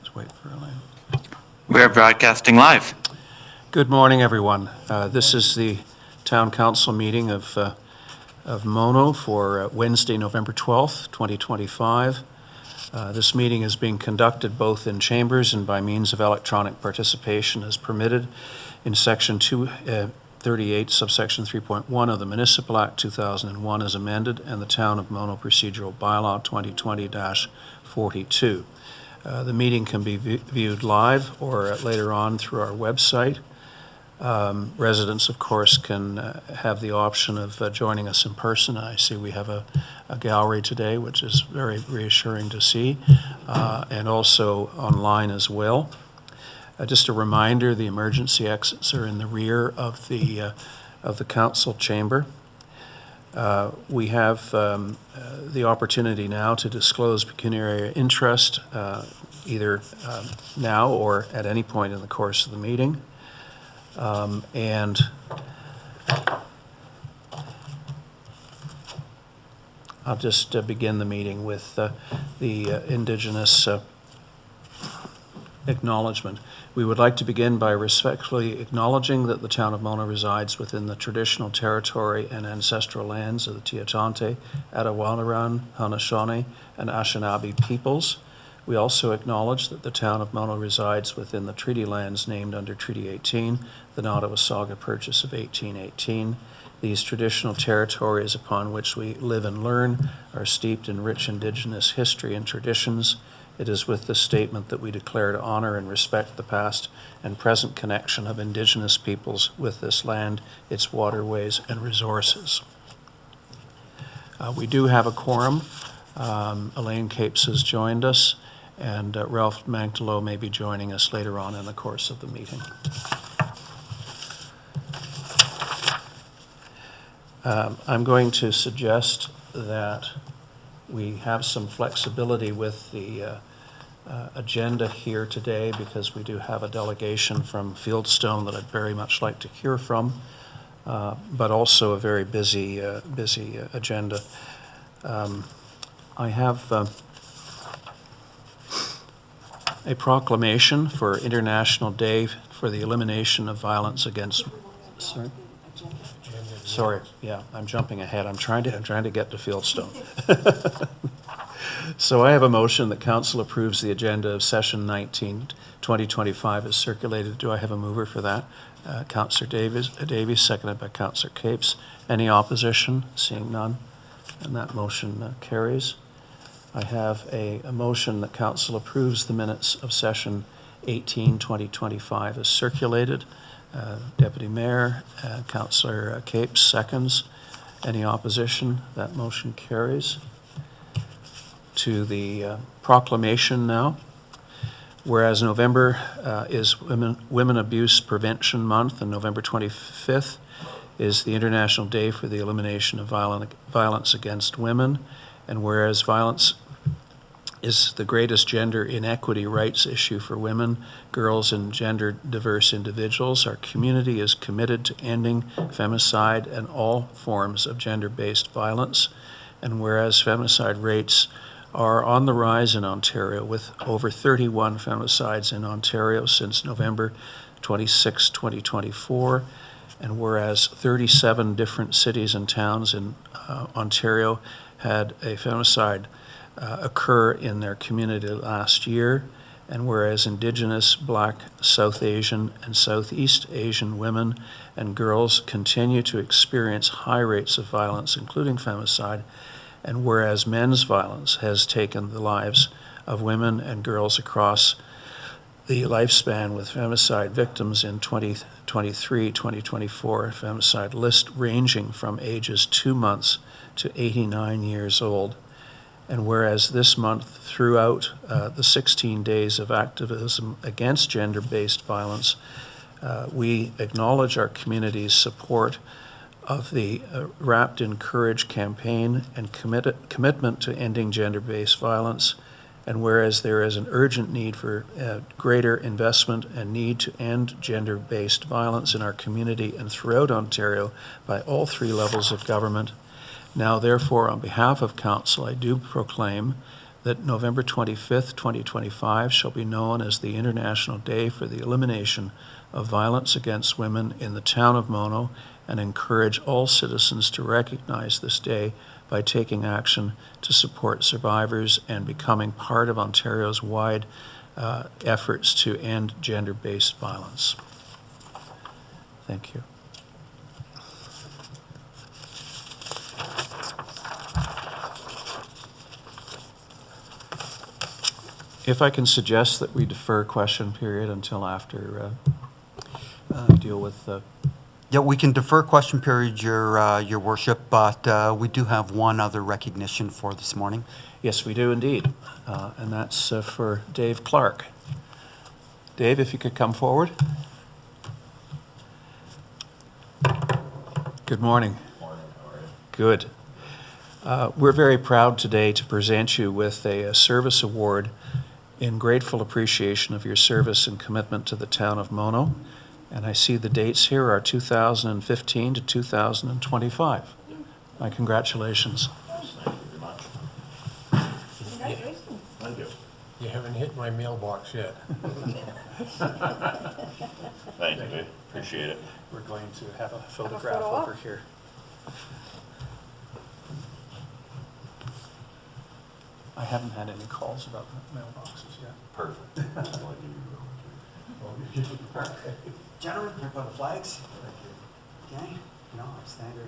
Let's wait for Elaine. We are broadcasting live. Good morning, everyone. This is the Town Council meeting of Mono for Wednesday, November 12th, 2025. This meeting is being conducted both in chambers and by means of electronic participation as permitted in Section 238, subsection 3.1 of the Municipal Act 2001 as amended and the Town of Mono Procedural Bylaw 2020-42. The meeting can be viewed live or later on through our website. Residents, of course, can have the option of joining us in person. I see we have a gallery today, which is very reassuring to see, and also online as well. Just a reminder, the emergency exits are in the rear of the council chamber. We have the opportunity now to disclose pecuniary interest, either now or at any point in the course of the meeting. And I'll just begin the meeting with the Indigenous acknowledgement. We would like to begin by respectfully acknowledging that the town of Mono resides within the traditional territory and ancestral lands of the Teotante, Adawanaran, Haudenosaunee, and Anishinaabe peoples. We also acknowledge that the town of Mono resides within the treaty lands named under Treaty 18, the Nottawasaga Purchase of 1818. These traditional territories upon which we live and learn are steeped in rich Indigenous history and traditions. It is with this statement that we declare to honor and respect the past and present connection of Indigenous peoples with this land, its waterways and resources. We do have a quorum. Elaine Capes has joined us, and Ralph Magdalo may be joining us later on in the course of the meeting. I'm going to suggest that we have some flexibility with the agenda here today because we do have a delegation from Fieldstone that I'd very much like to hear from, but also a very busy agenda. I have a proclamation for International Day for the Elimination of Violence Against... Sorry, yeah, I'm jumping ahead. I'm trying to get to Fieldstone. So I have a motion that Council approves the agenda of Session 19, 2025 as circulated. Do I have a mover for that? Councillor Davies, seconded by Councillor Capes. Any opposition? Seeing none. And that motion carries. I have a motion that Council approves the minutes of Session 18, 2025 as circulated. Deputy Mayor, Councillor Capes seconds. Any opposition? That motion carries. To the proclamation now. Whereas November is Women Abuse Prevention Month and November 25th is the International Day for the Elimination of Violence Against Women, and whereas violence is the greatest gender inequity rights issue for women, girls, and gender diverse individuals, our community is committed to ending femicide and all forms of gender-based violence, and whereas femicide rates are on the rise in Ontario, with over 31 femicides in Ontario since November 26, 2024, and whereas 37 different cities and towns in Ontario had a femicide occur in their community last year, and whereas Indigenous, Black, South Asian, and Southeast Asian women and girls continue to experience high rates of violence, including femicide, and whereas men's violence has taken the lives of women and girls across the lifespan, with femicide victims in 2023, 2024, femicide list ranging from ages 2 months to 89 years old. And whereas this month, throughout the 16 days of activism against gender-based violence, we acknowledge our community's support of the Wrapped in Courage campaign and commitment to ending gender-based violence, and whereas there is an urgent need for greater investment and need to end gender-based violence in our community and throughout Ontario by all 3 levels of government, now therefore on behalf of Council I do proclaim that November 25th, 2025 shall be known as the International Day for the Elimination of Violence Against Women in the Town of Mono, and encourage all citizens to recognize this day by taking action to support survivors and becoming part of Ontario's wide efforts to end gender-based violence. Thank you. If I can suggest that we defer question period until after we deal with the... Yeah, we can defer question period, Your Worship, but we do have one other recognition for this morning. Yes, we do indeed, and that's for Dave Clark. Dave, if you could come forward. Good morning. Morning, how are you? Good. We're very proud today to present you with a service award in grateful appreciation of your service and commitment to the town of Mono. And I see the dates here are 2015 to 2025. My congratulations. Thank you very much. Congratulations. Thank you. You haven't hit my mailbox yet. Thank you, Dave. Appreciate it. We're going to have a photograph photo op. over here. I haven't had any calls about mailboxes yet. Perfect. I'll let you go. Gentlemen, here by the flags. Okay, no, our standard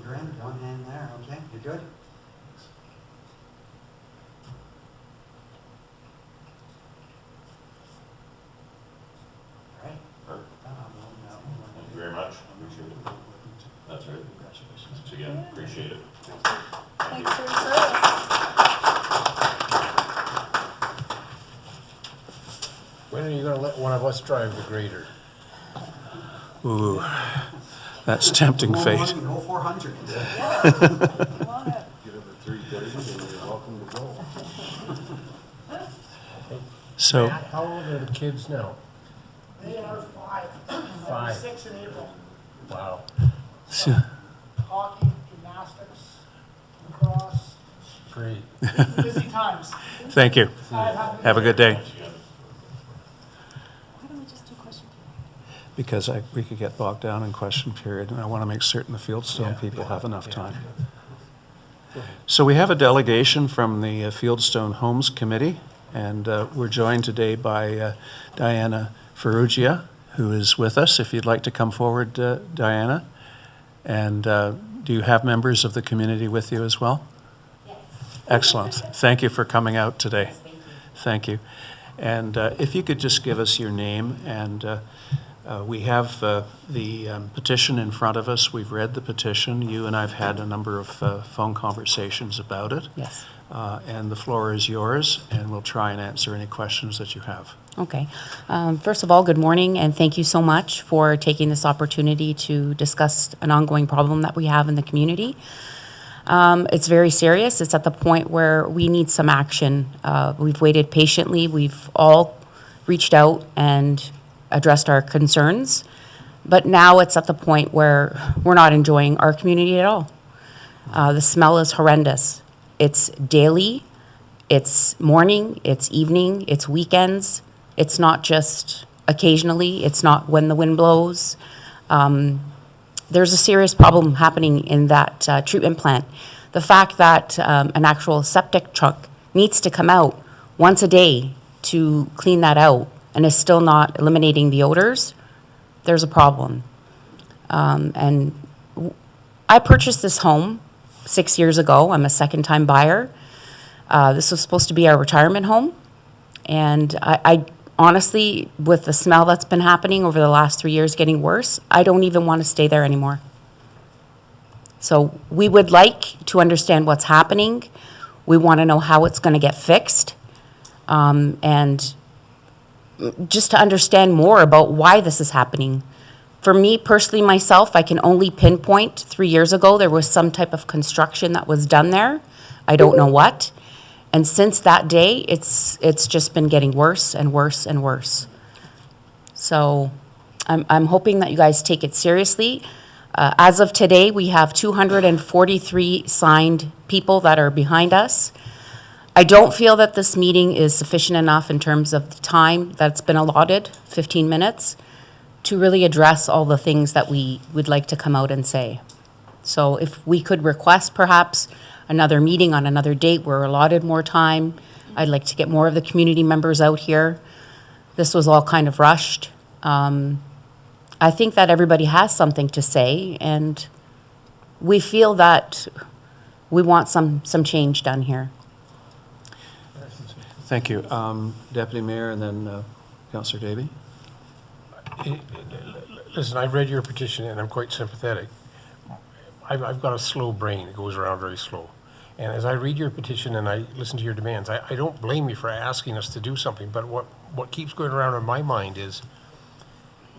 grin, one hand there, okay, you good? All right. Perfect. No. Thank you very much. Appreciate it. That's right. Congratulations. Once again, appreciate it. Thanks for your service. When are you gonna let one of us drive the grader? Ooh, that's tempting fate. Go 400. Yeah. Come on up. Get up at 3:30 and you're welcome to go. So, Matt, how old are the kids now? They are 5. They'll be 5. 6 in April. Wow. so Hockey, gymnastics, lacrosse. Great. Busy times. thank you. Have a good day. Why don't we just do question period? Because we could get bogged down in question period, and I want to make certain the Fieldstone people have enough time. So we have a delegation from the Fieldstone Homes Committee, and we're joined today by Diana Ferrugia, who is with us. If you'd like to come forward, Diana. And do you have members of the community with you as well? Yes. Excellent. Thank you for coming out today. Thank you. And if you could just give us your name, and we have the petition in front of us. We've read the petition. You and I have had a number of phone conversations about it. Yes. And the floor is yours, and we'll try and answer any questions that you have. Okay. First of all, good morning, and thank you so much for taking this opportunity to discuss an ongoing problem that we have in the community. It's very serious. It's at the point where we need some action. We've waited patiently. We've all reached out and addressed our concerns, but now it's at the point where we're not enjoying our community at all. The smell is horrendous. It's daily, it's morning, it's evening, it's weekends. It's not just occasionally, it's not when the wind blows. There's a serious problem happening in that treatment plant. The fact that an actual septic truck needs to come out once a day to clean that out and is still not eliminating the odors, there's a problem. I purchased this home 6 years ago. I'm a second-time buyer. This was supposed to be our retirement home. And I honestly, with the smell that's been happening over the last 3 years getting worse, I don't even want to stay there anymore. So we would like to understand what's happening. We want to know how it's going to get fixed. And just to understand more about why this is happening. For me personally, myself, I can only pinpoint 3 years ago there was some type of construction that was done there. I don't know what. And since that day, it's just been getting worse and worse and worse. So I'm hoping that you guys take it seriously. As of today, we have 243 signed people that are behind us. I don't feel that this meeting is sufficient enough in terms of the time that's been allotted, 15 minutes, to really address all the things that we would like to come out and say. So if we could request perhaps another meeting on another date, we're allotted more time. I'd like to get more of the community members out here. This was all kind of rushed. I think that everybody has something to say, and we feel that we want some change done here. Thank you. Deputy Mayor and then Councillor Davey. Listen, I've read your petition and I'm quite sympathetic. I've got a slow brain. It goes around very slow. And as I read your petition and I listen to your demands, I don't blame you for asking us to do something, but what keeps going around in my mind is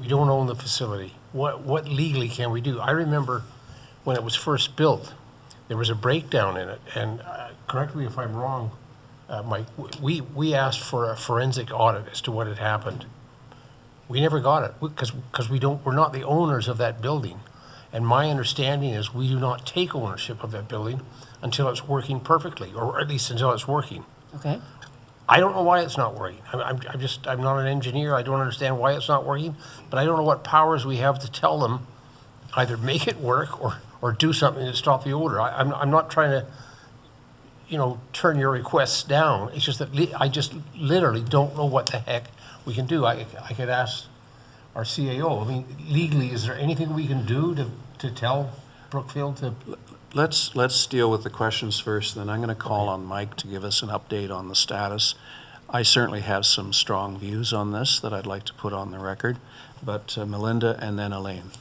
we don't own the facility. What legally can we do? I remember when it was first built, there was a breakdown in it, and correct me if I'm wrong, Mike, we asked for a forensic audit as to what had happened. We never got it because we're not the owners of that building. And my understanding is we do not take ownership of that building until it's working perfectly, or at least until it's working. Okay? I don't know why it's not working. I'm not an engineer. I don't understand why it's not working, but I don't know what powers we have to tell them either make it work or do something to stop the odor. I'm not trying to, turn your requests down. It's just that I just literally don't know what the heck we can do. I could ask our CAO. I mean, legally, is there anything we can do to tell Brookfield to? Let's deal with the questions first, then I'm going to call on Mike to give us an update on the status. I certainly have some strong views on this that I'd like to put on the record, but Melinda and then Elaine.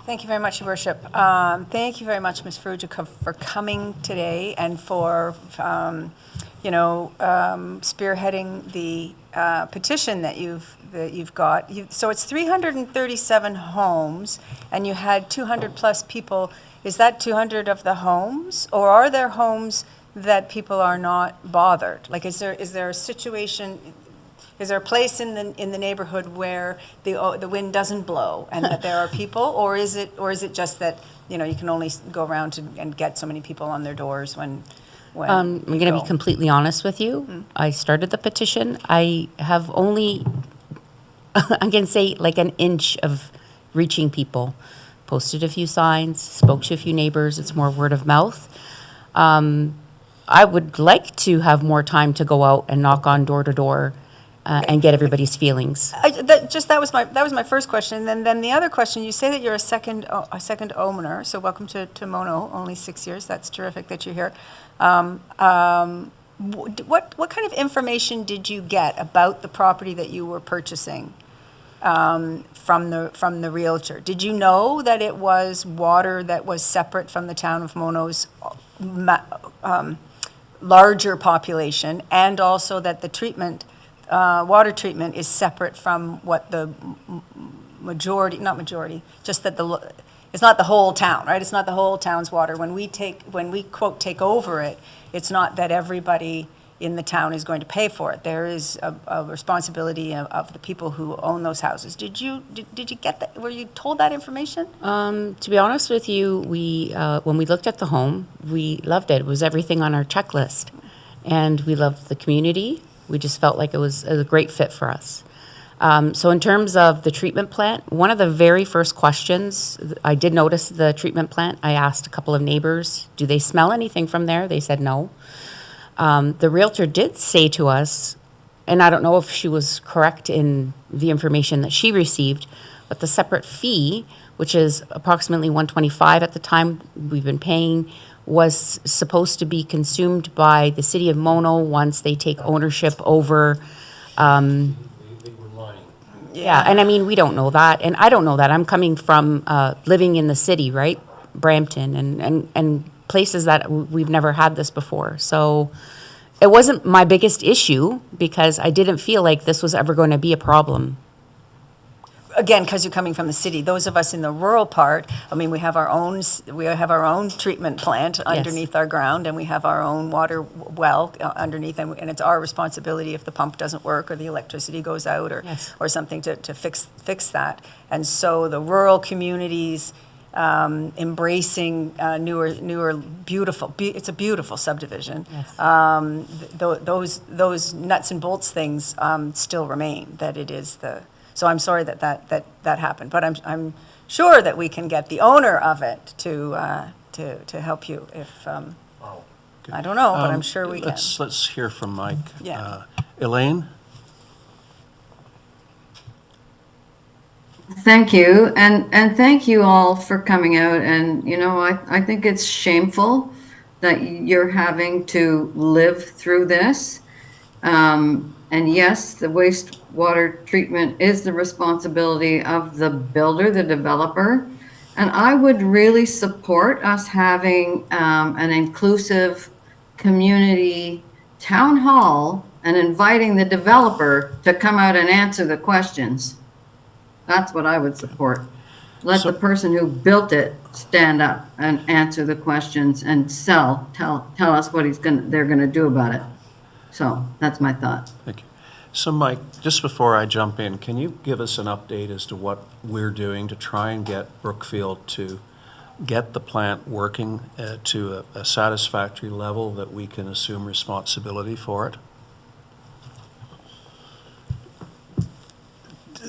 Thank you very much, Your Worship. Thank you very much, Ms. Frugica, for coming today and for, spearheading the petition that you've got. So it's 337 homes, and you had 200 plus people. Is that 200 of the homes, or are there homes that people are not bothered? Like, is there a situation? Is there a place in the neighborhood where the wind doesn't blow and that there are people, or is it just that you can only go around and get so many people on their doors when I'm going to be completely honest with you. I started the petition. I have only, I can say, like an inch of reaching people. Posted a few signs, spoke to a few neighbors. It's more word of mouth. I would like to have more time to go out and knock on door to door and get everybody's feelings. that was my first question. And then the other question, you say that you're a second owner, so welcome to Mono, only 6 years. That's terrific that you're here. What kind of information did you get about the property that you were purchasing from the realtor? Did you know that it was water that was separate from the town of Mono's larger population, and also that the treatment, water treatment, is separate from what the just that it's not the whole town, right? It's not the whole town's water. When we quote take over it, it's not that everybody in the town is going to pay for it. There is a responsibility of the people who own those houses. Did you get that? Were you told that information? To be honest with you, we when we looked at the home, we loved it. It was everything on our checklist, and we loved the community. We just felt like it was a great fit for us. So in terms of the treatment plant, one of the very first questions, I did notice the treatment plant. I asked a couple of neighbors, do they smell anything from there? They said no. The realtor did say to us, and I don't know if she was correct in the information that she received, but the separate fee, which is approximately $125 at the time we've been paying, was supposed to be consumed by the city of Mono once they take ownership over. They were lying. Yeah, and I mean, we don't know that, and I don't know that. I'm coming from living in the city, right? Brampton and places that we've never had this before. So it wasn't my biggest issue because I didn't feel like this was ever going to be a problem. Again, because you're coming from the city. Those of us in the rural part, I mean, we have our own treatment plant underneath our ground, and we have our own water well underneath, and it's our responsibility if the pump doesn't work or the electricity goes out or something to fix that. And so the rural communities embracing newer, beautiful, it's a beautiful subdivision. Yes. Those nuts and bolts things still remain, that it is so I'm sorry that happened, but I'm sure that we can get the owner of it to help you if, I don't know, but I'm sure we can. Let's hear from Mike. Yeah. Elaine? Thank you, and thank you all for coming out. And, you know, I think it's shameful that you're having to live through this. And yes, the wastewater treatment is the responsibility of the builder, the developer. And I would really support us having an inclusive community town hall and inviting the developer to come out and answer the questions. That's what I would support. Let the person who built it stand up and answer the questions and tell us what they're gonna do about it. So that's my thought. Thank you. So Mike, just before I jump in, can you give us an update as to what we're doing to try and get Brookfield to get the plant working to a satisfactory level that we can assume responsibility for it?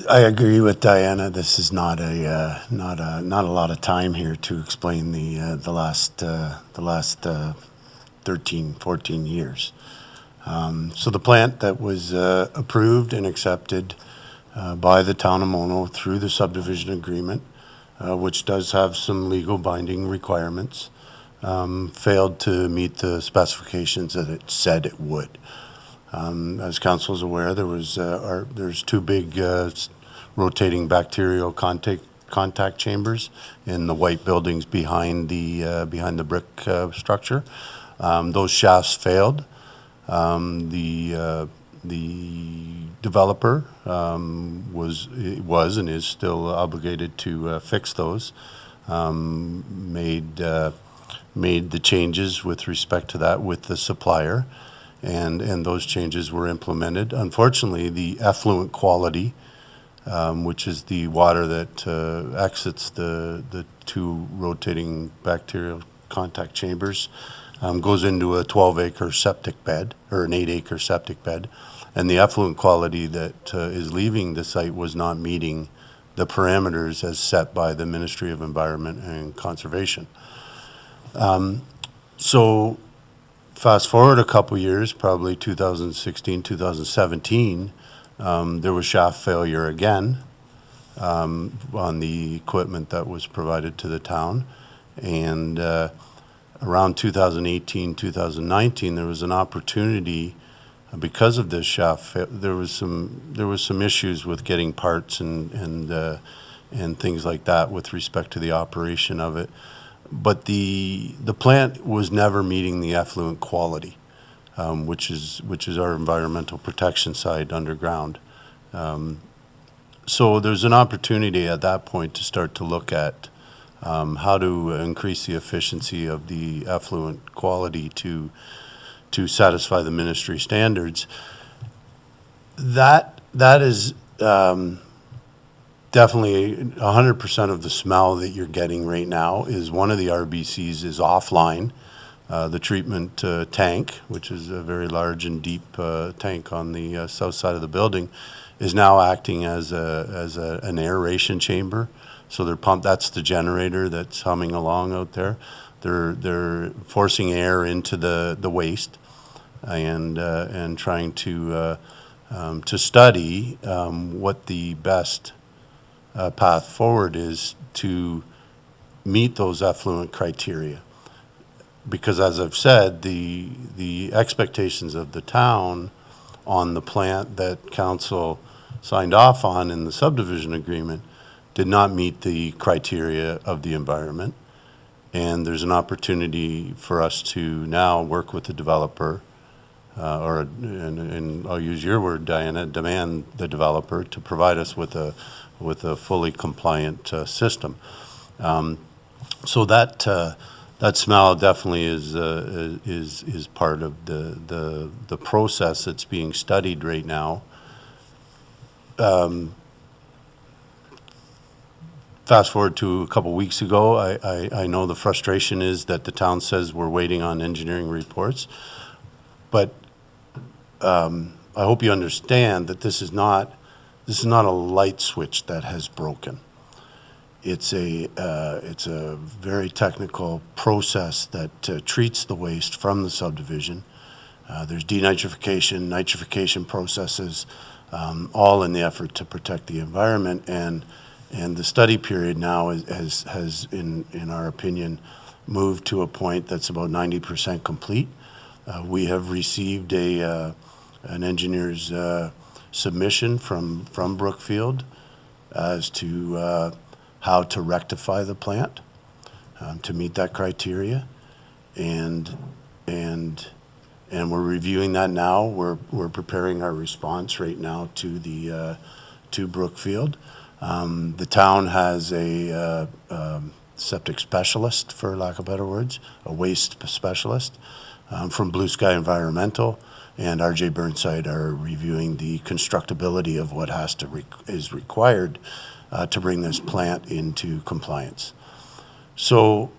I agree with Diana. This is not a lot of time here to explain the last 13, 14 years. So the plant that was approved and accepted by the town of Mono through the subdivision agreement, which does have some legal binding requirements, failed to meet the specifications that it said it would. As council is aware, there's two big rotating bacterial contact chambers in the white buildings behind the brick structure. Those shafts failed. The developer was and is still obligated to fix those. Made the changes with respect to that with the supplier, and those changes were implemented. Unfortunately, the effluent quality, which is the water that exits the two rotating bacterial contact chambers, goes into a 12-acre septic bed, or an 8-acre septic bed, and the effluent quality that is leaving the site was not meeting the parameters as set by the Ministry of Environment and Conservation. So fast forward a couple years, probably 2016, 2017, there was shaft failure again on the equipment that was provided to the town, and around 2018, 2019, there was an opportunity because of this shaft. There was some issues with getting parts and things like that with respect to the operation of it. But the plant was never meeting the effluent quality, which is our environmental protection side underground. So there's an opportunity at that point to start to look at how to increase the efficiency of the effluent quality to satisfy the ministry standards. That is definitely 100% of the smell that you're getting right now is one of the RBCs is offline. The treatment tank, which is a very large and deep tank on the south side of the building, is now acting as an aeration chamber. So that's the generator that's humming along out there. They're forcing air into the waste and trying to study what the best path forward is to meet those effluent criteria. Because as I've said, the expectations of the town on the plant that council signed off on in the subdivision agreement did not meet the criteria of the environment. And there's an opportunity for us to now work with the developer, and I'll use your word, Diana, demand the developer to provide us with a fully compliant system. So that smell definitely is part of the process that's being studied right now. fast forward to a couple weeks ago, I know the frustration is that the town says we're waiting on engineering reports. But I hope you understand that this is not a light switch that has broken. It's a very technical process that treats the waste from the subdivision. There's denitrification, nitrification processes, all in the effort to protect the environment. And the study period now has in our opinion, moved to a point that's about 90% complete. We have received an engineer's submission from Brookfield as to how to rectify the plant to meet that criteria, and we're reviewing that now. We're preparing our response right now to Brookfield. The town has a septic specialist, for lack of better words, a waste specialist from Blue Sky Environmental, and RJ Burnside are reviewing the constructability of what is required to bring this plant into compliance. So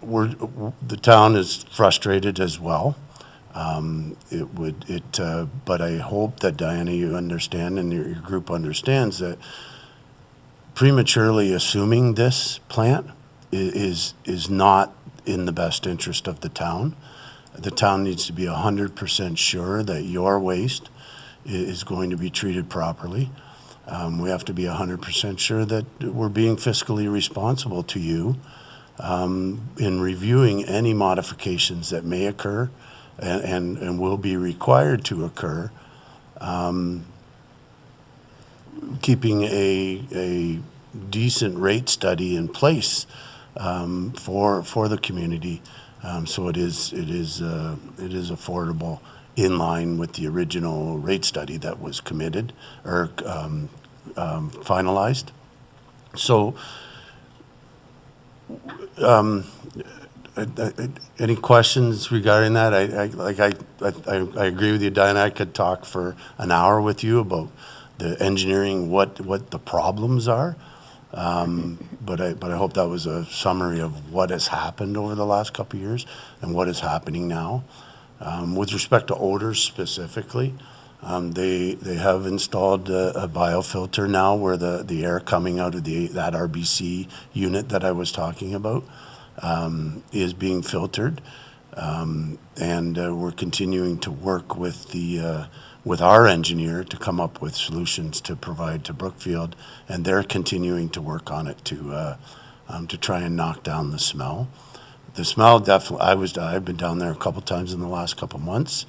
the town is frustrated as well. But I hope that, Diana, you understand and your group understands that prematurely assuming this plant is not in the best interest of the town. The town needs to be 100% sure that your waste is going to be treated properly. We have to be 100% sure that we're being fiscally responsible to you in reviewing any modifications that may occur and will be required to occur, keeping a decent rate study in place for the community, so it is affordable in line with the original rate study that was committed or finalized. So any questions regarding that? I agree with you, Diana. I could talk for an hour with you about the engineering, what the problems are. But I hope that was a summary of what has happened over the last couple of years and what is happening now. With respect to odors specifically, they have installed a biofilter now where the air coming out of that RBC unit that I was talking about is being filtered, and we're continuing to work with our engineer to come up with solutions to provide to Brookfield, and they're continuing to work on it to try and knock down the smell. The smell definitely, I've been down there a couple times in the last couple months.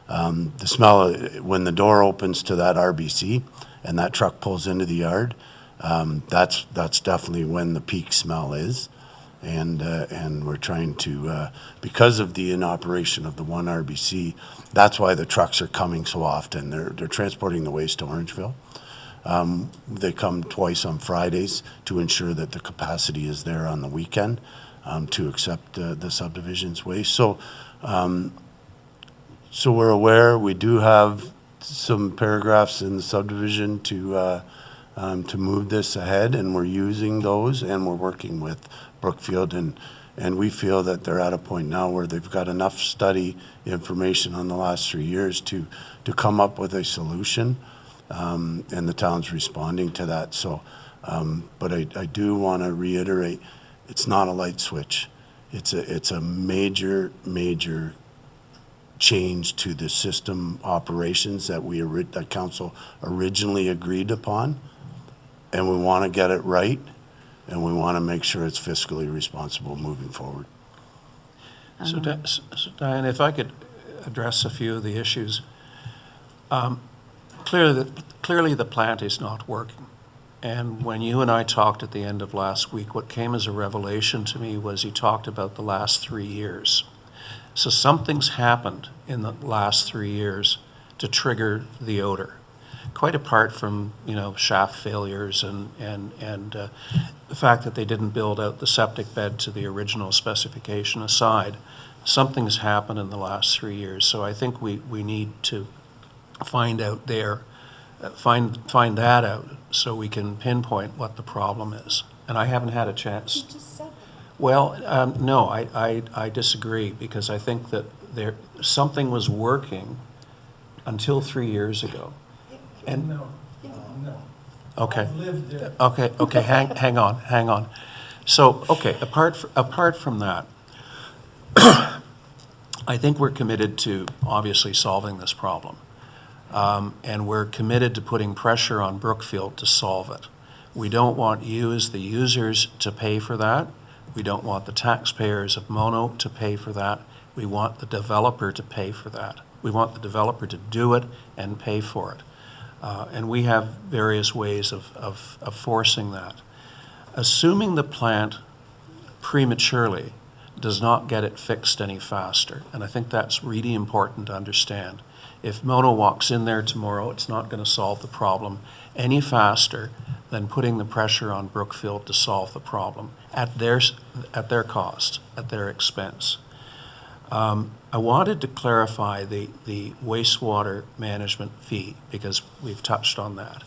The smell, when the door opens to that RBC and that truck pulls into the yard, that's definitely when the peak smell is. And we're trying to, because of the inoperation of the one RBC, that's why the trucks are coming so often. They're transporting the waste to Orangeville. They come twice on Fridays to ensure that the capacity is there on the weekend to accept the subdivision's waste. So we're aware. We do have some paragraphs in the subdivision to move this ahead, and we're using those, and we're working with Brookfield, and we feel that they're at a point now where they've got enough study information on the last 3 years to come up with a solution, and the town's responding to that. So, but I do want to reiterate, it's not a light switch. It's a major change to the system operations that council originally agreed upon, and we want to get it right, and we want to make sure it's fiscally responsible moving forward. So Diane, if I could address a few of the issues. Clearly the plant is not working. And when you and I talked at the end of last week, what came as a revelation to me was you talked about the last 3 years. So something's happened in the last 3 years to trigger the odor. Quite apart from, shaft failures and the fact that they didn't build out the septic bed to the original specification aside, something's happened in the last 3 years. So I think we need to find out there find that out so we can pinpoint what the problem is. And I haven't had a chance. Well, no, I disagree, because I think that something was working until 3 years ago. And No. okay. I've lived there. Okay, hang on. So, okay, apart from that, I think we're committed to obviously solving this problem. And we're committed to putting pressure on Brookfield to solve it. We don't want you as the users to pay for that. We don't want the taxpayers of Mono to pay for that. We want the developer to pay for that. We want the developer to do it and pay for it. And we have various ways of forcing that. Assuming the plant prematurely does not get it fixed any faster, and I think that's really important to understand. If Mono walks in there tomorrow, it's not going to solve the problem any faster than putting the pressure on Brookfield to solve the problem at their cost, at their expense. I wanted to clarify the wastewater management fee, because we've touched on that.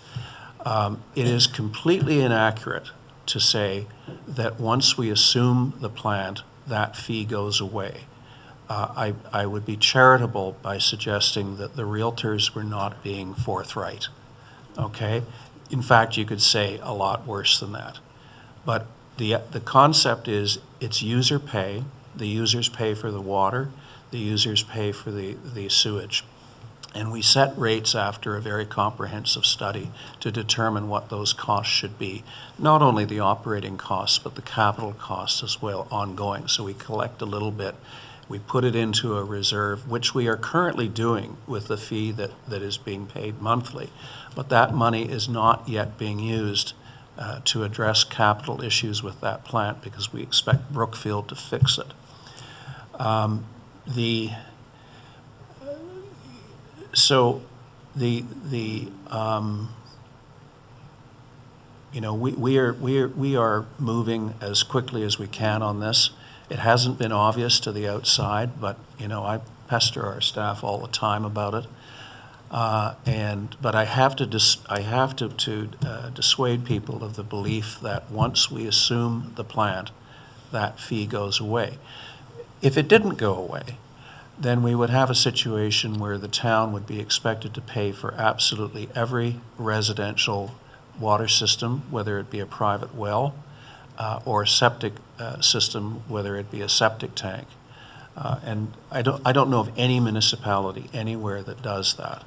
It is completely inaccurate to say that once we assume the plant, that fee goes away. I would be charitable by suggesting that the realtors were not being forthright, okay? In fact, you could say a lot worse than that. But the concept is it's user pay. The users pay for the water. The users pay for the sewage. And we set rates after a very comprehensive study to determine what those costs should be. Not only the operating costs, but the capital costs as well, ongoing. So we collect a little bit. We put it into a reserve, which we are currently doing with the fee that is being paid monthly. But that money is not yet being used to address capital issues with that plant, because we expect Brookfield to fix it. We are moving as quickly as we can on this. It hasn't been obvious to the outside, but I pester our staff all the time about it. But I have to dissuade people of the belief that once we assume the plant, that fee goes away. If it didn't go away, then we would have a situation where the town would be expected to pay for absolutely every residential water system, whether it be a private well or a septic system, whether it be a septic tank. And I don't know of any municipality anywhere that does that.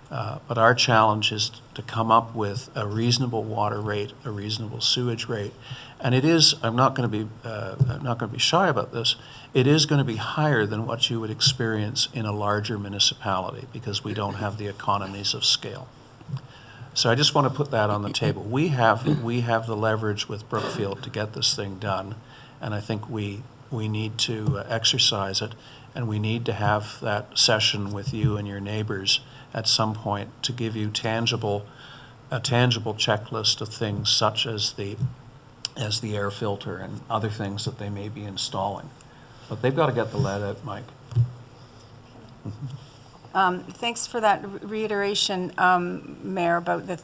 But our challenge is to come up with a reasonable water rate, a reasonable sewage rate, and it is. I'm not going to be shy about this. It is going to be higher than what you would experience in a larger municipality, because we don't have the economies of scale. So I just want to put that on the table. We have the leverage with Brookfield to get this thing done, and I think we need to exercise it, and we need to have that session with you and your neighbors at some point to give you a tangible checklist of things such as the air filter and other things that they may be installing. But they've got to get the lead out, Mike. Thanks for that reiteration, Mayor, about the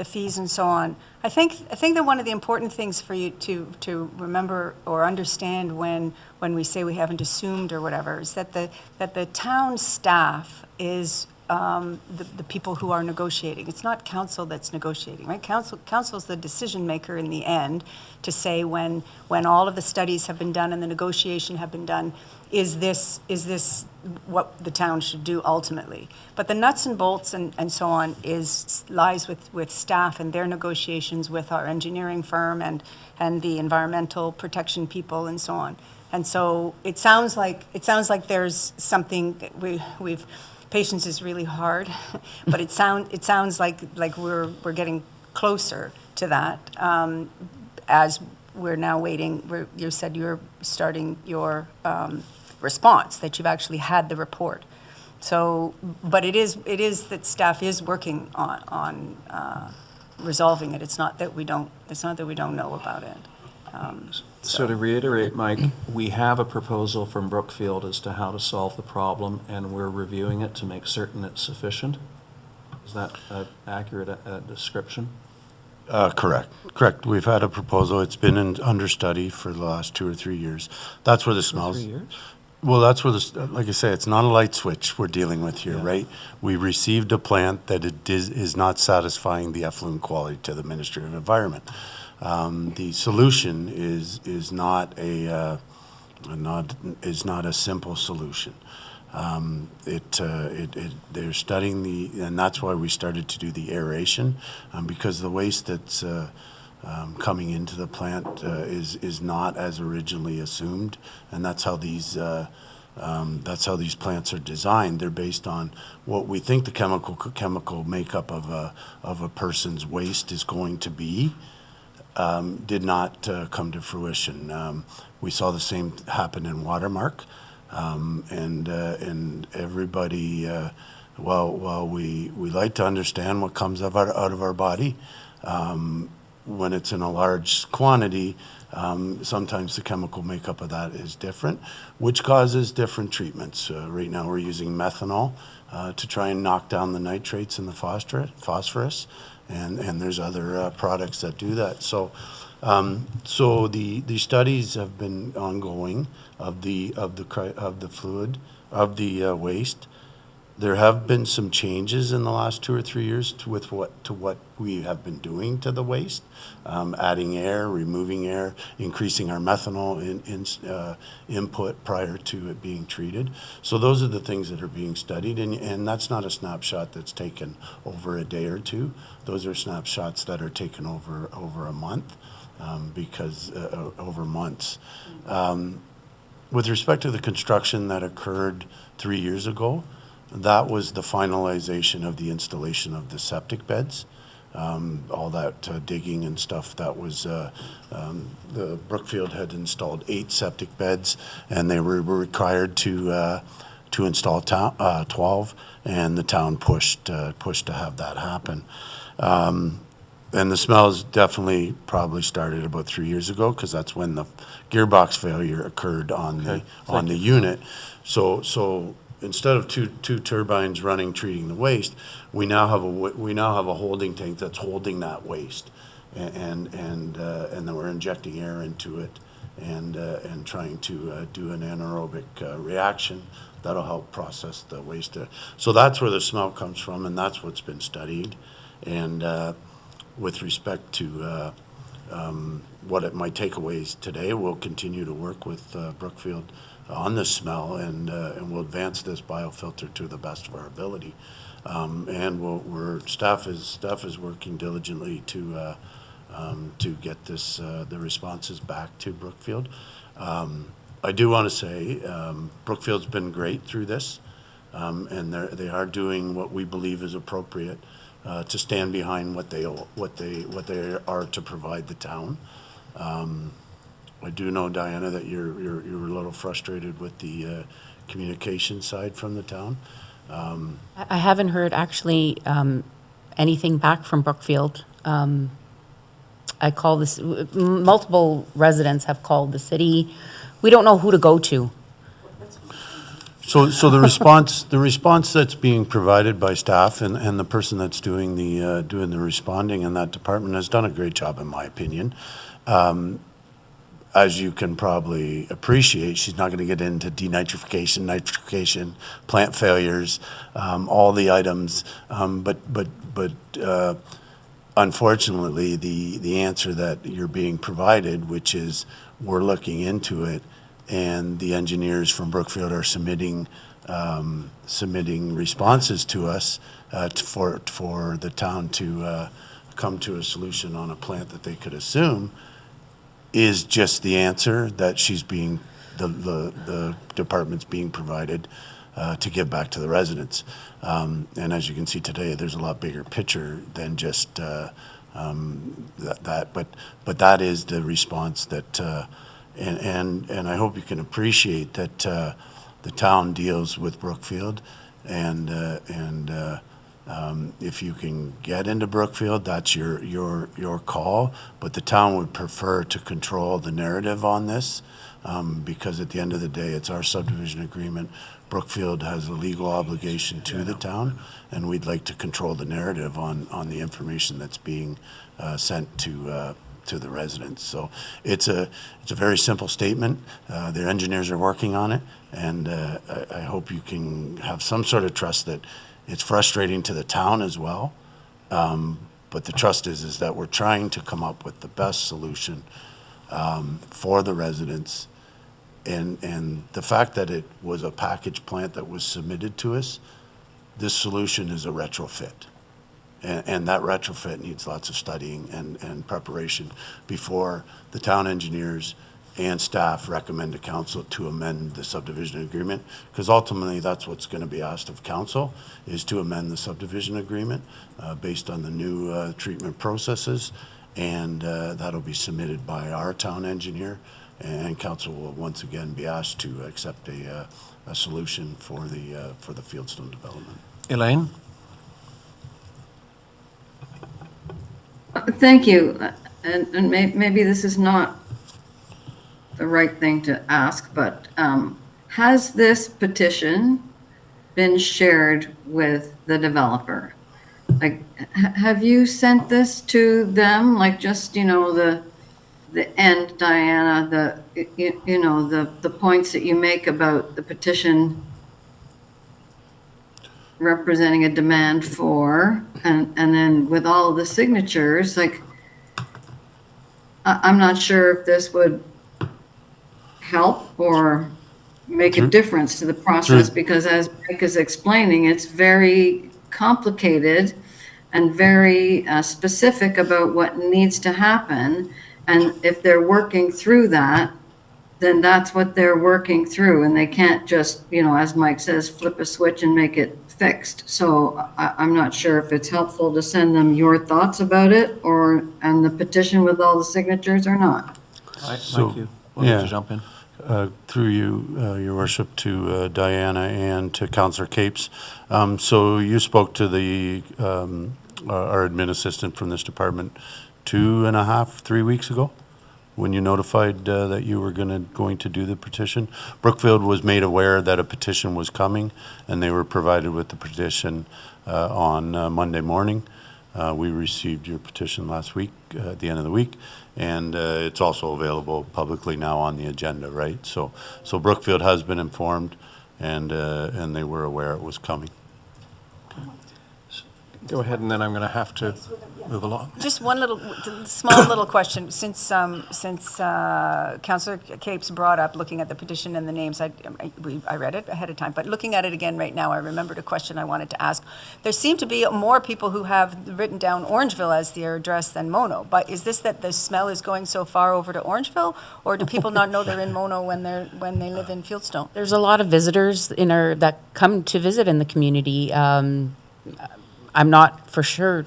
fees and so on. I think that one of the important things for you to remember or understand when we say we haven't assumed or whatever is that the town staff is the people who are negotiating. It's not council that's negotiating, right? Council's the decision maker in the end to say when all of the studies have been done and the negotiation have been done, is this what the town should do ultimately? But the nuts and bolts and so on lies with staff and their negotiations with our engineering firm and the environmental protection people and so on. And so it sounds like there's something that we've patience is really hard, but it sounds like we're getting closer to that as we're now waiting. You said you're starting your response, that you've actually had the report. So, but it is that staff is working on resolving it. It's not that we don't know about it. So to reiterate, Mike, we have a proposal from Brookfield as to how to solve the problem, and we're reviewing it to make certain it's sufficient. Is that an accurate description? Correct. We've had a proposal. It's been under study for the last 2 or 3 years. That's where the smells. 3 years? Well, that's where like I say, it's not a light switch we're dealing with here, Yeah. right? We received a plant that is not satisfying the effluent quality to the Ministry of Environment. The solution is not a simple solution. They're studying and that's why we started to do the aeration, because the waste that's coming into the plant is not as originally assumed, and that's how these plants are designed. They're based on what we think the chemical makeup of a person's waste is going to be. Did not come to fruition. We saw the same happen in Watermark. And everybody, while we like to understand what comes out of our body, when it's in a large quantity, sometimes the chemical makeup of that is different, which causes different treatments. Right now we're using methanol to try and knock down the nitrates and the phosphorus, and there's other products that do that. So the studies have been ongoing of the fluid, of the waste. There have been some changes in the last 2 or 3 years to what we have been doing to the waste, adding air, removing air, increasing our methanol input prior to it being treated. So those are the things that are being studied, and that's not a snapshot that's taken over a day or two. Those are snapshots that are taken over a month, because over months. With respect to the construction that occurred 3 years ago, that was the finalization of the installation of the septic beds. All that digging and stuff, that was, the Brookfield had installed 8 septic beds, and they were required to install 12, and the town pushed to have that happen. And the smells definitely probably started about 3 years ago, because that's when the gearbox failure occurred on the unit. So instead of two turbines running treating the waste, we now have a holding tank that's holding that waste, and then we're injecting air into it and trying to do an anaerobic reaction that'll help process the waste. So that's where the smell comes from, and that's what's been studied. And with respect to what my takeaways today, we'll continue to work with Brookfield on the smell, and we'll advance this biofilter to the best of our ability. And staff is working diligently to get this the responses back to Brookfield. I do want to say Brookfield's been great through this, and they are doing what we believe is appropriate to stand behind what they are to provide the town. I do know, Diana, that you're a little frustrated with the communication side from the town. I haven't heard actually anything back from Brookfield. I call this, multiple residents have called the city. We don't know who to go to. So the response that's being provided by staff and the person that's doing the responding in that department has done a great job, in my opinion. As you can probably appreciate, she's not going to get into denitrification, nitrification, plant failures, all the items. But unfortunately, the answer that you're being provided, which is we're looking into it, and the engineers from Brookfield are submitting responses to us for the town to come to a solution on a plant that they could assume, is just the answer that the department's being provided to give back to the residents. And as you can see today, there's a lot bigger picture than just that. But that is the response that, and I hope you can appreciate that the town deals with Brookfield, and if you can get into Brookfield, that's your call. But the town would prefer to control the narrative on this, because at the end of the day, it's our subdivision agreement. Brookfield has a legal obligation to the town, and we'd like to control the narrative on the information that's being sent to the residents. So it's a very simple statement. Their engineers are working on it, and I hope you can have some sort of trust that it's frustrating to the town as well. But the trust is that we're trying to come up with the best solution for the residents. And the fact that it was a package plant that was submitted to us, this solution is a retrofit. And that retrofit needs lots of studying and preparation before the town engineers and staff recommend to council to amend the subdivision agreement, because ultimately that's what's going to be asked of council, is to amend the subdivision agreement based on the new treatment processes, and that'll be submitted by our town engineer, and council will once again be asked to accept a solution for the Fieldstone development. Elaine? Thank you. And maybe this is not the right thing to ask, but has this petition been shared with the developer? Like, have you sent this to them? Like, just, you know, the end, Diana, the points that you make about the petition representing a demand for, and then with all of the signatures, like, I'm not sure if this would help or make a difference to the process, because as Mike is explaining, it's very complicated and very specific about what needs to happen. And if they're working through that, then that's what they're working through, and they can't just, you know, as Mike says, flip a switch and make it fixed. So I'm not sure if it's helpful to send them your thoughts about it and the petition with all the signatures or not. Thank you. Wanted to jump in? Through you, Your Worship, to Diana and to Councillor Capes. So you spoke to our admin assistant from this department 2.5, 3 weeks ago, when you notified that you were going to do the petition. Brookfield was made aware that a petition was coming, and they were provided with the petition on Monday morning. We received your petition last week, at the end of the week, and it's also available publicly now on the agenda, right? So Brookfield has been informed, and they were aware it was coming. Go ahead, and then I'm going to have to move along. Just one small little question. Since Councillor Capes brought up looking at the petition and the names, I read it ahead of time, but looking at it again right now, I remembered a question I wanted to ask. There seem to be more people who have written down Orangeville as their address than Mono, but is this that the smell is going so far over to Orangeville, or do people not know they're in Mono when they live in Fieldstone? There's a lot of visitors that come to visit in the community. I'm not for sure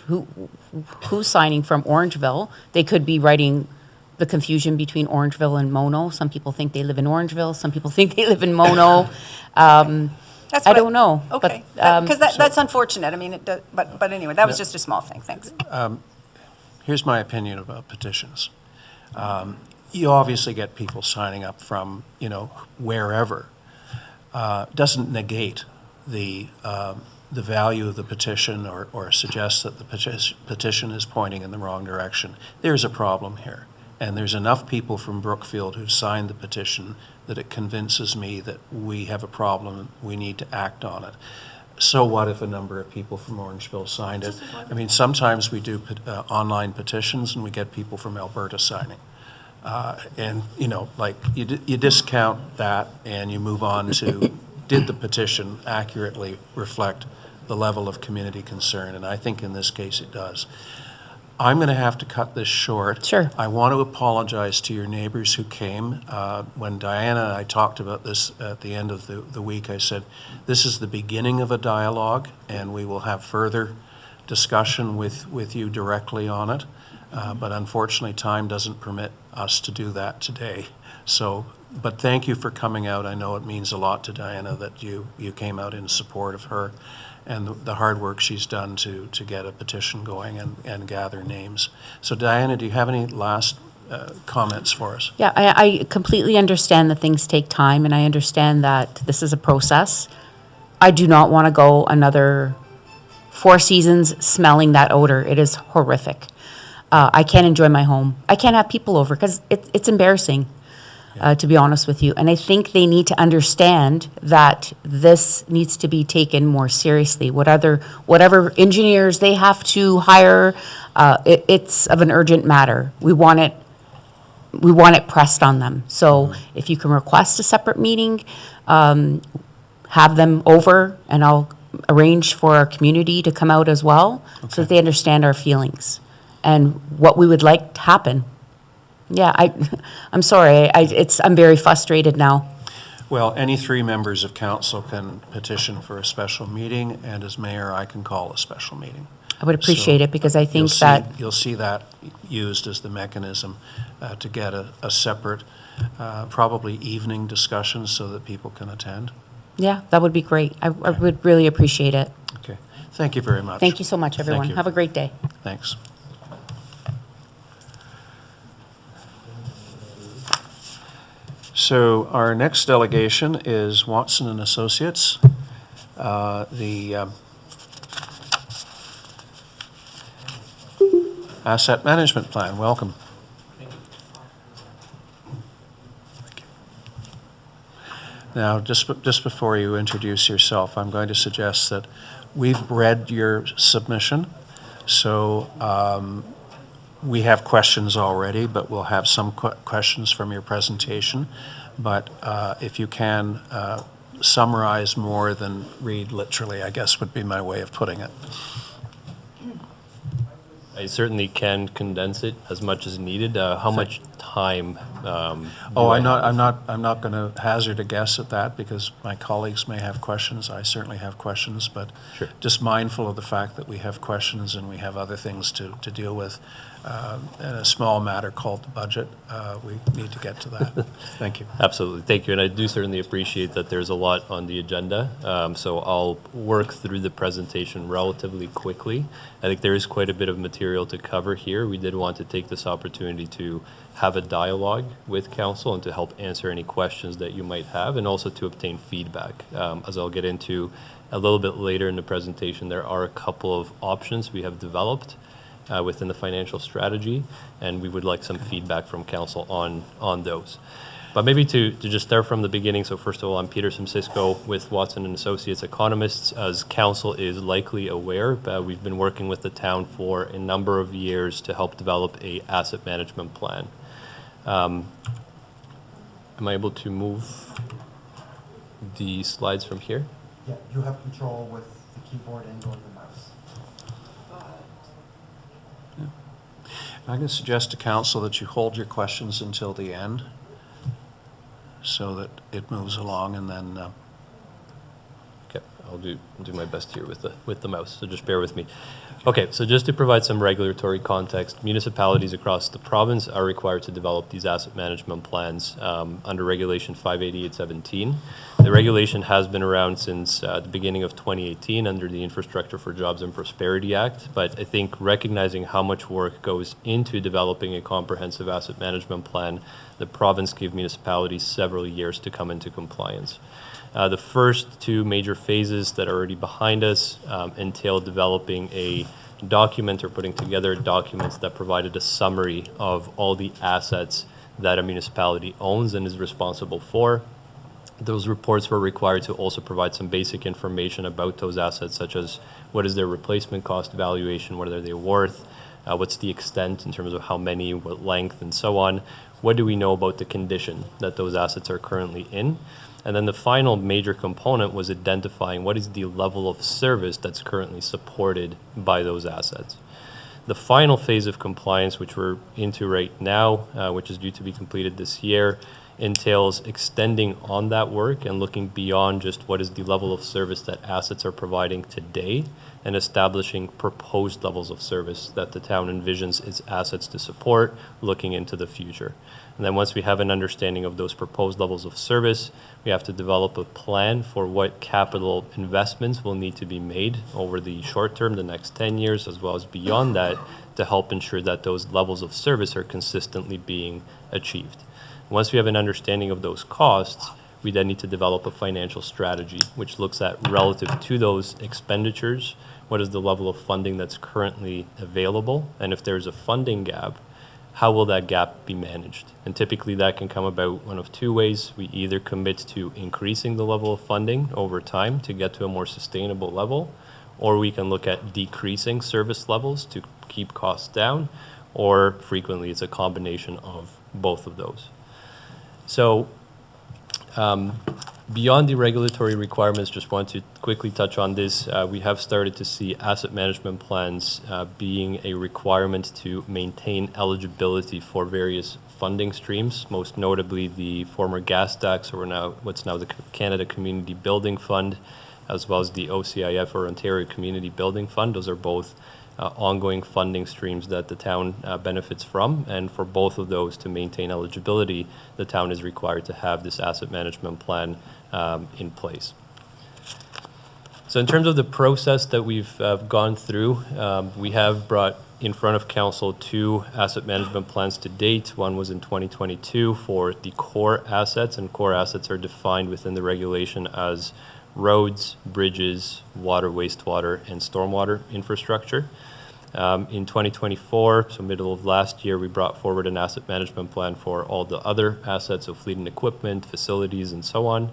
who's signing from Orangeville. They could be writing the confusion between Orangeville and Mono. Some people think they live in Orangeville. Some people think they live in Mono. I don't know. Okay, because that's unfortunate. I mean, but anyway, that was just a small thing. Thanks. Here's my opinion about petitions. You obviously get people signing up from, wherever. Doesn't negate the value of the petition or suggest that the petition is pointing in the wrong direction. There's a problem here. And there's enough people from Brookfield who've signed the petition that it convinces me that we have a problem, we need to act on it. So what if a number of people from Orangeville signed it? I mean, sometimes we do online petitions and we get people from Alberta signing. And, you discount that and you move on to, did the petition accurately reflect the level of community concern? And I think in this case it does. I'm going to have to cut this short. Sure. I want to apologize to your neighbors who came. When Diana and I talked about this at the end of the week, I said, this is the beginning of a dialogue, and we will have further discussion with you directly on it. But unfortunately, time doesn't permit us to do that today. But thank you for coming out. I know it means a lot to Diana that you came out in support of her and the hard work she's done to get a petition going and gather names. So Diana, do you have any last comments for us. Yeah, I completely understand that things take time, and I understand that this is a process. I do not want to go another 4 seasons smelling that odor. It is horrific. I can't enjoy my home. I can't have people over because it's embarrassing, to be honest with you. And I think they need to understand that this needs to be taken more seriously. Whatever engineers they have to hire, it's of an urgent matter. We want it pressed on them. So if you can request a separate meeting, have them over, and I'll arrange for our community to come out as well, so that they understand our feelings and what we would like to happen. Yeah, I'm sorry, I'm very frustrated now. Well, any 3 members of council can petition for a special meeting, and as mayor, I can call a special meeting. I would appreciate So it, because I think You'll see- that, You'll see that used as the mechanism to get a separate, probably evening discussion so that people can attend. yeah, that would be great. I would really appreciate it. Okay, thank you very much. Thank you so much, everyone. you. Have a great day. Thanks. So our next delegation is Watson and Associates. The Asset Management Plan, welcome. Now, just before you introduce yourself, I'm going to suggest that we've read your submission, so we have questions already, but we'll have some questions from your presentation. But if you can summarize more than read literally, I guess would be my way of putting it. I certainly can condense it as much as needed. How much time? Oh, I'm not going to hazard a guess at that, because my colleagues may have questions. I certainly have questions, but Sure. just mindful of the fact that we have questions and we have other things to deal with. In a small matter called the budget, we need to get to that. Thank you. Absolutely, thank you. And I do certainly appreciate that there's a lot on the agenda. So I'll work through the presentation relatively quickly. I think there is quite a bit of material to cover here. We did want to take this opportunity to have a dialogue with council and to help answer any questions that you might have, and also to obtain feedback. As I'll get into a little bit later in the presentation, there are a couple of options we have developed within the financial strategy, and we would like some feedback from council on those. But maybe to just start from the beginning, so first of all, I'm Peter Simcisco with Watson and Associates Economists. As council is likely aware, we've been working with the town for a number of years to help develop a asset management plan. Am I able to move the slides from here? Yeah, you have control with the keyboard and or the mouse. I'm going to suggest to council that you hold your questions until the end so that it moves along, and then Okay, I'll do my best here with the mouse, so just bear with me. Okay, so just to provide some regulatory context, municipalities across the province are required to develop these asset management plans under Regulation 58817. The regulation has been around since the beginning of 2018 under the Infrastructure for Jobs and Prosperity Act, but I think recognizing how much work goes into developing a comprehensive asset management plan, the province gave municipalities several years to come into compliance. The first 2 major phases that are already behind us entail developing a document or putting together documents that provided a summary of all the assets that a municipality owns and is responsible for. Those reports were required to also provide some basic information about those assets, such as what is their replacement cost valuation, what are they worth, what's the extent in terms of how many, what length, and so on. What do we know about the condition that those assets are currently in? And then the final major component was identifying what is the level of service that's currently supported by those assets. The final phase of compliance, which we're into right now, which is due to be completed this year, entails extending on that work and looking beyond just what is the level of service that assets are providing today and establishing proposed levels of service that the town envisions its assets to support looking into the future. And then once we have an understanding of those proposed levels of service, we have to develop a plan for what capital investments will need to be made over the short term, the next 10 years, as well as beyond that, to help ensure that those levels of service are consistently being achieved. Once we have an understanding of those costs, we then need to develop a financial strategy, which looks at relative to those expenditures, what is the level of funding that's currently available, and if there's a funding gap, how will that gap be managed? And typically that can come about one of two ways. We either commit to increasing the level of funding over time to get to a more sustainable level, or we can look at decreasing service levels to keep costs down, or frequently it's a combination of both of those. So beyond the regulatory requirements, just want to quickly touch on this. We have started to see asset management plans being a requirement to maintain eligibility for various funding streams, most notably the former gas tax, or what's now the Canada Community Building Fund, as well as the OCIF, or Ontario Community Building Fund. Those are both ongoing funding streams that the town benefits from, and for both of those to maintain eligibility, the town is required to have this asset management plan in place. So in terms of the process that we've gone through, we have brought in front of council 2 asset management plans to date. One was in 2022 for the core assets, and core assets are defined within the regulation as roads, bridges, water, wastewater, and stormwater infrastructure. In 2024, so middle of last year, we brought forward an asset management plan for all the other assets, so fleet and equipment, facilities, and so on.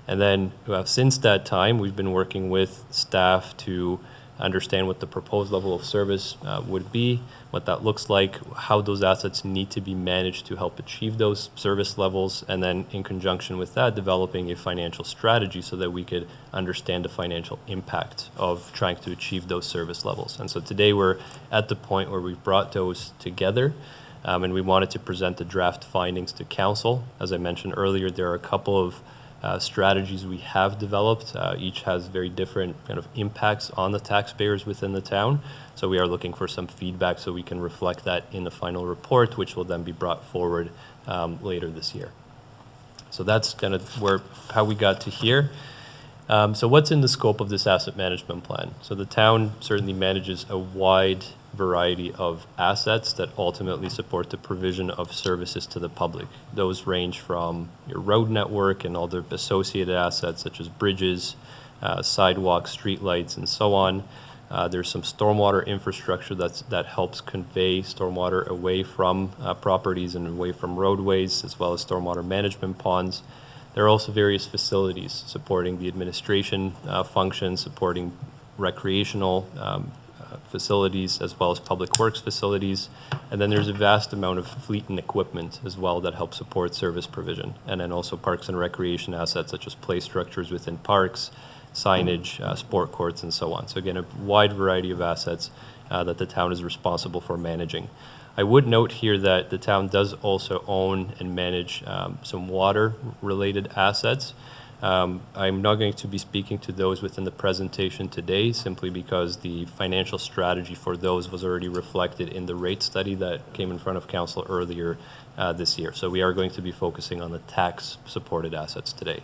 And then since that time, we've been working with staff to understand what the proposed level of service would be, what that looks like, how those assets need to be managed to help achieve those service levels, and then in conjunction with that, developing a financial strategy so that we could understand the financial impact of trying to achieve those service levels. And so today we're at the point where we've brought those together, and we wanted to present the draft findings to council. As I mentioned earlier, there are a couple of strategies we have developed. Each has very different kind of impacts on the taxpayers within the town. So we are looking for some feedback so we can reflect that in the final report, which will then be brought forward later this year. So that's kind of how we got to here. So what's in the scope of this asset management plan? So the town certainly manages a wide variety of assets that ultimately support the provision of services to the public. Those range from your road network and all the associated assets such as bridges, sidewalks, streetlights, and so on. There's some stormwater infrastructure that helps convey stormwater away from properties and away from roadways, as well as stormwater management ponds. There are also various facilities supporting the administration functions, supporting recreational facilities, as well as public works facilities. And then there's a vast amount of fleet and equipment as well that help support service provision. And then also parks and recreation assets such as play structures within parks, signage, sport courts, and so on. So again, a wide variety of assets that the town is responsible for managing. I would note here that the town does also own and manage some water-related assets. I'm not going to be speaking to those within the presentation today, simply because the financial strategy for those was already reflected in the rate study that came in front of council earlier this year. So we are going to be focusing on the tax-supported assets today.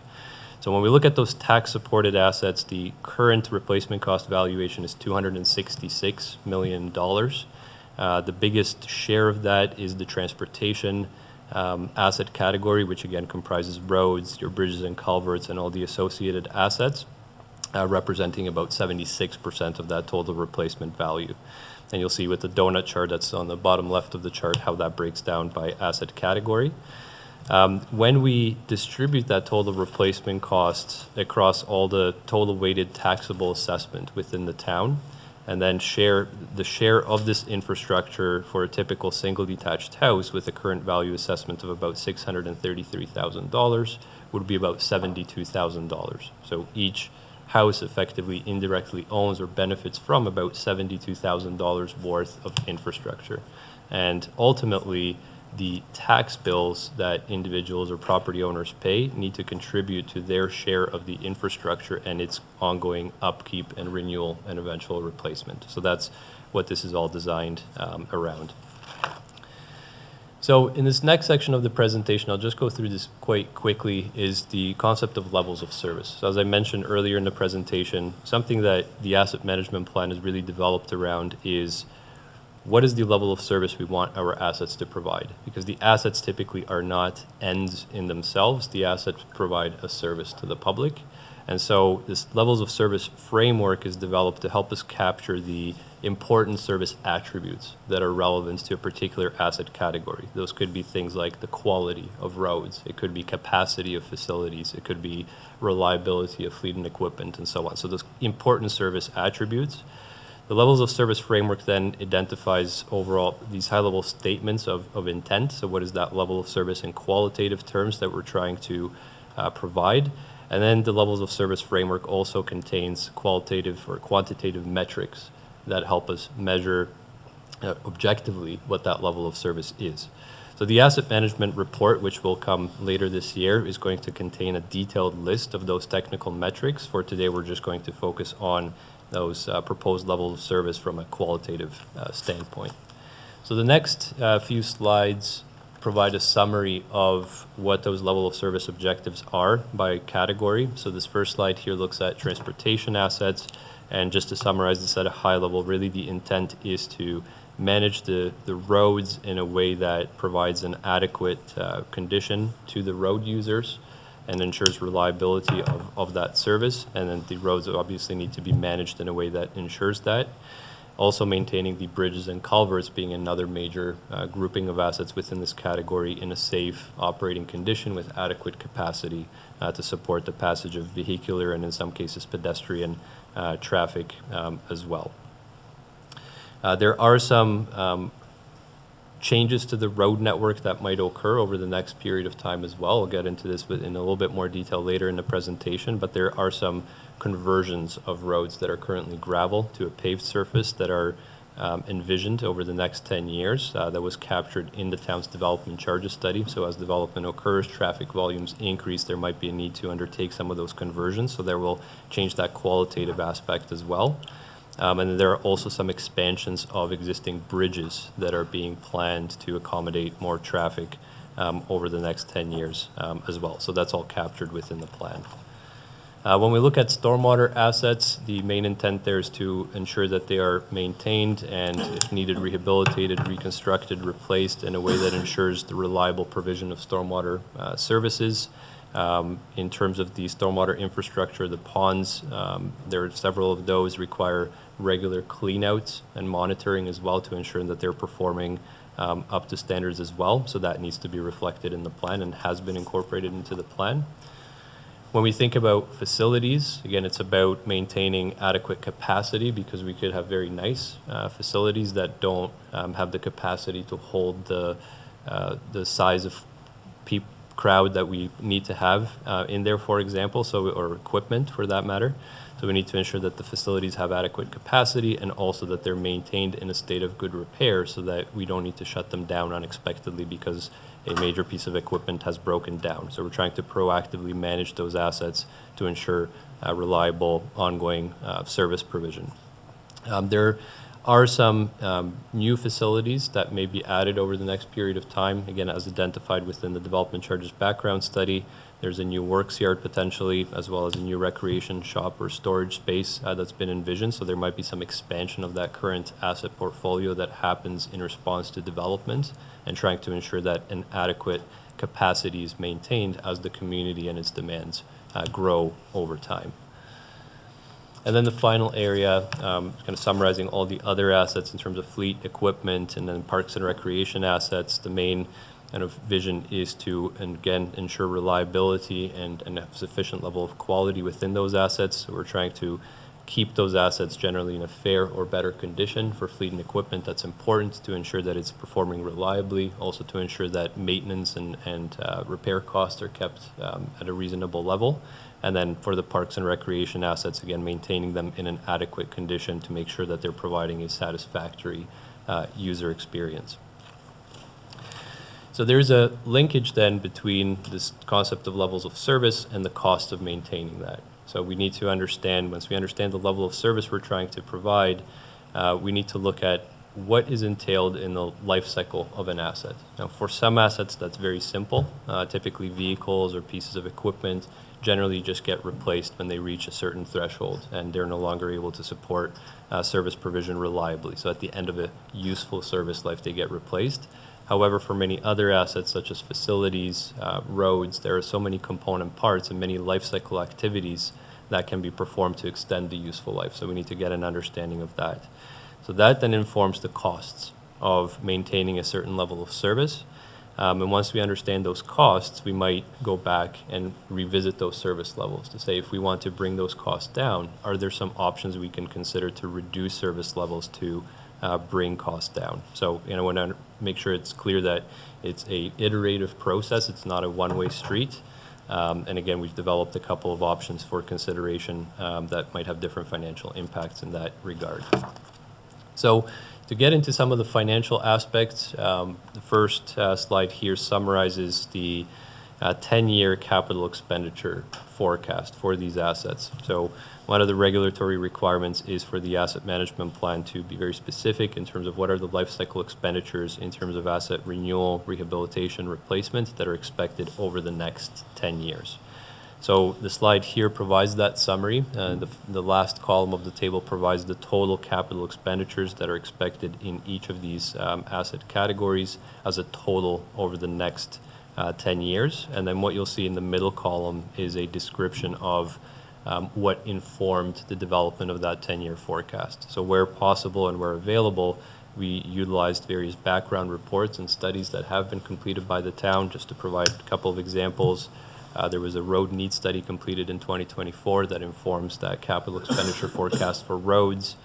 So when we look at those tax-supported assets, the current replacement cost valuation is $266 million. The biggest share of that is the transportation asset category, which again comprises roads, your bridges and culverts, and all the associated assets, representing about 76% of that total replacement value. And you'll see with the donut chart that's on the bottom left of the chart how that breaks down by asset category. When we distribute that total replacement costs across all the total weighted taxable assessment within the town, and then share of this infrastructure for a typical single detached house with a current value assessment of about $633,000 would be about $72,000. So each house effectively indirectly owns or benefits from about $72,000 worth of infrastructure. And ultimately, the tax bills that individuals or property owners pay need to contribute to their share of the infrastructure and its ongoing upkeep and renewal and eventual replacement. So that's what this is all designed around. So in this next section of the presentation, I'll just go through this quite quickly, is the concept of levels of service. So as I mentioned earlier in the presentation, something that the asset management plan is really developed around is what is the level of service we want our assets to provide? Because the assets typically are not ends in themselves. The assets provide a service to the public. And so this levels of service framework is developed to help us capture the important service attributes that are relevant to a particular asset category. Those could be things like the quality of roads, it could be capacity of facilities, it could be reliability of fleet and equipment, and so on. So those important service attributes. The levels of service framework then identifies overall these high-level statements of intent. So what is that level of service in qualitative terms that we're trying to provide? And then the levels of service framework also contains qualitative or quantitative metrics that help us measure objectively what that level of service is. So the asset management report, which will come later this year, is going to contain a detailed list of those technical metrics. For today, we're just going to focus on those proposed levels of service from a qualitative standpoint. So the next few slides provide a summary of what those level of service objectives are by category. So this first slide here looks at transportation assets. And just to summarize this at a high level, really the intent is to manage the roads in a way that provides an adequate condition to the road users and ensures reliability of that service. And then the roads obviously need to be managed in a way that ensures that. Also maintaining the bridges and culverts being another major grouping of assets within this category in a safe operating condition with adequate capacity to support the passage of vehicular and in some cases pedestrian traffic as well. There are some changes to the road network that might occur over the next period of time as well. I'll get into this in a little bit more detail later in the presentation, but there are some conversions of roads that are currently gravel to a paved surface that are envisioned over the next 10 years. That was captured in the town's development charges study. So as development occurs, traffic volumes increase, there might be a need to undertake some of those conversions. So there will change that qualitative aspect as well. And then there are also some expansions of existing bridges that are being planned to accommodate more traffic over the next 10 years as well. So that's all captured within the plan. When we look at stormwater assets, the main intent there is to ensure that they are maintained and, if needed, rehabilitated, reconstructed, replaced in a way that ensures the reliable provision of stormwater services. In terms of the stormwater infrastructure, the ponds, there are several of those require regular cleanouts and monitoring as well to ensure that they're performing up to standards as well. So that needs to be reflected in the plan and has been incorporated into the plan. When we think about facilities, again, it's about maintaining adequate capacity because we could have very nice facilities that don't have the capacity to hold the size of crowd that we need to have in there, for example, or equipment for that matter. So we need to ensure that the facilities have adequate capacity and also that they're maintained in a state of good repair so that we don't need to shut them down unexpectedly because a major piece of equipment has broken down. So we're trying to proactively manage those assets to ensure reliable, ongoing service provision. There are some new facilities that may be added over the next period of time. Again, as identified within the development charges background study, there's a new works yard potentially, as well as a new recreation shop or storage space that's been envisioned. So there might be some expansion of that current asset portfolio that happens in response to development and trying to ensure that an adequate capacity is maintained as the community and its demands grow over time. And then the final area, kind of summarizing all the other assets in terms of fleet, equipment, and then parks and recreation assets. The main kind of vision is to, again, ensure reliability and a sufficient level of quality within those assets. So we're trying to keep those assets generally in a fair or better condition for fleet and equipment. That's important to ensure that it's performing reliably, also to ensure that maintenance and repair costs are kept at a reasonable level. And then for the parks and recreation assets, again, maintaining them in an adequate condition to make sure that they're providing a satisfactory user experience. So there's a linkage then between this concept of levels of service and the cost of maintaining that. So we need to understand, once we understand the level of service we're trying to provide, we need to look at what is entailed in the life cycle of an asset. Now, for some assets, that's very simple. Typically vehicles or pieces of equipment generally just get replaced when they reach a certain threshold and they're no longer able to support service provision reliably. So at the end of a useful service life, they get replaced. However, for many other assets such as facilities, roads, there are so many component parts and many life cycle activities that can be performed to extend the useful life. So we need to get an understanding of that. So that then informs the costs of maintaining a certain level of service. And once we understand those costs, we might go back and revisit those service levels to say, if we want to bring those costs down, are there some options we can consider to reduce service levels to bring costs down? So, I want to make sure it's clear that it's a iterative process. It's not a one-way street. And again, we've developed a couple of options for consideration that might have different financial impacts in that regard. So to get into some of the financial aspects, the first slide here summarizes the 10-year capital expenditure forecast for these assets. So one of the regulatory requirements is for the asset management plan to be very specific in terms of what are the life cycle expenditures in terms of asset renewal, rehabilitation, replacement that are expected over the next 10 years. So the slide here provides that summary. The last column of the table provides the total capital expenditures that are expected in each of these asset categories as a total over the next 10 years. And then what you'll see in the middle column is a description of what informed the development of that 10-year forecast. So where possible and where available, we utilized various background reports and studies that have been completed by the town. Just to provide a couple of examples, there was a road need study completed in 2024 that informs that capital expenditure forecast for roads.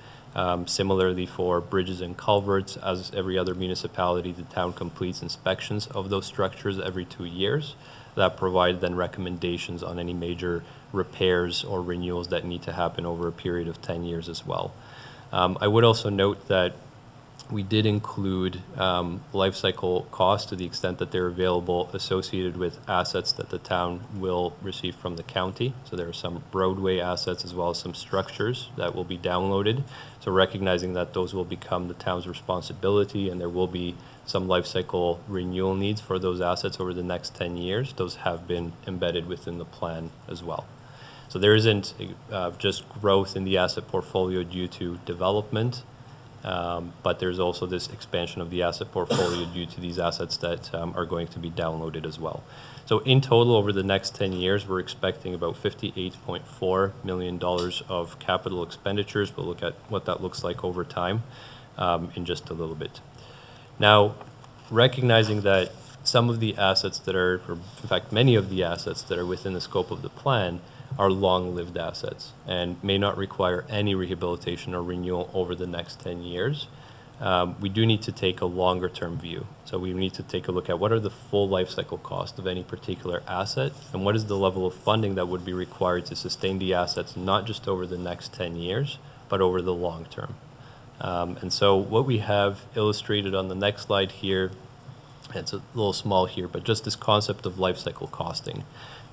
Similarly for bridges and culverts, as every other municipality, the town completes inspections of those structures every 2 years. That provide then recommendations on any major repairs or renewals that need to happen over a period of 10 years as well. I would also note that we did include life cycle costs to the extent that they're available associated with assets that the town will receive from the county. So there are some roadway assets as well as some structures that will be downloaded. So recognizing that those will become the town's responsibility and there will be some life cycle renewal needs for those assets over the next 10 years, those have been embedded within the plan as well. So there isn't just growth in the asset portfolio due to development, but there's also this expansion of the asset portfolio due to these assets that are going to be downloaded as well. So in total, over the next 10 years, we're expecting about $58.4 million of capital expenditures. We'll look at what that looks like over time in just a little bit. Now, recognizing that some of the assets that are, or in fact, many of the assets that are within the scope of the plan are long-lived assets and may not require any rehabilitation or renewal over the next 10 years. We do need to take a longer-term view. So we need to take a look at what are the full life cycle costs of any particular asset and what is the level of funding that would be required to sustain the assets not just over the next 10 years, but over the long term. And so what we have illustrated on the next slide here, it's a little small here, but just this concept of life cycle costing.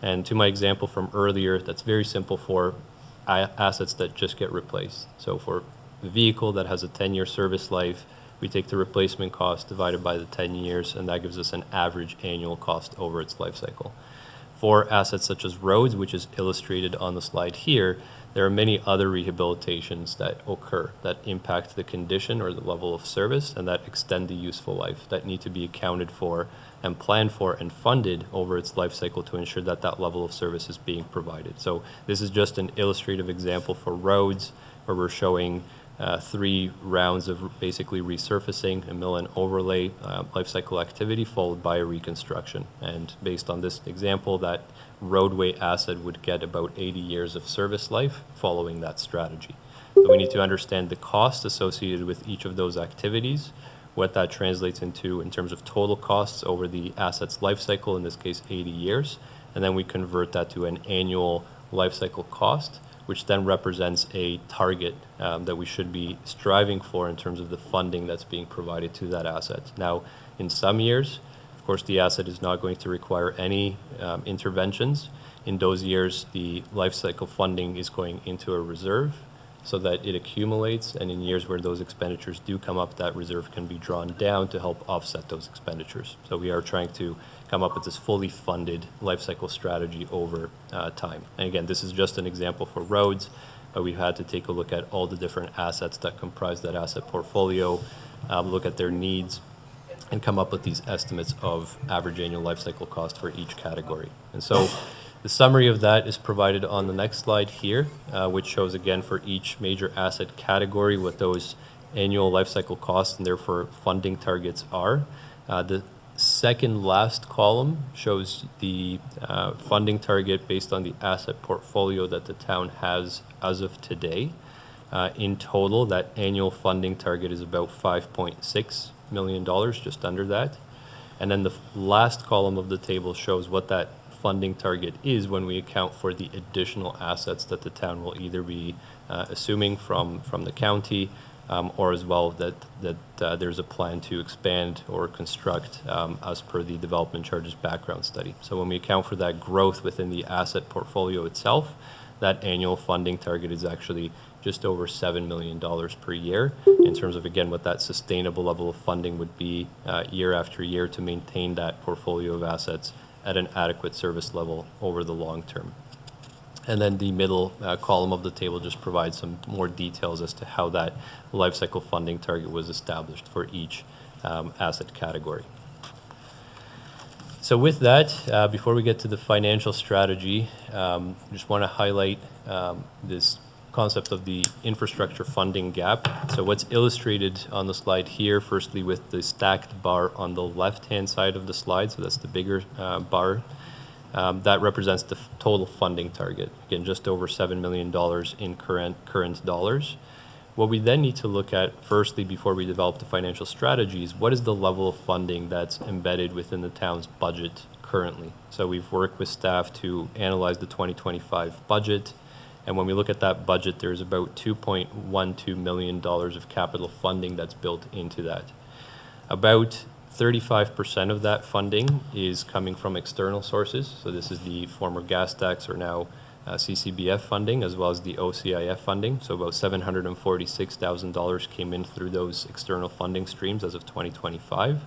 And to my example from earlier, that's very simple for assets that just get replaced. So for the vehicle that has a 10-year service life, we take the replacement cost divided by the 10 years, and that gives us an average annual cost over its life cycle. For assets such as roads, which is illustrated on the slide here, there are many other rehabilitations that occur that impact the condition or the level of service and that extend the useful life that need to be accounted for and planned for and funded over its life cycle to ensure that that level of service is being provided. So this is just an illustrative example for roads where we're showing 3 rounds of basically resurfacing, a mill and overlay life cycle activity followed by a reconstruction. And based on this example, that roadway asset would get about 80 years of service life following that strategy. So we need to understand the cost associated with each of those activities, what that translates into in terms of total costs over the asset's life cycle, in this case 80 years, and then we convert that to an annual life cycle cost, which then represents a target that we should be striving for in terms of the funding that's being provided to that asset. Now, in some years, Of course, the asset is not going to require any interventions. In those years, the life cycle funding is going into a reserve so that it accumulates, and in years where those expenditures do come up, that reserve can be drawn down to help offset those expenditures. So we are trying to come up with this fully funded life cycle strategy over time. And again, this is just an example for roads, but we've had to take a look at all the different assets that comprise that asset portfolio, look at their needs, and come up with these estimates of average annual life cycle cost for each category. And so the summary of that is provided on the next slide here, which shows again for each major asset category what those annual life cycle costs and therefore funding targets are. The second last column shows the funding target based on the asset portfolio that the town has as of today. In total, that annual funding target is about $5.6 million, just under that. And then the last column of the table shows what that funding target is when we account for the additional assets that the town will either be assuming from the county or as well that there's a plan to expand or construct as per the development charges background study. So when we account for that growth within the asset portfolio itself, that annual funding target is actually just over $7 million per year in terms of, again, what that sustainable level of funding would be year after year to maintain that portfolio of assets at an adequate service level over the long term. And then the middle column of the table just provides some more details as to how that life cycle funding target was established for each asset category. So with that, before we get to the financial strategy, just want to highlight this concept of the infrastructure funding gap. So what's illustrated on the slide here, firstly with the stacked bar on the left-hand side of the slide, so that's the bigger bar, that represents the total funding target. Again, just over $7 million in current dollars. What we then need to look at, firstly, before we develop the financial strategies, what is the level of funding that's embedded within the town's budget currently? So we've worked with staff to analyze the 2025 budget. And when we look at that budget, there's about $2.12 million of capital funding that's built into that. About 35% of that funding is coming from external sources. So this is the former gas tax or now CCBF funding, as well as the OCIF funding. So about $746,000 came in through those external funding streams as of 2025.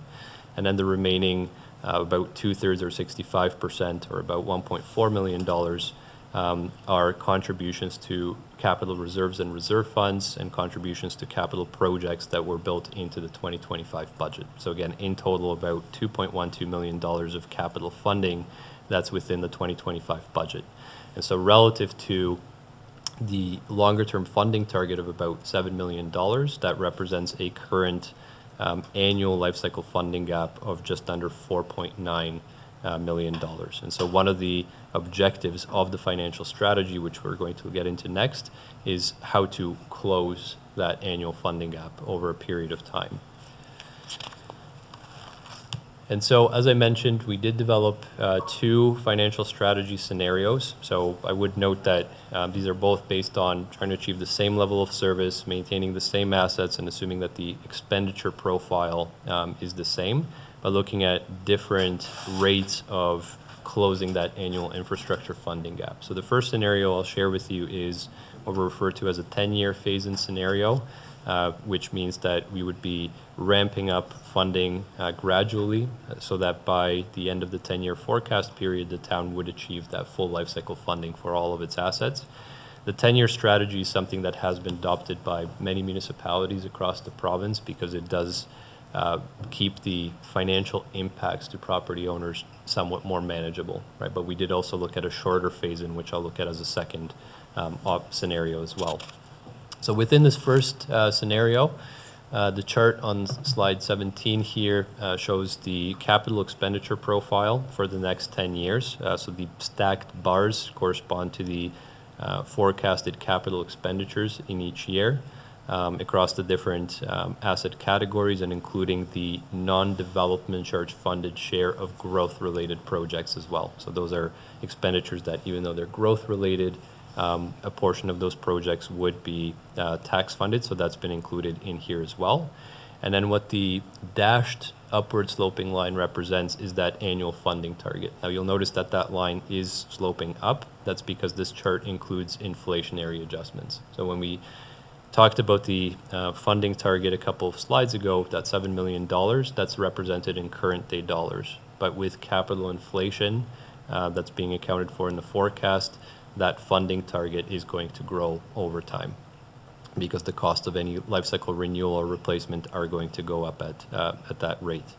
And then the remaining about 2/3 or 65% or about $1.4 million are contributions to capital reserves and reserve funds and contributions to capital projects that were built into the 2025 budget. So again, in total, about $2.12 million of capital funding that's within the 2025 budget. And so relative to the longer-term funding target of about $7 million, that represents a current annual life cycle funding gap of just under $4.9 million. And so one of the objectives of the financial strategy, which we're going to get into next, is how to close that annual funding gap over a period of time. And so, as I mentioned, we did develop two financial strategy scenarios. So I would note that these are both based on trying to achieve the same level of service, maintaining the same assets, and assuming that the expenditure profile is the same, but looking at different rates of closing that annual infrastructure funding gap. So the first scenario I'll share with you is what we refer to as a 10-year phase-in scenario, which means that we would be ramping up funding gradually so that by the end of the 10-year forecast period, the town would achieve that full life cycle funding for all of its assets. The 10-year strategy is something that has been adopted by many municipalities across the province because it does keep the financial impacts to property owners somewhat more manageable, right? But we did also look at a shorter phase-in, which I'll look at as a second scenario as well. So within this first scenario, the chart on slide 17 here shows the capital expenditure profile for the next 10 years. So the stacked bars correspond to the forecasted capital expenditures in each year across the different asset categories and including the non-development charge funded share of growth-related projects as well. So those are expenditures that, even though they're growth-related, a portion of those projects would be tax funded, so that's been included in here as well. And then what the dashed upward sloping line represents is that annual funding target. Now you'll notice that that line is sloping up. That's because this chart includes inflationary adjustments. So when we talked about the funding target a couple of slides ago, that $7 million, that's represented in current day dollars. But with capital inflation that's being accounted for in the forecast, that funding target is going to grow over time, because the cost of any life cycle renewal or replacement are going to go up at that rate.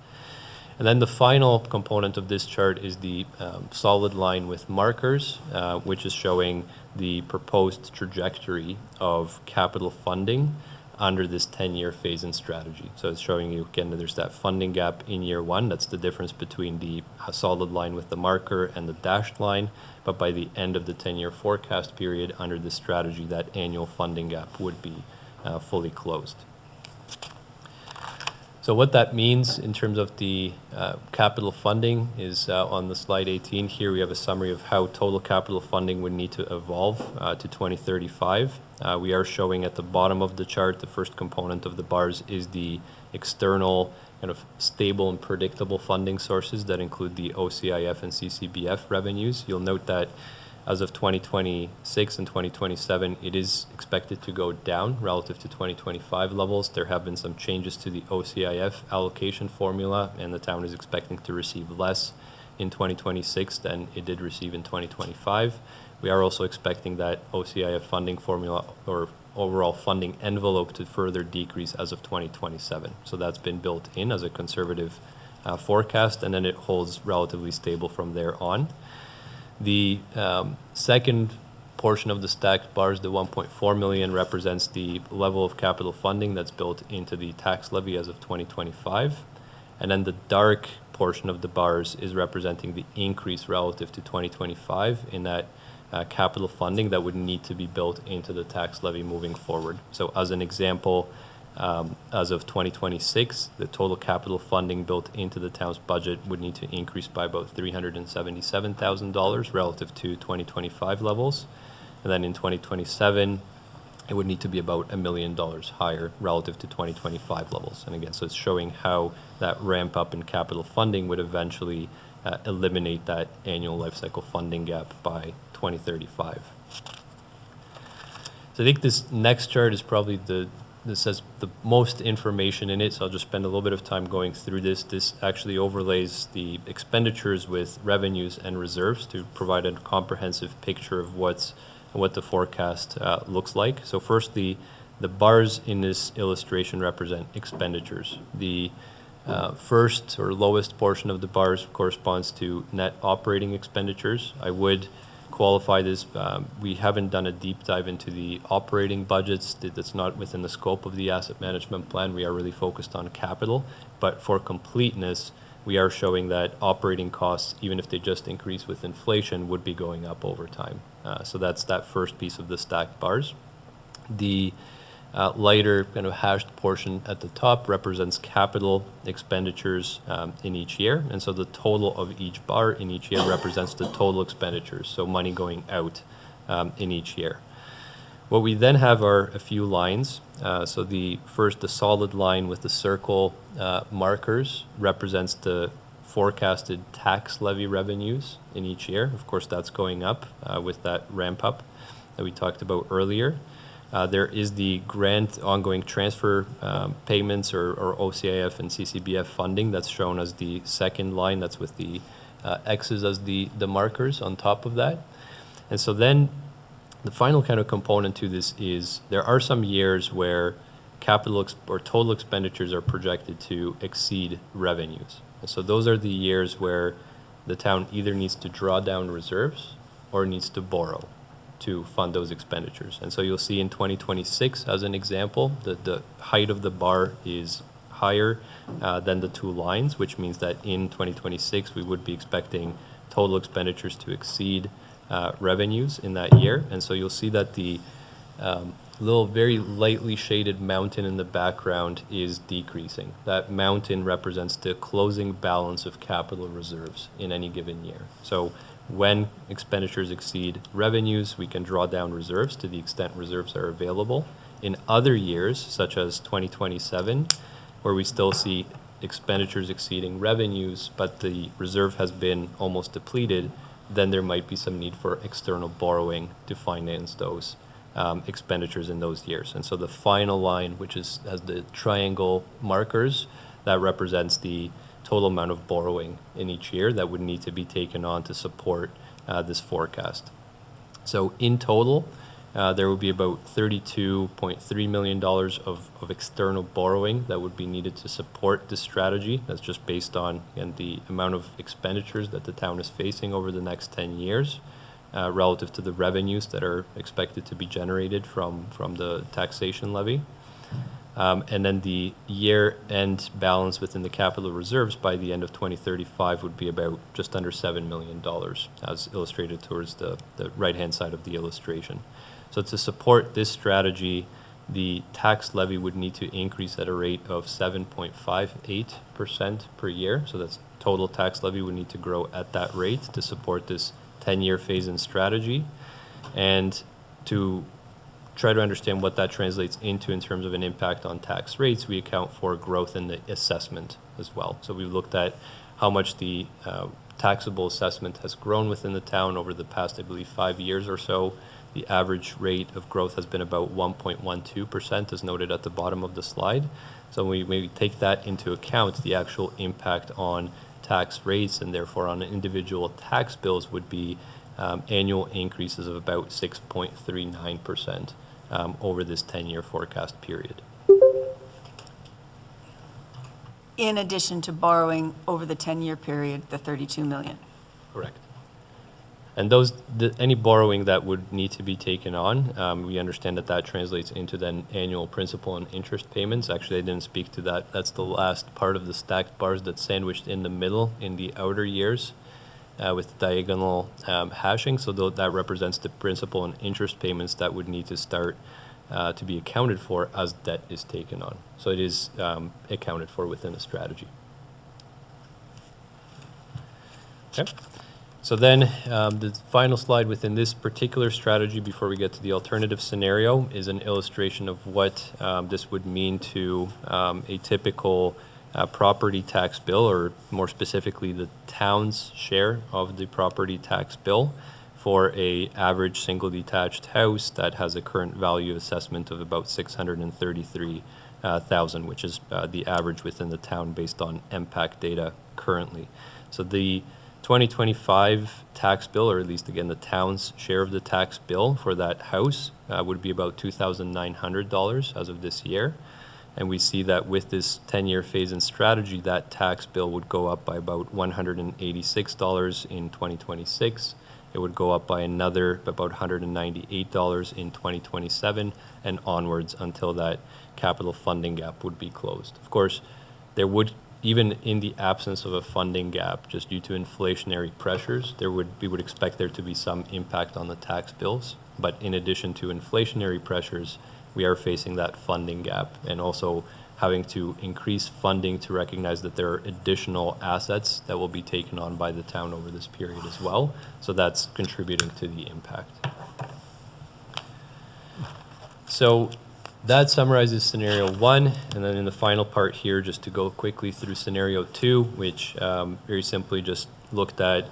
And then the final component of this chart is the solid line with markers, which is showing the proposed trajectory of capital funding under this 10-year phase-in strategy. So it's showing you, again, that there's that funding gap in year one. That's the difference between the solid line with the marker and the dashed line. But by the end of the 10-year forecast period under this strategy, that annual funding gap would be fully closed. So what that means in terms of the capital funding is on the slide 18 here, we have a summary of how total capital funding would need to evolve to 2035. We are showing at the bottom of the chart, the first component of the bars is the external kind of stable and predictable funding sources that include the OCIF and CCBF revenues. You'll note that as of 2026 and 2027, it is expected to go down relative to 2025 levels. There have been some changes to the OCIF allocation formula, and the town is expecting to receive less in 2026 than it did receive in 2025. We are also expecting that OCIF funding formula or overall funding envelope to further decrease as of 2027. So that's been built in as a conservative forecast, and then it holds relatively stable from there on. The second portion of the stacked bars, the 1.4 million, represents the level of capital funding that's built into the tax levy as of 2025. And then the dark portion of the bars is representing the increase relative to 2025 in that capital funding that would need to be built into the tax levy moving forward. So as an example, as of 2026, the total capital funding built into the town's budget would need to increase by about $377,000 relative to 2025 levels. And then in 2027, it would need to be about $1 million higher relative to 2025 levels. And again, so it's showing how that ramp up in capital funding would eventually eliminate that annual life cycle funding gap by 2035. So I think this next chart is probably this has the most information in it, so I'll just spend a little bit of time going through this. This actually overlays the expenditures with revenues and reserves to provide a comprehensive picture of what the forecast looks like. So first, the bars in this illustration represent expenditures. The first or lowest portion of the bars corresponds to net operating expenditures. I would qualify this. We haven't done a deep dive into the operating budgets. That's not within the scope of the asset management plan. We are really focused on capital. But for completeness, we are showing that operating costs, even if they just increase with inflation, would be going up over time. So that's that first piece of the stacked bars. The lighter kind of hashed portion at the top represents capital expenditures in each year. And so the total of each bar in each year represents the total expenditures, so money going out in each year. What we then have are a few lines. So the solid line with the circle markers represents the forecasted tax levy revenues in each year. Of course, that's going up with that ramp up that we talked about earlier. There is the grant ongoing transfer payments or OCIF and CCBF funding that's shown as the second line. That's with the X's as the markers on top of that. And so then the final kind of component to this is there are some years where capital or total expenditures are projected to exceed revenues. And so those are the years where the town either needs to draw down reserves or needs to borrow to fund those expenditures. And so you'll see in 2026, as an example, the height of the bar is higher than the two lines, which means that in 2026, we would be expecting total expenditures to exceed revenues in that year. And so you'll see that the little very lightly shaded mountain in the background is decreasing. That mountain represents the closing balance of capital reserves in any given year. So when expenditures exceed revenues, we can draw down reserves to the extent reserves are available. In other years, such as 2027, where we still see expenditures exceeding revenues, but the reserve has been almost depleted, then there might be some need for external borrowing to finance those expenditures in those years. And so the final line, which has the triangle markers, that represents the total amount of borrowing in each year that would need to be taken on to support this forecast. So in total, there would be about $32.3 million of external borrowing that would be needed to support this strategy. That's just based on, again, the amount of expenditures that the town is facing over the next 10 years relative to the revenues that are expected to be generated from the taxation levy. And then the year-end balance within the capital reserves by the end of 2035 would be about just under $7 million, as illustrated towards the right-hand side of the illustration. So to support this strategy, the tax levy would need to increase at a rate of 7.58% per year. So that's total tax levy would need to grow at that rate to support this 10-year phase-in strategy. And to try to understand what that translates into in terms of an impact on tax rates, we account for growth in the assessment as well. So we've looked at how much the taxable assessment has grown within the town over the past, I believe, 5 years or so. The average rate of growth has been about 1.12%, as noted at the bottom of the slide. So when we take that into account, the actual impact on tax rates and therefore on individual tax bills would be annual increases of about 6.39% over this 10-year forecast period. In addition to borrowing over the 10-year period, the $32 million. Correct. And any borrowing that would need to be taken on, we understand that translates into then annual principal and interest payments. Actually, I didn't speak to that. That's the last part of the stacked bars that's sandwiched in the middle in the outer years with diagonal hashing. So that represents the principal and interest payments that would need to start to be accounted for as debt is taken on. So it is accounted for within the strategy. Okay. So then the final slide within this particular strategy before we get to the alternative scenario is an illustration of what this would mean to a typical property tax bill, or more specifically the town's share of the property tax bill for a average single detached house that has a current value assessment of about $633,000, which is the average within the town based on MPAC data currently. So the 2025 tax bill, or at least again the town's share of the tax bill for that house would be about $2,900 as of this year. And we see that with this 10-year phase-in strategy, that tax bill would go up by about $186 in 2026. It would go up by another about $198 in 2027 and onwards until that capital funding gap would be closed. Of course, there would, even in the absence of a funding gap, just due to inflationary pressures, we would expect there to be some impact on the tax bills. But in addition to inflationary pressures, we are facing that funding gap and also having to increase funding to recognize that there are additional assets that will be taken on by the town over this period as well. So that's contributing to the impact. So that summarizes scenario 1, and then in the final part here, just to go quickly through scenario 2, which very simply just looked at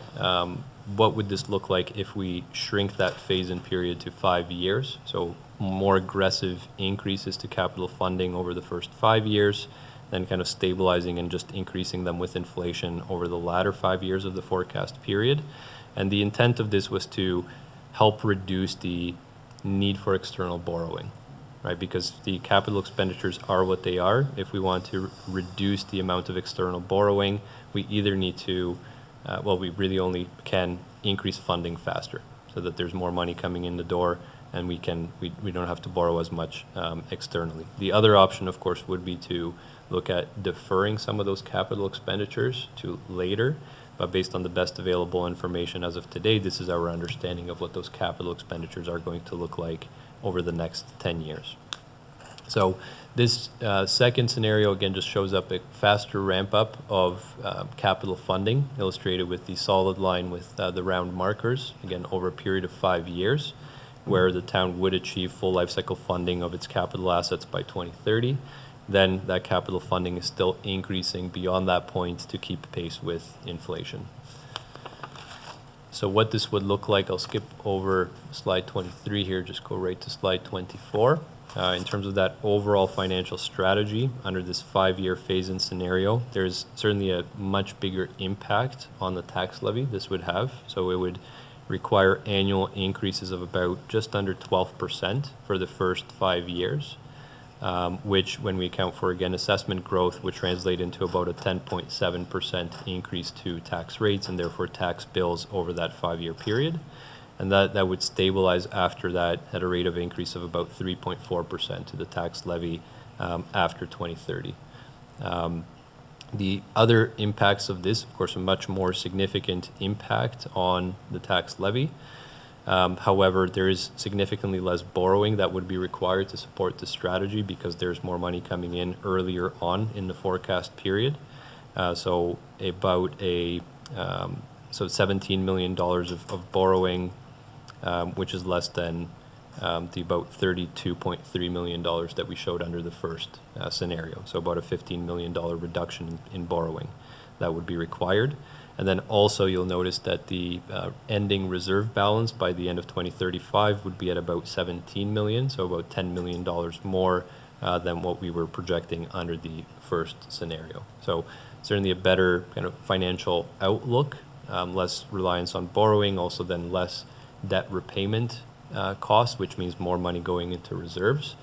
what would this look like if we shrink that phase-in period to 5 years. So more aggressive increases to capital funding over the first 5 years, then kind of stabilizing and just increasing them with inflation over the latter 5 years of the forecast period. And the intent of this was to help reduce the need for external borrowing, right? Because the capital expenditures are what they are. If we want to reduce the amount of external borrowing, we either need to, we really only can increase funding faster so that there's more money coming in the door and we don't have to borrow as much externally. The other option, of course, would be to look at deferring some of those capital expenditures to later, but based on the best available information as of today, this is our understanding of what those capital expenditures are going to look like over the next 10 years. So this second scenario, again, just shows up a faster ramp up of capital funding, illustrated with the solid line with the round markers, again, over a period of 5 years, where the town would achieve full life cycle funding of its capital assets by 2030. then that capital funding is still increasing beyond that point to keep pace with inflation. So what this would look like, I'll skip over slide 23 here, just go right to slide 24. In terms of that overall financial strategy under this 5-year phase-in scenario, there's certainly a much bigger impact on the tax levy this would have. So it would require annual increases of about just under 12% for the first 5 years, which when we account for, again, assessment growth, would translate into about a 10.7% increase to tax rates and therefore tax bills over that 5-year period. And that would stabilize after that at a rate of increase of about 3.4% to the tax levy after 2030. The other impacts of this, of course, a much more significant impact on the tax levy. However, there is significantly less borrowing that would be required to support the strategy because there's more money coming in earlier on in the forecast period. So about $17 million of borrowing, which is less than the about $32.3 million that we showed under the first scenario. So about a $15 million reduction in borrowing that would be required. And then also you'll notice that the ending reserve balance by the end of 2035 would be at about 17 million, so about $10 million more than what we were projecting under the first scenario. So certainly a better kind of financial outlook, less reliance on borrowing, also then less debt repayment costs, which means more money going into reserves,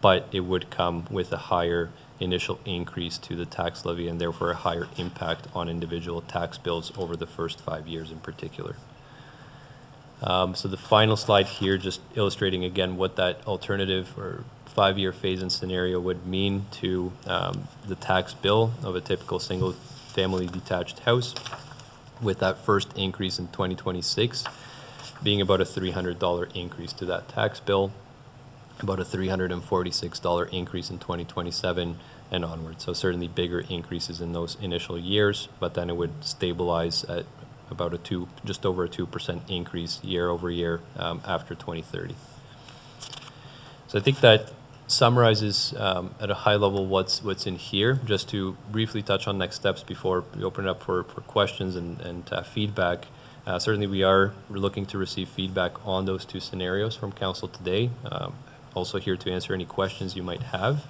but it would come with a higher initial increase to the tax levy and therefore a higher impact on individual tax bills over the first 5 years in particular. So the final slide here, just illustrating again what that alternative or 5-year phase-in scenario would mean to the tax bill of a typical single-family detached house, with that first increase in 2026 being about a $300 increase to that tax bill, about a $346 increase in 2027 and onward. So certainly bigger increases in those initial years, but then it would stabilize at about just over a 2% increase year over year after 2030. So I think that summarizes at a high level what's in here. Just to briefly touch on next steps before we open it up for questions and feedback. Certainly we're looking to receive feedback on those two scenarios from council today. Also here to answer any questions you might have.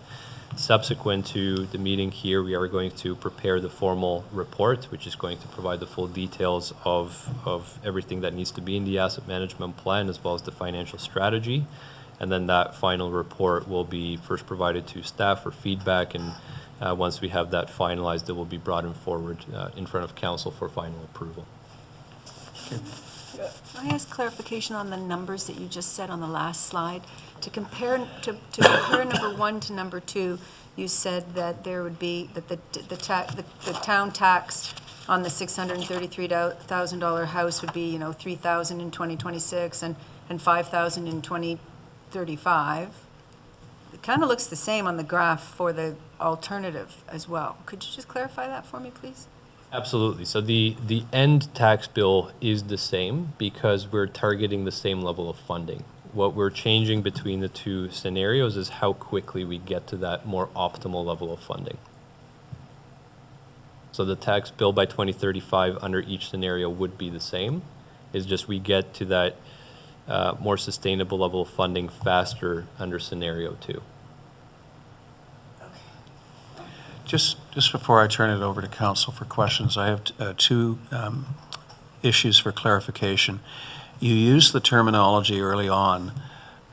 Subsequent to the meeting here, we are going to prepare the formal report, which is going to provide the full details of everything that needs to be in the asset management plan, as well as the financial strategy. And then that final report will be first provided to staff for feedback, and once we have that finalized, it will be brought in forward in front of council for final approval. Can I ask clarification on the numbers that you just said on the last slide? To compare number 1 to number 2, you said that there would be, that the town tax on the $633,000 house would be, $3,000 in 2026 and $5,000 in 2035. It kind of looks the same on the graph for the alternative as well. Could you just clarify that for me, please? Absolutely. So the end tax bill is the same because we're targeting the same level of funding. What we're changing between the two scenarios is how quickly we get to that more optimal level of funding. So the tax bill by 2035 under each scenario would be the same. It's just we get to that more sustainable level of funding faster under scenario 2. Just before I turn it over to council for questions, I have two issues for clarification. You used the terminology early on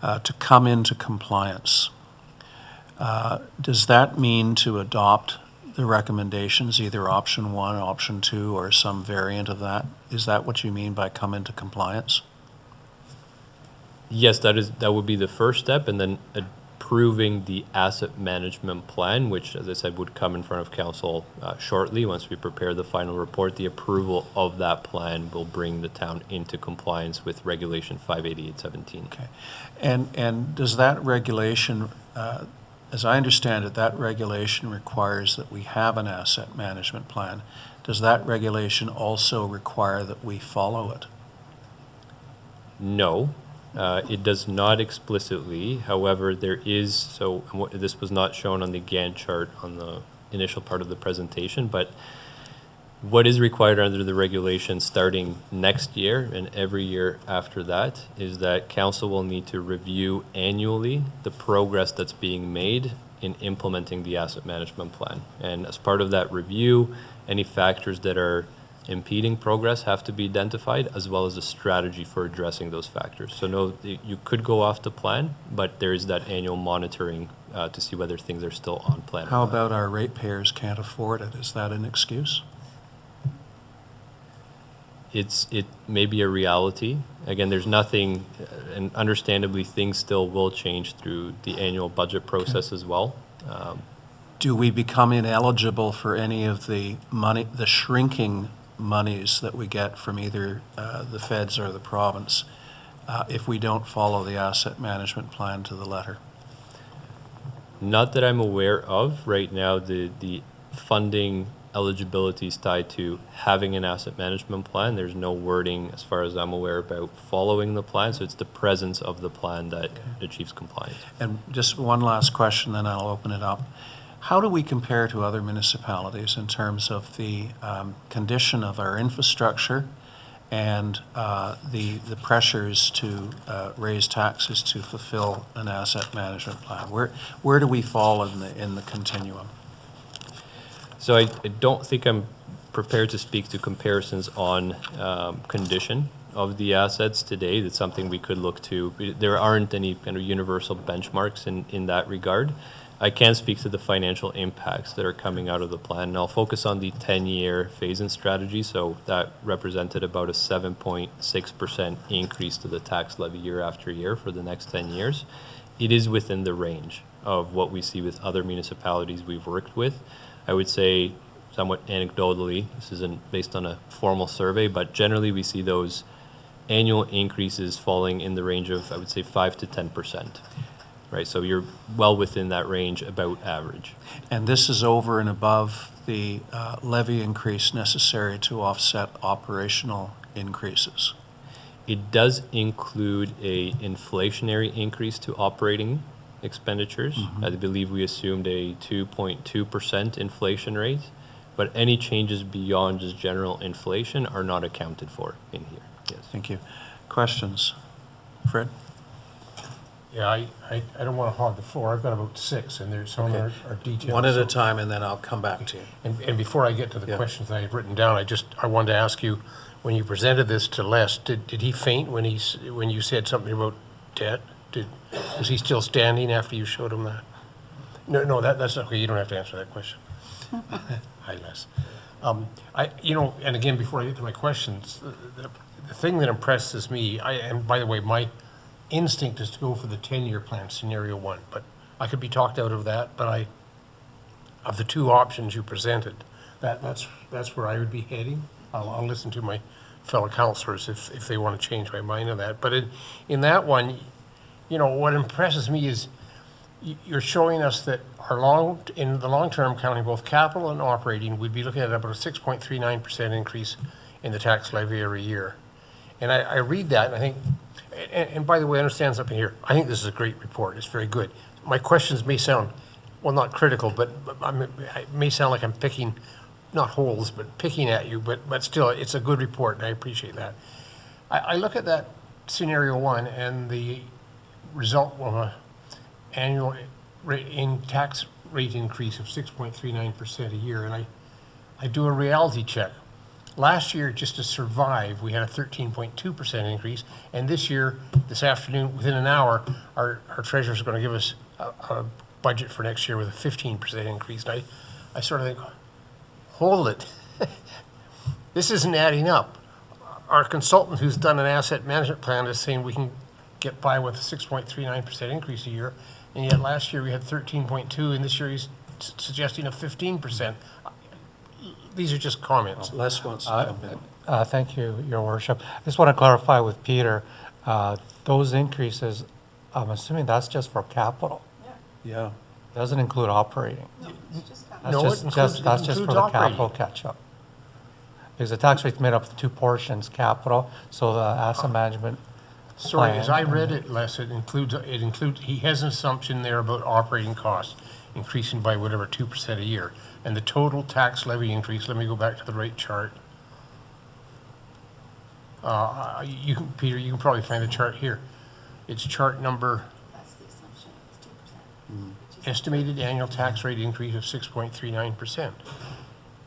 to come into compliance. Does that mean to adopt the recommendations, either option 1, option 2, or some variant of that? Is that what you mean by come into compliance? Yes, that would be the first step, and then approving the asset management plan, which, as I said, would come in front of council shortly. Once we prepare the final report, the approval of that plan will bring the town into compliance with Regulation 58817. Okay. And does that regulation, as I understand it, that regulation requires that we have an asset management plan. Does that regulation also require that we follow it? No, It does not explicitly, however, there is, this was not shown on the Gantt chart on the initial part of the presentation, but what is required under the regulation starting next year and every year after that is that council will need to review annually the progress that's being made in implementing the asset management plan. And as part of that review, any factors that are impeding progress have to be identified, as well as a strategy for addressing those factors. So no, you could go off the plan, but there is that annual monitoring to see whether things are still on plan. How about our ratepayers can't afford it? Is that an excuse? It may be a reality. Again, there's nothing, and understandably, things still will change through the annual budget process as well. Do we become ineligible for any of the money, the shrinking monies that we get from either the feds or the province if we don't follow the asset management plan to the letter? Not that I'm aware of. Right now, the funding eligibility is tied to having an asset management plan. There's no wording, as far as I'm aware, about following the plan. So it's the presence of the plan that achieves compliance. And just one last question, then I'll open it up. How do we compare to other municipalities in terms of the condition of our infrastructure and the pressures to raise taxes to fulfill an asset management plan? Where do we fall in the continuum? So I don't think I'm prepared to speak to comparisons on condition of the assets today. That's something we could look to. There aren't any kind of universal benchmarks in that regard. I can speak to the financial impacts that are coming out of the plan, and I'll focus on the 10-year phase-in strategy. So that represented about a 7.6% increase to the tax levy year after year for the next 10 years. It is within the range of what we see with other municipalities we've worked with. I would say, somewhat anecdotally, this isn't based on a formal survey, but generally we see those annual increases falling in the range of, I would say, 5 to 10%. Right, so you're well within that range, about average. And this is over and above the levy increase necessary to offset operational increases. It does include a inflationary increase to operating expenditures. I believe we assumed a 2.2% inflation rate, but any changes beyond just general inflation are not accounted for in here. Yes. Thank you. Questions? Fred? Yeah, I don't want to hog the floor. I've got about 6, and there's some are detailed. One at so- a time, and then I'll come back to you. And before I get to the Yeah. questions I had written down, I wanted to ask you, when you presented this to Les, did he faint when you said something about debt? Was he still standing after you showed him that? No, that's okay. You don't have to answer that question. Hi, Les. And again, before I get to my questions, the thing that impresses me, and by the way, my instinct is to go for the 10-year plan, scenario 1, but I could be talked out of that, but of the 2 options you presented, that's where I would be heading. I'll listen to my fellow councillors if they want to change my mind on that. But in that one, what impresses me is you're showing us that in the long term, counting both capital and operating, we'd be looking at about a 6.39% increase in the tax levy every year. And I read that and I think, and by the way, I understand something here. I think this is a great report. It's very good. My questions may sound, well, not critical, but it may sound like I'm picking, not holes, but picking at you, but still, it's a good report, and I appreciate that. I look at that scenario 1 and the result of an annual tax rate increase of 6.39% a year, and I do a reality check. Last year, just to survive, we had a 13.2% increase, and this year, this afternoon, within an hour, our treasurer's going to give us a budget for next year with a 15% increase. And I sort of think, hold it. This isn't adding up. Our consultant who's done an asset management plan is saying we can get by with a 6.39% increase a year, and yet last year we had 13.2, and this year he's suggesting a 15%. These are just comments. Les wants to jump in. Thank you, Your Worship. I just want to clarify with Peter, those increases, I'm assuming that's just for capital. Yeah. Doesn't include operating. No, it includes That's just for the operating. capital catch-up. Because the tax rate's made up of 2 portions, capital, so the asset management Sorry, as I plan. read it, Les, it includes, he has an assumption there about operating costs increasing by whatever, 2% a year. And the total tax levy increase, let me go back to the right chart. You can, Peter, you can probably find the chart here. It's chart number, That's the assumption, it's 2%. estimated annual tax rate increase of 6.39%.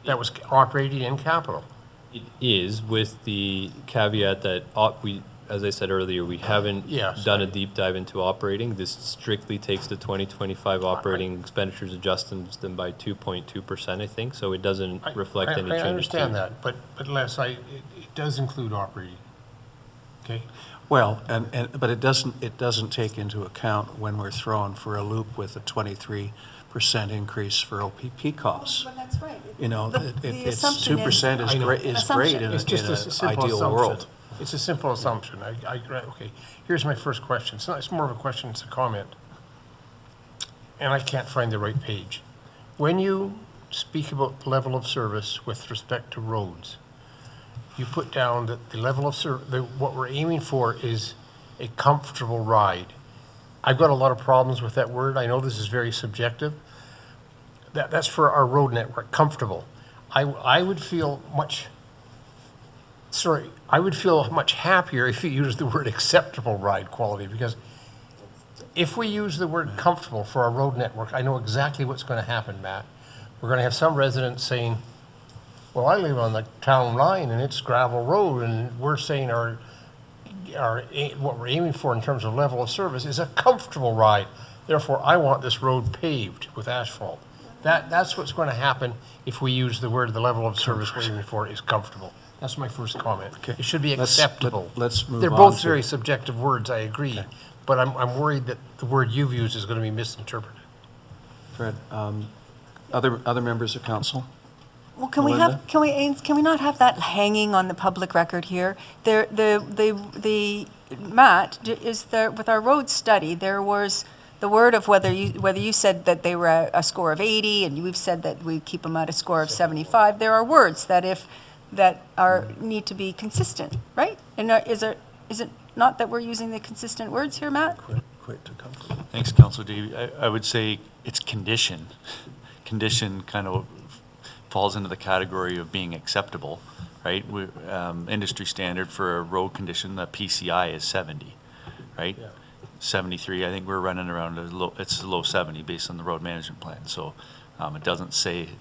That was operating and capital. It is, with the caveat that we, as I said earlier, we haven't Yes. done a deep dive into operating. This strictly takes the 2025 operating expenditures, adjusts them by 2.2%, I think, so it doesn't reflect any changes. I understand that, but Les, it does include operating. Okay? Well, but it doesn't take into account when we're thrown for a loop with a 23% increase for OPP costs. Well, that's right. You know, The it's assumption is- 2% is I know. great, Assumption. in It's just a an simple ideal assumption. world. It's a simple assumption. Okay, here's my first question. It's more of a question, it's a comment. And I can't find the right page. When you speak about level of service with respect to roads, you put down that the level of what we're aiming for is a comfortable ride. I've got a lot of problems with that word. I know this is very subjective. That's for our road network, comfortable. I would feel much happier if you used the word acceptable ride quality, because if we use the word comfortable for our road network, I know exactly what's going to happen, Matt. We're going to have some residents saying, well, I live on the town line and it's gravel road, and we're saying what we're aiming for in terms of level of service is a comfortable ride. Therefore, I want this road paved with asphalt. That's what's going to happen if we use the word, the level of service we're aiming for is comfortable. That's my first comment. Okay. It should be Let's- acceptable. let's move They're on both to- very subjective words, I agree. But I'm worried that the word you've used is going to be misinterpreted. Fred, other members of council? Well, can we Melinda? can we not have that hanging on the public record here? Matt, is there, with our road study, there was the word of whether you said that they were a score of 80, and we've said that we keep them at a score of 75. There are words that need to be consistent, right? And is it not that we're using the consistent words here, Matt? Quit to comfort. Thanks, Councillor Davey. I would say it's condition. Condition kind of falls into the category of being acceptable, right? Industry standard for a road condition, the PCI is 70, right? Yeah. 73, I think we're running around it's a low 70 based on the road management plan. So it doesn't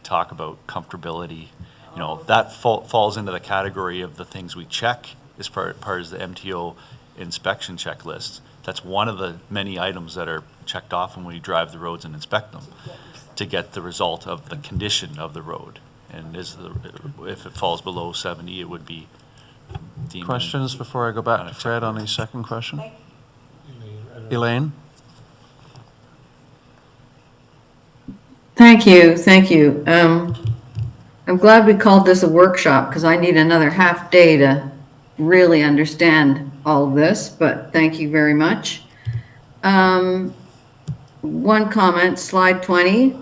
talk about comfortability. You know, that falls into the category of the things we check as part as the MTO inspection checklist. That's one of the many items that are checked off when we drive the roads and inspect them to get the result of the condition of the road. And if it falls below 70, it would be deemed. Questions before I go back to Fred on the second question? Elaine? Thank you. I'm glad we called this a workshop, because I need another half day to really understand all of this, but thank you very much. One comment, slide 20,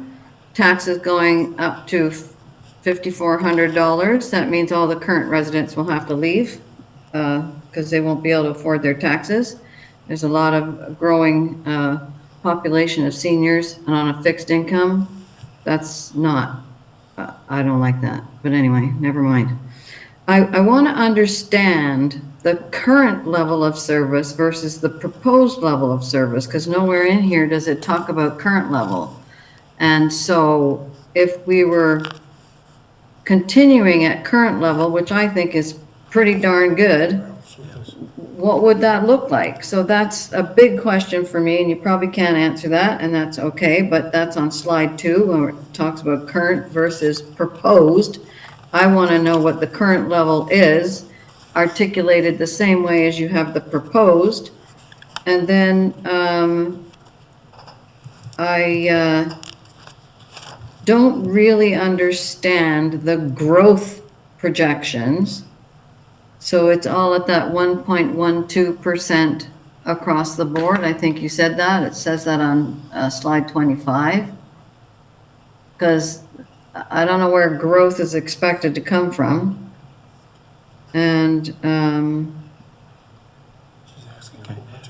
taxes going up to $5,400. That means all the current residents will have to leave because they won't be able to afford their taxes. There's a lot of growing population of seniors and on a fixed income. That's not, I don't like that. But anyway, never mind. I want to understand the current level of service versus the proposed level of service, because nowhere in here does it talk about current level. And so if we were continuing at current level, which I think is pretty darn good, what would that look like? So that's a big question for me, and you probably can't answer that, and that's okay, but that's on slide 2, where it talks about current versus proposed. I want to know what the current level is, articulated the same way as you have the proposed. And then I don't really understand the growth projections. So it's all at that 1.12% across the board. I think you said that. It says that on slide 25. Because I don't know where growth is expected to come from. And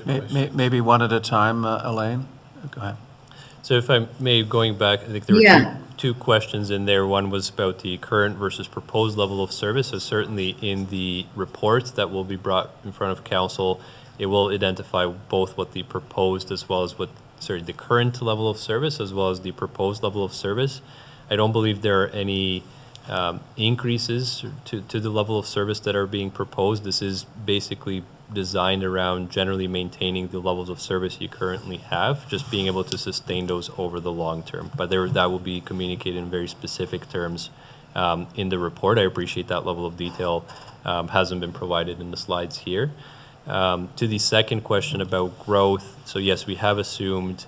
Maybe one at a time, Elaine? Go ahead. So if I may, going back, I think there were Yeah. two questions in there. One was about the current versus proposed level of service. So certainly in the report that will be brought in front of council, it will identify both what the proposed as well as the current level of service as well as the proposed level of service. I don't believe there are any increases to the level of service that are being proposed. This is basically designed around generally maintaining the levels of service you currently have, just being able to sustain those over the long term. But that will be communicated in very specific terms in the report. I appreciate that level of detail hasn't been provided in the slides here. To the second question about growth, so yes, we have assumed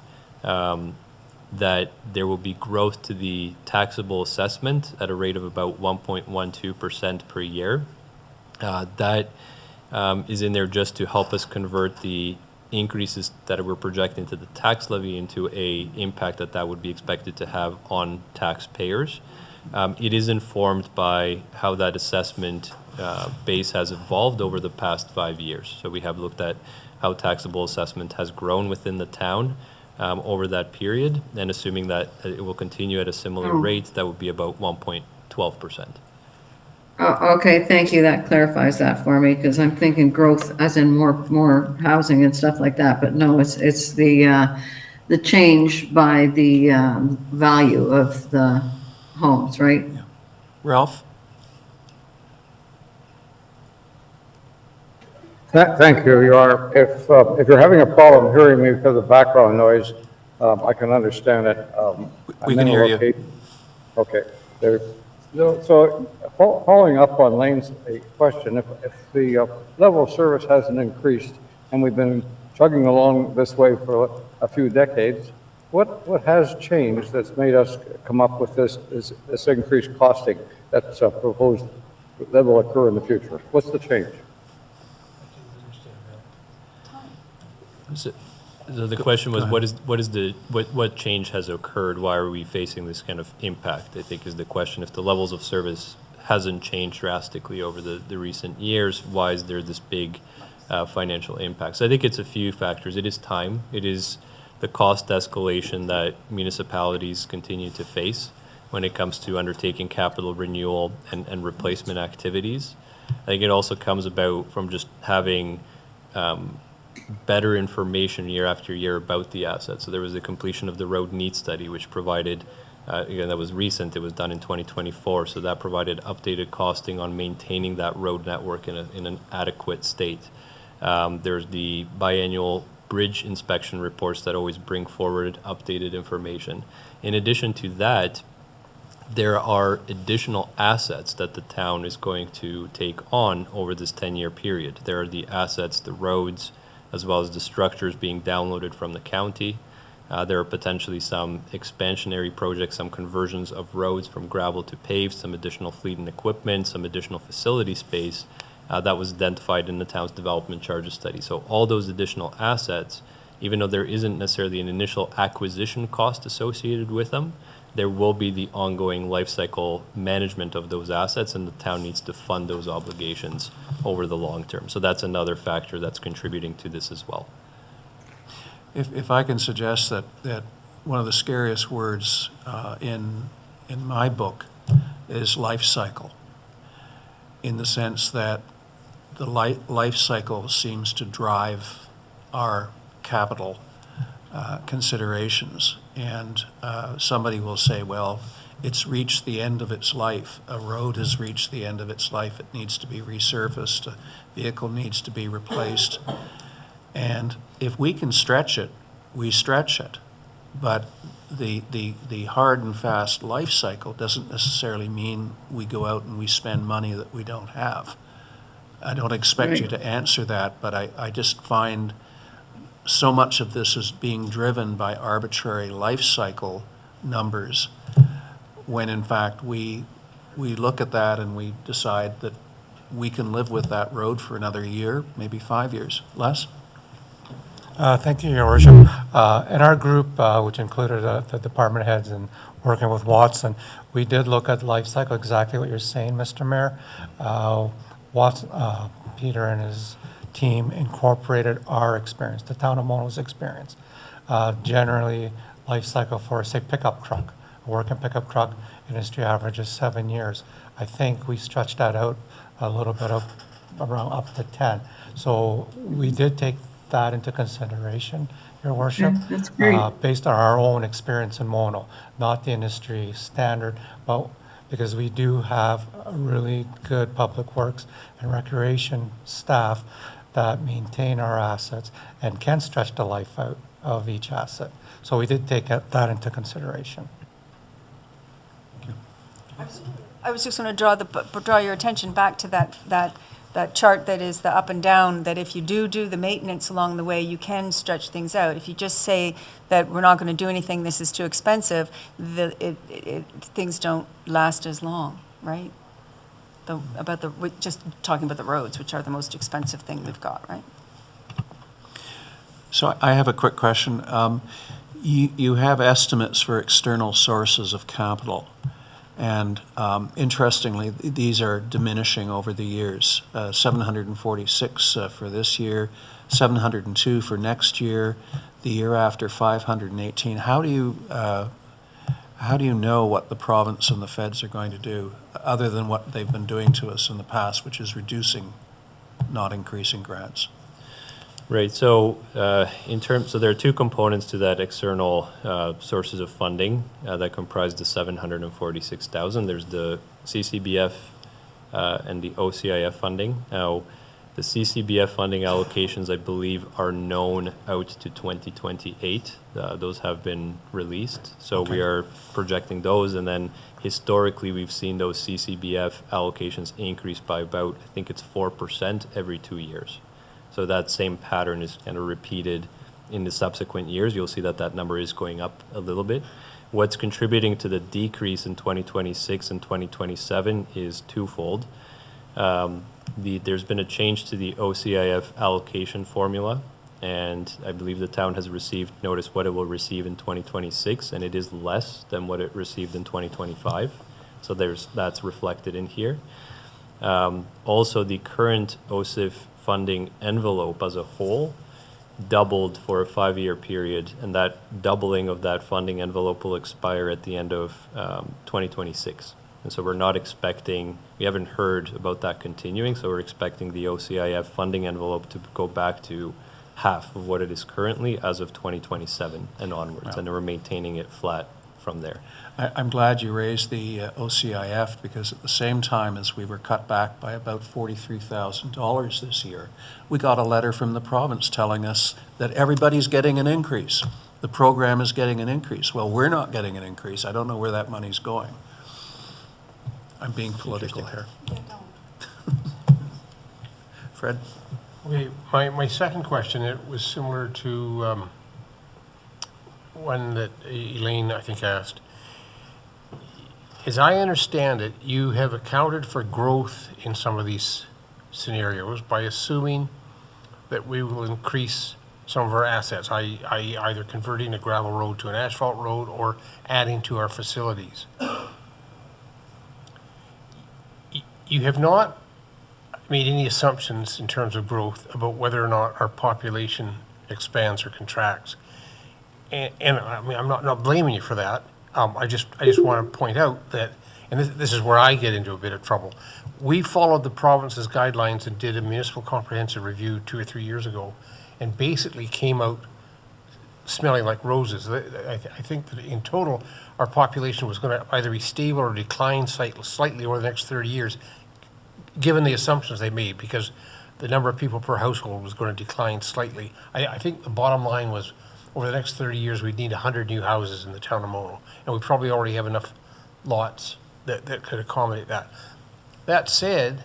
that there will be growth to the taxable assessment at a rate of about 1.12% per year. That is in there just to help us convert the increases that we're projecting to the tax levy into a impact that would be expected to have on taxpayers. It is informed by how that assessment base has evolved over the past 5 years. So we have looked at how taxable assessment has grown within the town over that period, and assuming that it will continue at a similar rate, that would be about 1.12%. Oh, okay, thank you. That clarifies that for me, because I'm thinking growth as in more housing and stuff like that. But no, it's the change by the value of the homes, right? Ralph? Thank you. If you're having a problem hearing me because of background noise, I can understand it. We can hear you. Okay. So following up on Lane's question, if the level of service hasn't increased and we've been chugging along this way for a few decades, what has changed that's made us come up with this increased costing that's proposed that will occur in the future? What's the change? So the question was, what change has occurred? Why are we facing this kind of impact? I think is the question. If the levels of service hasn't changed drastically over the recent years, why is there this big financial impact? So I think it's a few factors. It is time. It is the cost escalation that municipalities continue to face when it comes to undertaking capital renewal and replacement activities. I think it also comes about from just having better information year after year about the asset. So there was the completion of the road needs study, which provided, again, that was recent, it was done in 2024, so that provided updated costing on maintaining that road network in an adequate state. There's the biannual bridge inspection reports that always bring forward updated information. In addition to that, there are additional assets that the town is going to take on over this 10-year period. There are the assets, the roads, as well as the structures being downloaded from the county. There are potentially some expansionary projects, some conversions of roads from gravel to paved, some additional fleet and equipment, some additional facility space that was identified in the town's development charges study. So all those additional assets, even though there isn't necessarily an initial acquisition cost associated with them, there will be the ongoing life cycle management of those assets, and the town needs to fund those obligations over the long term. So that's another factor that's contributing to this as well. If I can suggest that one of the scariest words in my book is life cycle, in the sense that the life cycle seems to drive our capital considerations. And somebody will say, well, it's reached the end of its life. A road has reached the end of its life. It needs to be resurfaced. A vehicle needs to be replaced. And if we can stretch it, we stretch it. But the hard and fast life cycle doesn't necessarily mean we go out and we spend money that we don't have. I don't expect you to answer that, but I just find so much of this is being driven by arbitrary life cycle numbers, when in fact we look at that and we decide that we can live with that road for another year, maybe 5 years. Les? Thank you, Your Worship. In our group, which included the department heads and working with Watson, we did look at life cycle, exactly what you're saying, Mr. Mayor. Watson, Peter and his team incorporated our experience, the town of Mono's experience. Generally, life cycle for, say, pickup truck, a working pickup truck, industry average is 7 years. I think we stretched that out a little bit around up to 10. So we did take that into consideration, Your Worship. That's great. Based on our own experience in Mono, not the industry standard, but because we do have a really good public works and recreation staff that maintain our assets and can stretch the life out of each asset. So we did take that into consideration. I was just going to draw your attention back to that chart that is the up and down, that if you do the maintenance along the way, you can stretch things out. If you just say that we're not going to do anything, this is too expensive, things don't last as long, right? We're just talking about the roads, which are the most expensive thing we've got, right? So I have a quick question. You have estimates for external sources of capital. And interestingly, these are diminishing over the years. 746 for this year, 702 for next year, the year after 518. How do you know what the province and the feds are going to do, other than what they've been doing to us in the past, which is reducing, not increasing grants? Right, so so there are two components to that external sources of funding that comprise the 746,000. There's the CCBF and the OCIF funding. Now, the CCBF funding allocations, I believe, are known out to 2028. Those have been released, so we are projecting those, and then historically we've seen those CCBF allocations increase by about, I think it's 4% every 2 years. So that same pattern is kind of repeated in the subsequent years. You'll see that that number is going up a little bit. What's contributing to the decrease in 2026 and 2027 is twofold. There's been a change to the OCIF allocation formula, and I believe the town has received notice what it will receive in 2026, and it is less than what it received in 2025. So that's reflected in here. Also, the current OCIF funding envelope as a whole doubled for a 5-year period, and that doubling of that funding envelope will expire at the end of 2026. And so we're not expecting, we haven't heard about that continuing, so we're expecting the OCIF funding envelope to go back to half of what it is currently as of 2027 and onwards, and we're maintaining it flat from there. I'm glad you raised the OCIF, because at the same time as we were cut back by about $43,000 this year, we got a letter from the province telling us that everybody's getting an increase. The program is getting an increase. Well, we're not getting an increase. I don't know where that money's going. I'm being political here. Fred? Okay, my second question, it was similar to one that Elaine, I think, asked. As I understand it, you have accounted for growth in some of these scenarios by assuming that we will increase some of our assets, i.e. either converting a gravel road to an asphalt road or adding to our facilities. You have not made any assumptions in terms of growth about whether or not our population expands or contracts. And I mean, I'm not blaming you for that. I just want to point out that, and this is where I get into a bit of trouble. We followed the province's guidelines and did a municipal comprehensive review 2 or 3 years ago, and basically came out smelling like roses. I think that in total, our population was going to either be stable or decline slightly over the next 30 years, given the assumptions they made, because the number of people per household was going to decline slightly. I think the bottom line was, over the next 30 years, we'd need 100 new houses in the town of Mono, and we probably already have enough lots that could accommodate that. That said,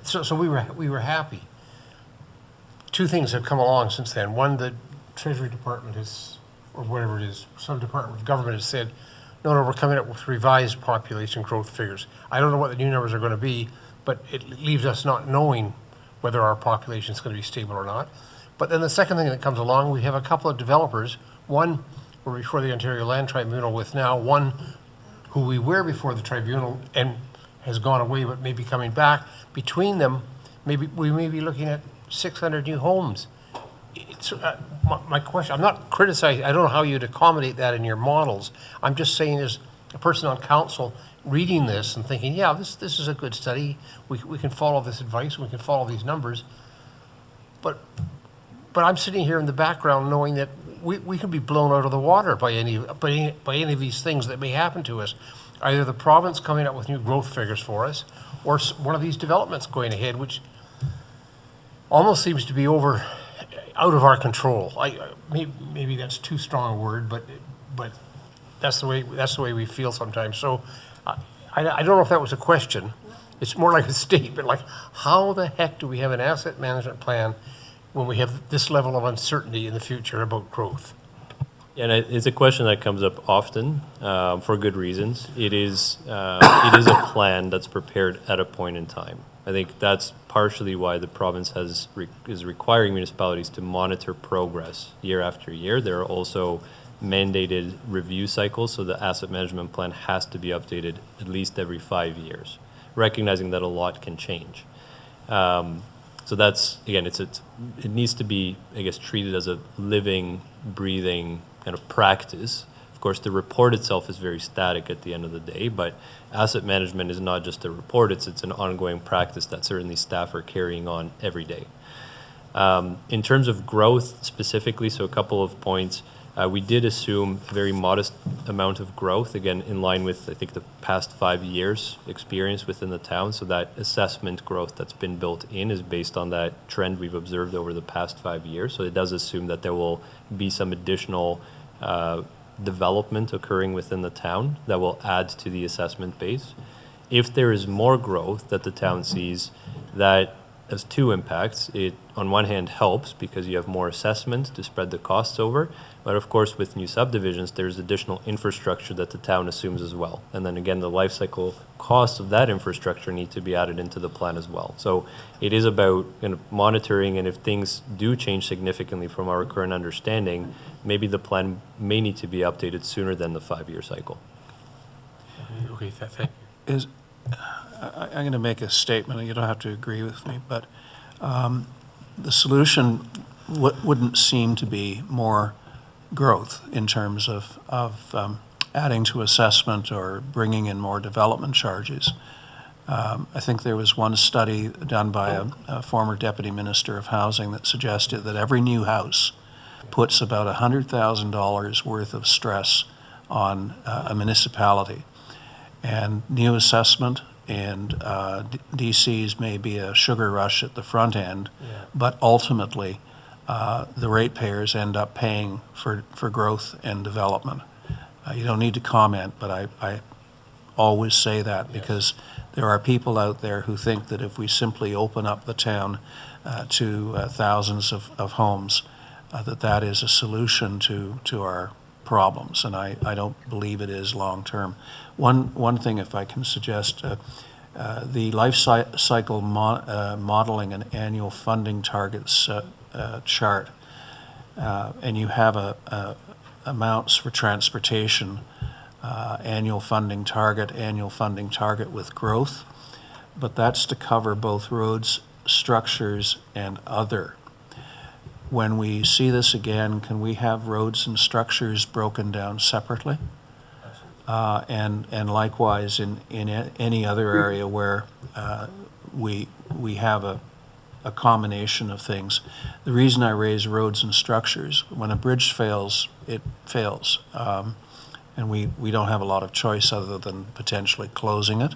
so we were happy. 2 things have come along since then. One, the Treasury Department has, or whatever it is, some department of government has said, no, we're coming up with revised population growth figures. I don't know what the new numbers are going to be, but it leaves us not knowing whether our population is going to be stable or not. But then the second thing that comes along, we have a couple of developers. One we're before the Ontario Land Tribunal with now, one who we were before the tribunal and has gone away but may be coming back. Between them, we may be looking at 600 new homes. It's, my question, I'm not criticizing, I don't know how you'd accommodate that in your models. I'm just saying as a person on council reading this and thinking, yeah, this is a good study. We can follow this advice, we can follow these numbers. But I'm sitting here in the background knowing that we can be blown out of the water by any of these things that may happen to us. Either the province coming up with new growth figures for us, or one of these developments going ahead, which almost seems to be out of our control. Maybe that's too strong a word, but that's the way we feel sometimes. So I don't know if that was a question. It's more like a statement, like how the heck do we have an asset management plan when we have this level of uncertainty in the future about growth? And it's a question that comes up often for good reasons. It is a plan that's prepared at a point in time. I think that's partially why the province is requiring municipalities to monitor progress year after year. There are also mandated review cycles, so the asset management plan has to be updated at least every 5 years, recognizing that a lot can change. So that's, again, it needs to be, I guess, treated as a living, breathing kind of practice. Of course, the report itself is very static at the end of the day, but asset management is not just a report, it's an ongoing practice that certainly staff are carrying on every day. In terms of growth specifically, so a couple of points. We did assume a very modest amount of growth, again, in line with, I think, the past 5 years' experience within the town. So that assessment growth that's been built in is based on that trend we've observed over the past 5 years. So it does assume that there will be some additional development occurring within the town that will add to the assessment base. If there is more growth that the town sees, that has two impacts. It, on one hand, helps because you have more assessment to spread the costs over, but of course, with new subdivisions, there's additional infrastructure that the town assumes as well. And then again, the life cycle costs of that infrastructure need to be added into the plan as well. So it is about kind of monitoring, and if things do change significantly from our current understanding, maybe the plan may need to be updated sooner than the 5-year cycle. Okay, thank you. I'm going to make a statement, and you don't have to agree with me, but the solution wouldn't seem to be more growth in terms of adding to assessment or bringing in more development charges. I think there was one study done by a former deputy minister of housing that suggested that every new house puts about $100,000 worth of stress on a municipality. And new assessment and DCs may be a sugar rush at the front end, but ultimately the ratepayers end up paying for growth and development. You don't need to comment, but I always say that because there are people out there who think that if we simply open up the town to thousands of homes, that is a solution to our problems, and I don't believe it is long term. One thing, if I can suggest, the life cycle modeling and annual funding targets chart, and you have amounts for transportation, annual funding target with growth, but that's to cover both roads, structures, and other. When we see this again, can we have roads and structures broken down separately? And likewise in any other area where we have a combination of things. The reason I raise roads and structures, when a bridge fails, it fails. And we don't have a lot of choice other than potentially closing it.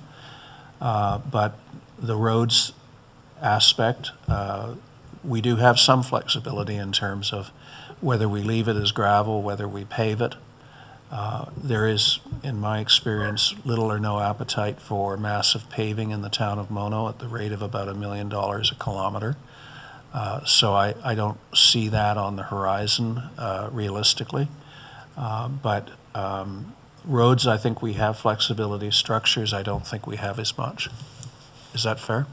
But the roads aspect, we do have some flexibility in terms of whether we leave it as gravel, whether we pave it. There is, in my experience, little or no appetite for massive paving in the town of Mono at the rate of about $1 million a kilometer. So I don't see that on the horizon realistically. But roads, I think we have flexibility. Structures, I don't think we have as much. Is that fair?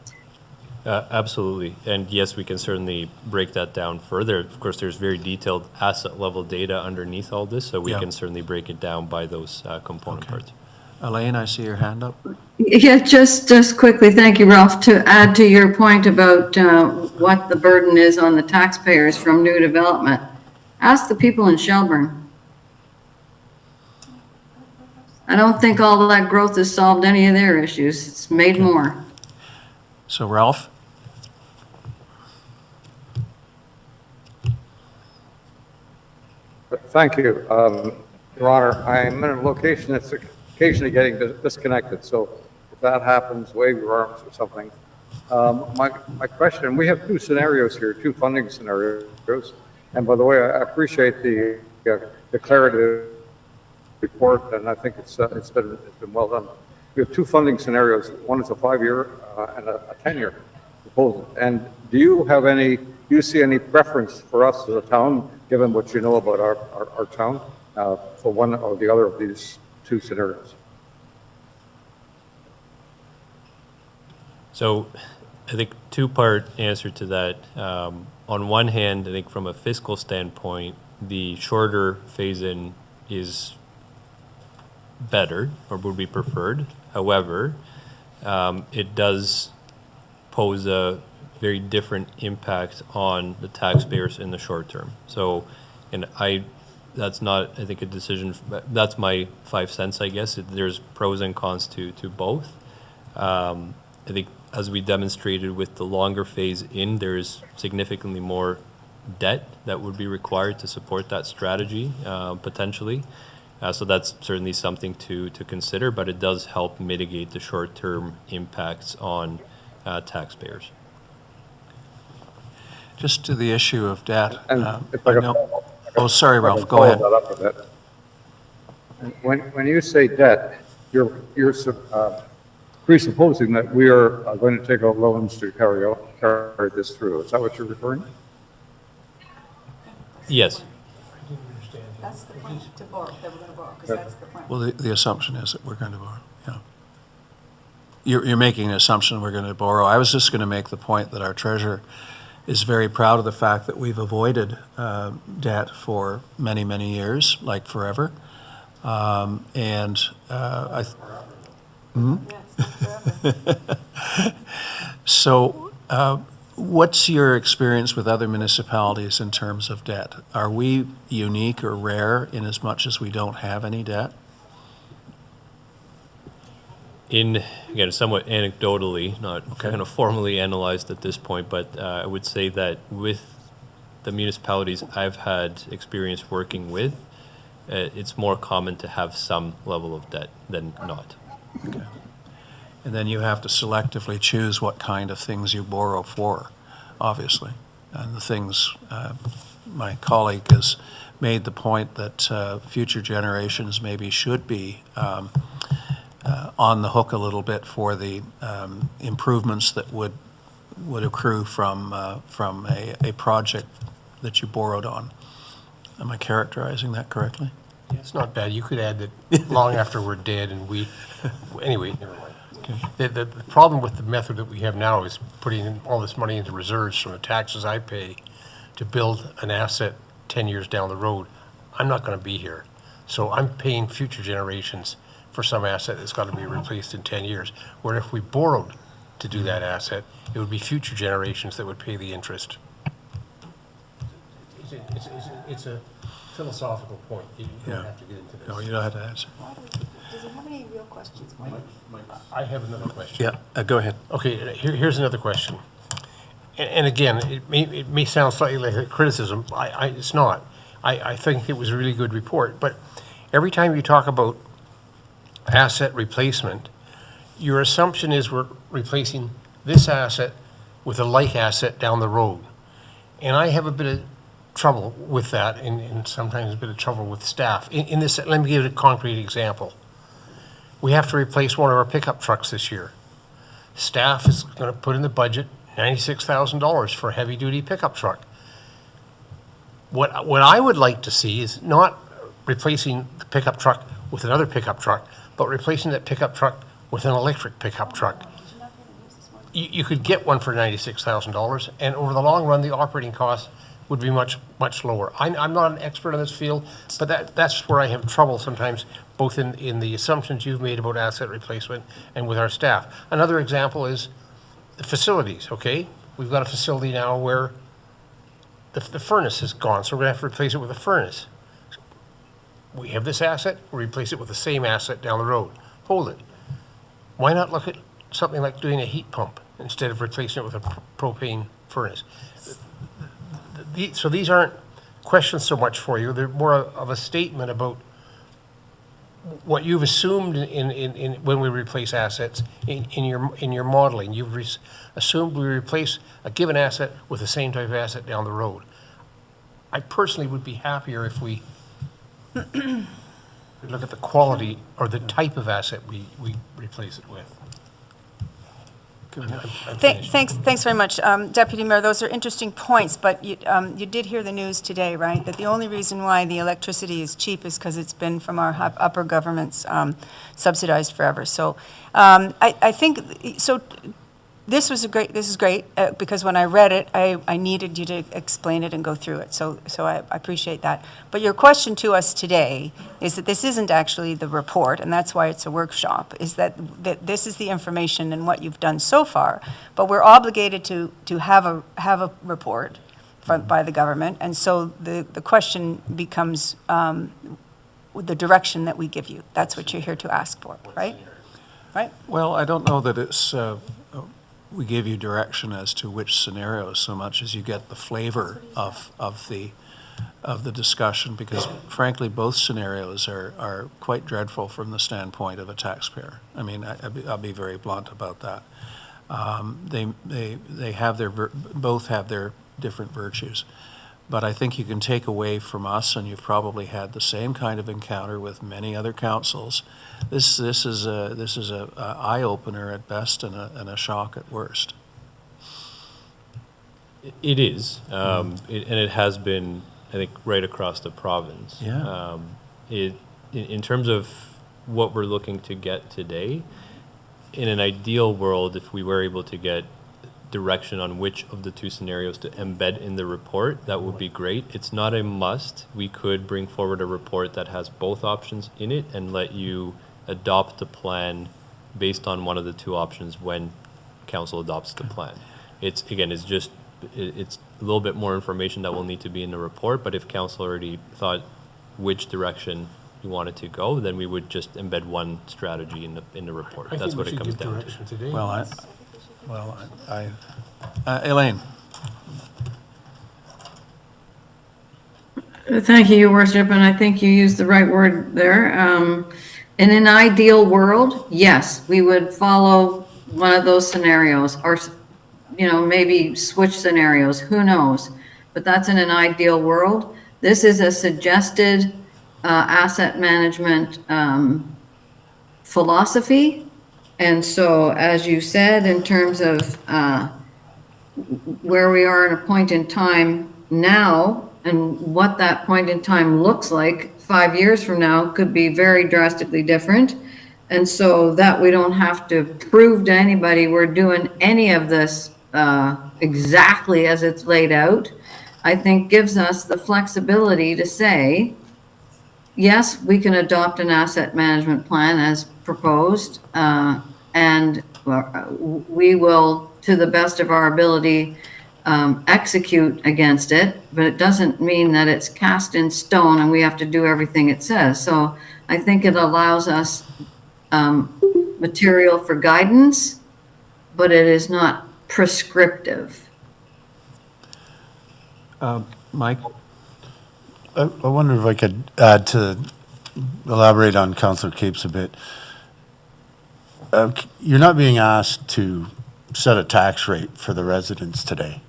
Absolutely. And yes, we can certainly break that down further. Of course, there's very detailed asset level data underneath all this, so we can certainly break it down by those component parts. Elaine, I see your hand up. Yeah, just quickly, thank you, Ralph, to add to your point about what the burden is on the taxpayers from new development. Ask the people in Shelburne. I don't think all that growth has solved any of their issues. It's made more. So Ralph? Thank you. Your Honor, I'm in a location that's occasionally getting disconnected, so if that happens, wave your arms or something. My question, we have two scenarios here, two funding scenarios, and by the way, I appreciate the clarity report, and I think it's been well done. We have two funding scenarios. One is a 5-year and a 10-year proposal. And do you see any preference for us as a town, given what you know about our town, for one or the other of these two scenarios? So I think two-part answer to that. On one hand, I think from a fiscal standpoint, the shorter phase-in is better or would be preferred. However, it does pose a very different impact on the taxpayers in the short term. So, and that's not, I think, a decision, that's my 5 cents, I guess. There's pros and cons to both. I think as we demonstrated with the longer phase in, there's significantly more debt that would be required to support that strategy, potentially. So that's certainly something to consider, but it does help mitigate the short-term impacts on taxpayers. Just to the issue of debt. And if I could- Oh, sorry, Ralph, go follow ahead. that up a bit. When you say debt, you're presupposing that we are going to take out loans to carry this through. Is that what you're referring to? Yes. That's the point, to borrow, that we're going to borrow, because that's the point. Well, the assumption is that we're going to borrow, yeah. You're making an assumption we're going to borrow. I was just going to make the point that our treasurer is very proud of the fact that we've avoided debt for many, many years, like forever. So what's your experience with other municipalities in terms of debt? Are we unique or rare in as much as we don't have any debt? Again, somewhat anecdotally, not kind of formally analyzed at this point, but I would say that with the municipalities I've had experience working with, it's more common to have some level of debt than not. Okay. And then you have to selectively choose what kind of things you borrow for, obviously. And the things, my colleague has made the point that future generations maybe should be on the hook a little bit for the improvements that would accrue from a project that you borrowed on. Am I characterizing that correctly? Yeah, it's not bad. You could add that long after we're dead and anyway, never mind. Okay. The problem with the method that we have now is putting all this money into reserves from the taxes I pay to build an asset 10 years down the road. I'm not going to be here. So I'm paying future generations for some asset that's got to be replaced in 10 years. Where if we borrowed to do that asset, it would be future generations that would pay the interest. It's a philosophical point. You don't have to get into this. No, you don't have to answer. Does he have any real questions? I have another question. Yeah, go ahead. Okay, here's another question. And again, it may sound slightly like a criticism. It's not. I think it was a really good report. But every time you talk about asset replacement, your assumption is we're replacing this asset with a like asset down the road. And I have a bit of trouble with that, and sometimes a bit of trouble with staff. In this, let me give you a concrete example. We have to replace one of our pickup trucks this year. Staff is going to put in the budget $96,000 for a heavy-duty pickup truck. What I would like to see is not replacing the pickup truck with another pickup truck, but replacing that pickup truck with an electric pickup truck. You could get one for $96,000, and over the long run, the operating costs would be much, much lower. I'm not an expert in this field, but that's where I have trouble sometimes both in the assumptions you've made about asset replacement and with our staff. Another example is the facilities, okay? We've got a facility now where the furnace is gone, so we're gonna have to replace it with a furnace. We have this asset, we replace it with the same asset down the road. Hold it. Why not look at something like doing a heat pump instead of replacing it with a propane furnace? So these aren't questions so much for you, they're more of a statement about what you've assumed in when we replace assets in your modeling. You've assumed we replace a given asset with the same type of asset down the road. I personally would be happier if we look at the quality or the type of asset we replace it with. I'm finished. Thanks very much. Deputy Mayor, those are interesting points, but you did hear the news today, right? That the only reason why the electricity is cheap is because it's been from our upper governments subsidized forever. So I think, so this is great, because when I read it, I needed you to explain it and go through it, so I appreciate that. But your question to us today is that this isn't actually the report, and that's why it's a workshop, is that this is the information and what you've done so far, but we're obligated to have a report by the government, and so the question becomes the direction that we give you. That's what you're here to ask for, right? Right? Well, I don't know that it's, we give you direction as to which scenarios so much as you get the flavor of the discussion, because frankly, both scenarios are quite dreadful from the standpoint of a taxpayer. I mean, I'll be very blunt about that. They have both have their different virtues. But I think you can take away from us, and you've probably had the same kind of encounter with many other councils. This is a eye opener at best and a shock at worst. It is, and it has been, I think, right across the province. Yeah. In terms of what we're looking to get today, in an ideal world, if we were able to get direction on which of the two scenarios to embed in the report, that would be great. It's not a must. We could bring forward a report that has both options in it and let you adopt the plan based on one of the two options when council adopts the plan. It's a little bit more information that will need to be in the report, but if council already thought which direction you wanted to go, then we would just embed one strategy in the report. That's what it comes down to. Today. Well, Elaine. Thank you, Your Worship, and I think you used the right word there. In an ideal world, yes, we would follow one of those scenarios, or maybe switch scenarios, who knows? But that's in an ideal world. This is a suggested asset management philosophy. And so, as you said, in terms of where we are at a point in time now and what that point in time looks like 5 years from now could be very drastically different. And so that we don't have to prove to anybody we're doing any of this exactly as it's laid out, I think gives us the flexibility to say, yes, we can adopt an asset management plan as proposed, and we will, to the best of our ability, execute against it, but it doesn't mean that it's cast in stone and we have to do everything it says. So I think it allows us material for guidance, but it is not prescriptive. Mike? I wonder if I could add to, elaborate on Councillor Capes a bit. You're not being asked to set a tax rate for the residents today.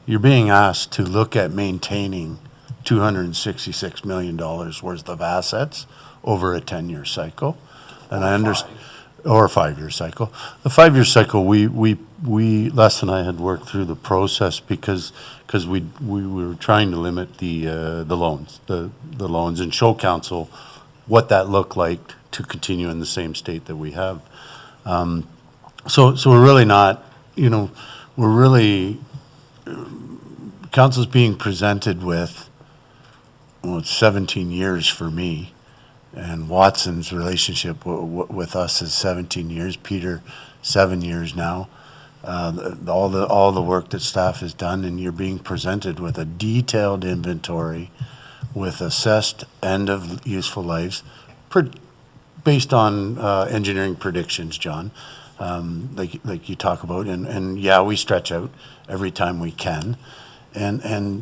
You're being asked to look at maintaining $266 million worth of assets over a 10-year cycle. And I understand, or a 5-year cycle. The 5-year cycle, we Les and I had worked through the process because we were trying to limit the loans, the loans, and show council what that looked like to continue in the same state that we have. So we're really not, we're really, council's being presented with, well, it's 17 years for me, and Watson's relationship with us is 17 years, Peter, 7 years now. All the work that staff has done, and you're being presented with a detailed inventory with assessed end of useful lives, based on engineering predictions, John, like you talk about, and yeah, we stretch out every time we can, and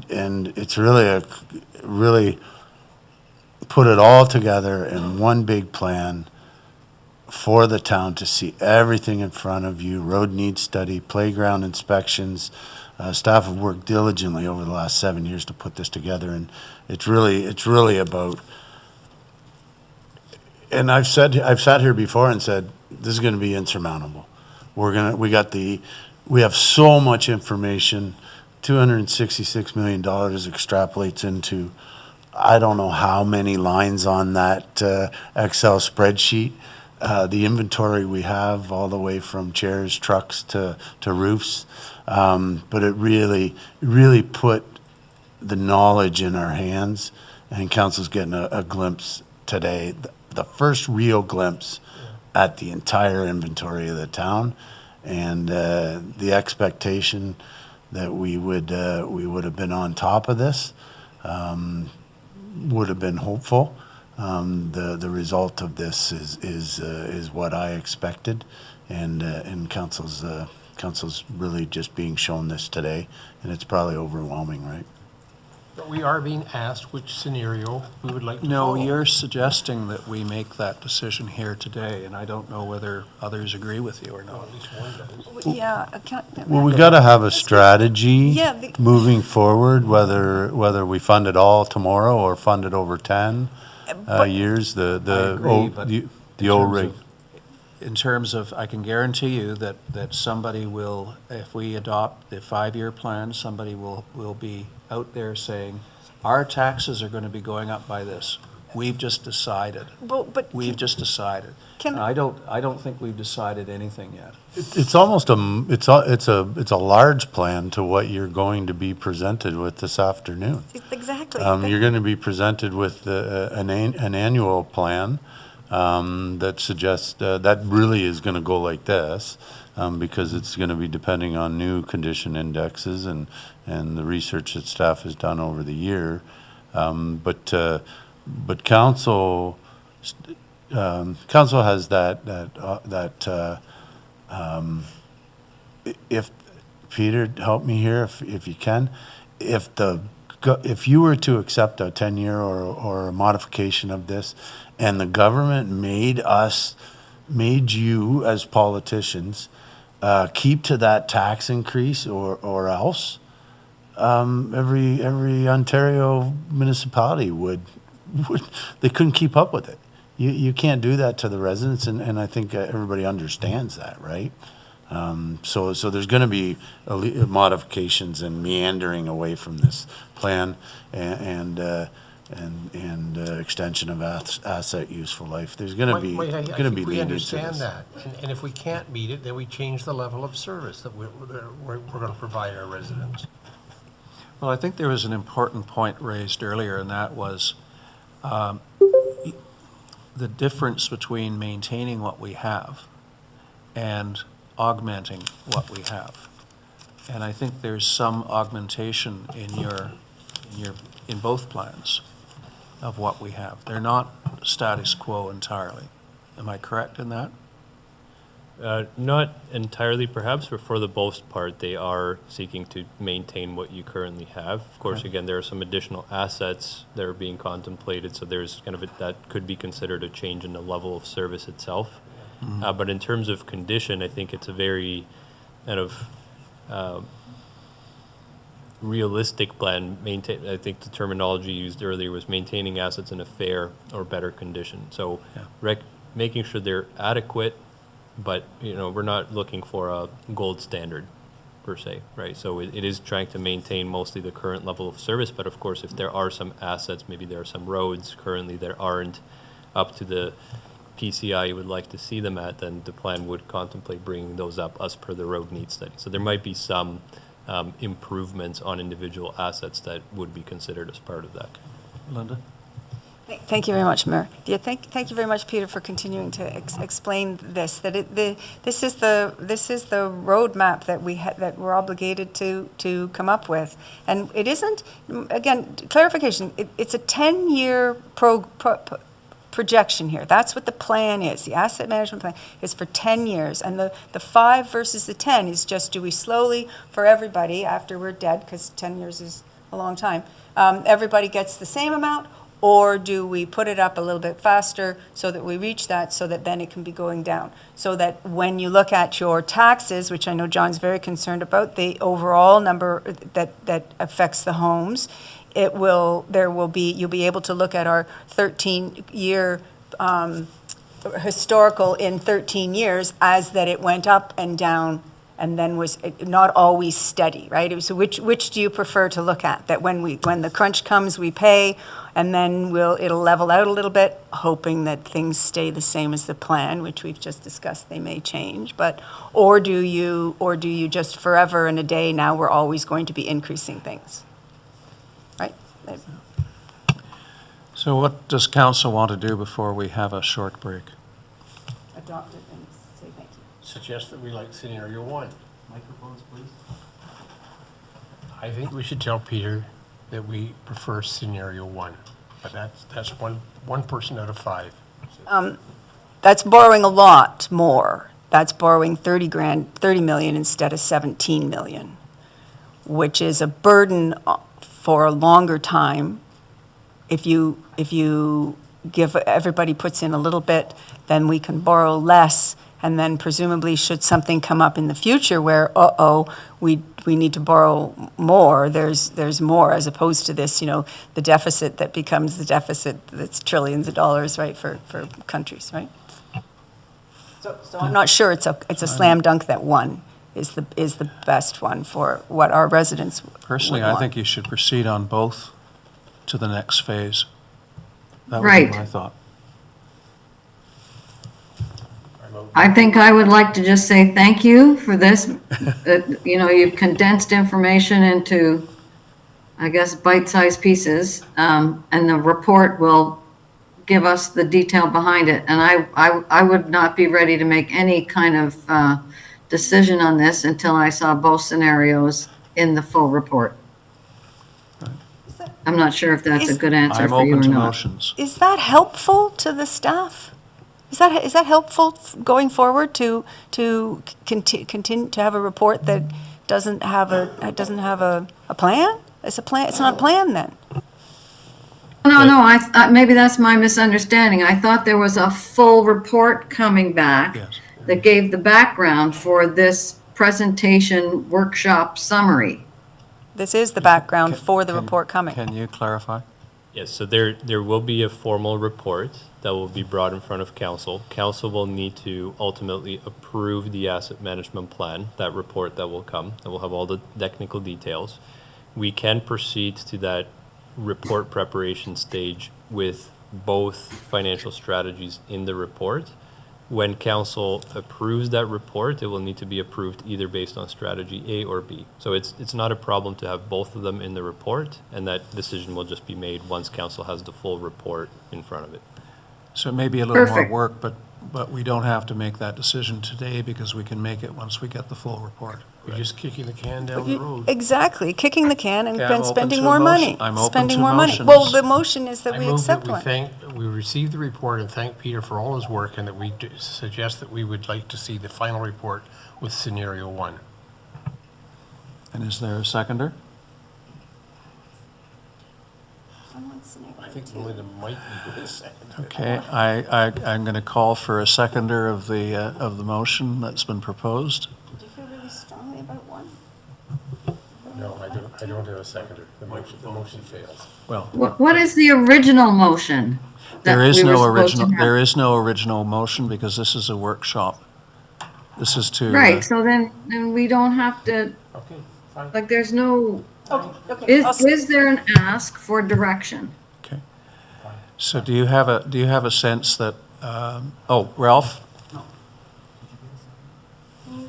it's really put it all together in one big plan for the town to see everything in front of you, road needs study, playground inspections. Staff have worked diligently over the last 7 years to put this together, and it's really about, and I've sat here before and said, this is gonna be insurmountable. We have so much information, $266 million extrapolates into, I don't know how many lines on that Excel spreadsheet. The inventory we have, all the way from chairs, trucks to roofs, but it really put the knowledge in our hands, and council's getting a glimpse today, the first real glimpse at the entire inventory of the town, and the expectation that we would have been on top of this would have been hopeful. The result of this is what I expected, and council's really just being shown this today, and it's probably overwhelming, right? But we are being asked which scenario we would like to No, follow. you're suggesting that we make that decision here today, and I don't know whether others agree with you or Well, not. at least one does. Yeah. Well, we got to have a strategy Yeah, the- moving forward, whether we fund it all tomorrow or fund it over 10 years. I agree, but The in old terms rig. of- In terms of, I can guarantee you that somebody will, if we adopt the 5-year plan, somebody will be out there saying, our taxes are going to be going up by this. We've just decided. But We've just decided. Can- And I don't think we've decided anything yet. It's almost it's a large plan to what you're going to be presented with this afternoon. exactly. You're going to be presented with an annual plan that suggests that really is going to go like this, because it's going to be depending on new condition indexes and the research that staff has done over the year. But council has if Peter, help me here if you can, if you were to accept a 10-year or a modification of this, and the government made you as politicians keep to that tax increase or else, every Ontario municipality would they couldn't keep up with it. You can't do that to the residents, and I think everybody understands that, right? So there's going to be modifications and meandering away from this plan, and extension of asset useful life. There's going to be I leniency think we to understand this. that, and if we can't meet it, then we change the level of service that we're going to provide our residents. Well, I think there was an important point raised earlier, and that was the difference between maintaining what we have and augmenting what we have. And I think there's some augmentation in both plans of what we have. They're not status quo entirely. Am I correct in that? Not entirely, perhaps, but for the most part, they are seeking to maintain what you currently have. Of course, again, there are some additional assets that are being contemplated, so there's kind of that could be considered a change in the level of service itself. But in terms of condition, I think it's a very kind of realistic plan. I think the terminology used earlier was maintaining assets in a fair or better condition. So making sure they're adequate, but we're not looking for a gold standard per se, right? So it is trying to maintain mostly the current level of service, but of course if there are some assets, maybe there are some roads currently that aren't up to the PCI you would like to see them at, then the plan would contemplate bringing those up as per the road needs study. So there might be some improvements on individual assets that would be considered as part of that. Linda? Thank you very much, Mayor. Yeah, thank you very much, Peter, for continuing to explain this, that this is the roadmap that that we're obligated to come up with. And it isn't, again, clarification, it's a 10-year projection here. That's what the plan is. The asset management plan is for 10 years. And the 5 versus the 10 is just, do we slowly, for everybody, after we're dead, because 10 years is a long time, everybody gets the same amount, or do we put it up a little bit faster so that we reach that, so that then it can be going down? So that when you look at your taxes, which I know John's very concerned about, the overall number that affects the homes, you'll be able to look at our 13-year historical in 13 years as that it went up and down and then was not always steady, right? So which do you prefer to look at? That when the crunch comes, we pay, and then it'll level out a little bit, hoping that things stay the same as the plan, which we've just discussed they may change, or do you just forever and a day, now we're always going to be increasing things, right? So what does council want to do before we have a short break? Adopt it and say thank you. Suggest that we like scenario 1. Microphones, please. I think we should tell Peter that we prefer scenario 1, but that's one person out of 5. That's borrowing a lot more. That's borrowing 30 million instead of 17 million, which is a burden for a longer time. If you give, everybody puts in a little bit, then we can borrow less, and then presumably should something come up in the future where, we need to borrow more, there's more, as opposed to this, the deficit that becomes the deficit that's trillions of dollars, right, for countries, right? So I'm not sure it's a slam dunk that 1 is the best one for what our residents Personally, would I want. think you should proceed on both to the next phase. That would Right. be my thought. I think I would like to just say thank you for this. You've condensed information into, I guess, bite-sized pieces, and the report will give us the detail behind it. And I would not be ready to make any kind of decision on this until I saw both scenarios in the full report. I'm not sure if that's a good answer I'm for you or open to not. motions. Is that helpful to the staff? Is that helpful going forward to continue to have a report that doesn't have a plan? It's not a plan then. No, maybe that's my misunderstanding. I thought there was a full report coming back Yes. that gave the background for this presentation workshop summary. This is the background for the report coming. Can you clarify? Yes, so there will be a formal report that will be brought in front of council. Council will need to ultimately approve the asset management plan, that report that will come, that will have all the technical details. We can proceed to that report preparation stage with both financial strategies in the report. When council approves that report, it will need to be approved either based on strategy A or B. So it's not a problem to have both of them in the report, and that decision will just be made once council has the full report in front of it. So it may be a little more Perfect. work, but we don't have to make that decision today because we can make it once we get the full report. We're just kicking the can down the road. Exactly, kicking the can and Okay, I'm then open spending to more a money. motion. I'm open Spending to more money. motions. Well, the motion is that I we move accept that one. we receive the report and thank Peter for all his work, and that we suggest that we would like to see the final report with scenario 1. And is there a seconder? I think Melinda might be for this second. Okay, I'm going to call for a seconder of the motion that's been proposed. Do you feel really strongly about one? No, I don't have a seconder. The motion fails. Well, What is the original motion? that there is we were no supposed to original, have? there is no original motion because this is a workshop. This is to. Right, so then we don't have to, Okay, fine. like, there's no, Okay. is there an ask for direction? Okay. So do you have a sense that, Ralph?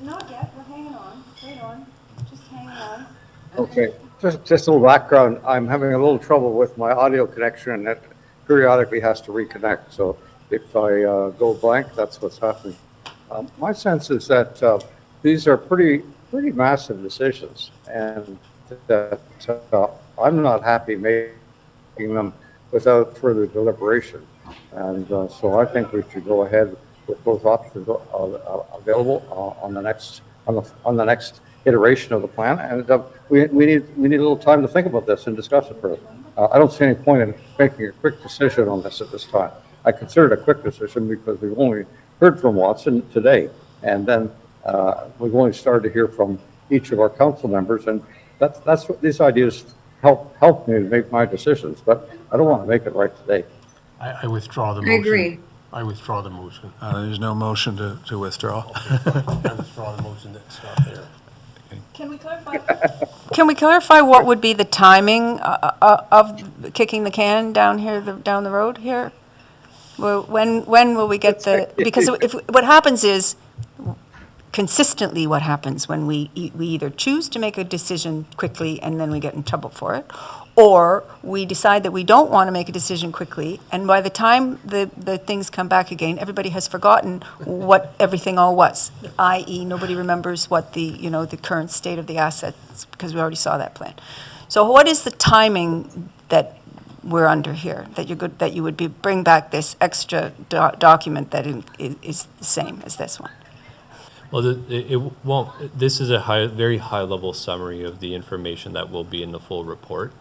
Not yet, we're hanging on, wait on, just hanging on. Okay, just a little background. I'm having a little trouble with my audio connection at periodically has to reconnect. So if I go blank, that's what's happening. My sense is that these are pretty massive decisions, and that I'm not happy making them without further deliberation. And so I think we should go ahead with both options available on the next iteration of the plan. And we need a little time to think about this and discuss it further. I don't see any point in making a quick decision on this at this time. I consider it a quick decision because we've only heard from Watson today, and then we've only started to hear from each of our council members, and that's what these ideas help me to make my decisions. But I don't want to make it right today. I withdraw the I motion. agree. I withdraw the motion. There's no motion to withdraw. I withdraw the motion that's not there. Can we clarify what would be the timing of kicking the can down here, down the road here? Well, when will we get the, because if, what happens is, consistently what happens when we either choose to make a decision quickly and then we get in trouble for it, or we decide that we don't want to make a decision quickly, and by the time the things come back again, everybody has forgotten what everything all was, i.e. nobody remembers what the, you know, the current state of the assets, because we already saw that plan. So what is the timing that we're under here, that you're good, that you would bring back this extra document that is the same as this one? Well, it won't, this is a very high-level summary of the information that will be in the full report.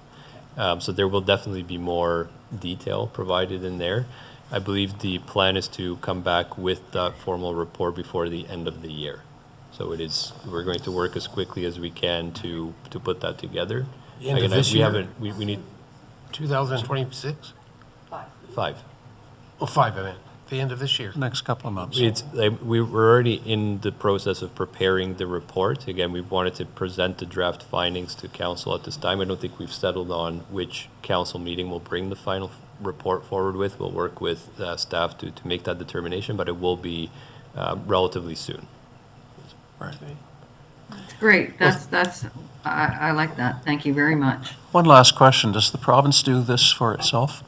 So there will definitely be more detail provided in there. I believe the plan is to come back with that formal report before the end of the year. So it is, we're going to work as quickly as we can to put that together. The end of this year? We need 2026? 5. Oh, 5, I meant. The end of this year. Next couple of months. It's, we were already in the process of preparing the report. Again, we wanted to present the draft findings to council at this time. I don't think we've settled on which council meeting will bring the final report forward with. We'll work with staff to make that determination, but it will be relatively soon. Right. Great, I like that. Thank you very much. One last question. Does the province do this for itself?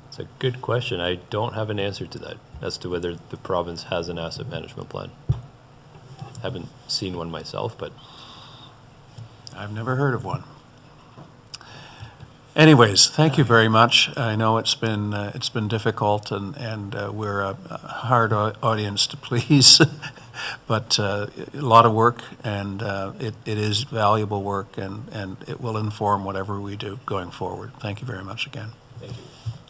It's a good question. I don't have an answer to that as to whether the province has an asset management plan. Haven't seen one myself, but I've never heard of one. Anyways, thank you very much. I know it's been difficult, and we're a hard audience to please, but a lot of work, and it is valuable work, and it will inform whatever we do going forward. Thank you very much again. thank you.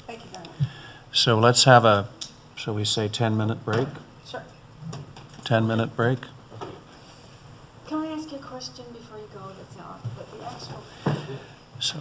Thank you very much. So let's have a, shall we say, 10-minute break? Sure. 10-minute break? Can I ask you a question before you go that's off, but the actual So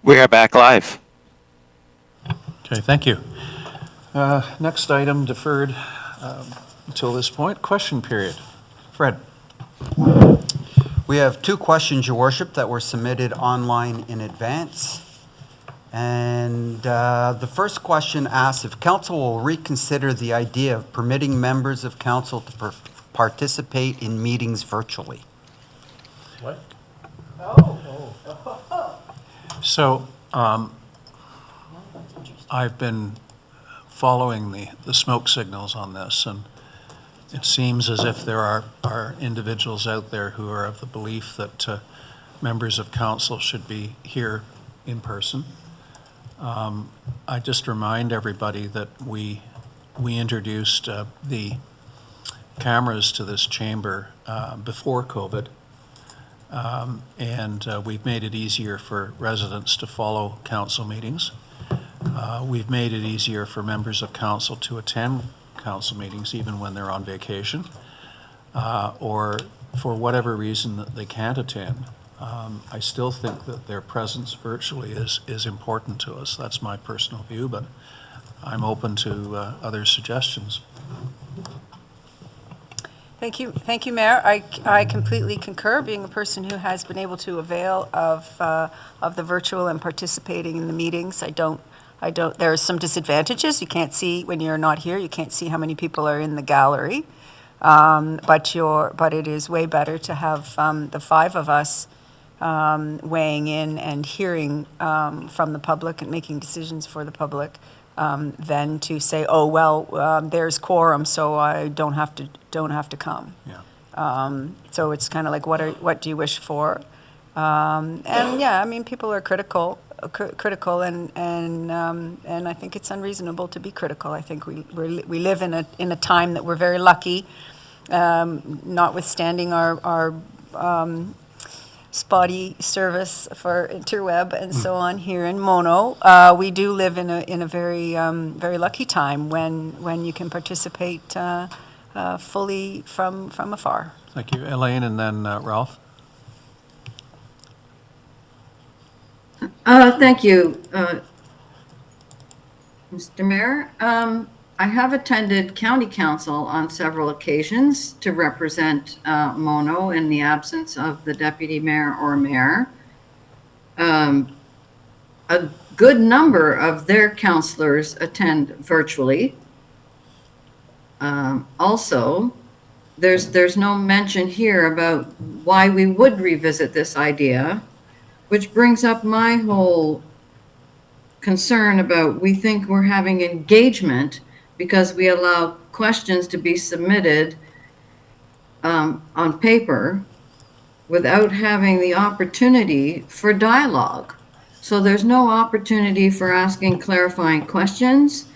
We are back live. Okay, thank you. Next item, deferred until this point, question period. Fred? We have 2 questions, Your Worship, that were submitted online in advance. And the first question asks if council will reconsider the idea of permitting members of council to participate in meetings virtually. What? So, I've been following the smoke signals on this, and it seems as if there are individuals out there who are of the belief that members of council should be here in person. I just remind everybody that we introduced the cameras to this chamber before COVID, and we've made it easier for residents to follow council meetings. We've made it easier for members of council to attend council meetings even when they're on vacation, or for whatever reason that they can't attend. I still think that their presence virtually is important to us. That's my personal view, but I'm open to other suggestions. Thank you, Mayor. I completely concur, being a person who has been able to avail of the virtual and participating in the meetings. There are some disadvantages. You can't see, when you're not here, you can't see how many people are in the gallery. But it is way better to have the 5 of us weighing in and hearing from the public and making decisions for the public than to say, oh, well, there's quorum, so I don't have to come. Yeah. So it's kind of like, what do you wish for? And yeah, I mean, people are critical, and I think it's unreasonable to be critical. I think we live in a time that we're very lucky, notwithstanding our spotty service for interweb and so on here in Mono. We do live in a very very lucky time when you can participate fully from afar. Thank you. Elaine, and then Ralph. Thank you, Mr. Mayor. I have attended county council on several occasions to represent Mono in the absence of the deputy mayor or mayor. A good number of their councillors attend virtually. Also, there's no mention here about why we would revisit this idea, which brings up my whole concern about, we think we're having engagement because we allow questions to be submitted on paper without having the opportunity for dialogue. So there's no opportunity for asking clarifying questions,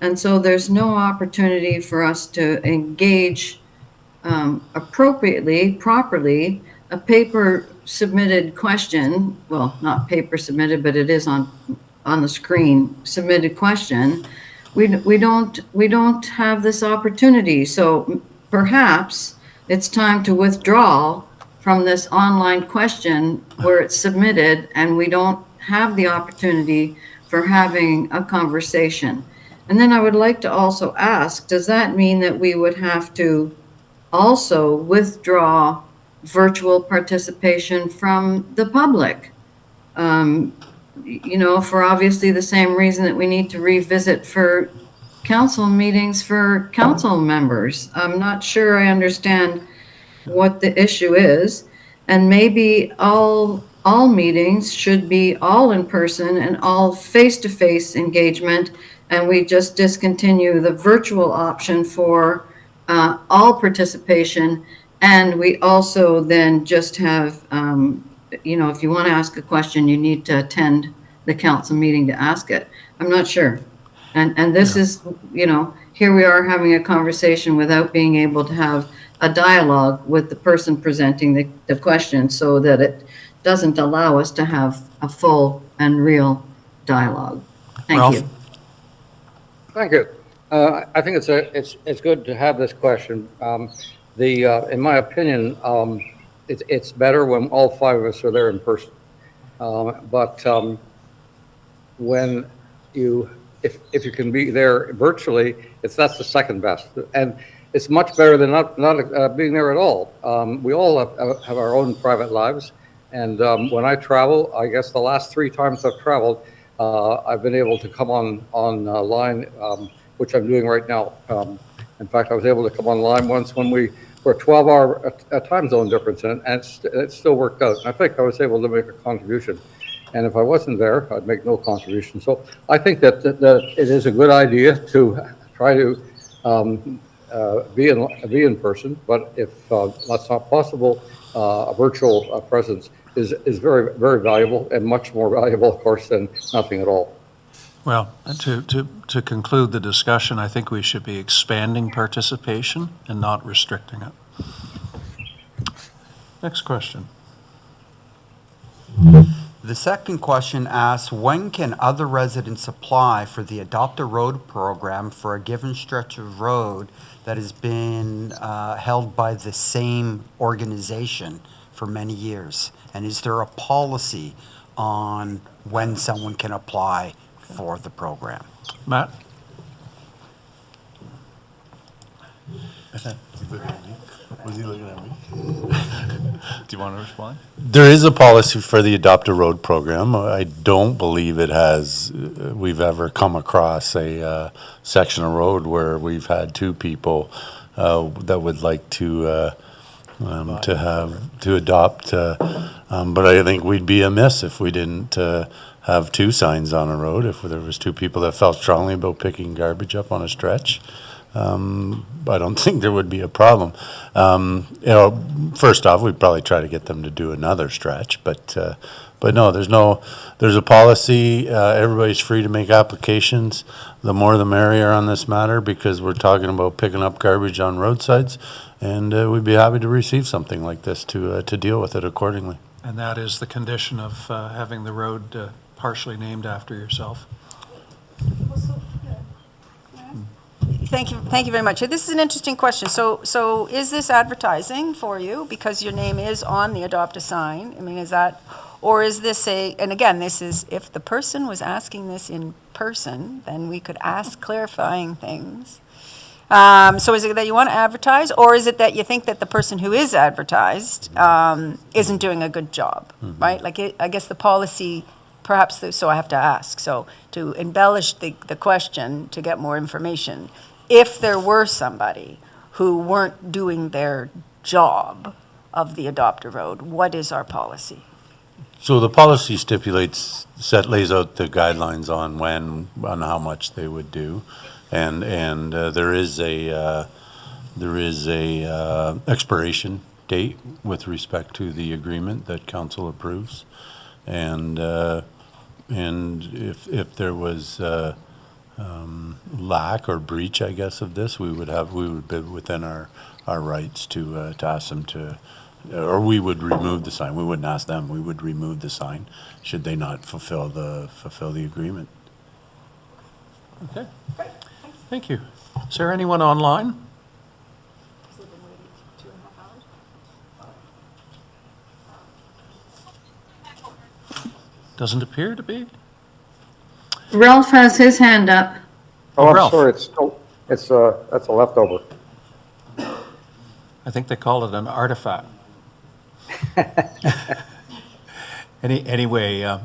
and so there's no opportunity for us to engage appropriately, properly. A paper submitted question, well, not paper submitted, but it is on the screen, submitted question. We don't have this opportunity. So perhaps it's time to withdraw from this online question where it's submitted and we don't have the opportunity for having a conversation. And then I would like to also ask, does that mean that we would have to also withdraw virtual participation from the public? You know, for obviously the same reason that we need to revisit for council meetings for council members. I'm not sure I understand what the issue is. And maybe all meetings should be all in person and all face-to-face engagement, and we just discontinue the virtual option for all participation. And we also then just have, you know, if you want to ask a question, you need to attend the council meeting to ask it. I'm not sure. And this is, you know, here we are having a conversation without being able to have a dialogue with the person presenting the question, so that it doesn't allow us to have a full and real dialogue. Thank you. Thank you. I think it's good to have this question. In my opinion, it's better when all 5 of us are there in person. But when if you can be there virtually, that's the second best. And it's much better than not being there at all. We all have our own private lives. And when I travel, I guess the last 3 times I've traveled, I've been able to come online, which I'm doing right now. In fact, I was able to come online once when we were 12-hour time zone difference, and it still worked out. And I think I was able to make a contribution. And if I wasn't there, I'd make no contribution. So I think that it is a good idea to try to be in person. But if that's not possible, a virtual presence is very, very valuable, and much more valuable, of course, than nothing at all. Well, to conclude the discussion, I think we should be expanding participation and not restricting it. Next question. The second question asks, when can other residents apply for the Adopt a Road program for a given stretch of road that has been held by the same organization for many years? And is there a policy on when someone can apply for the program? Matt? Was he looking at me? Do you want to respond? There is a policy for the Adopt a Road program. I don't believe we've ever come across a section of road where we've had 2 people that would like to adopt. But I think we'd be amiss if we didn't have 2 signs on a road. If there was 2 people that felt strongly about picking garbage up on a stretch, I don't think there would be a problem. First off, we'd probably try to get them to do another stretch, but no, there's a policy. Everybody's free to make applications. The more the merrier on this matter, because we're talking about picking up garbage on roadsides, and we'd be happy to receive something like this to deal with it accordingly. And that is the condition of having the road partially named after yourself. Thank you very much. This is an interesting question. So is this advertising for you because your name is on the Adopt a Sign? I mean, is that, or is this and again, this is, if the person was asking this in person, then we could ask clarifying things. So is it that you want to advertise, or is it that you think that the person who is advertised isn't doing a good job, right? Like, I guess the policy, perhaps, so I have to ask. So to embellish the question to get more information, if there were somebody who weren't doing their job of the Adopt a Road, what is our policy? So the policy lays out the guidelines on how much they would do, and there is a expiration date with respect to the agreement that council approves, and if there was lack or breach, I guess, of this, we would be within our rights to ask them to, or we would remove the sign. We wouldn't ask them. We would remove the sign should they not fulfill the agreement. Okay. Thank you. Is there anyone online? Doesn't appear to be. Ralph has his hand up. Oh, I'm Ralph. sorry, that's a leftover. I think they call it an artifact. Anyway,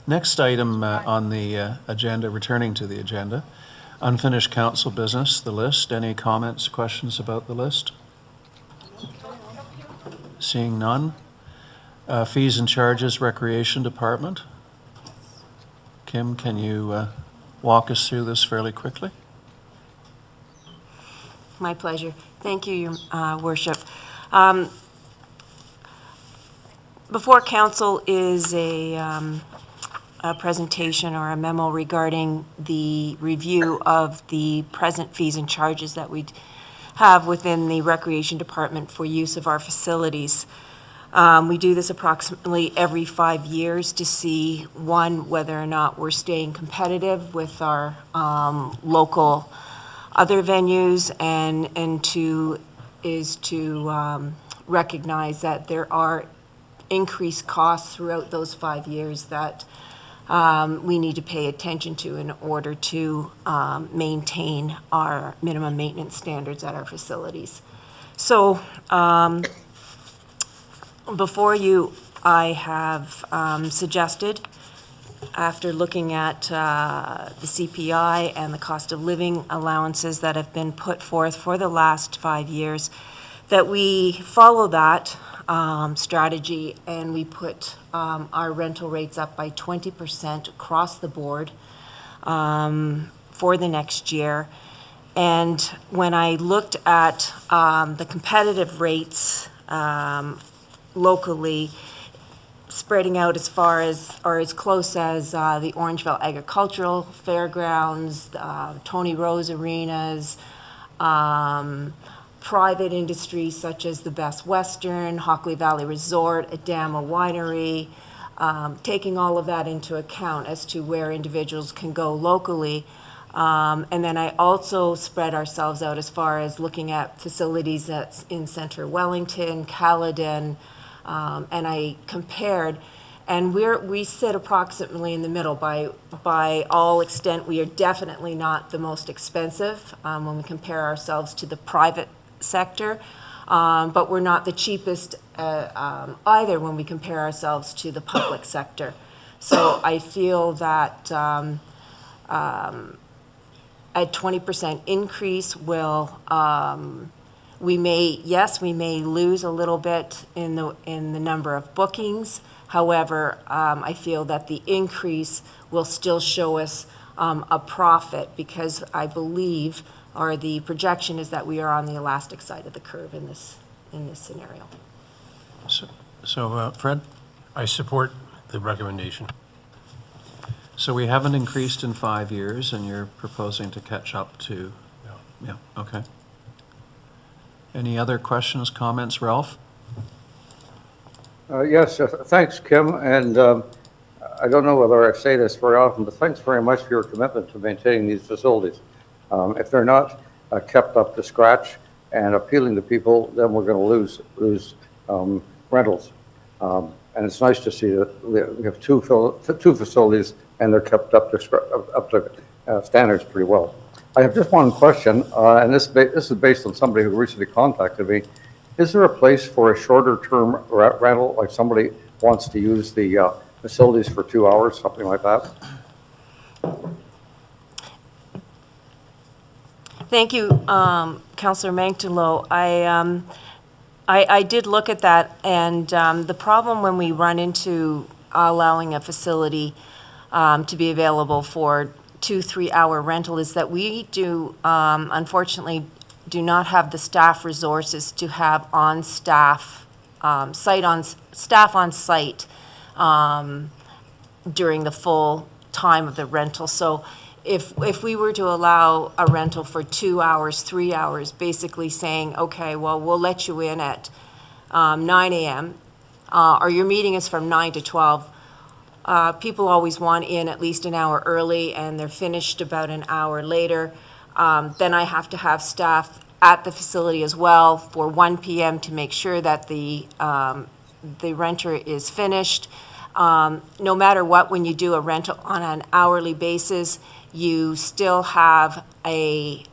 next item on the agenda, returning to the agenda, unfinished council business, the list. Any comments, questions about the list? Seeing none. Fees and charges, Recreation Department. Kim, can you walk us through this fairly quickly? My pleasure. Thank you, Your Worship. Before council is a presentation or a memo regarding the review of the present fees and charges that we have within the Recreation Department for use of our facilities. We do this approximately every 5 years to see, one, whether or not we're staying competitive with our local other venues, and two is to recognize that there are increased costs throughout those 5 years that we need to pay attention to in order to maintain our minimum maintenance standards at our facilities. So before you, I have suggested, after looking at the CPI and the cost of living allowances that have been put forth for the last 5 years, that we follow that strategy and we put our rental rates up by 20% across the board for the next year. And when I looked at the competitive rates locally, spreading out as far as, or as close as the Orangeville Agricultural Fairgrounds, Tony Rose Arenas, private industries such as the Best Western, Hockley Valley Resort, Adama Winery, taking all of that into account as to where individuals can go locally. And then I also spread ourselves out as far as looking at facilities that's in Centre Wellington, Caledon, and I compared, and we sit approximately in the middle. By all extent, we are definitely not the most expensive when we compare ourselves to the private sector, but we're not the cheapest either when we compare ourselves to the public sector. So I feel that a 20% increase will, we may lose a little bit in the number of bookings. However, I feel that the increase will still show us a profit, because I believe, or the projection is that we are on the elastic side of the curve in this scenario. So Fred? I support the recommendation. So we haven't increased in 5 years, and you're proposing to catch up to? Yeah, okay. Any other questions, comments, Ralph? Yes, thanks, Kim. And I don't know whether I say this very often, but thanks very much for your commitment to maintaining these facilities. If they're not kept up to scratch and appealing to people, then we're going to lose rentals. And it's nice to see that we have two facilities and they're kept up to standards pretty well. I have just one question, and this is based on somebody who recently contacted me. Is there a place for a shorter term rental, like somebody wants to use the facilities for 2 hours, something like that? Thank you, Councillor Mangtalo. I did look at that, and the problem when we run into allowing a facility to be available for 2-3 hour rental is that we do, unfortunately, do not have the staff resources to have staff on site during the full time of the rental. So if we were to allow a rental for 2 hours, 3 hours, basically saying, okay, well, we'll let you in at 9 a.m., or your meeting is from 9 to 12, people always want in at least an hour early, and they're finished about an hour later. Then I have to have staff at the facility as well for 1 p.m. to make sure that the renter is finished. No matter what, when you do a rental on an hourly basis, you still have a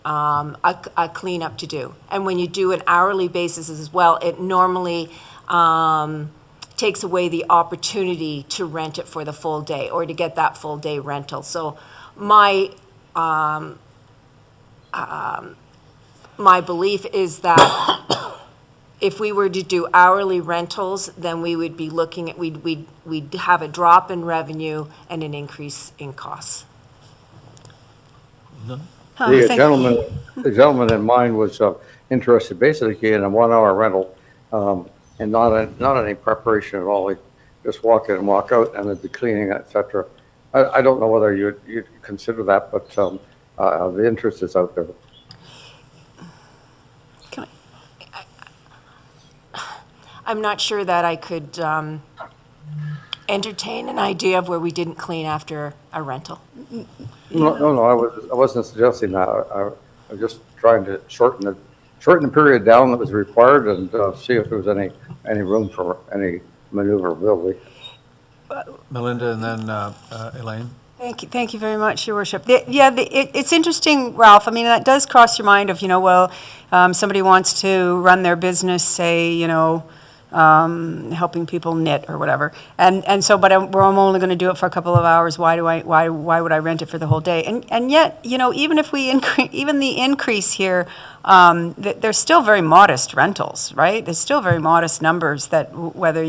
cleanup to do. And when you do an hourly basis as well, it normally takes away the opportunity to rent it for the full day or to get that full day rental. So my belief is that if we were to do hourly rentals, then we would be looking at, we'd have a drop in revenue and an increase in costs. The gentleman in mind was interested basically in a 1 hour rental, and not any preparation at all. He just walk in and walk out, and they'd be cleaning, etc. I don't know whether you'd consider that, but the interest is out there. I'm not sure that I could entertain an idea of where we didn't clean after a rental. No, I wasn't suggesting that. I'm just trying to shorten the period down that was required and see if there was any room for any maneuverability. Melinda and then Elaine? Thank you very much, Your Worship. It's interesting, Ralph, I mean, that does cross your mind of, somebody wants to run their business, say, helping people knit or whatever. And so, but I'm only going to do it for a couple of hours. Why would I rent it for the whole day? And yet, even if we even the increase here, there's still very modest rentals, right? There's still very modest numbers that whether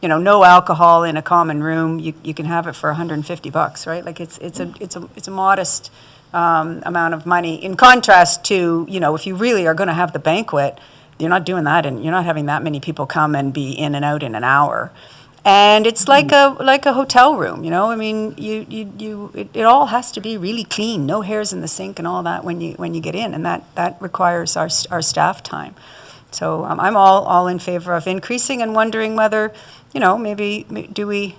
no alcohol in a common room, you can have it for $150, right? Like it's a modest amount of money in contrast to, if you really are going to have the banquet, you're not doing that, and you're not having that many people come and be in and out in an hour. And it's like a hotel room, I mean, it all has to be really clean, no hairs in the sink and all that when you get in, and that requires our staff time. So I'm all in favor of increasing and wondering whether, maybe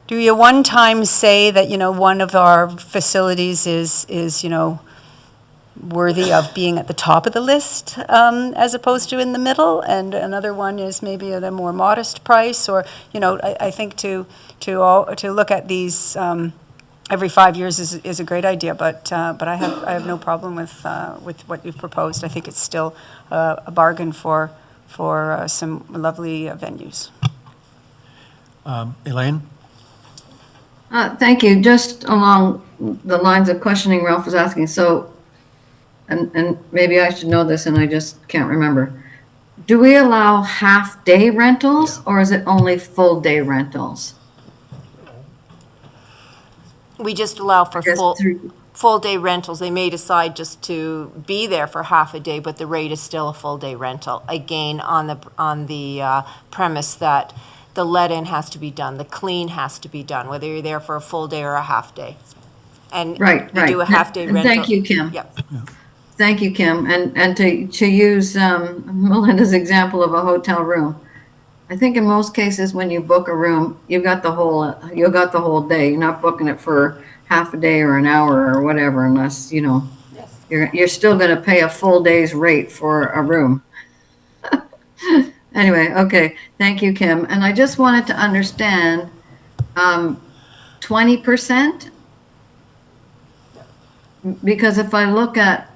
do you one time say that, one of our facilities is worthy of being at the top of the list as opposed to in the middle, and another one is maybe at a more modest price, or I think to look at these every 5 years is a great idea, but I have no problem with what you've proposed. I think it's still a bargain for some lovely venues. Elaine? Thank you. Just along the lines of questioning Ralph was asking, so, and maybe I should know this and I just can't remember. Do we allow half-day rentals, or is it only full-day rentals? We just allow for full-day rentals. They may decide just to be there for half a day, but the rate is still a full-day rental. Again, on the premise that the let-in has to be done, the clean has to be done, whether you're there for a full day or a half day. And Right. you do a half-day rental. Thank you, Kim. Yep. Thank you, Kim. And to use Melinda's example of a hotel room, I think in most cases when you book a room, you got the whole day. You're not booking it for half a day or an hour or whatever, unless you're still going to pay a full day's rate for a room. Anyway, okay. Thank you, Kim. And I just wanted to understand 20%, because if I look at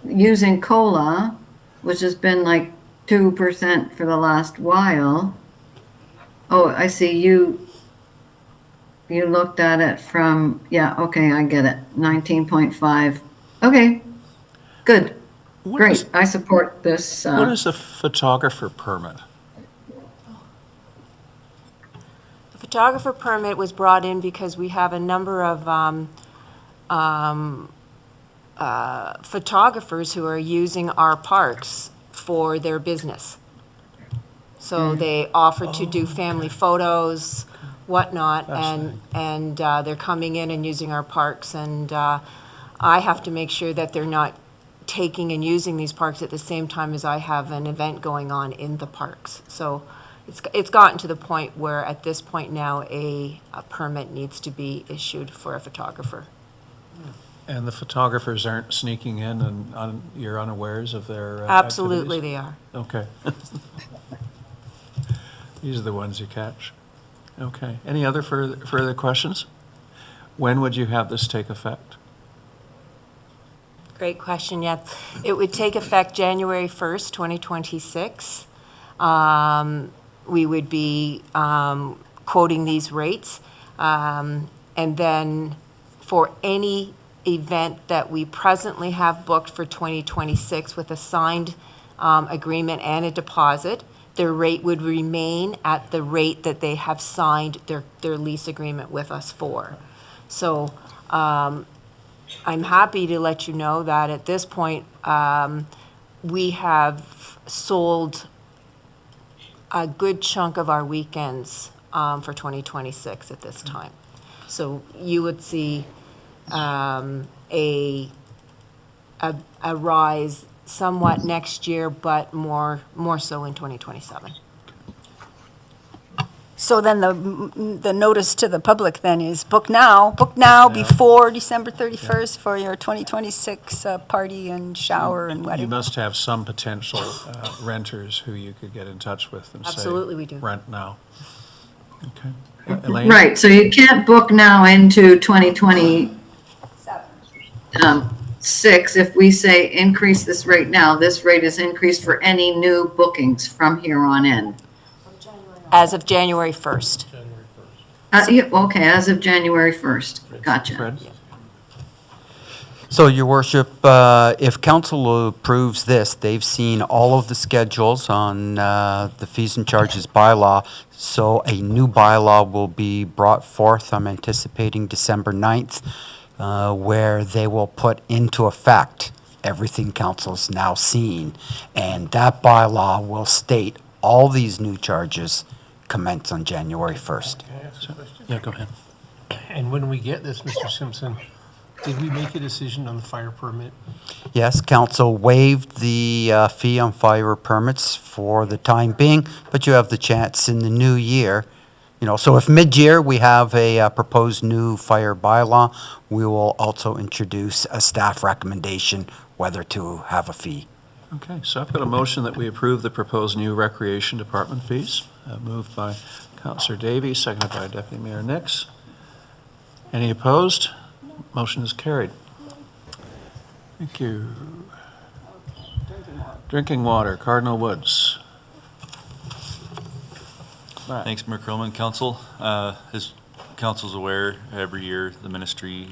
using COLA, which has been like 2% for the last while. Oh, I see you looked at it from, yeah, okay, I get it, 19.5. Okay, good, great, I support this. What is a photographer permit? The photographer permit was brought in because we have a number of photographers who are using our parks for their business. So they offer to do family photos, whatnot, and they're coming in and using our parks, and I have to make sure that they're not taking and using these parks at the same time as I have an event going on in the parks. So it's gotten to the point where at this point now a permit needs to be issued for a photographer. And the photographers aren't sneaking in and you're unawares of their Absolutely activities? they are. Okay. These are the ones you catch. Okay. Any other further questions? When would you have this take effect? Great question, yes. It would take effect January 1st, 2026. We would be quoting these rates. And then for any event that we presently have booked for 2026 with a signed agreement and a deposit, their rate would remain at the rate that they have signed their lease agreement with us for. So I'm happy to let you know that at this point, we have sold a good chunk of our weekends for 2026 at this time. So you would see a rise somewhat next year, but more so in 2027. So then the notice to the public then is book now before December 31st for your 2026 party and shower and wedding. You must have some potential renters who you could get in touch with and say, Absolutely we do. rent now. Okay. Elaine? Right, so you can't book now into 2026. If we say increase this rate now, this rate is increased for any new bookings from here on in. As of January 1st. Yeah, okay, as of January 1st. Gotcha. Fred? So, Your Worship, if council approves this, they've seen all of the schedules on the fees and charges bylaw, so a new bylaw will be brought forth, I'm anticipating December 9th, where they will put into effect everything council's now seen. And that bylaw will state all these new charges commence on January 1st. Can I ask a question? Yeah, go ahead. And when we get this, Mr. Simpson, did we make a decision on the fire permit? Yes, council waived the fee on fire permits for the time being, but you have the chance in the new year. You know, so if mid-year we have a proposed new fire bylaw, we will also introduce a staff recommendation whether to have a fee. Okay, so I've got a motion that we approve the proposed new Recreation Department fees, moved by Councillor Davies, seconded by Deputy Mayor Nix. Any opposed? Motion is carried. Thank you. Drinking water, Cardinal Woods. Matt. Thanks, Mayor Krillman. Council, as council's aware, every year the ministry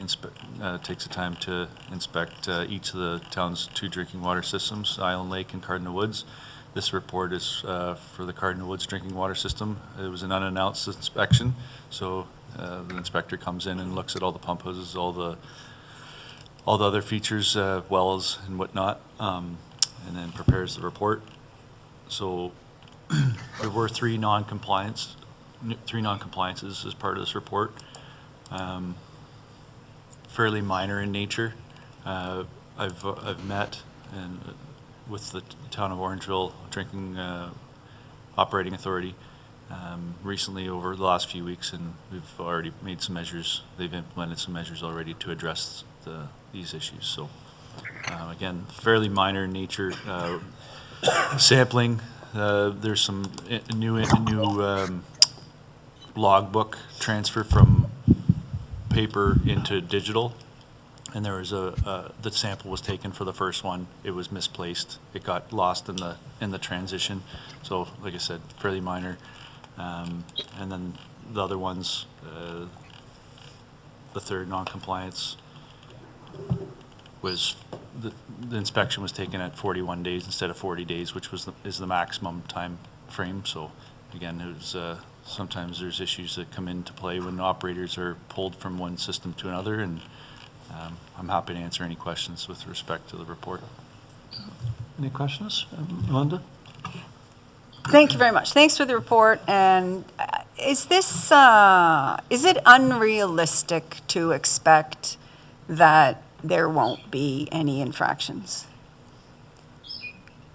takes the time to inspect each of the town's 2 drinking water systems, Island Lake and Cardinal Woods. This report is for the Cardinal Woods drinking water system. It was an unannounced inspection, so the inspector comes in and looks at all the pump hoses, all the other features, wells and whatnot, and then prepares the report. So there were 3 non-compliances as part of this report, fairly minor in nature. I've met with the town of Orangeville Drinking Operating Authority recently over the last few weeks, and we've already made some measures. They've implemented some measures already to address these issues. So again, fairly minor in nature. Sampling, there's some new logbook transfer from paper into digital, and there was the sample was taken for the first one. It was misplaced. It got lost in the transition. So, like I said, fairly minor. And then the other ones, the third non-compliance was the inspection was taken at 41 days instead of 40 days, which is the maximum time frame. So, again, it was sometimes there's issues that come into play when operators are pulled from one system to another, and I'm happy to answer any questions with respect to the report. Any questions? Melinda? Thank you very much. Thanks for the report. And is it unrealistic to expect that there won't be any infractions?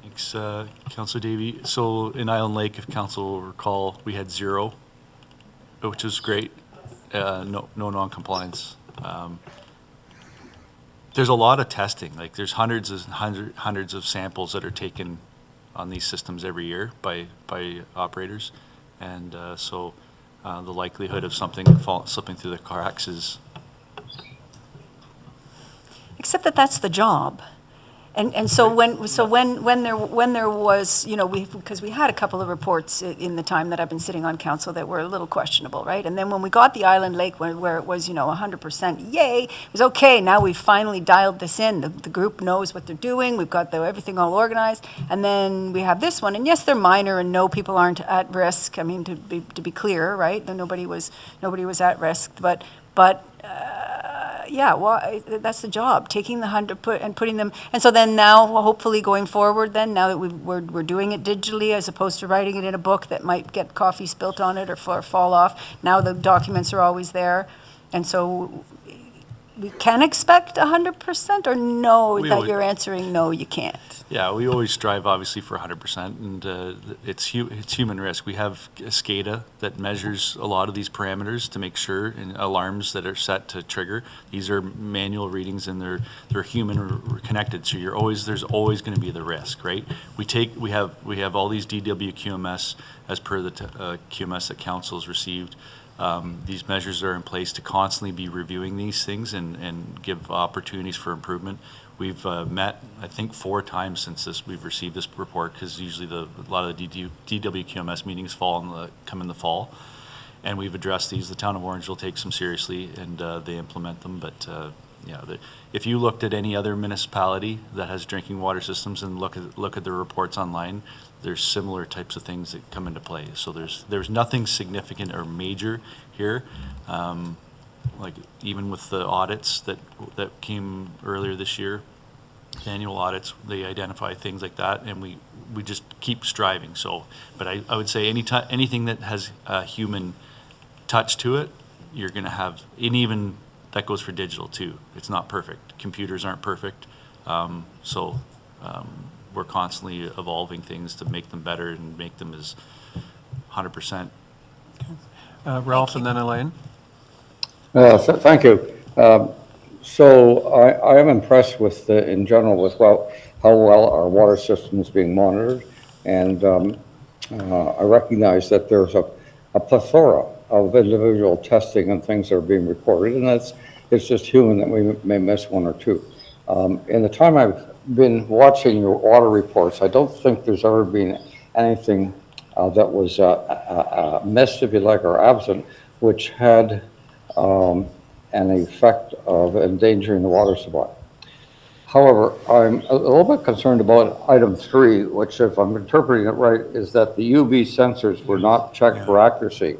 Thanks, Councillor Davey. So in Island Lake, if council will recall, we had 0, which was great. No non-compliance. There's a lot of testing. Like there's hundreds of samples that are taken on these systems every year by operators, and so the likelihood of something slipping through the cracks is. Except that that's the job. And so when there was, you know, because we had a couple of reports in the time that I've been sitting on council that were a little questionable, right? And then when we got the Island Lake where it was, you know, 100%, yay, it was okay. Now we've finally dialed this in. The group knows what they're doing. We've got everything all organized. And then we have this one. And yes, they're minor, and no, people aren't at risk. I mean, to be clear, right? Nobody was at risk, but. Yeah, well, that's the job, taking the 100 and putting them, and so then now, hopefully going forward then, now that we're doing it digitally as opposed to writing it in a book that might get coffee spilt on it or fall off, now the documents are always there. And so we can expect 100%, or no, We that always- you're answering, no, you can't? Yeah, we always strive obviously for 100%, and it's human risk. We have SCADA that measures a lot of these parameters to make sure, and alarms that are set to trigger. These are manual readings, and they're human connected. So there's always going to be the risk, right? We have all these DW QMS as per the QMS that council's received. These measures are in place to constantly be reviewing these things and give opportunities for improvement. We've met, I think, 4 times since we've received this report, because usually a lot of the DWQMS meetings come in the fall, and we've addressed these. The town of Orangeville takes them seriously, and they implement them. But if you looked at any other municipality that has drinking water systems and look at their reports online, there's similar types of things that come into play. So there's nothing significant or major here. Like even with the audits that came earlier this year, annual audits, they identify things like that, and we just keep striving. So, but I would say anything that has a human touch to it, you're going to have, and even that goes for digital too. It's not perfect. Computers aren't perfect. We're constantly evolving things to make them better and make them as 100%. Ralph and then Elaine. Thank you. So I am impressed with, in general, with how well our water system is being monitored. And I recognize that there's a plethora of individual testing and things that are being recorded, and it's just human that we may miss one or two. In the time I've been watching your water reports, I don't think there's ever been anything that was missed, if you like, or absent, which had an effect of endangering the water supply. However, I'm a little bit concerned about item 3, which, if I'm interpreting it right, is that the UV sensors were not checked for accuracy.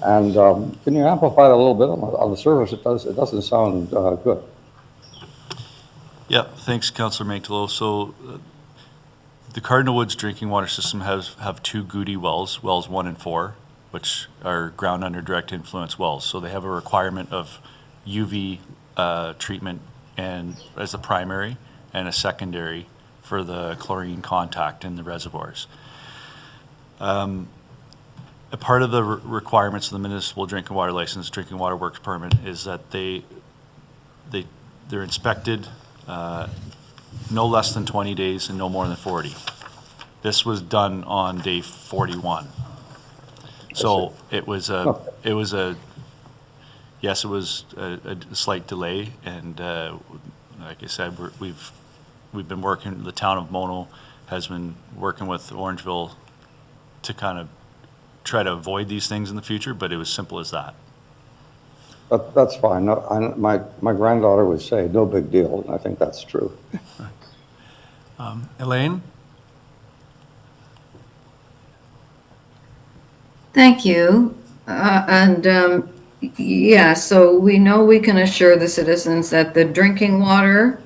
And can you amplify that a little bit on the surface? It doesn't sound good. Yeah, thanks, Councillor Mantelo. So the Cardinal Woods drinking water system have 2 Goody wells, wells 1 and 4, which are ground under direct influence wells. So they have a requirement of UV treatment and as a primary, and a secondary for the chlorine contact in the reservoirs. A part of the requirements of the municipal drinking water license, drinking water works permit, is that they're inspected no less than 20 days and no more than 40. This was done on day 41. So it was a slight delay, and like I said, we've been working. The town of Mono has been working with Orangeville to kind of try to avoid these things in the future, but it was simple as that. That's fine. My granddaughter would say, no big deal, and I think that's true. Elaine? Thank you. Yeah, so we know we can assure the citizens that the drinking water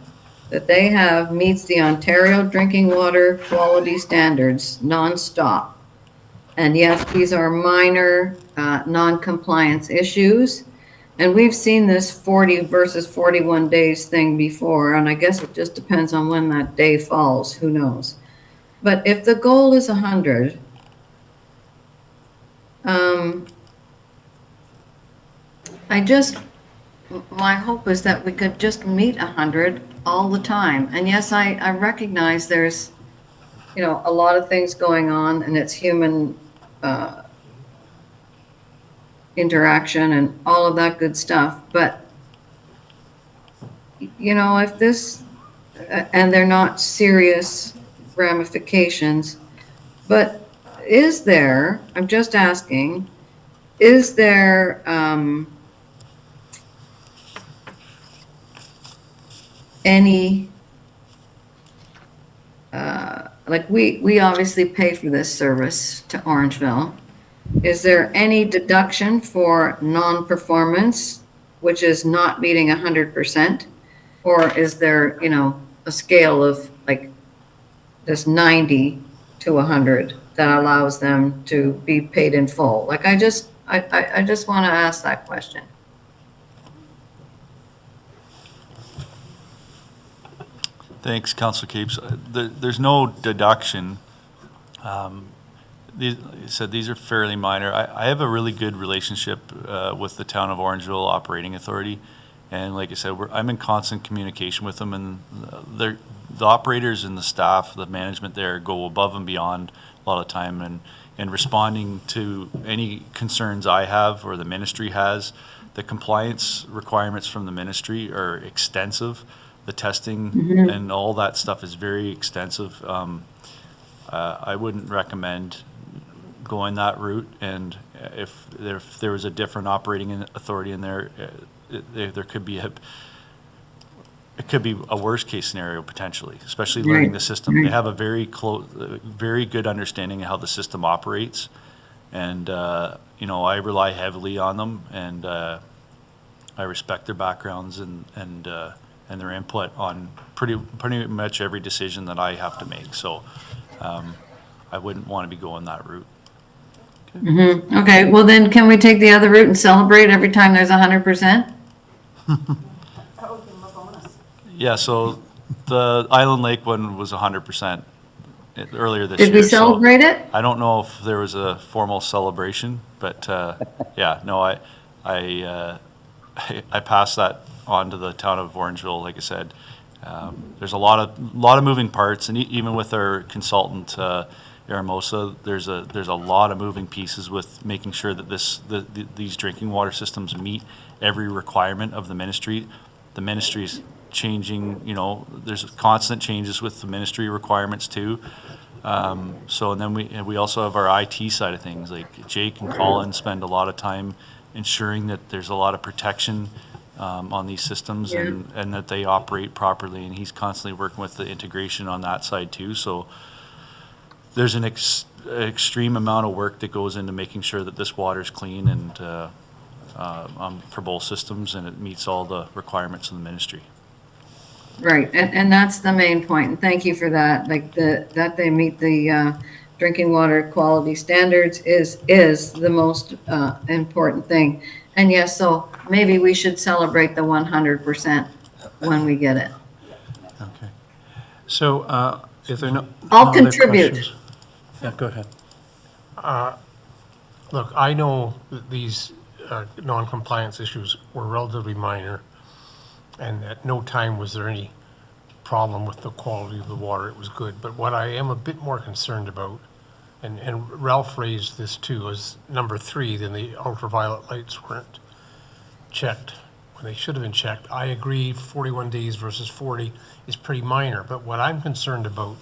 that they have meets the Ontario drinking water quality standards nonstop. And yes, these are minor non-compliance issues. And we've seen this 40 versus 41 days thing before, and I guess it just depends on when that day falls, who knows. But if the goal is 100, my hope is that we could just meet 100 all the time. And yes, I recognize there's, a lot of things going on, and it's human interaction and all of that good stuff. But, if this, and they're not serious ramifications, but is there, I'm just asking, is there any, like we obviously pay for this service to Orangeville. Is there any deduction for non-performance, which is not meeting 100%? Or is there, a scale of like this 90 to 100 that allows them to be paid in full? Like I just want to ask that question. Thanks, Councilor Capes. There's no deduction. You said these are fairly minor. I have a really good relationship with the Town of Orangeville Operating Authority. And like I said, I'm in constant communication with them, and the operators and the staff, the management there go above and beyond a lot of time and responding to any concerns I have or the ministry has. The compliance requirements from the ministry are extensive. The testing and all that stuff is very extensive. I wouldn't recommend going that route, and if there was a different operating authority in there, there could be it could be a worst case scenario potentially, especially learning the system. They have a very good understanding of how the system operates, and you know, I rely heavily on them, and I respect their backgrounds and their input on pretty much every decision that I have to make. So I wouldn't want to be going that route. Okay, well then, can we take the other route and celebrate every time there's 100%? Yeah, so the Island Lake one was 100% earlier this year. Did we celebrate it? I don't know if there was a formal celebration, but yeah, no, I passed that on to the Town of Orangeville. Like I said, there's a lot of moving parts, and even with our consultant Aramosa, there's a lot of moving pieces with making sure that these drinking water systems meet every requirement of the ministry. The ministry's changing, you know, there's constant changes with the ministry requirements too. So, and then we also have our IT side of things. Like Jake and Colin spend a lot of time ensuring that there's a lot of protection on these systems and that they operate properly. And he's constantly working with the integration on that side too. So there's an extreme amount of work that goes into making sure that this water is clean and for both systems, and it meets all the requirements of the ministry. Right, and that's the main point, and thank you for that. Like that they meet the drinking water quality standards is the most important thing. And yes, so maybe we should celebrate the 100% when we get it. Okay. So if there are no I'll other contribute. questions- Yeah, go ahead. Look, I know that these non-compliance issues were relatively minor, and at no time was there any problem with the quality of the water. It was good. But what I am a bit more concerned about, and Ralph raised this too, is number 3, then the ultraviolet lights weren't checked when they should have been checked. I agree 41 days versus 40 is pretty minor, but what I'm concerned about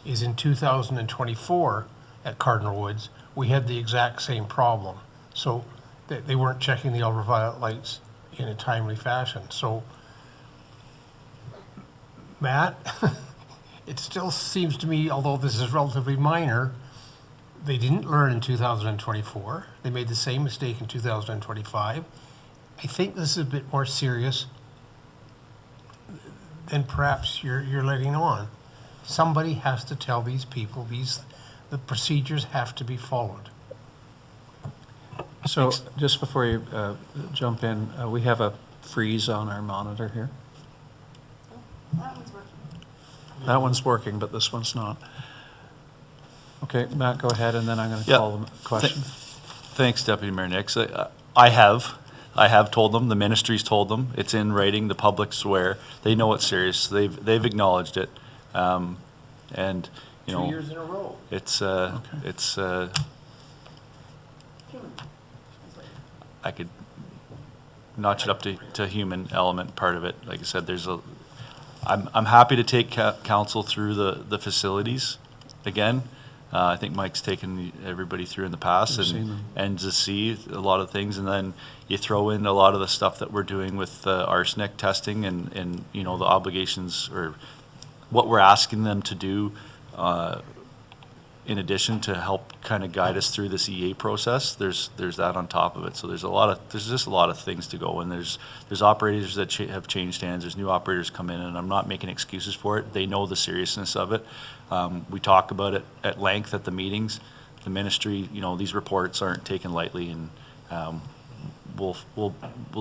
is in 2024 at Cardinal Woods, we had the exact same problem. So they weren't checking the ultraviolet lights in a timely fashion. So, Matt, it still seems to me, although this is relatively minor, they didn't learn in 2024. They made the same mistake in 2025. I think this is a bit more serious than perhaps you're letting on. Somebody has to tell these people the procedures have to be followed. So just before you jump in, we have a freeze on our monitor here. That one's working, but this one's not. Okay, Matt, go ahead, and then I'm going to call them a question. Thanks, Deputy Mayor Nix. I have told them, the ministry's told them, it's in writing, the public's aware. They know it's serious. They've acknowledged it. And, you know, 2 years in a row. it's I could notch it up to human element part of it. Like I said, I'm happy to take council through the facilities again. I think Mike's taken everybody through in the past and to see a lot of things, and then you throw in a lot of the stuff that we're doing with arsenic testing and you know, the obligations or what we're asking them to do in addition to help kind of guide us through this EA process. There's that on top of it. So there's just a lot of things to go, and there's operators that have changed hands. There's new operators come in, and I'm not making excuses for it. They know the seriousness of it. We talk about it at length at the meetings. The ministry, you know, these reports aren't taken lightly, and we'll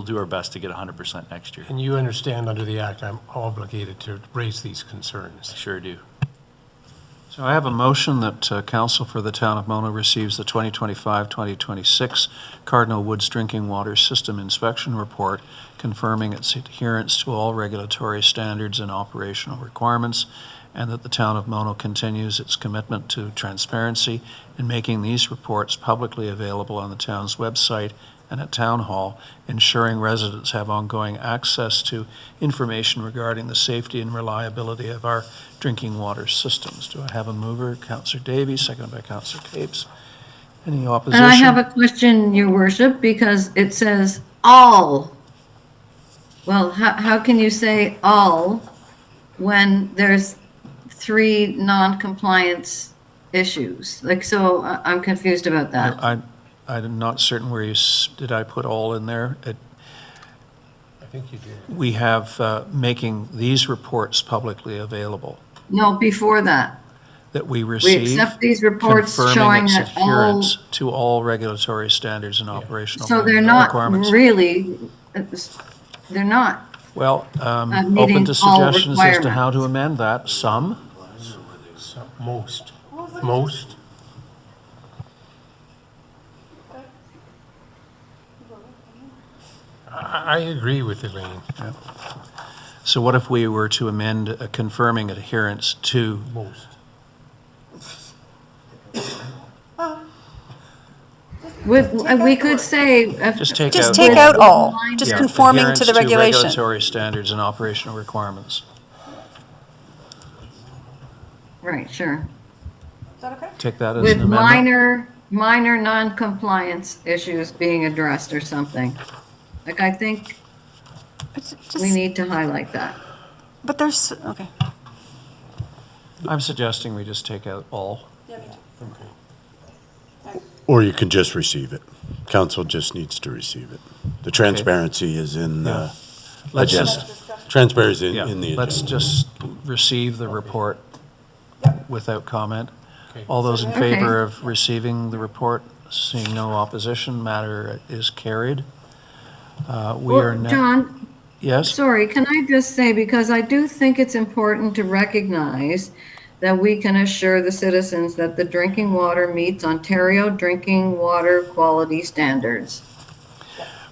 do our best to get 100% next year. And you understand under the Act, I'm obligated to raise these concerns. Sure do. So I have a motion that Council for the Town of Mona receives the 2025-2026 Cardinal Woods Drinking Water System Inspection Report, confirming its adherence to all regulatory standards and operational requirements, and that the Town of Mona continues its commitment to transparency in making these reports publicly available on the town's website and at Town Hall, ensuring residents have ongoing access to information regarding the safety and reliability of our drinking water systems. Do I have a mover? Councillor Davies, seconded by Councillor Capes. Any opposition? And I have a question, Your Worship, because it says all. Well, how can you say all when there's 3 non-compliance issues? Like, so I'm confused about that. I'm not certain where did I put all in there? I think you did. We have making these reports publicly available No, before that. that we We receive. accept these reports confirming showing its that all, adherence to all regulatory standards and operational so they're not requirements. really, they're not. Well, meeting open to all suggestions as to how requirements. to amend that. Some. Most. I agree with Elaine. So what if we were to amend confirming adherence to? Most. We could say. Just take Just out take all. out all, just Yeah, conforming to adherence the regulation. regulatory standards and operational requirements. Right, sure. Is that okay? Take that as With an amendment. minor non-compliance issues being addressed or something. Like, I think we need to highlight that. But there's, okay. I'm suggesting we just take out all. Or you can just receive it. Council just needs to receive it. The transparency is in the Let's agenda. just, Transparency yeah, in the let's agenda. just receive the report without comment. Okay. All those in Okay. favor of receiving the report, seeing no opposition, matter is carried. We are Well, now, John, yes? sorry, can I just say, because I do think it's important to recognize that we can assure the citizens that the drinking water meets Ontario drinking water quality standards.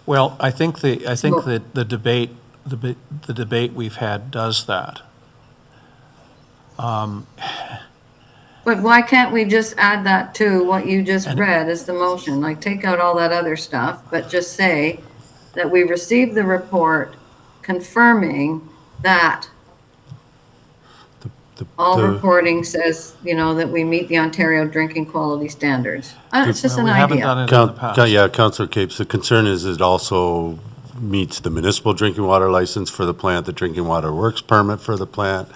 Well, I think So- that the debate we've had does that. But why can't we just add that to what you just read as the motion? Like, take out all that other stuff, but just say that we received the report confirming that all the- reporting says, that we meet the Ontario drinking quality standards. It's just an We haven't done idea. it in the past. Yeah, Councillor Capes, the concern is it also meets the municipal drinking water license for the plant, the drinking water works permit for the plant,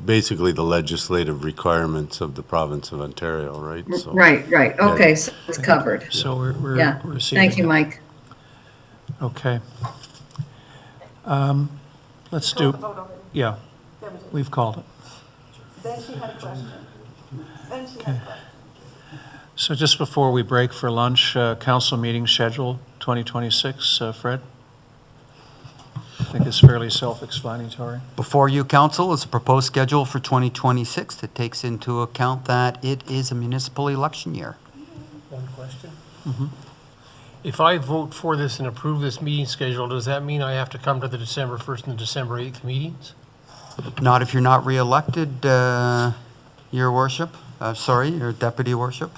basically the legislative requirements of the province of Ontario, right? So- Right, okay, so it's covered. So we're Yeah, receiving. thank you, it. Mike. Okay. Let's do, yeah, we've called it. Then she had a question. Then she had a question. So just before we break for lunch, council meeting schedule 2026, Fred? I think it's fairly self-explanatory. Before you, council, is a proposed schedule for 2026 that takes into account that it is a municipal election year. One question. If I vote for this and approve this meeting schedule, does that mean I have to come to the December 1st and the December 8th meetings? Not if you're not reelected, Your Worship, Your Deputy Worship.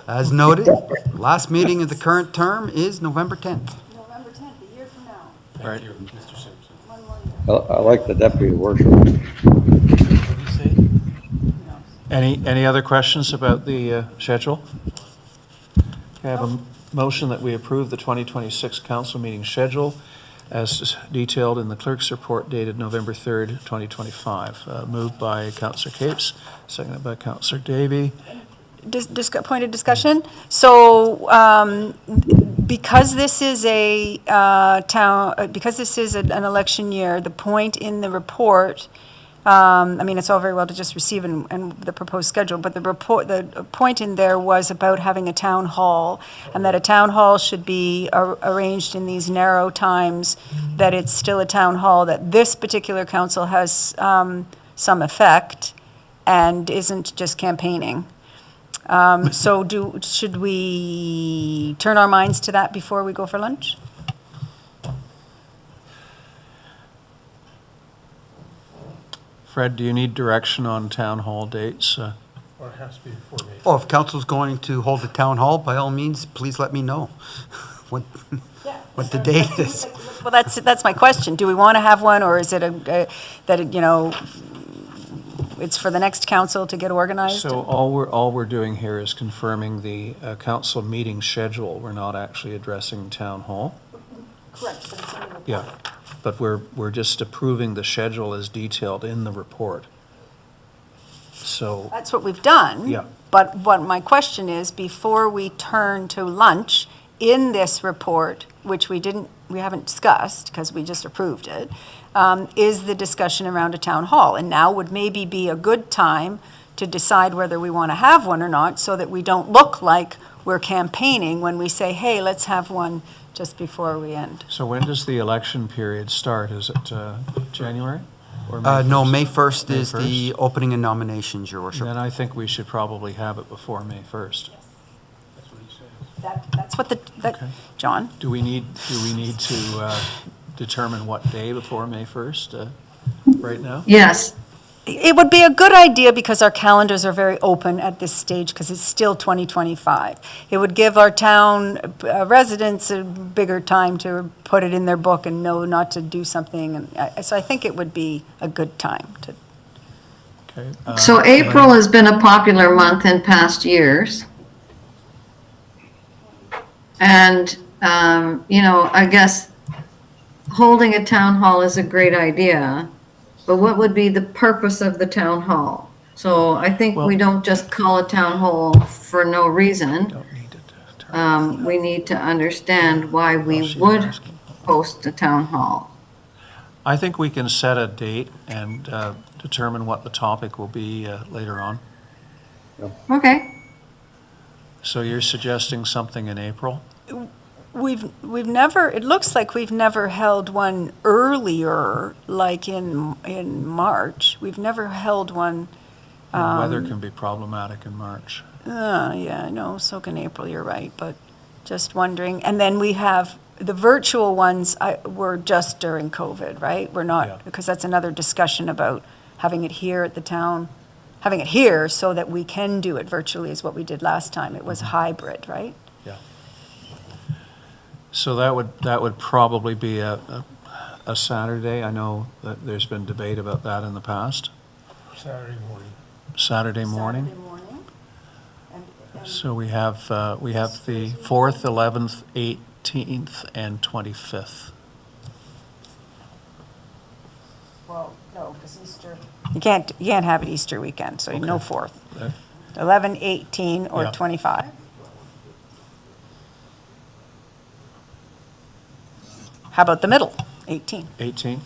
As noted, last meeting of the current term is November 10th. November 10th, a year from now. Right. Thank you, Mr. Simpson. One more year. I like the deputy worship. What did you say? Any other questions about the schedule? Okay, I have a motion that we approve the 2026 council meeting schedule as detailed in the clerk's report dated November 3rd, 2025. Moved by Councillor Capes, seconded by Councillor Davy. Point of discussion. So, because this is an election year, the point in the report I mean, it's all very well to just receive and the proposed schedule, but the point in there was about having a town hall, and that a town hall should be arranged in these narrow times, that it's still a town hall, that this particular council has some effect and isn't just campaigning. So should we turn our minds to that before we go for lunch? Fred, do you need direction on town hall dates? Or it has to be before May. Oh, if council's going to hold a town hall, by all means, please let me know what the date is. Well, that's my question. Do we want to have one, or is it it's for the next council to get organized? So all we're doing here is confirming the council meeting schedule. We're not actually addressing town hall. Correct, but it's in the report. Yeah, but we're just approving the schedule as detailed in the report. So, That's what we've done. Yeah. But what my question is, before we turn to lunch, in this report, which we haven't discussed because we just approved it, is the discussion around a town hall. And now would maybe be a good time to decide whether we want to have one or not, so that we don't look like we're campaigning when we say, hey, let's have one just before we end. so when does the election period start? Is it January? Or May No, 1st? May 1st May is the 1st? opening of nominations, Your Worship. Then I think we should probably have it before May 1st. That's what Okay. John? Do we need to determine what day before May 1st right now? Yes. It would be a good idea because our calendars are very open at this stage because it's still 2025. It would give our town residents a bigger time to put it in their book and know not to do something. And so I think it would be a good time to. Okay. So April has been a popular month in past years. And, I guess holding a town hall is a great idea, but what would be the purpose of the town hall? So I think we don't just call a town hall for no reason. Don't need to We need to understand why we would host a town hall. I think we can set a date and determine what the topic will be later on. Okay. So you're suggesting something in April? We've never, it looks like we've never held one earlier, like in March. We've never held one. The weather can be problematic in March. Yeah, I know, so can April, you're right, but just wondering. And then we have the virtual ones were just during COVID, right? We're Yeah. not, because that's another discussion about having it here at the town, having it here so that we can do it virtually is what we did last time. It was hybrid, right? Yeah. So that would probably be a Saturday. I know that there's been debate about that in the past. Saturday morning. Saturday morning. Saturday morning. And So we have the 4th, 11th, 18th, and 25th. well, no, because Easter. You can't have it Easter weekend, so no Okay. 4th. Okay. 11, 18, or Yeah. 25. How about the middle, 18? 18th?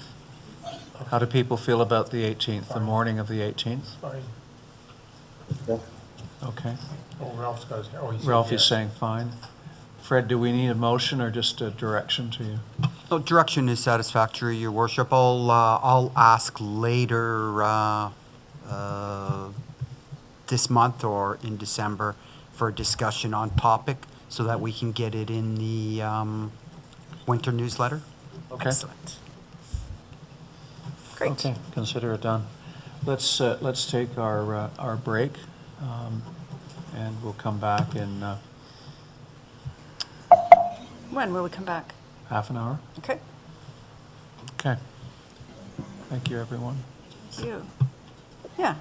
How do people feel about the 18th, the morning of the 18th? Fine. Okay. Oh, Ralph's got his, oh, he said Ralph is yes. saying fine. Fred, do we need a motion or just a direction to you? No, direction is satisfactory, Your Worship. I'll ask later this month or in December for a discussion on topic so that we can get it in the winter newsletter. Okay. Excellent. Great. Okay, consider it done. Let's take our break, and we'll come back in When will we come back? half an hour. Okay. Okay. Thank you, everyone. Thank you. Yeah,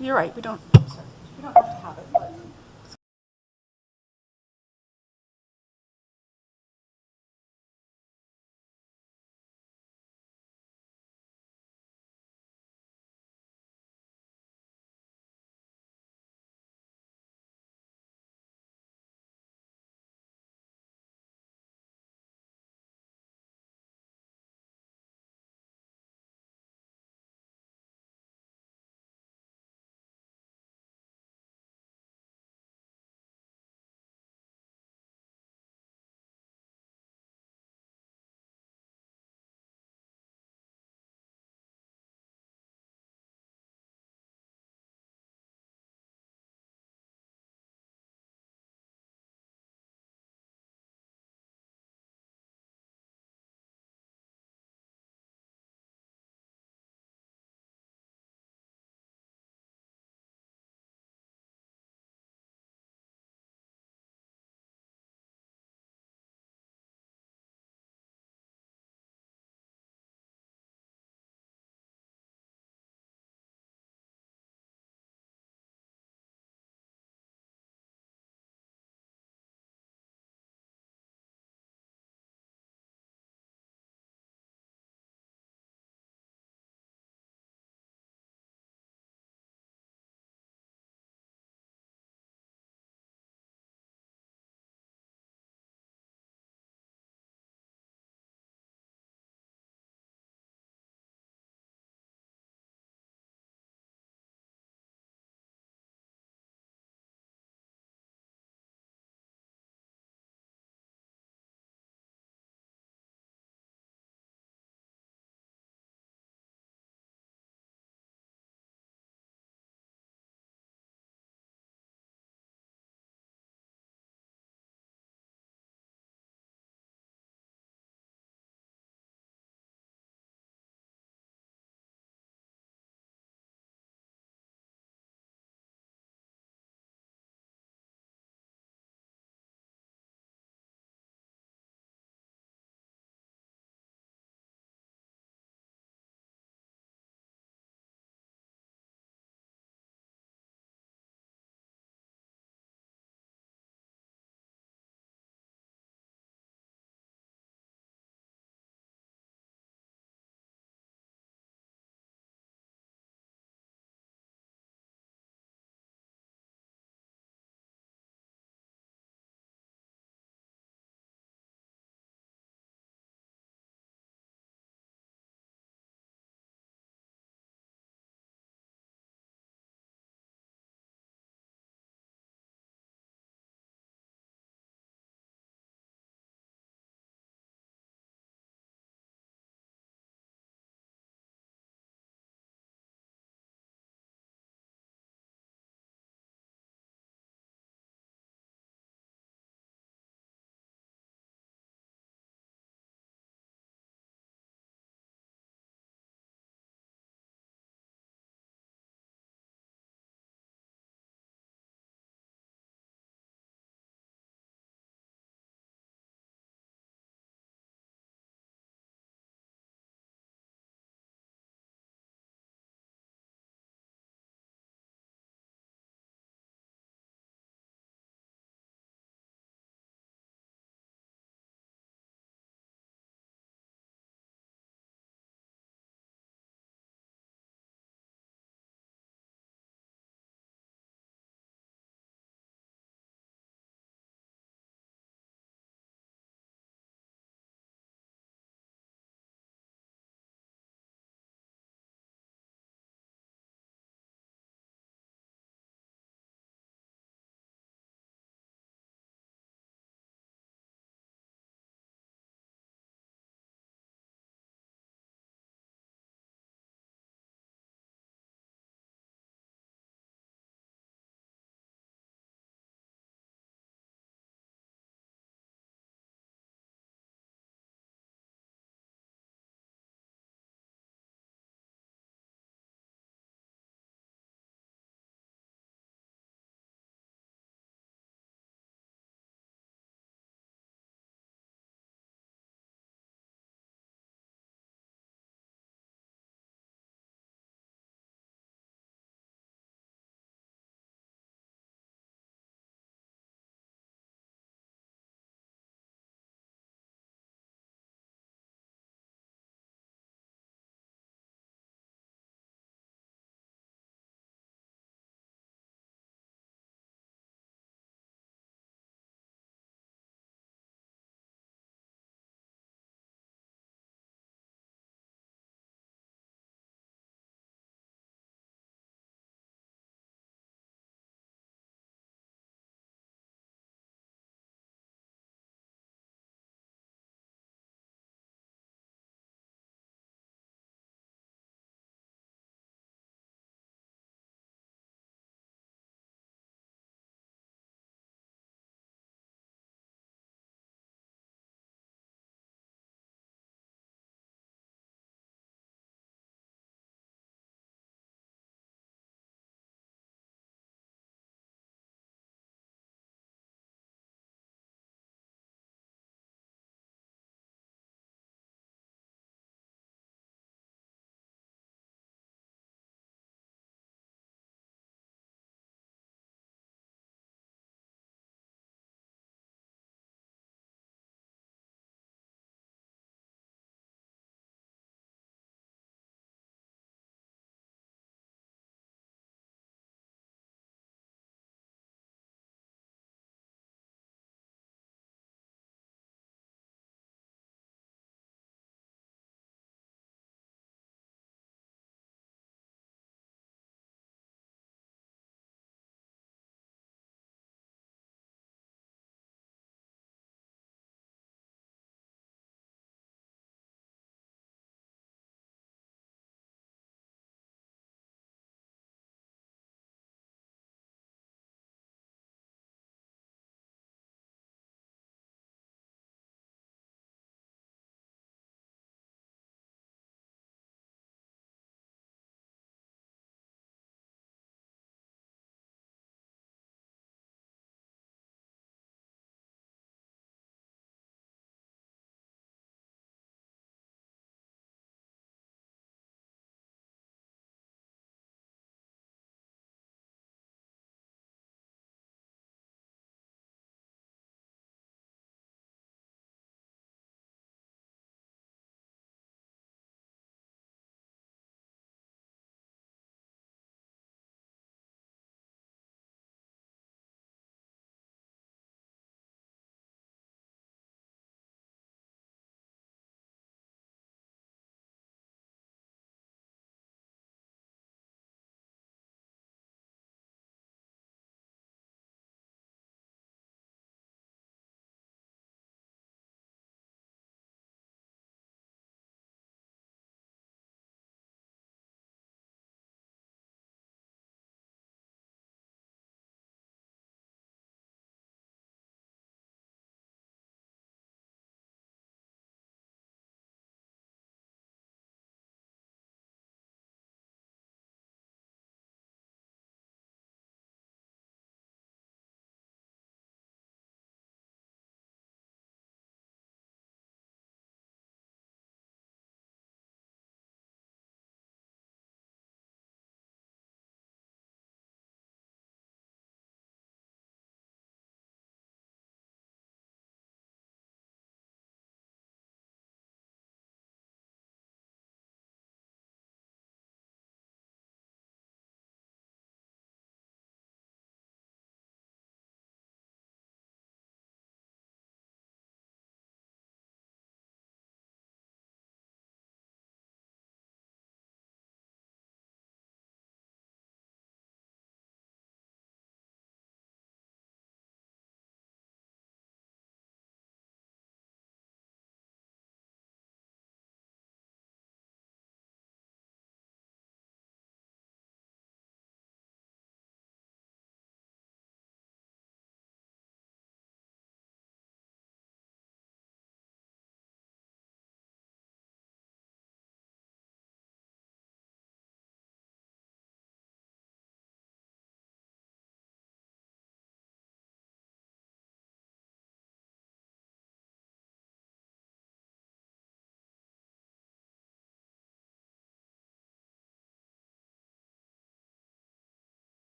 you're right, we don't have to have it, but.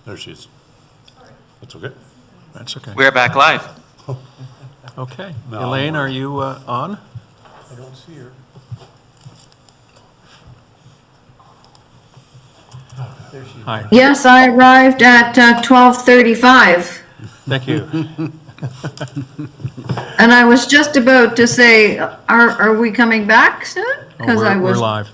There she is. That's okay. That's okay. We're back live. Okay. No, Elaine, I'm- are you on? I don't see her. There she is. Hi. Yes, I arrived at 12:35, Thank you. and I was just about to say, are we coming back soon? Oh, Because I we're was. live.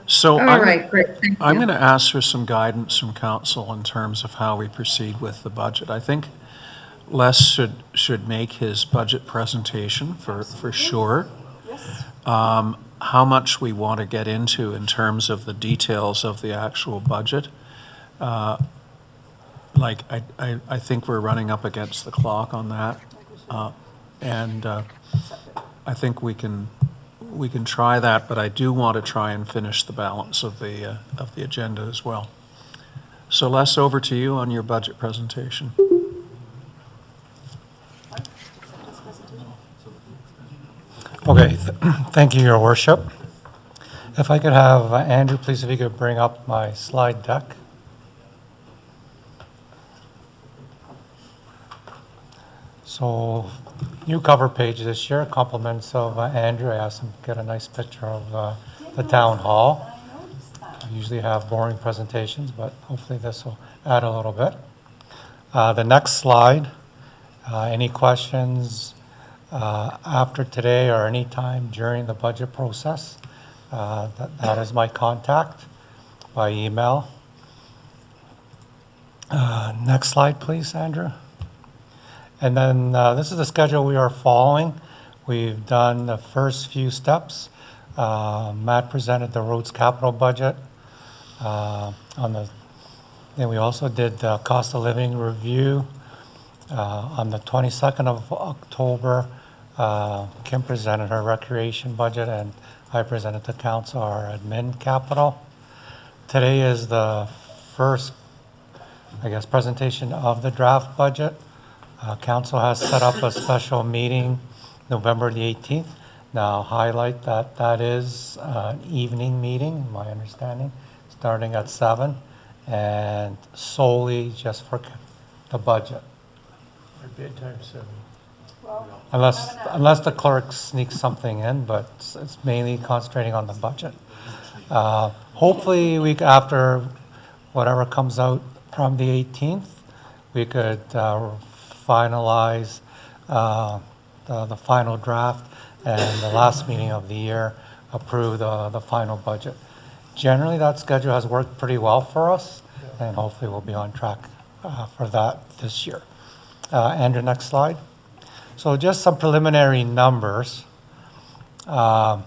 So All I'm, right, great, thank I'm you. going to ask for some guidance from council in terms of how we proceed with the budget. I think Les should make his budget presentation for sure. How much we want to get into in terms of the details of the actual budget. Like, I think we're running up against the clock on that. And I think we can try that, but I do want to try and finish the balance of the agenda as well. So Les, over to you on your budget presentation. Okay, thank you, Your Worship. If I could have Andrew, please, if you could bring up my slide deck. So, new cover page this year, compliments of Andrew. I asked him to get a nice picture of the town hall. I usually have boring presentations, but hopefully this will add a little bit. The next slide, any questions after today or any time during the budget process, that is my contact by email. Next slide, please, Andrew. And then this is the schedule we are following. We've done the first few steps. Matt presented the roads capital budget. Then we also did the cost of living review. On the 22nd of October, Kim presented her recreation budget and I presented to council our admin capital. Today is the first, I guess, presentation of the draft budget. Council has set up a special meeting November the 18th. Now highlight that that is an evening meeting, my understanding, starting at 7 and solely just for the budget. Our bedtime 7. Unless the clerk sneaks something in, but it's mainly concentrating on the budget. Hopefully, week after whatever comes out from the 18th, we could finalize the final draft and the last meeting of the year approve the final budget. Generally, that schedule has worked pretty well for us, and hopefully we'll be on track for that this year. Andrew, next slide. So just some preliminary numbers. Staff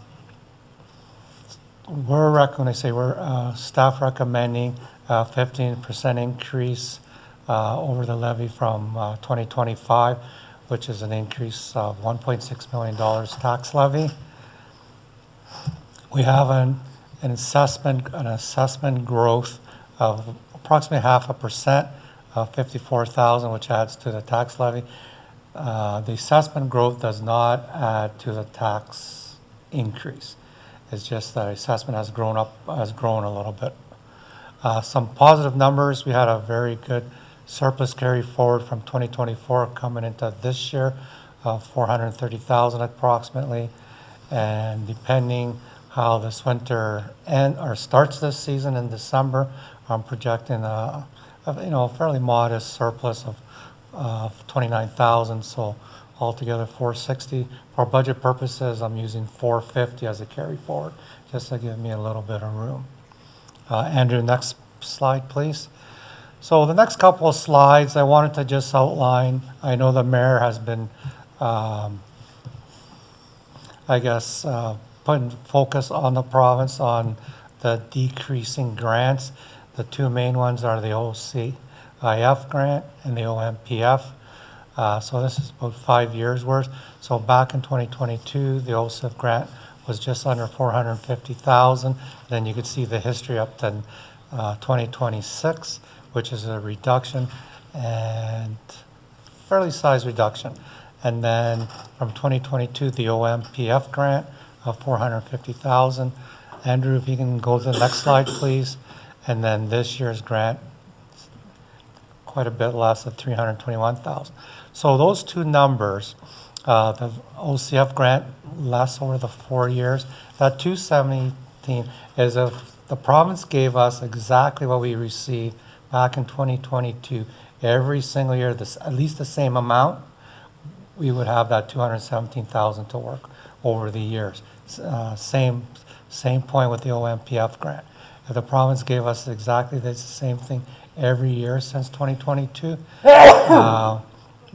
recommending a 15% increase over the levy from 2025, which is an increase of $1.6 million tax levy. We have an assessment growth of approximately 0.5% of 54,000, which adds to the tax levy. The assessment growth does not add to the tax increase. It's just that assessment has grown a little bit. Some positive numbers. We had a very good surplus carry forward from 2024 coming into this year of 430,000 approximately. And depending how this winter starts this season in December, I'm projecting a fairly modest surplus of 29,000, so altogether 460. For budget purposes, I'm using 450 as a carry forward, just to give me a little bit of room. Andrew, next slide, please. So the next couple of slides, I wanted to just outline, I know the mayor has been, putting focus on the province on the decreasing grants. The two main ones are the OCIF grant and the OMPF. So this is about 5 years worth. So back in 2022, the OCIF grant was just under 450,000. Then you could see the history up to 2026, which is a reduction and fairly sized reduction. And then from 2022, the OMPF grant of 450,000. Andrew, if you can go to the next slide, please. And then this year's grant quite a bit less at 321,000. So those two numbers, the OCF grant less over the 4 years, that 217 is if the province gave us exactly what we received back in 2022, every single year, at least the same amount, we would have that 217,000 to work over the years. Same point with the OMPF grant. If the province gave us exactly the same thing every year since 2022, we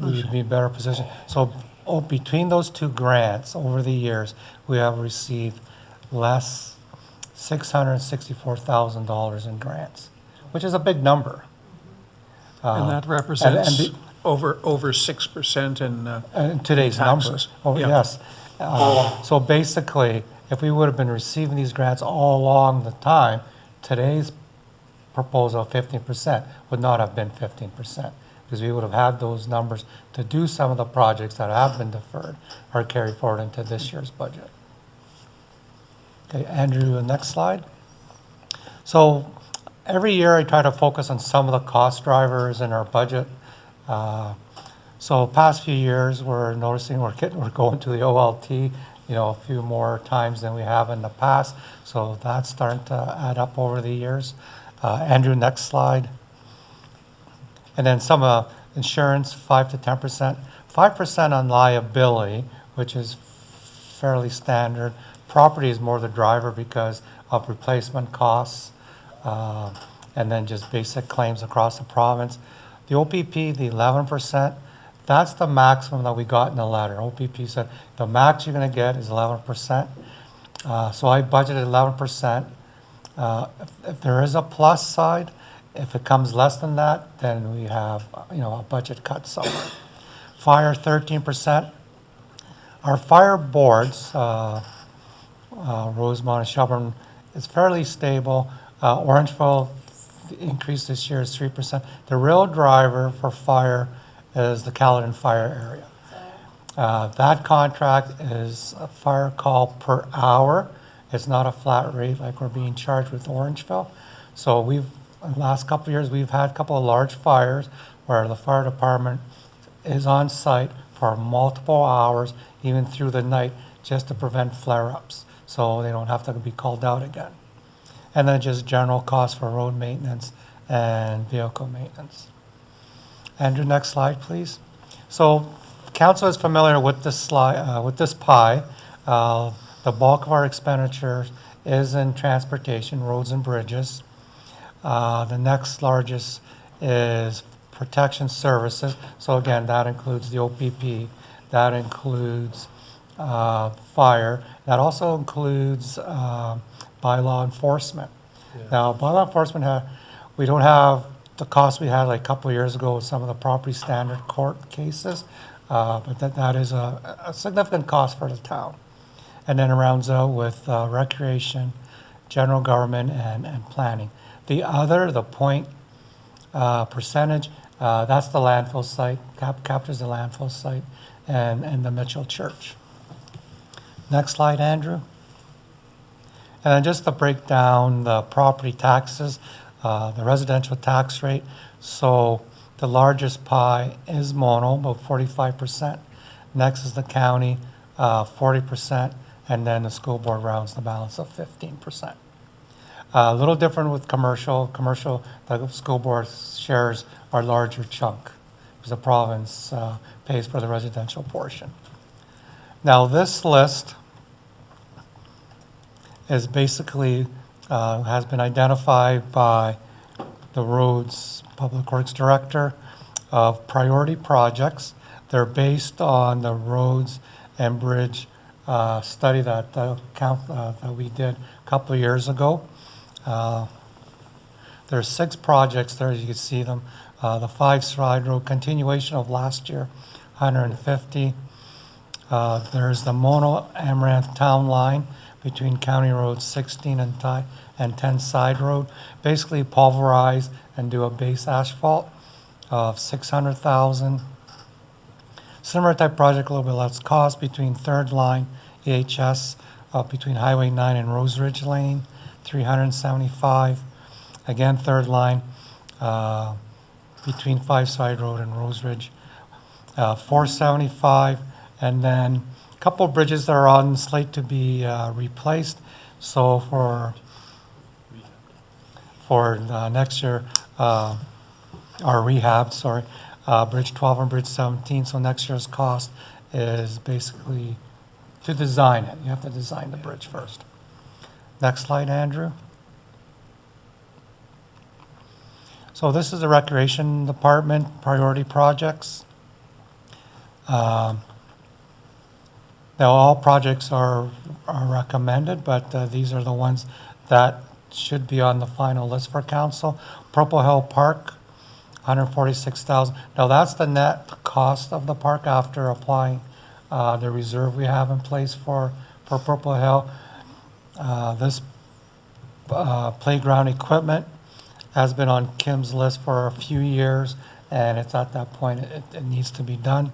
would be in a better position. So between those two grants over the years, we have received less $664,000 in grants, which is a big number. And that represents and over 6% in today's taxes. numbers. Oh, Yeah. yes. So basically, if we would have been receiving these grants all along the time, today's proposal of 15% would not have been 15%, because we would have had those numbers to do some of the projects that have been deferred or carried forward into this year's budget. Okay, Andrew, next slide. So every year I try to focus on some of the cost drivers in our budget. So past few years, we're noticing we're going to the OLT, a few more times than we have in the past. So that's starting to add up over the years. Andrew, next slide. And then some insurance, 5 to 10%. 5% on liability, which is fairly standard. Property is more the driver because of replacement costs, and then just basic claims across the province. The OPP, the 11%, that's the maximum that we got in the letter. OPP said the max you're going to get is 11%. So I budgeted 11%. If there is a plus side, if it comes less than that, then we have a budget cut somewhere. Fire, 13%. Our fire boards, Rosemont and Shelburne, is fairly stable. Orangeville, the increase this year is 3%. The real driver for fire is the Caledon Fire area. That contract is a fire call per hour. It's not a flat rate like we're being charged with Orangeville. So in the last couple of years, we've had a couple of large fires where the fire department is on site for multiple hours, even through the night, just to prevent flare-ups, so they don't have to be called out again. And then just general costs for road maintenance and vehicle maintenance. Andrew, next slide, please. So council is familiar with this slide, with this pie. The bulk of our expenditures is in transportation, roads and bridges. The next largest is protection services. So again, that includes the OPP, that includes fire, that also includes bylaw enforcement. Now, bylaw enforcement, we don't have the cost we had like a couple of years ago with some of the property standard court cases, but that is a significant cost for the town. And then it rounds out with recreation, general government, and planning. The other, the point percentage, that's the landfill site, captures the landfill site, and the Mitchell Church. Next slide, Andrew. And then just to break down the property taxes, the residential tax rate. So the largest pie is Mono, about 45%. Next is the county, 40%, and then the school board rounds the balance of 15%. A little different with commercial. Commercial, the school board shares are larger chunk because the province pays for the residential portion. Now this list is basically, has been identified by the Roads Public Works Director of priority projects. They're based on the roads and bridge study that we did a couple of years ago. There's 6 projects there, as you can see them. The 5 Slide Road continuation of last year, 150. There's the Mono Amaranth Town Line between County Road 16 and 10 Side Road. Basically pulverize and do a base asphalt of $600,000. Similar type project, a little bit less cost between Third Line, EHS, between Highway 9 and Rose Ridge Lane, 375. Again, Third Line, between Five Side Road and Rose Ridge. 475, and then a couple of bridges that are on slate to be replaced. So for next year, or rehab, sorry, Bridge 12 and Bridge 17. So next year's cost is basically to design it. You have to design the bridge first. Next slide, Andrew. So this is the Recreation Department priority projects. Now, all projects are recommended, but these are the ones that should be on the final list for council. Purple Hill Park, 146,000. Now, that's the net cost of the park after applying the reserve we have in place for Purple Hill. This playground equipment has been on Kim's list for a few years, and it's at that point it needs to be done.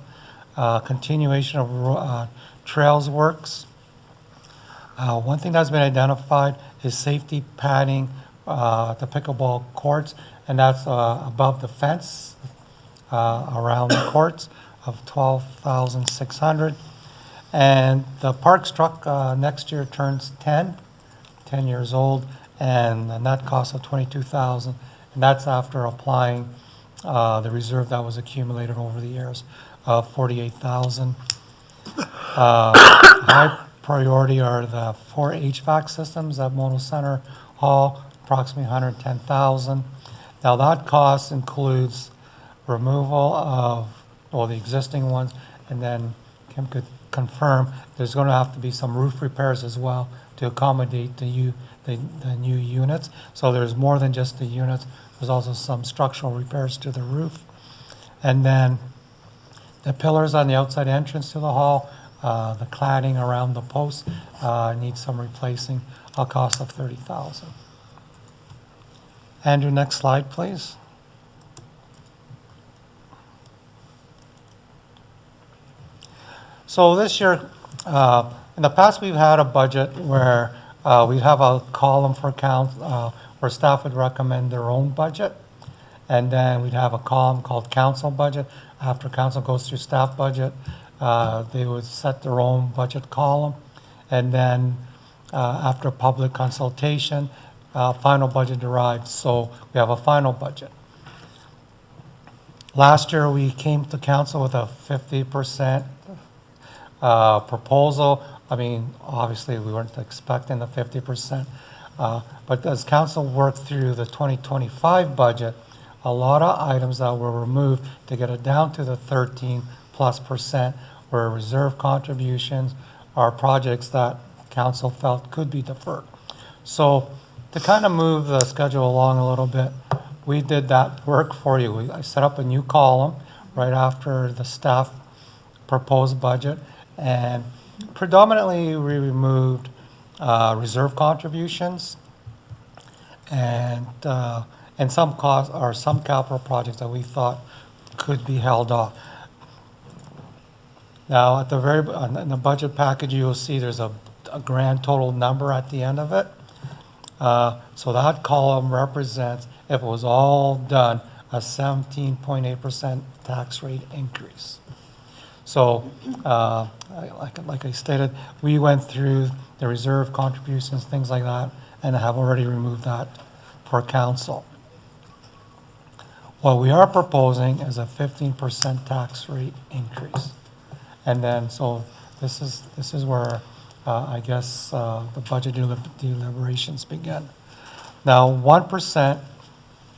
Continuation of trails works. One thing that's been identified is safety padding the pickleball courts, and that's above the fence around the courts of 12,600. And the parks truck next year turns 10 years old, and the net cost of 22,000, and that's after applying the reserve that was accumulated over the years of 48,000. High priority are the 4 HVAC systems at Mono Center Hall, approximately 110,000. Now that cost includes removal of all the existing ones, and then Kim could confirm there's going to have to be some roof repairs as well to accommodate the new units. So there's more than just the units. There's also some structural repairs to the roof. And then the pillars on the outside entrance to the hall, the cladding around the posts needs some replacing, a cost of 30,000. Andrew, next slide, please. So this year, in the past, we've had a budget where we have a column for where staff would recommend their own budget. And then we'd have a column called council budget. After council goes through staff budget, they would set their own budget column. And then after public consultation, final budget derived. So we have a final budget. Last year, we came to council with a 50% proposal. I mean, obviously, we weren't expecting the 50%. But as council worked through the 2025 budget, a lot of items that were removed to get it down to the 13+% were reserve contributions, are projects that council felt could be deferred. So to kind of move the schedule along a little bit, we did that work for you. I set up a new column right after the staff proposed budget, and predominantly we removed reserve contributions and some costs or some capital projects that we thought could be held off. Now, at the in the budget package, you will see there's a grand total number at the end of it. So that column represents, if it was all done, a 17.8% tax rate increase. So, like I stated, we went through the reserve contributions, things like that, and have already removed that for council. What we are proposing is a 15% tax rate increase. And then, so this is where I guess the budget deliberations begin. Now, 1%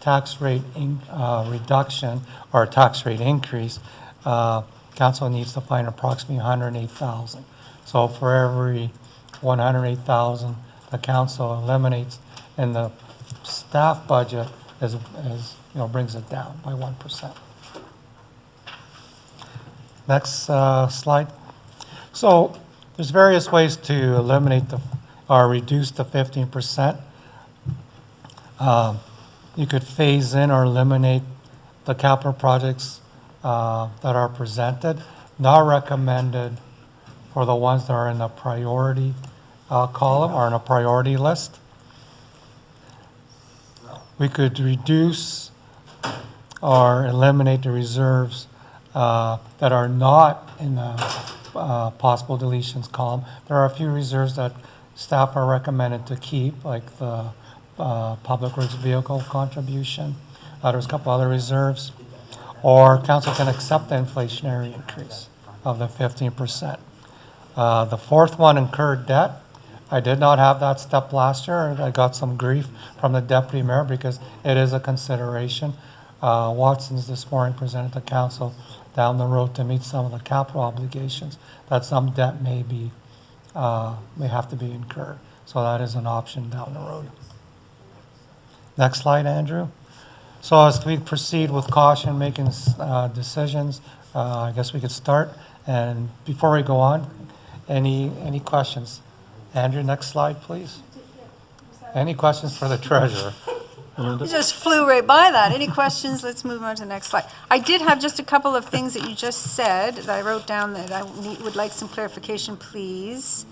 tax rate reduction or tax rate increase, council needs to find approximately 108,000. So for every 108,000 the council eliminates, and the staff budget brings it down by 1%. Next slide. So there's various ways to eliminate or reduce the 15%. You could phase in or eliminate the capital projects that are presented, not recommended for the ones that are in the priority column or in a priority list. We could reduce or eliminate the reserves that are not in the possible deletions column. There are a few reserves that staff are recommended to keep, like the public works vehicle contribution. There's a couple other reserves. Or council can accept the inflationary increase of the 15%. The fourth one, incurred debt. I did not have that step last year. I got some grief from the deputy mayor because it is a consideration. Watson's this morning presented to council down the road to meet some of the capital obligations, that some debt may have to be incurred. So that is an option down the road. Next slide, Andrew. So as we proceed with caution, making decisions, I guess we could start. And before we go on, any questions? Andrew, next slide, please. Any questions for the treasurer? You just flew right by that. Any questions? Let's move on to the next slide. I did have just a couple of things that you just said that I wrote down that I would like some clarification, please.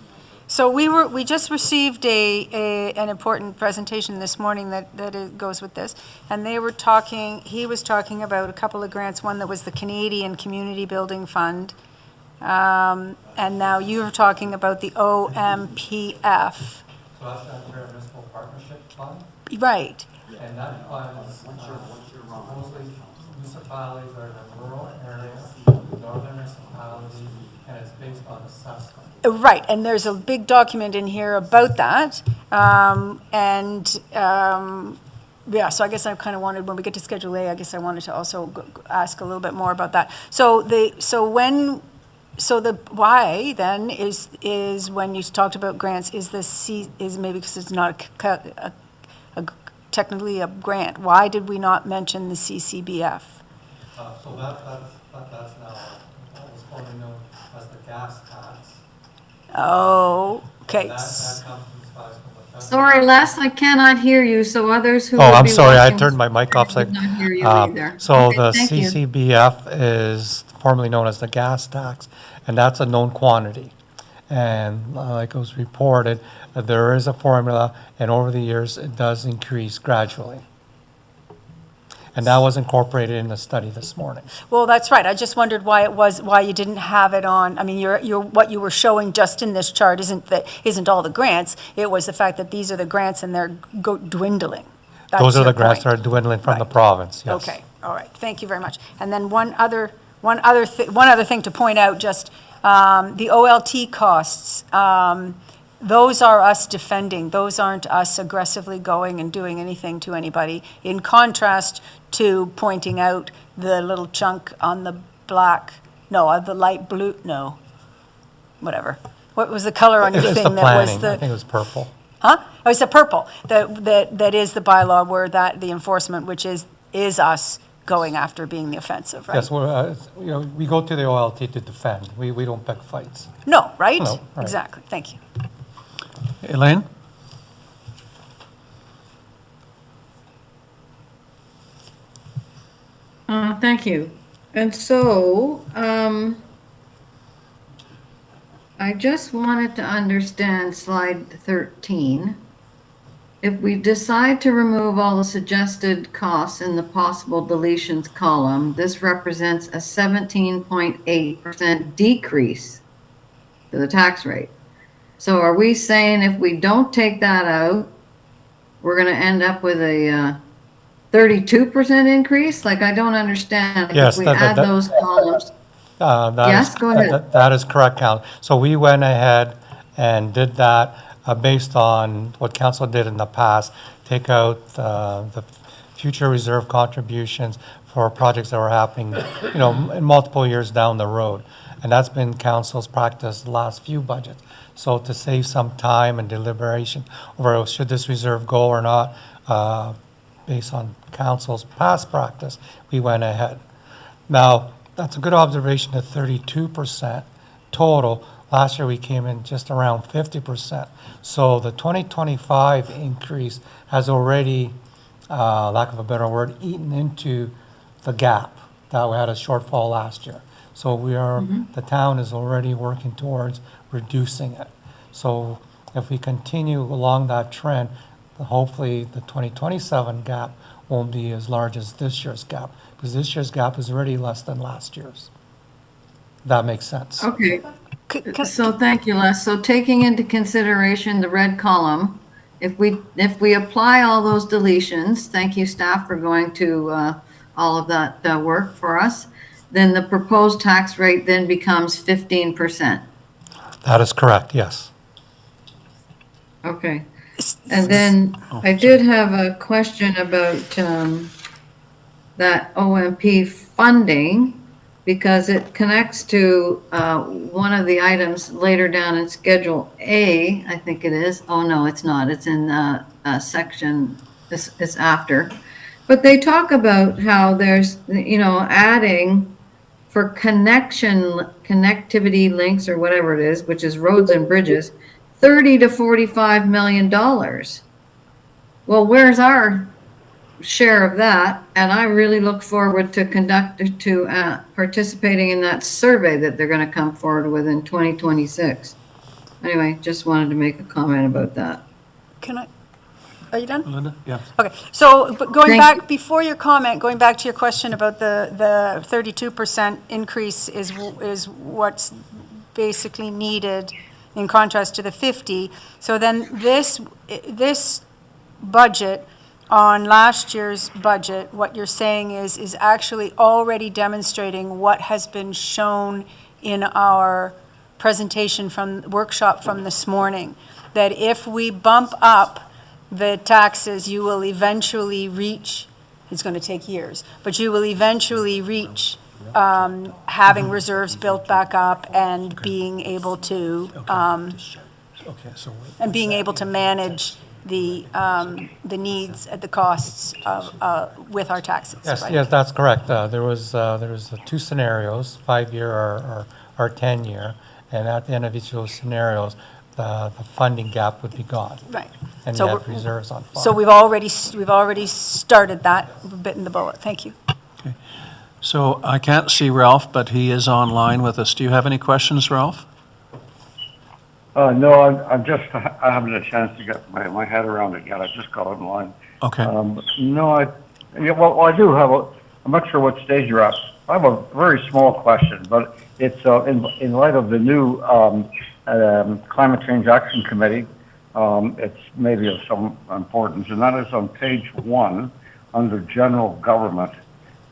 So we just received an important presentation this morning that it goes with this, and he was talking about a couple of grants, one that was the Canadian Community Building Fund, and now you're talking about the OMPF. So that's the Municipal Partnership Fund. Right. And that fund is mostly municipalities that are in rural areas, northern municipalities, and it's based on assessment. Right, and there's a big document in here about that. Yeah, so I guess I kind of wanted, when we get to Schedule A, I guess I wanted to also ask a little bit more about that. So the why then is when you talked about grants, is maybe because it's not technically a grant. Why did we not mention the CCBF? So that's now what was formerly known as the gas tax. Oh, okay. That comes from the federal. Sorry, Les, I cannot hear you, so others who Oh, would I'm be sorry, I watching turned my mic off. did not hear you either. So Okay, the thank you. CCBF is formerly known as the gas tax, and that's a known quantity. And like it was reported, there is a formula, and over the years, it does increase gradually. And that was incorporated in the study this morning. Well, that's right. I just wondered why you didn't have it on. I mean, what you were showing just in this chart isn't all the grants. It was the fact that these are the grants and they're dwindling. That's Those are your the grants that point. are dwindling from the Right. province, yes. Okay, all right. Thank you very much. And then one other thing to point out, just the OLT costs. Those are us defending. Those aren't us aggressively going and doing anything to anybody. In contrast to pointing out the little chunk on the the light blue, whatever. What was the color on your It's thing the that was planning, I think it was purple. Huh? Oh, it's the purple. That is the bylaw where the enforcement, which is us going after being the offensive, right? Yes, we go to the OLT to defend. We don't pick fights. No, right? No, right. Exactly. Thank you. Elaine? Thank you. And so, I just wanted to understand slide 13. If we decide to remove all the suggested costs in the possible deletions column, this represents a 17.8% decrease to the tax rate. So are we saying if we don't take that out, we're going to end up with a 32% increase? Like, I don't understand. Like, Yes, if we add those columns. Yes, go ahead. That is correct, Council. So we went ahead and did that based on what council did in the past, take out the future reserve contributions for projects that were happening, in multiple years down the road. And that's been council's practice the last few budgets. So to save some time and deliberation over should this reserve go or not, based on council's past practice, we went ahead. Now, that's a good observation at 32% total. Last year, we came in just around 50%. So the 2025 increase has already, lack of a better word, eaten into the gap that we had a shortfall last year. So the town is already working towards reducing it. So if we continue along that trend, Hopefully, the 2027 gap won't be as large as this year's gap, because this year's gap is already less than last year's. That makes sense. Okay. So thank you, Les. So taking into consideration the red column, if we apply all those deletions, thank you, staff, for going to all of that work for us, then the proposed tax rate then becomes 15%. That is correct, yes. Okay. And then I did have a question about that OMP funding, because it connects to one of the items later down in Schedule A, I think it is. Oh, no, it's not. It's in section, it's after. But they talk about how there's, adding for connectivity links or whatever it is, which is roads and bridges, $30 to $45 million. Well, where's our share of that? And I really look forward to participating in that survey that they're going to come forward with in 2026. Anyway, just wanted to make a comment about that. Are you done? Linda? Yeah. Okay, so but going back, before your comment, going back to your question about the 32% increase is what's basically needed in contrast to the 50. So then this budget on last year's budget, what you're saying is actually already demonstrating what has been shown in our presentation workshop from this morning, that if we bump up the taxes, you will eventually reach, it's going to take years, but you will eventually reach having reserves built back up and being able to manage the needs and the costs with our taxes. Yes, right? yes, that's correct. There was two scenarios, 5-year or 10-year, and at the end of each of those scenarios, the funding gap would be gone. Right. And So you had we're- reserves on file. So we've already started that, bitten the bullet. Thank you. So I can't see Ralph, but he is online with us. Do you have any questions, Ralph? No, I'm just, I haven't had a chance to get my head around it yet. I just got online. Okay. No, I do have I'm not sure what stage you're at. I have a very small question, but it's in light of the new Climate Change Action Committee. It's maybe of some importance, and that is on page 1 under General Government.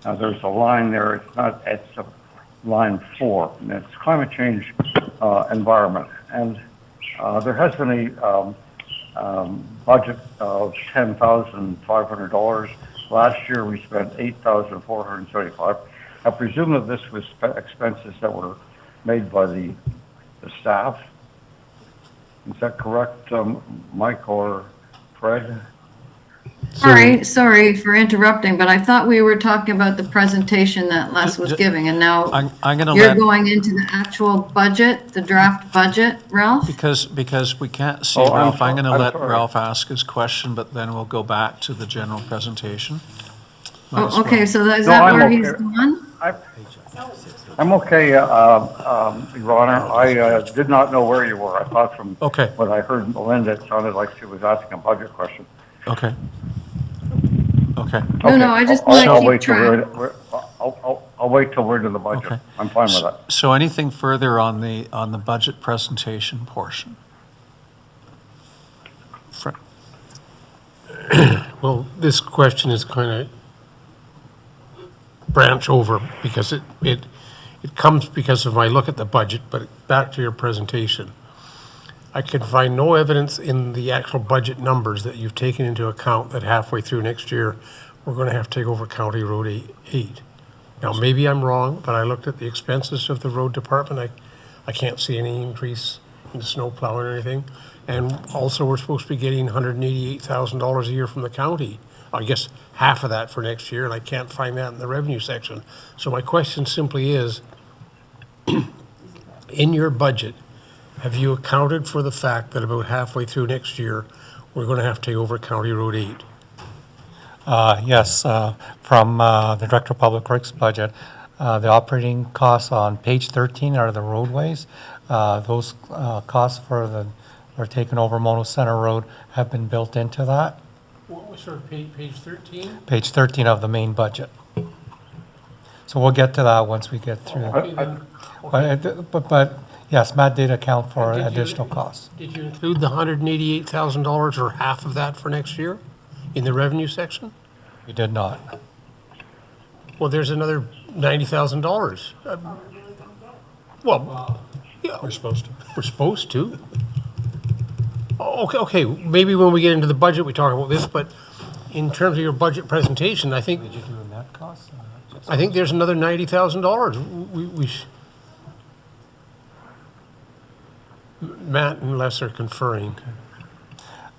There's a line there. It's line 4, and it's Climate Change Environment. And there has been a budget of $10,500. Last year we spent $8,475. I presume that this was expenses that were made by the staff. Is that correct, Mike or Fred? Sorry for interrupting, but I thought we were talking about the presentation that Les was giving, and now I'm going to you're going into the actual budget, the draft budget, Ralph? Because we can't see Oh, Ralph, I'm going to I'm let sorry. Ralph ask his question, but then we'll go back to the general presentation. Might as Oh, okay, well. so is No, that I'm where okay. he's gone? I'm okay, Your Honor. I did not know where you were. I thought from Okay. what I heard Melinda, it sounded like she was asking a budget question. Okay. Okay. No, I just I'll- want I'll to wait keep till track. I'll wait till we're to the budget. Okay. I'm fine with that. So anything further on the budget presentation portion? Fred? Well, this question is kind of branch over because it comes because of my look at the budget, but back to your presentation. I could find no evidence in the actual budget numbers that you've taken into account that halfway through next year, we're going to have to take over County Road 8. Now, maybe I'm wrong, but I looked at the expenses of the road department. I can't see any increase in the snow plowing or anything. And also, we're supposed to be getting $188,000 a year from the county. I guess half of that for next year, and I can't find that in the revenue section. So my question simply is, in your budget, have you accounted for the fact that about halfway through next year, we're going to have to take over County Road 8? Yes, from the Director of Public Works budget, the operating costs on page 13 are the roadways. Those costs for or taking over Mono Center Road have been built into that. What was sort of page 13? Page 13 of the main budget. So we'll get to that once we get through. Okay, then. But yes, Matt did account for Did you- additional costs. Did you include the $188,000 or half of that for next year in the revenue section? We did not. Well, there's another $90,000. Well, yeah. We're supposed to. We're supposed to. Oh, okay, maybe when we get into the budget, we talk about this, but in terms of your budget presentation, I think, Did you do a net cost? I think there's another $90,000. Matt and Les are conferring.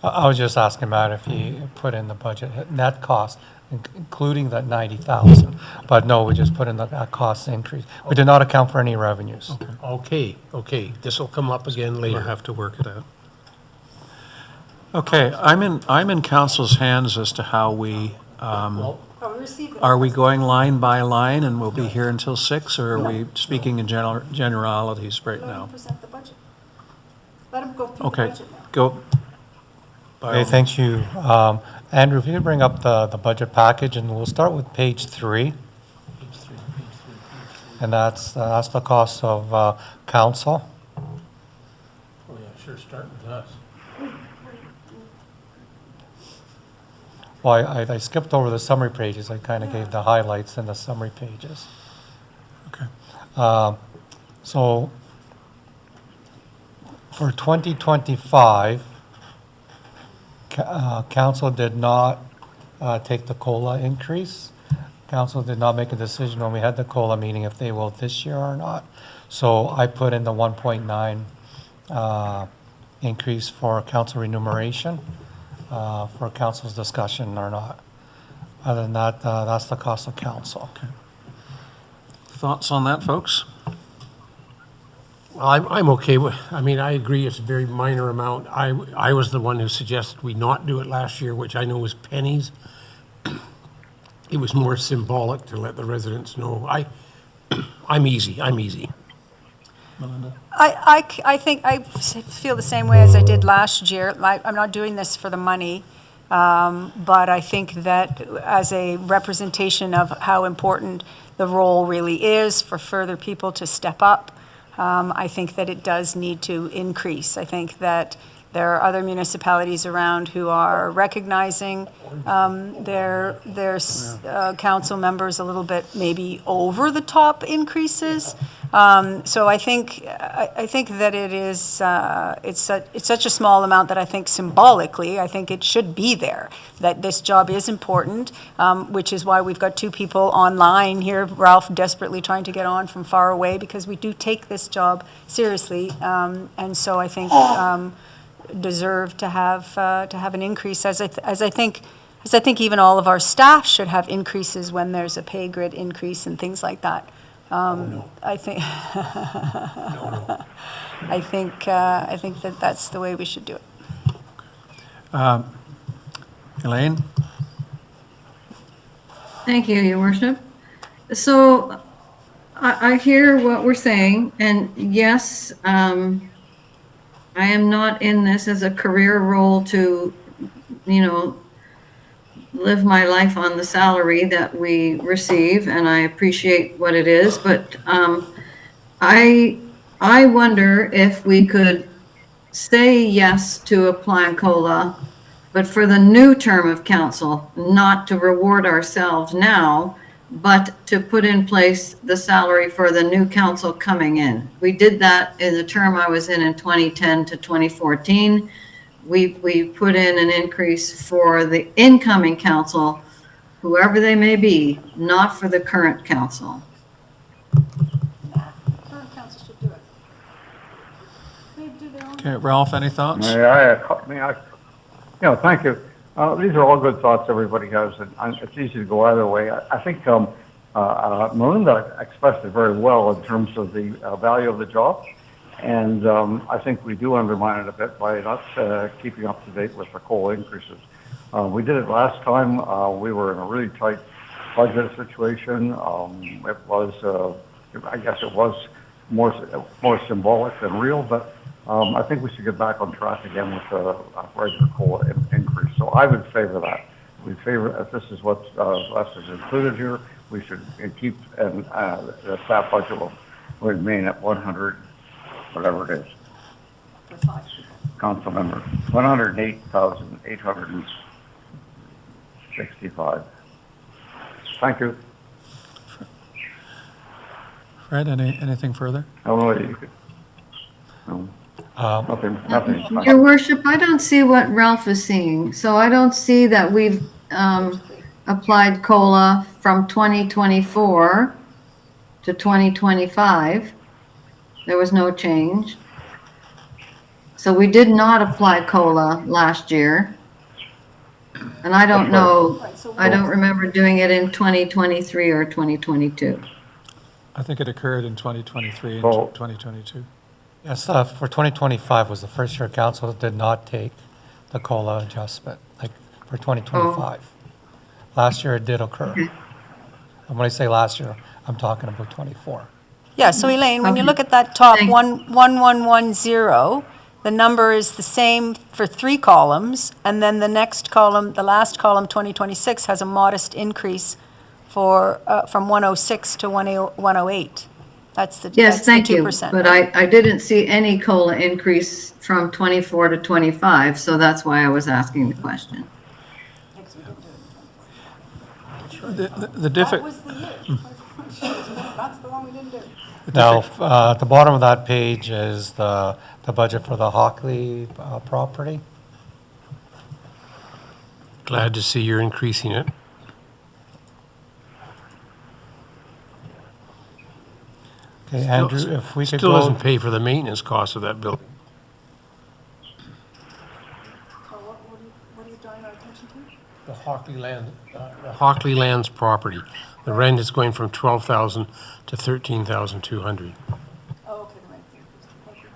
I was just asking Matt if he put in the budget net cost, including that 90,000. But no, we just put in that cost increase. We did not account for any revenues. Okay, this will come up again later. We'll have to work it out. Okay, I'm in council's hands as to how we, are we going line by line and we'll be here until 6, or are we speaking in generalities right now? Present the budget. Let them go through the Okay, budget now. go. By Okay, all thank you. Andrew, if you could bring up the budget package, and we'll start with page 3. And that's the cost of council. Oh, yeah, sure, start with us. Well, I skipped over the summary pages. I kind of gave the highlights in the summary pages. Okay. So for 2025, council did not take the COLA increase. Council did not make a decision when we had the COLA meeting if they will this year or not. So I put in the 1.9 increase for council remuneration for council's discussion or not. Other than that, that's the cost of council. Okay. Thoughts on that, folks? Well, I'm okay with, I mean, I agree it's a very minor amount. I was the one who suggested we not do it last year, which I know was pennies. It was more symbolic to let the residents know. I'm easy. Melinda? I think, I feel the same way as I did last year. I'm not doing this for the money, but I think that as a representation of how important the role really is for further people to step up, I think that it does need to increase. I think that there are other municipalities around who are recognizing their council members a little bit maybe over the top increases. So I think that it is it's such a small amount that I think symbolically I think it should be there, that this job is important, which is why we've got 2 people online here. Ralph desperately trying to get on from far away because we do take this job seriously, and so I think deserve to have an increase, as I think even all of our staff should have increases when there's a pay grid increase and things like that. I think I think that that's the way we should do it. Elaine? Thank you, Your Worship. So I hear what we're saying, and yes, I am not in this as a career role to, live my life on the salary that we receive, and I appreciate what it is, but I wonder if we could say yes to applying COLA, but for the new term of council, not to reward ourselves now, but to put in place the salary for the new council coming in. We did that in the term I was in 2010 to 2014. We put in an increase for the incoming council, whoever they may be, not for the current council. Current council should do it. They do their own. Okay, Ralph, any thoughts? Thank you. These are all good thoughts everybody has, and it's easy to go either way. I think Melinda expressed it very well in terms of the value of the job, and I think we do undermine it a bit by not keeping up to date with the COLA increases. We did it last time. We were in a really tight budget situation. It was, I guess it was more symbolic than real, but I think we should get back on track again with the regular COLA increase. So I would favor that. We favor, if this is what us is included here, we should keep, and the staff budget will remain at 100, whatever it is. Council member, 108,865. Thank you. Fred, anything further? I don't know whether you could. No. Nothing. Your worship, I don't see what Ralph is seeing. So I don't see that we've applied COLA from 2024 to 2025. There was no change. So we did not apply COLA last year. And I don't know, I don't remember doing it in 2023 or 2022. I think it occurred in 2023 and So- 2022. Yes, for 2025 was the first year council did not take the COLA adjustment, like for 2025. Last year it did occur. And when I say last year, I'm talking about 24. Yeah, so Elaine, when you Okay. look at that top Thank- 1110, the number is the same for 3 columns, and then the next column, the last column, 2026, has a modest increase for, from 106 to 108. That's the, Yes, that's the thank you. 2%. But I didn't see any COLA increase from 24 to 25, so that's why I was asking the question. The diffi- That's the one we didn't do. Now, at the bottom of that page is the budget for the Hockley property. Glad to see you're increasing it. Okay, Andrew, if we could Still go, doesn't pay for the maintenance cost of that building. What are you drawing our attention to? The Hockley Lands property. The rent is going from 12,000 to 13,200. Oh, okay, right. Thank you.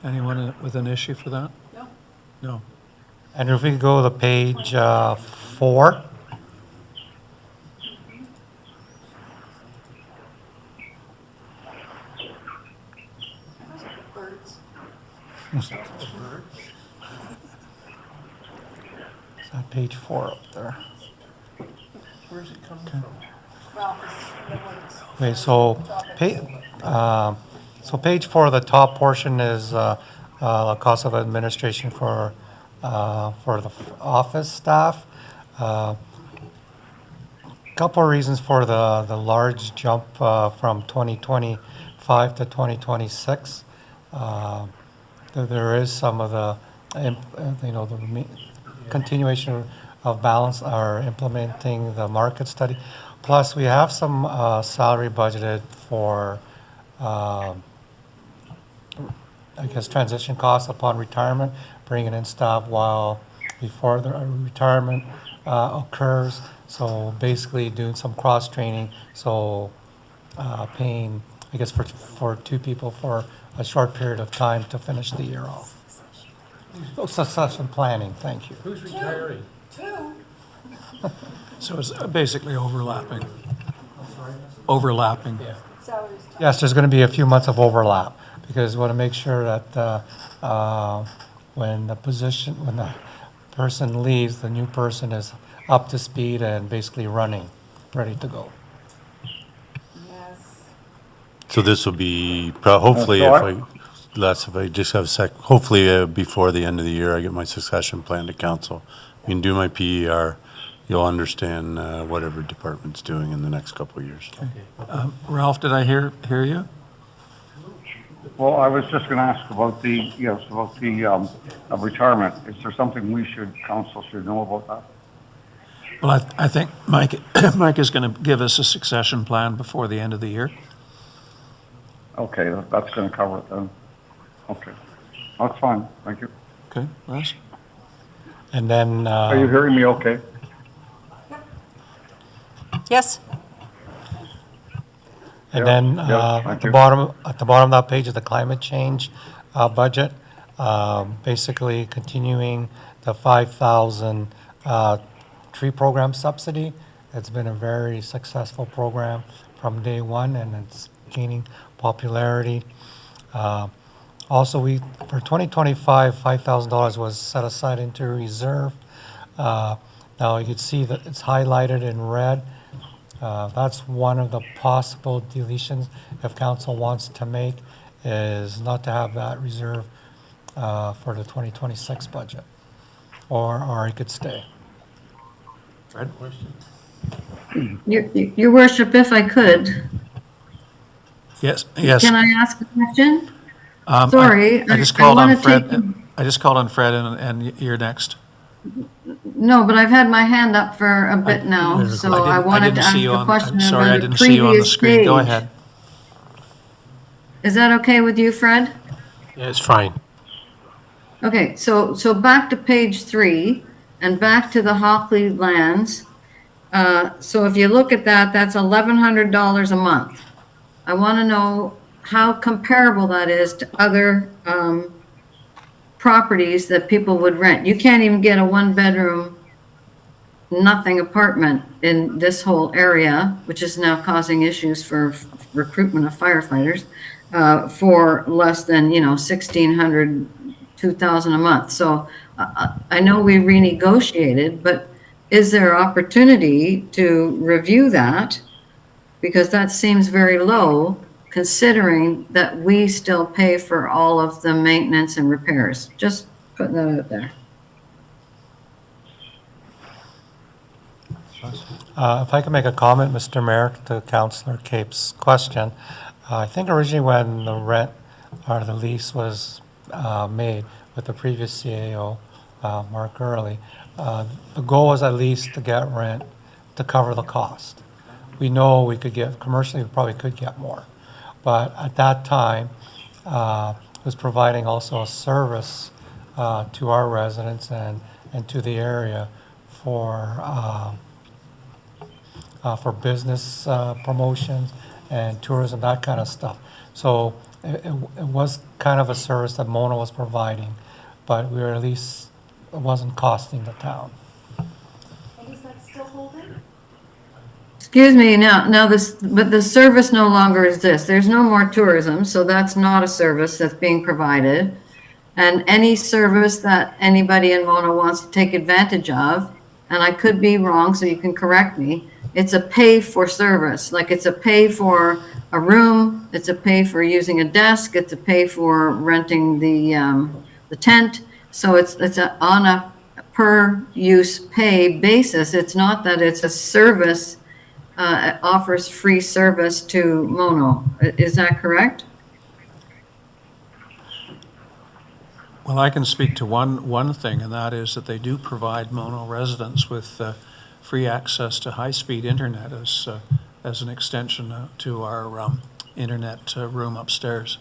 Anyone with an issue for that? No. No. Andrew, if we could go to page 4. Birds. Is that page 4 up there? Where's it coming from? Ralph is the ones. Okay, so page 4, the top portion is the cost of administration for the office staff. Couple of reasons for the large jump from 2025 to 2026. There is some of the, the continuation of balance or implementing the market study. Plus, we have some salary budgeted for, I guess, transition costs upon retirement, bringing in staff before the retirement occurs. So basically doing some cross-training, so paying, I guess, for 2 people for a short period of time to finish the year off. Oh, succession planning, thank you. Who's retiring? 2. So it's basically overlapping. Overlapping. Yeah. Salaries. Yes, there's going to be a few months of overlap, because we want to make sure that when the person leaves, the new person is up to speed and basically running, ready to go. Yes. So this will be, hopefully, if I just have a sec, hopefully before the end of the year, I get my succession plan to council. We can do my PER, you'll understand whatever department's doing in the next couple of years. Ralph, did I hear you? Well, I was just going to ask about the retirement. Is there something council should know about that? Well, I think Mike is going to give us a succession plan before the end of the year. Okay, that's going to cover it then. Okay, that's fine. Thank you. Okay, Les? And then, Are you hearing me okay? Yes? and then thank at the you. bottom of that page is the climate change budget. Basically continuing the 5,000 tree program subsidy. It's been a very successful program from day one, and it's gaining popularity. Also, for 2025, $5,000 was set aside into reserve. Now, you can see that it's highlighted in red. That's one of the possible deletions, if council wants to make, is not to have that reserve for the 2026 budget, or it could stay. Fred? Your worship, if I could, Yes, yes. can I ask a question? I- Sorry, I just I called on wanna take- Fred. I just called on Fred, and you're next. No, but I've had my hand up for a bit now, so I wanted to didn't ask see you a on- question I'm sorry, I about a didn't see you on the previous screen. Go page. ahead. Is that okay with you, Fred? Yeah, it's fine. Okay, so back to page 3 and back to the Hockley lands. So if you look at that, that's $1,100 a month. I want to know how comparable that is to other properties that people would rent. You can't even get a 1-bedroom, nothing apartment in this whole area, which is now causing issues for recruitment of firefighters, for less than, $1,600, $2,000 a month. So I know we renegotiated, but is there opportunity to review that? Because that seems very low, considering that we still pay for all of the maintenance and repairs. Just putting that out there. If I can make a comment, Mr. Mayor, to Councillor Cape's question. I think originally when the rent or the lease was made with the previous CAO, Mark Gurley, the goal was at least to get rent to cover the cost. We know we could get, commercially, we probably could get more. But at that time, it was providing also a service to our residents and to the area for business promotions and tourism, that kind of stuff. So it was kind of a service that Mona was providing, but we were at least, it wasn't costing the town. And is that still holding? Excuse me, but the service no longer exists. There's no more tourism, so that's not a service that's being provided. And any service that anybody in Mona wants to take advantage of, and I could be wrong, so you can correct me, it's a pay for service. Like it's a pay for a room, it's a pay for using a desk, it's a pay for renting the tent. So it's on a per use pay basis. It's not that it's a service, offers free service to Mono. Is that correct? Well, I can speak to one thing, and that is that they do provide Mono residents with free access to high-speed internet as an extension to our internet room upstairs.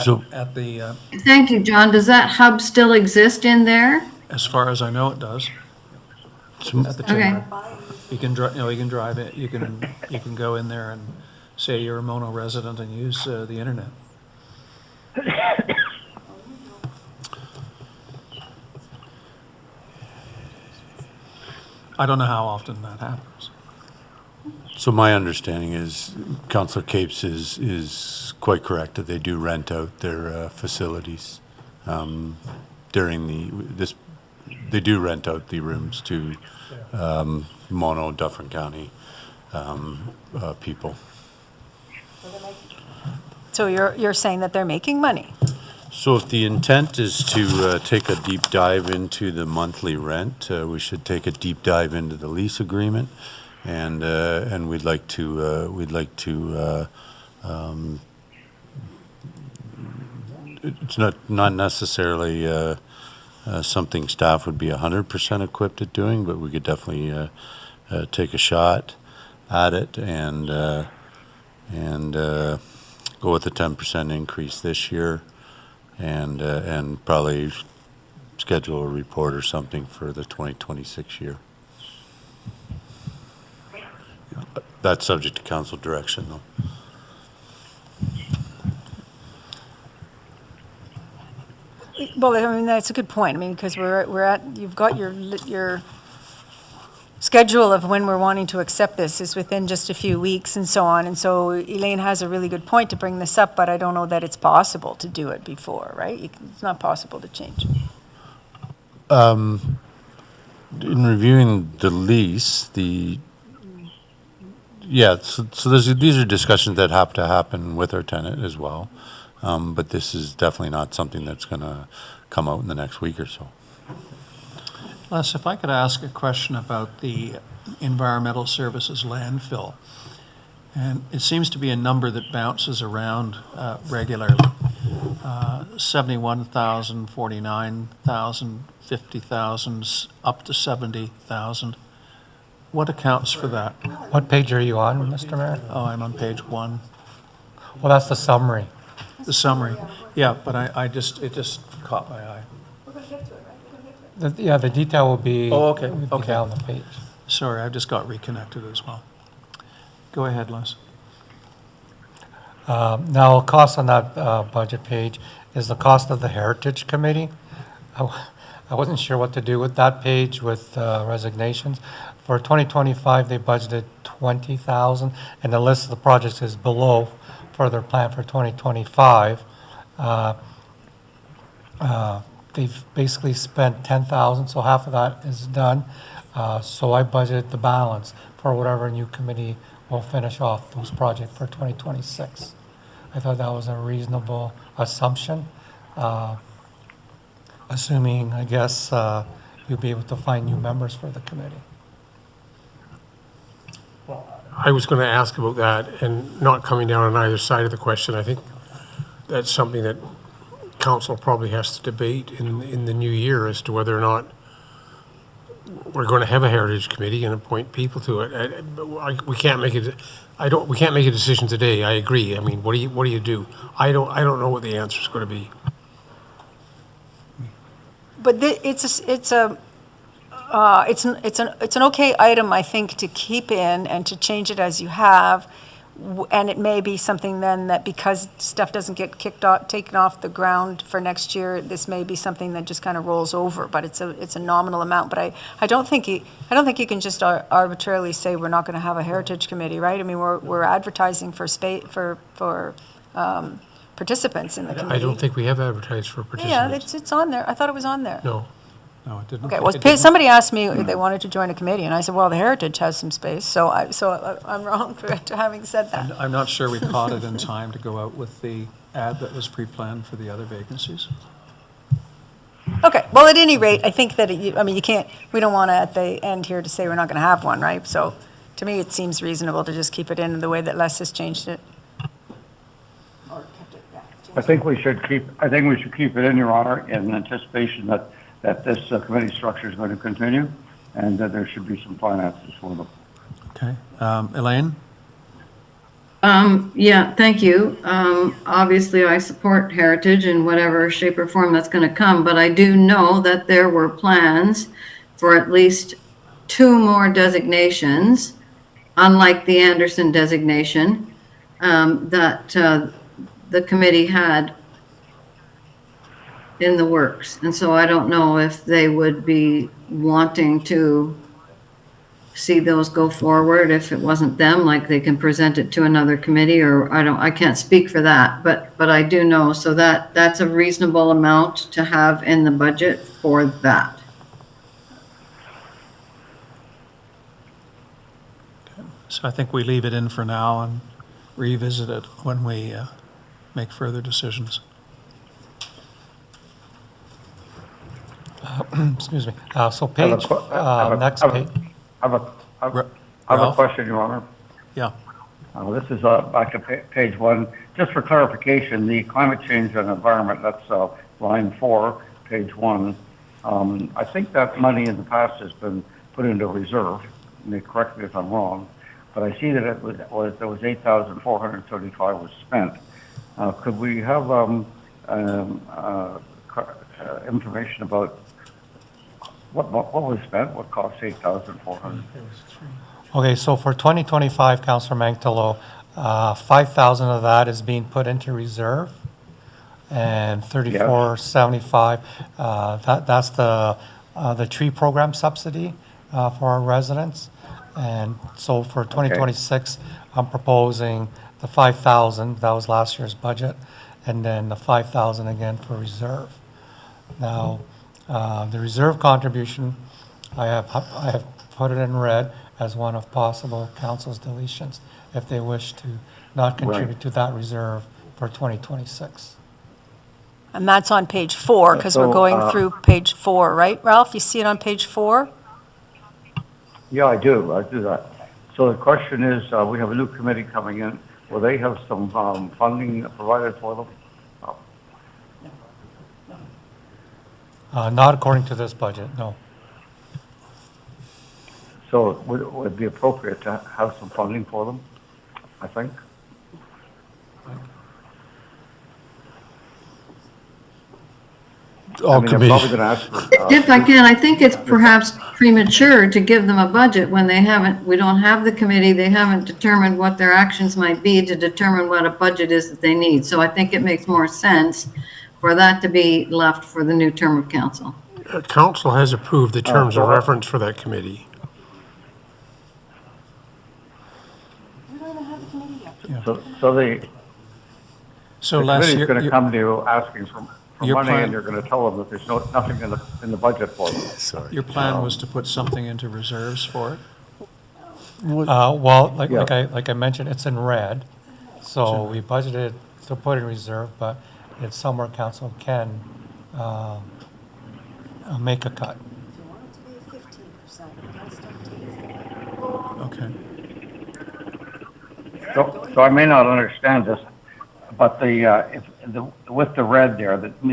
So- At the, Thank you, John. Does that hub still exist in there? as far as I know, it does. At the Okay. chamber. You can you can drive it, you can go in there and say you're a Mono resident and use the internet. I don't know how often that happens. So my understanding is Councillor Capes is quite correct that they do rent out their facilities during they do rent out the rooms to Mono, Dufferin County people. So you're saying that they're making money? So if the intent is to take a deep dive into the monthly rent, we should take a deep dive into the lease agreement, and we'd like to it's not necessarily something staff would be 100% equipped at doing, but we could definitely take a shot at it and go with a 10% increase this year. And probably schedule a report or something for the 2026 year. That's subject to council direction, though. Well, I mean, that's a good point. I mean, because we're at, you've got your schedule of when we're wanting to accept this is within just a few weeks and so on. And so Elaine has a really good point to bring this up, but I don't know that it's possible to do it before, right? It's not possible to change. In reviewing the lease, so these are discussions that have to happen with our tenant as well. But this is definitely not something that's going to come out in the next week or so. Les, if I could ask a question about the environmental services landfill. And it seems to be a number that bounces around regularly. 71,000, 49,000, 50,000, up to 70,000. What accounts for that? What page are you on, Mr. Mayor? Oh, I'm on page 1. Well, that's the summary. The summary. Yeah, but it just caught my eye. The detail will be, Oh, okay, will be okay. down the page. Sorry, I just got reconnected as well. Go ahead, Les. Now, cost on that budget page is the cost of the Heritage Committee. I wasn't sure what to do with that page with resignations. For 2025, they budgeted 20,000, and the list of the projects is below for their plan for 2025. They've basically spent 10,000, so half of that is done. So I budgeted the balance for whatever new committee will finish off those projects for 2026. I thought that was a reasonable assumption, assuming, I guess, you'll be able to find new members for the committee. I was going to ask about that, and not coming down on either side of the question. I think that's something that council probably has to debate in the new year as to whether or not we're going to have a heritage committee and appoint people to it. We can't make it. We can't make a decision today. I agree. I mean, what do you do? I don't know what the answer is going to be. But it's an okay item, I think, to keep in and to change it as you have. And it may be something then that because stuff doesn't get taken off the ground for next year, this may be something that just kind of rolls over. But it's a nominal amount. But I don't think you can just arbitrarily say we're not going to have a heritage committee, right? I mean, we're advertising for participants in the committee. I don't think we have advertised for participants. Yeah, it's on there. I thought it was on there. No. No, it didn't. Okay, well, somebody asked me if they wanted to join a committee, and I said, well, the Heritage has some space, so I'm wrong for having said that. I'm not sure we caught it in time to go out with the ad that was pre-planned for the other vacancies. Okay, well, at any rate, I think that, we don't want to at the end here to say we're not going to have one, right? So to me, it seems reasonable to just keep it in the way that Les has changed it. I think we should keep it in, Your Honor, in anticipation that this committee structure is going to continue, and that there should be some finances for them. Okay. Elaine? Yeah, thank you. Obviously, I support heritage in whatever shape or form that's going to come, but I do know that there were plans for at least 2 more designations, unlike the Anderson designation, that the committee had in the works. And so I don't know if they would be wanting to see those go forward. If it wasn't them, like they can present it to another committee, or I can't speak for that, but I do know. So that's a reasonable amount to have in the budget for that. So I think we leave it in for now and revisit it when we make further decisions. Excuse me. So page, next page. I have a question, Your Honor. Yeah. This is back to page 1. Just for clarification, the climate change and environment, that's line 4, page 1. I think that money in the past has been put into reserve. You may correct me if I'm wrong, but I see that there was 8,435 was spent. Could we have information about what was spent? What cost 8,400? Okay, so for 2025, Councillor Mangtalo, 5,000 of that is being put into reserve, and 3,475, that's the tree program subsidy, for our residents. And so for 2026, I'm proposing the 5,000, that was last year's budget, and then the 5,000 again for reserve. Now, the reserve contribution, I have put it in red as one of possible council's deletions if they wish to not contribute to that reserve for 2026. And that's on page 4, because we're going through page 4, right, Ralph? You see it on page 4? Yeah, I do that. So the question is, we have a new committee coming in. Will they have some funding provided for them? Not according to this budget, no. So would it be appropriate to have some funding for them, I think? All I'm committees. probably going to ask for, If I can, I think it's perhaps premature to give them a budget when we don't have the committee, they haven't determined what their actions might be to determine what a budget is that they need. So I think it makes more sense for that to be left for the new term of council. Council has approved the terms of reference for that committee. so the So Les, committee's going to you're- come to you asking for Your money, plan- and you're going to tell them that there's nothing in the budget for them. Sorry. your plan was to put something into reserves for it? Well, like Yeah. I mentioned, it's in red. So we budgeted to put in reserve, but it's somewhere council can make a cut. Okay. So I may not understand this, but with the red there, that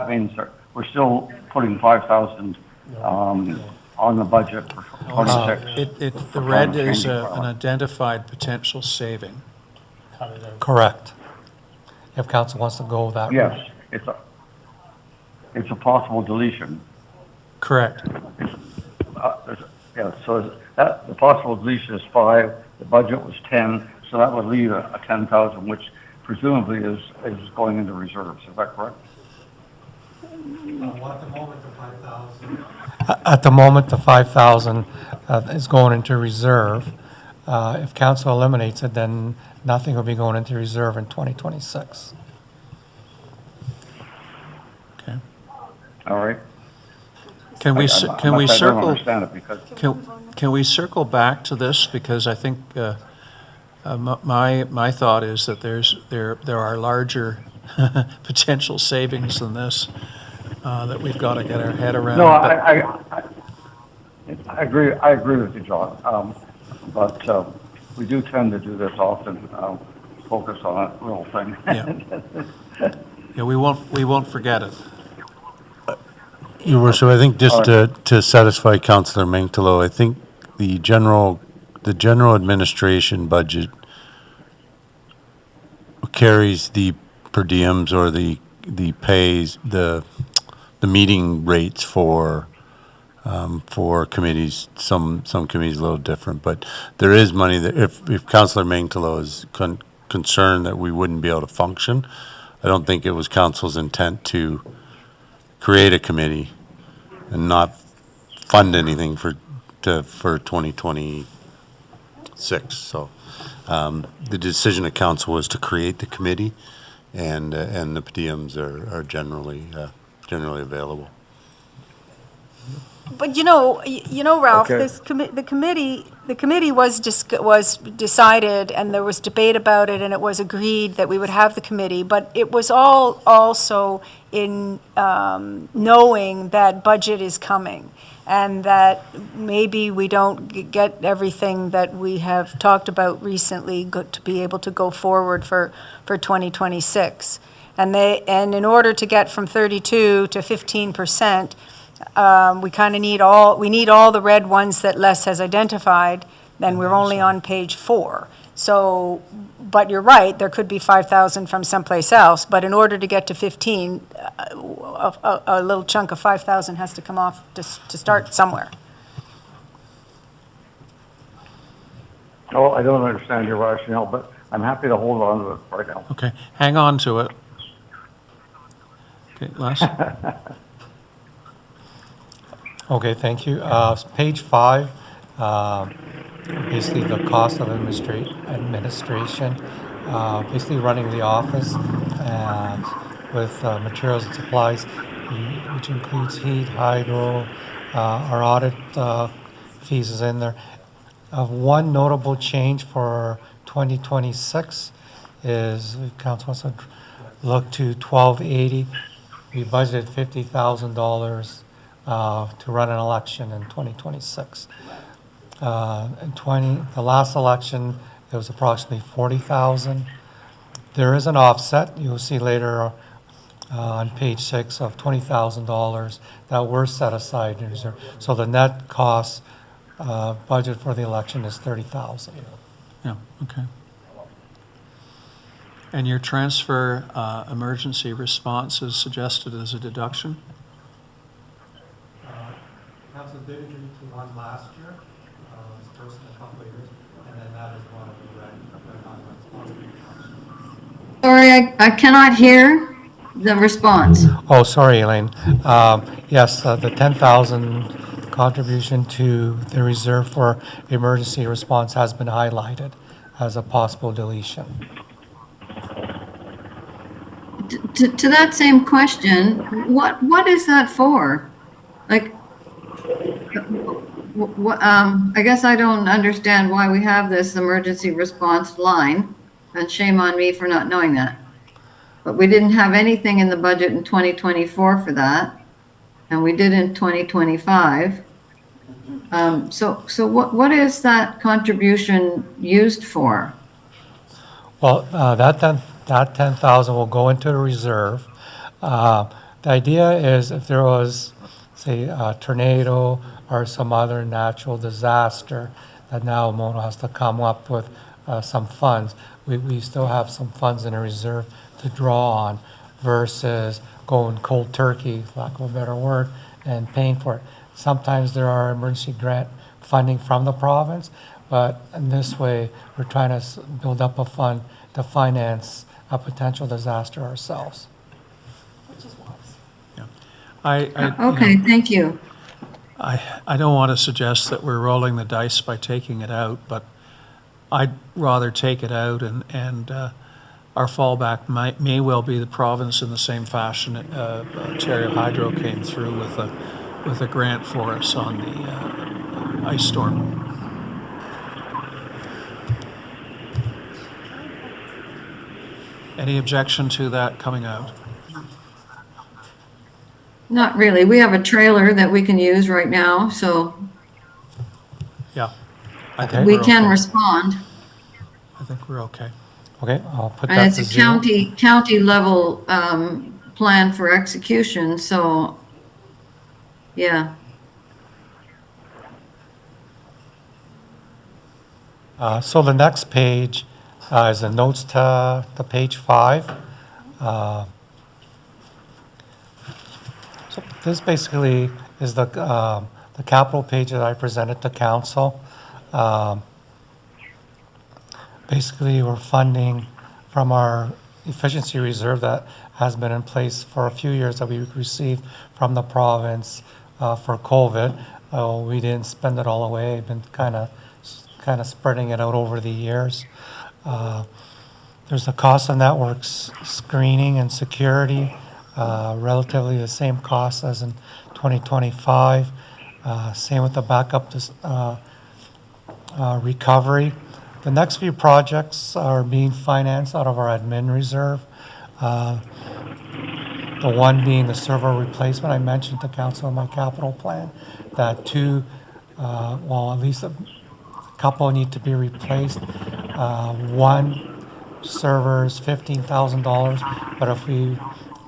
means that we're still putting 5,000 on the budget for 26. The red is an identified potential saving. Correct. If council wants to go that route. Yes, it's a possible deletion. Correct. Yeah, so the possible deletion is 5, the budget was 10, so that would leave a 10,000, which presumably is going into reserves, is that correct? At the moment, the 5,000 is going into reserve. If council eliminates it, then nothing will be going into reserve in 2026. Okay. All right. Can we I don't circle? understand it because Can we circle back to this? Because I think my thought is that there are larger potential savings than this that we've got to get our head around. No, But- I agree with you, John. But we do tend to do this often, focus on that little thing. Yeah. Yeah, we won't forget it. Your Worship, I think just to satisfy Councillor Mengtalo, I think the general administration budget carries the per diems or the pays, the meeting rates for committees. Some committees a little different, but there is money that if Councillor Mengtalo is concerned that we wouldn't be able to function, I don't think it was council's intent to create a committee and not fund anything for 2026. So the decision of council was to create the committee, and the per diems are generally available. But Ralph, Okay. the committee was decided, and there was debate about it, and it was agreed that we would have the committee, but it was all also in knowing that budget is coming, and that maybe we don't get everything that we have talked about recently to be able to go forward for 2026. And in order to get from 32 to 15%, we need all the red ones that Les has identified, then we're only on page 4. So, but you're right, there could be 5,000 from someplace else, but in order to get to 15, a little chunk of 5,000 has to come off to start somewhere. Oh, I don't understand your rationale, but I'm happy to hold on to it right now. Okay, hang on to it. Okay, Les? Okay, thank you. Page 5, basically the cost of administration, basically running the office and with materials and supplies, which includes heat, hydro, our audit fees is in there. One notable change for 2026 is, council wants to look to 1280. We budgeted $50,000 to run an election in 2026. The last election, it was approximately 40,000. There is an offset, you'll see later on page 6 of $20,000 that were set aside in reserve. So the net cost budget for the election is 30,000. Yeah, okay. And your transfer emergency response is suggested as a deduction? Council did agree to one last year, this person a couple of years, and then that is one of the Sorry, I cannot hear the response. Oh, sorry, Elaine. Yes, the 10,000 contribution to the reserve for emergency response has been highlighted as a possible deletion. To that same question, what is that for? Like, I guess I don't understand why we have this emergency response line, and shame on me for not knowing that. But we didn't have anything in the budget in 2024 for that, and we did in 2025. So what is that contribution used for? Well, that 10,000 will go into the reserve. The idea is if there was, say, a tornado or some other natural disaster, that now Mono has to come up with some funds. We still have some funds in a reserve to draw on versus going cold turkey, lack of a better word, and paying for it. Sometimes there are emergency grant funding from the province, but in this way, we're trying to build up a fund to finance a potential disaster ourselves. Which is wise. Yeah. Okay, thank you. I don't want to suggest that we're rolling the dice by taking it out, but I'd rather take it out and our fallback may well be the province in the same fashion. Ontario Hydro came through with a grant for us on the ice storm. Any objection to that coming out? Not really. We have a trailer that we can use right now, so Yeah. I think we we're can okay. respond. I think we're okay. Okay, I'll put And that it's to a zero. county level plan for execution, so, yeah. So the next page is the notes to page 5. So this basically is the capital page that I presented to council. Basically, we're funding from our efficiency reserve that has been in place for a few years that we received from the province for COVID. We didn't spend it all away, been kind of spreading it out over the years. There's the cost of networks screening and security, relatively the same cost as in 2025. Same with the backup recovery. The next few projects are being financed out of our admin reserve. The one being the server replacement I mentioned to council in my capital plan. That two, well, at least a couple need to be replaced. One server is $15,000, but if we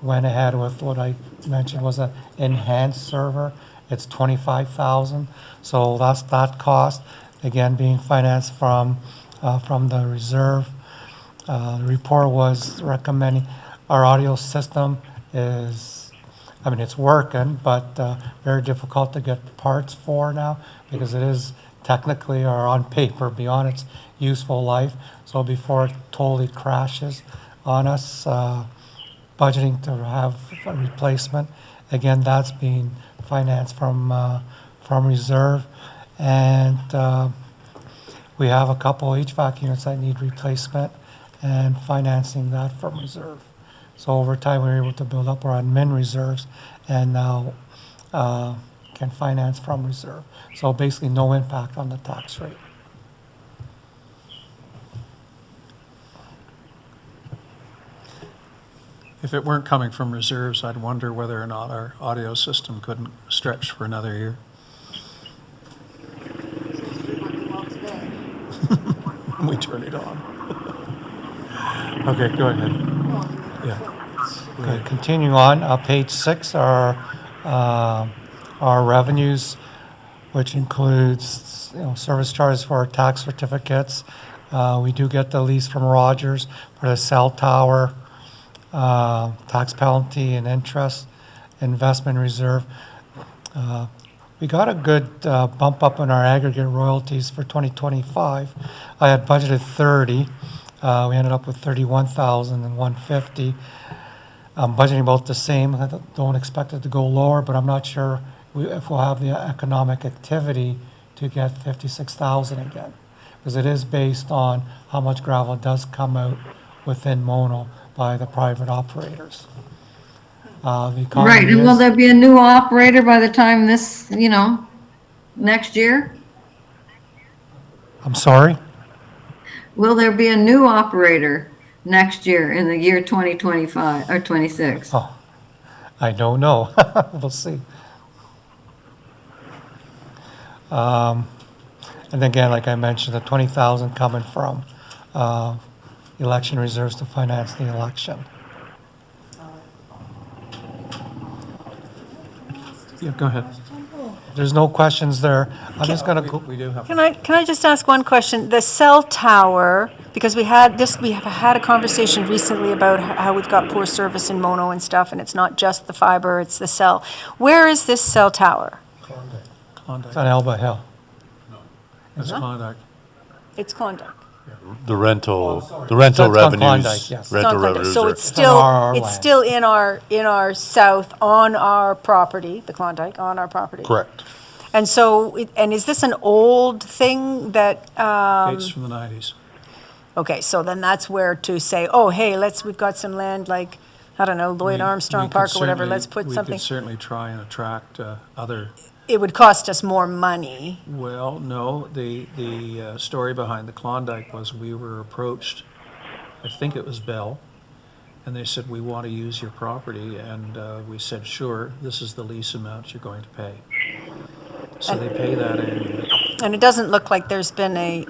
went ahead with what I mentioned was an enhanced server, it's $25,000. So that's that cost, again, being financed from the reserve. The report was recommending our audio system is, I mean, it's working, but very difficult to get parts for now because it is technically or on paper beyond its useful life. So before it totally crashes on us, budgeting to have a replacement. Again, that's being financed from reserve. And we have a couple HVAC units that need replacement and financing that from reserve. So over time, we were able to build up our admin reserves and now can finance from reserve. So basically no impact on the tax rate. If it weren't coming from reserves, I'd wonder whether or not our audio system couldn't stretch for another year. We turn it on. Okay, go ahead. Yeah. Okay, continuing on, page 6 are our revenues, which includes, service charges for our tax certificates. We do get the lease from Rogers for the cell tower, tax penalty and interest, investment reserve. We got a good bump up in our aggregate royalties for 2025. I had budgeted 30. We ended up with 31,150. I'm budgeting about the same. I don't expect it to go lower, but I'm not sure if we'll have the economic activity to get 56,000 again, because it is based on how much gravel does come out within Mono by the private operators. The economy Right, and will is- there be a new operator by the time this, next year? I'm sorry? Will there be a new operator next year in the year 2025 or 26? Oh, I don't know. We'll see. And again, like I mentioned, the 20,000 coming from election reserves to finance the election. Yeah, go ahead. There's no questions there. I'm just gonna go. We do have. Can I just ask one question? The cell tower, because we have had a conversation recently about how we've got poor service in Mono and stuff, and it's not just the fiber, it's the cell. Where is this cell tower? It's Klondike. on Elba Hill. That's Klondike. It's Klondike. The rental That's on revenues. Klondike, yes. It's Rental on Klondike. revenues So are- it's still, our it's land. still in our south, on our property, the Klondike, on our property. Correct. And so, and is this an old thing that, Gates from the 90s. okay, so then that's where to say, oh, hey, we've got some land like, I don't know, Lloyd Armstrong We could Park or whatever, certainly- let's put something. We could certainly try and attract other, It would cost us more money. well, no, the story behind the Klondike was we were approached, I think it was Bell, and they said, we want to use your property, and we said, sure, this is the lease amount you're going to pay. So they pay that annually. And it doesn't look like there's been and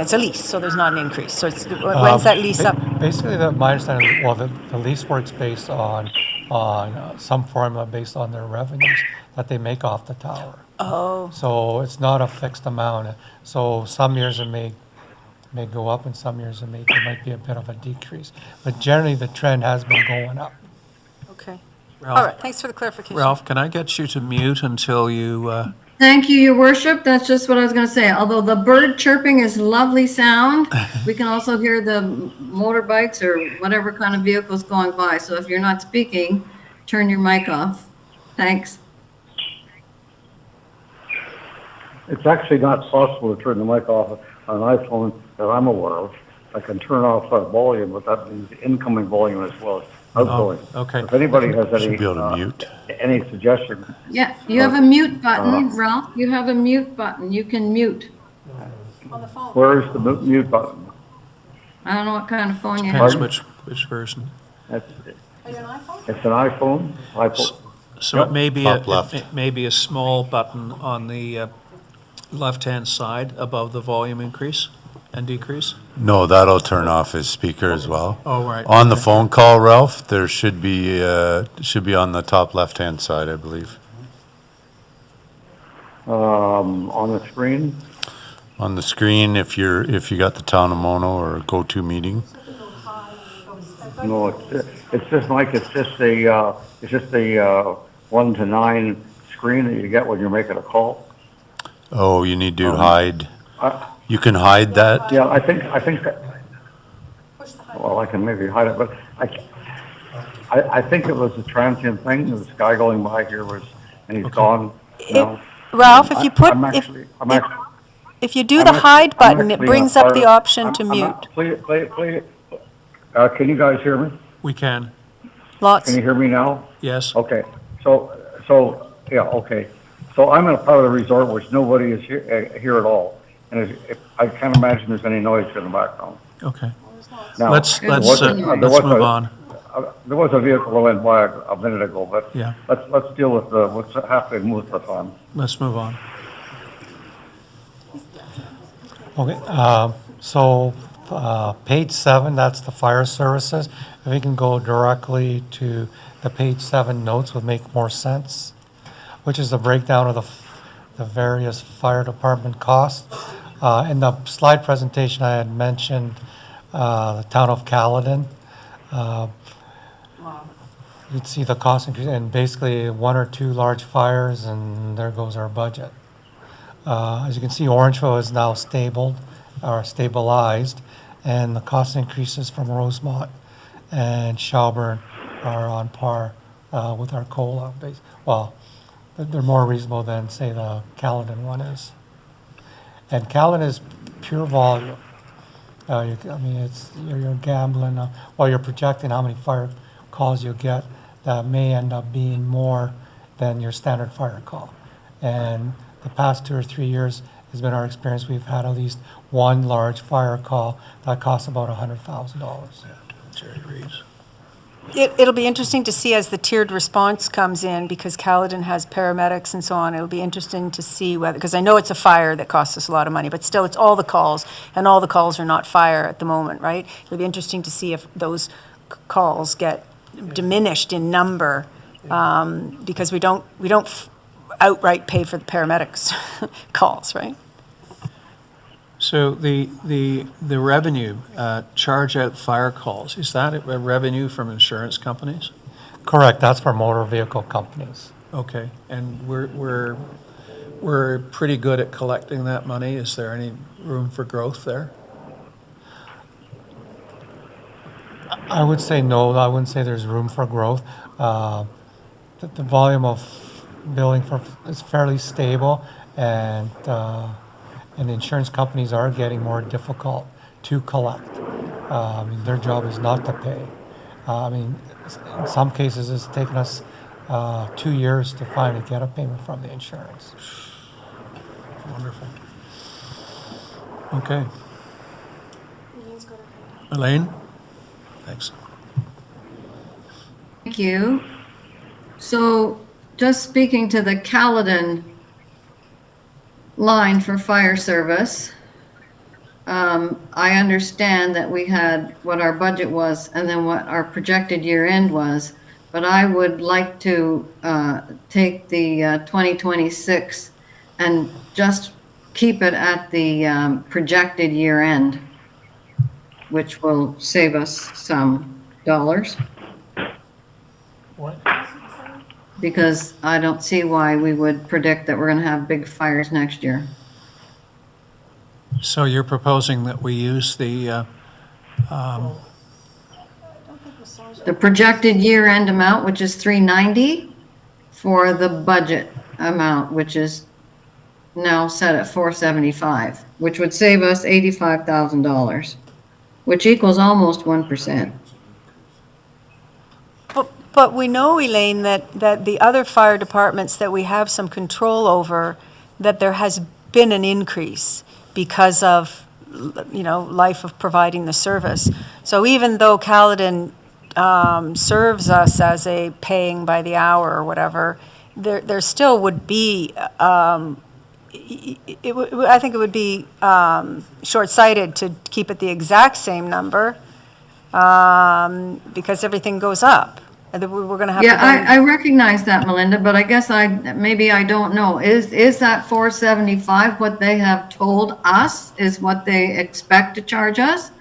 it's a lease, so there's not an increase. So when's that lease up? Basically, my understanding, well, the lease works based on some formula based on their revenues that they make off the tower. Oh, So it's not a fixed amount. So some years it may go up and some years there might be a bit of a decrease. But generally, the trend has been going up. okay. Ralph- All right, thanks for the clarification. Ralph, can I get you to mute until you, Thank you, Your Worship. That's just what I was going to say. Although the bird chirping is lovely sound, we can also hear the motorbikes or whatever kind of vehicles going by. So if you're not speaking, turn your mic off. Thanks. It's actually not possible to turn the mic off on an iPhone that I'm aware of. I can turn off volume, but that means incoming volume as well as outgoing. okay. If anybody has any, Should be able to mute. any suggestions, Yeah, you have a mute button, Ralph. You have a mute button. You can mute. where is the mute button? I don't know what kind of phone you depends have. which version. It's an iPhone? iPhone. So it may be, Top left. it may be a small button on the left-hand side above the volume increase and decrease? No, that'll turn off his speaker as well. Oh, right. On the phone call, Ralph, there should be on the top left-hand side, I believe. On the screen? On the screen, if you got the Town of Mono or go-to meeting. No, it's just like, it's just a 1 to 9 screen that you get when you're making a call. Oh, you need to hide. You can hide that? Yeah, I think that, well, I can maybe hide it, but I think it was a transient thing. This guy going by here and he's gone. Ralph, if you put, I'm if, actually, I'm actually, if you do I'm the actually- hide I'm button, it actually brings a up part the of- option to I'm mute. not- Please, can you guys hear me? We can. Lots. Can you hear me now? Yes. Okay, yeah, okay. So I'm in a part of the resort which nobody is here at all. And I can't imagine there's any noise in the background. Okay. Now, Let's there was move on. There was a vehicle that went by a minute ago, but Yeah. let's deal with what's happening with the fund. Let's move on. Okay, page 7, that's the fire services. If we can go directly to the page 7 notes would make more sense, which is the breakdown of the various fire department costs. In the slide presentation, I had mentioned the town of Caledon. You'd see the cost increase, and basically 1 or 2 large fires, and there goes our budget. As you can see, Orangeville is now stabilized, and the cost increases from Rosemont and Shelburne are on par with our COLA base. Well, they're more reasonable than, say, the Caledon one is. And Caledon is pure volume. You're gambling, while you're projecting how many fire calls you get, that may end up being more than your standard fire call. And the past 2 or 3 years has been our experience. We've had at least one large fire call that costs about $100,000. Jerry Reeves. It'll be interesting to see as the tiered response comes in, because Caledon has paramedics and so on. It'll be interesting to see whether, because I know it's a fire that costs us a lot of money, but still, it's all the calls, and all the calls are not fire at the moment, right? It'll be interesting to see if those calls get diminished in number, because we don't outright pay for the paramedics' calls, right? So the revenue, charge out fire calls, is that a revenue from insurance companies? Correct, that's for motor vehicle companies. Okay, and we're pretty good at collecting that money. Is there any room for growth there? I would say no, I wouldn't say there's room for growth. The volume of billing is fairly stable, and the insurance companies are getting more difficult to collect. Their job is not to pay. In some cases, it's taken us 2 years to finally get a payment from the insurance. Wonderful. Okay. Elaine? Thanks. Thank you. So just speaking to the Caledon line for fire service, I understand that we had what our budget was and then what our projected year end was, but I would like to take the 2026 and just keep it at the projected year end, which will save us some dollars. What? Because I don't see why we would predict that we're going to have big fires next year. So you're proposing that we use the projected year-end amount, which is 390, for the budget amount, which is now set at 475, which would save us $85,000, which equals almost 1%. But we know, Elaine, that the other fire departments that we have some control over, that there has been an increase because of, life of providing the service. So even though Caledon serves us as a paying by the hour or whatever, there still would be, I think it would be short-sighted to keep it the exact same number, because everything goes up. And then we're going to have to. Yeah, I recognize that, Melinda, but I guess maybe I don't know. Is that 475 what they have told us is what they expect to charge us?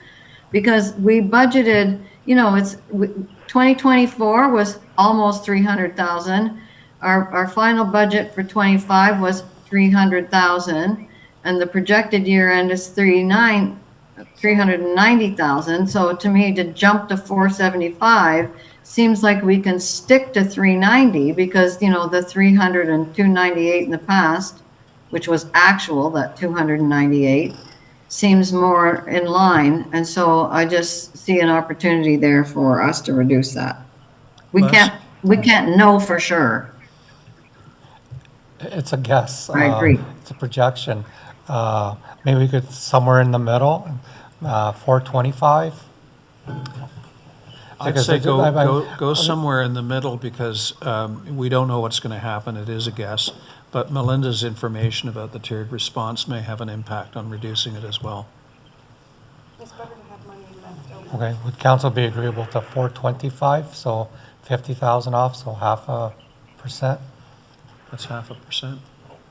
Because we budgeted, 2024 was almost 300,000. Our final budget for 25 was 300,000, and the projected year end is 390,000. So to me, to jump to 475 seems like we can stick to 390 because, you know, the 300 and 298 in the past, which was actual, that 298, seems more in line. And so I just see an opportunity there for us to reduce that. We can't know for sure. It's a guess. I agree. It's a projection. Maybe we could, somewhere in the middle, 425. I'd say go somewhere in the middle because we don't know what's going to happen. It is a guess. But Melinda's information about the tiered response may have an impact on reducing it as well. It's better to have money left over. Okay, would council be agreeable to 425, so 50,000 off, so 0.5%? That's 0.5%.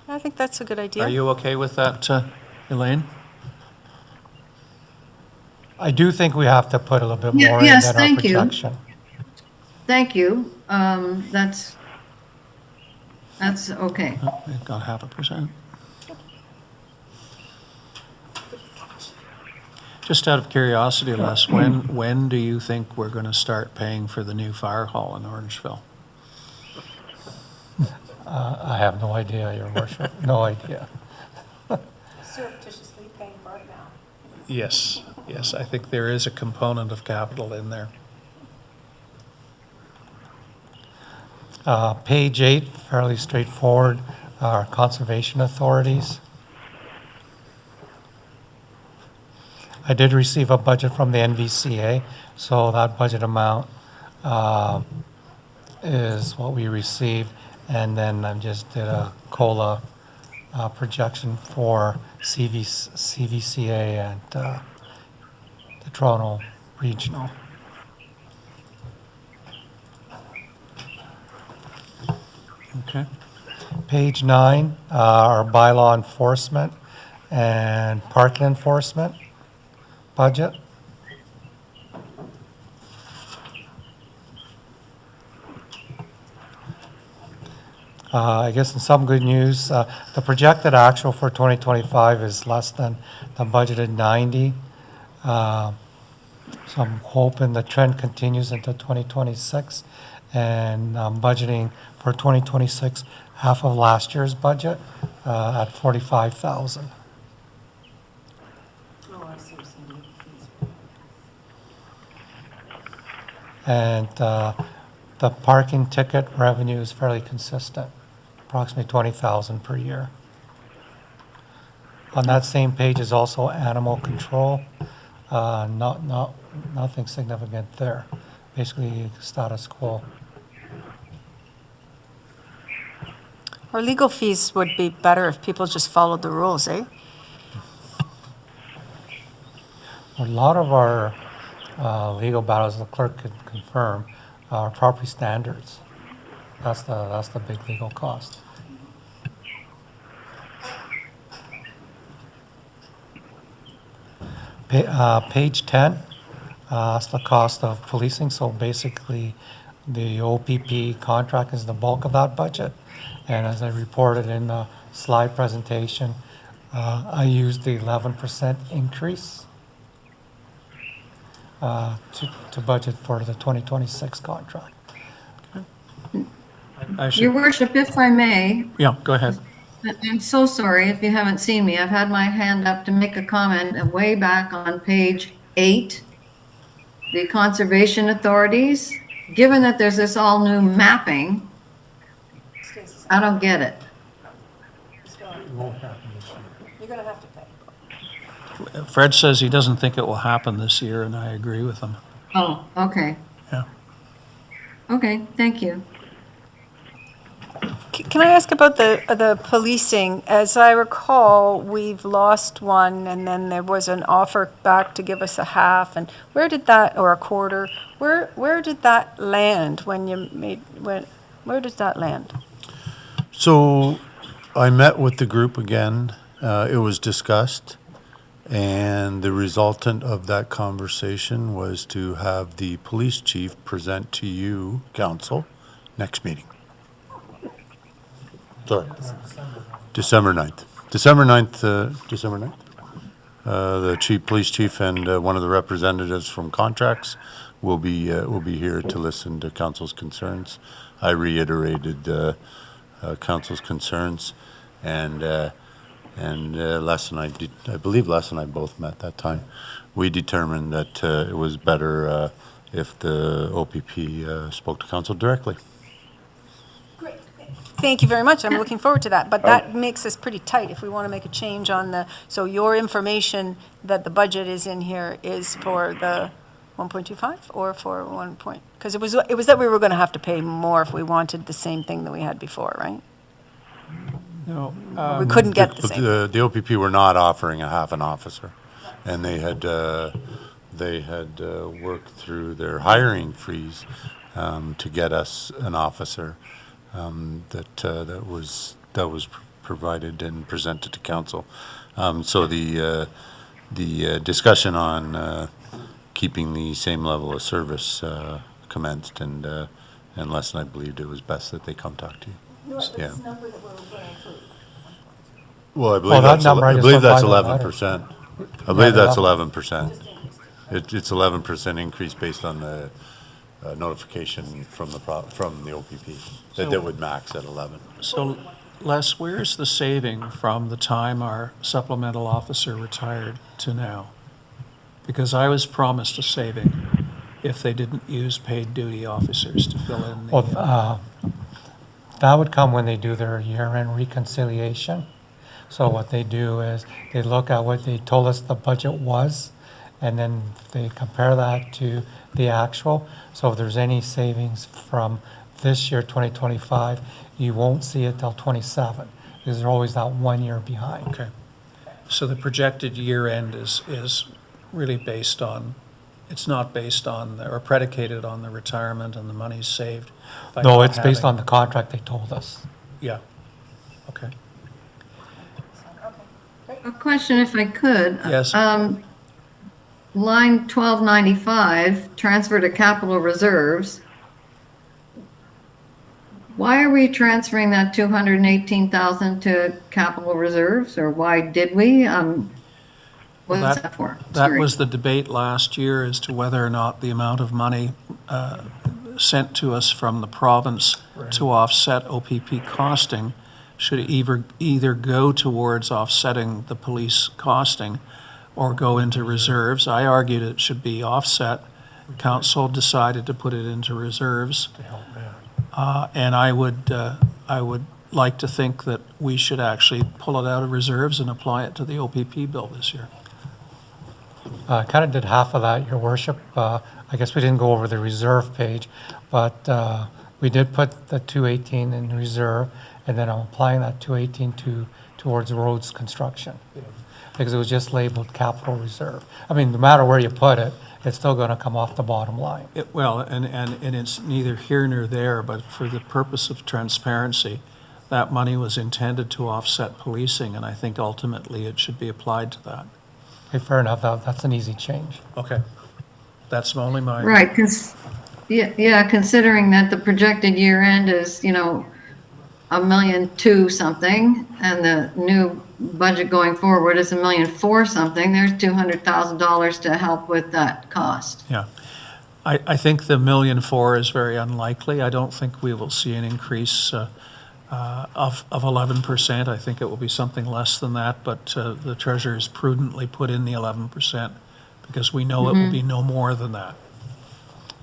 I think that's a good idea. Are you okay with that, Elaine? I do think we have to put a little bit more in Yes, than our thank you. projection. Thank you. That's okay. Oh, we've got 0.5%. Just out of curiosity, Les, when do you think we're going to start paying for the new fire hall in Orangeville? I have no idea, Your Worship, no idea. Surreptitiously paying for it now. Yes, yes, I think there is a component of capital in there. Page 8, fairly straightforward, our conservation authorities. I did receive a budget from the NVCA, so that budget amount is what we received. And then I just did a COLA projection for CVCA and the Toronto Regional. Okay. Page 9, our bylaw enforcement and parking enforcement budget. I guess in some good news, the projected actual for 2025 is less than the budgeted 90. So I'm hoping the trend continues into 2026. And I'm budgeting for 2026, half of last year's budget at 45,000. And the parking ticket revenue is fairly consistent, approximately 20,000 per year. On that same page is also animal control. Nothing significant there. Basically status quo. Our legal fees would be better if people just followed the rules, eh? A lot of our legal battles, the clerk could confirm, are property standards. That's the big legal cost. Page 10, that's the cost of policing. So basically, the OPP contract is the bulk of that budget. And as I reported in the slide presentation, I used the 11% increase to budget for the 2026 contract. Your Worship, if I may, Yeah, go ahead. I'm so sorry if you haven't seen me. I've had my hand up to make a comment way back on page 8, the conservation authorities. Given that there's this all new mapping, I don't get it. You're going to have to pay. Fred says he doesn't think it will happen this year, and I agree with him. Oh, okay. Yeah. Okay, thank you. Can I ask about the policing? As I recall, we've lost one, and then there was an offer back to give us a half, and where did that, or a quarter, where did that land when you where does that land? So I met with the group again. It was discussed, and the resultant of that conversation was to have the police chief present to you, council, next meeting. Sorry. December 9th. December 9th, December 9th? the police chief and one of the representatives from contracts will be here to listen to council's concerns. I reiterated council's concerns, and Les and I believe Les and I both met that time. We determined that it was better if the OPP spoke to council directly. Thank you very much. I'm looking forward to that. But that makes us pretty tight if we want to make a change on the, so your information that the budget is in here is for the 1.25 or for 1 point? Because it was that we were going to have to pay more if we wanted the same thing that we had before, right? No. We couldn't get the same. The OPP were not offering a half an officer, and they had worked through their hiring freeze to get us an officer that was provided and presented to council. So the discussion on keeping the same level of service commenced, and Les and I believed it was best that they come talk to you. Yeah. Well, I believe that number I just went that's by the letter. 11%. I believe that's 11%. It's 11% increase based on the notification from the OPP that would max at 11. So, Les, where's the saving from the time our supplemental officer retired to now? Because I was promised a saving if they didn't use paid duty officers to fill in the... Well, that would come when they do their year-end reconciliation. So what they do is they look at what they told us the budget was, and then they compare that to the actual. So if there's any savings from this year, 2025, you won't see it till 27, because they're always that 1 year behind. Okay. So the projected year end is really based on, it's not based on, or predicated on the retirement and the money saved? by No, not it's based having- on the contract they told us. Yeah. Okay. A question if I could. Yes. Line 1295, transfer to capital reserves. Why are we transferring that 218,000 to capital reserves, or why did we? What is that for? That Sorry. was the debate last year as to whether or not the amount of money sent to us from the province to offset OPP costing should either go towards offsetting the police costing or go into reserves. I argued it should be offset. Council decided to put it into reserves. And I would like to think that we should actually pull it out of reserves and apply it to the OPP bill this year. Kind of did half of that, Your Worship. I guess we didn't go over the reserve page, but we did put the 218 in reserve, and then I'm applying that 218 towards roads construction, because it was just labeled capital reserve. I mean, no matter where you put it, it's still going to come off the bottom line. Well, and it's neither here nor there, but for the purpose of transparency, that money was intended to offset policing, and I think ultimately it should be applied to that. Okay, fair enough. That's an easy change. Okay. That's only my... Right, yeah, considering that the projected year end is, $1.2 million something, and the new budget going forward is $1.4 million something, there's $200,000 to help with that cost. Yeah. I think the $1.4 million is very unlikely. I don't think we will see an increase of 11%. I think it will be something less than that, but the treasurer has prudently put in the 11% because we know it will be no more than that.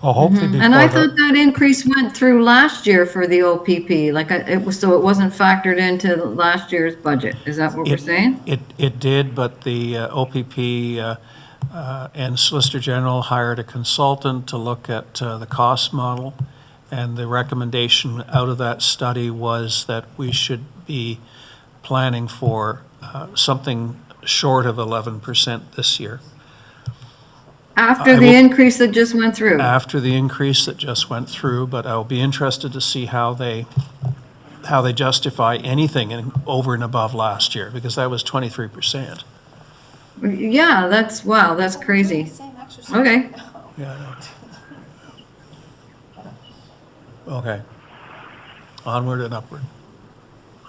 Well, hopefully before And I thought that increase went through last year for the OPP, so it wasn't factored into last year's budget. Is that what we're saying? It did, but the OPP and Solicitor General hired a consultant to look at the cost model, and the recommendation out of that study was that we should be planning for something short of 11% this year. After the increase that just went through? After the increase that just went through, but I'll be interested to see how they justify anything over and above last year, because that was 23%. Yeah, that's crazy. Okay. Yeah. Okay. Onward and upward.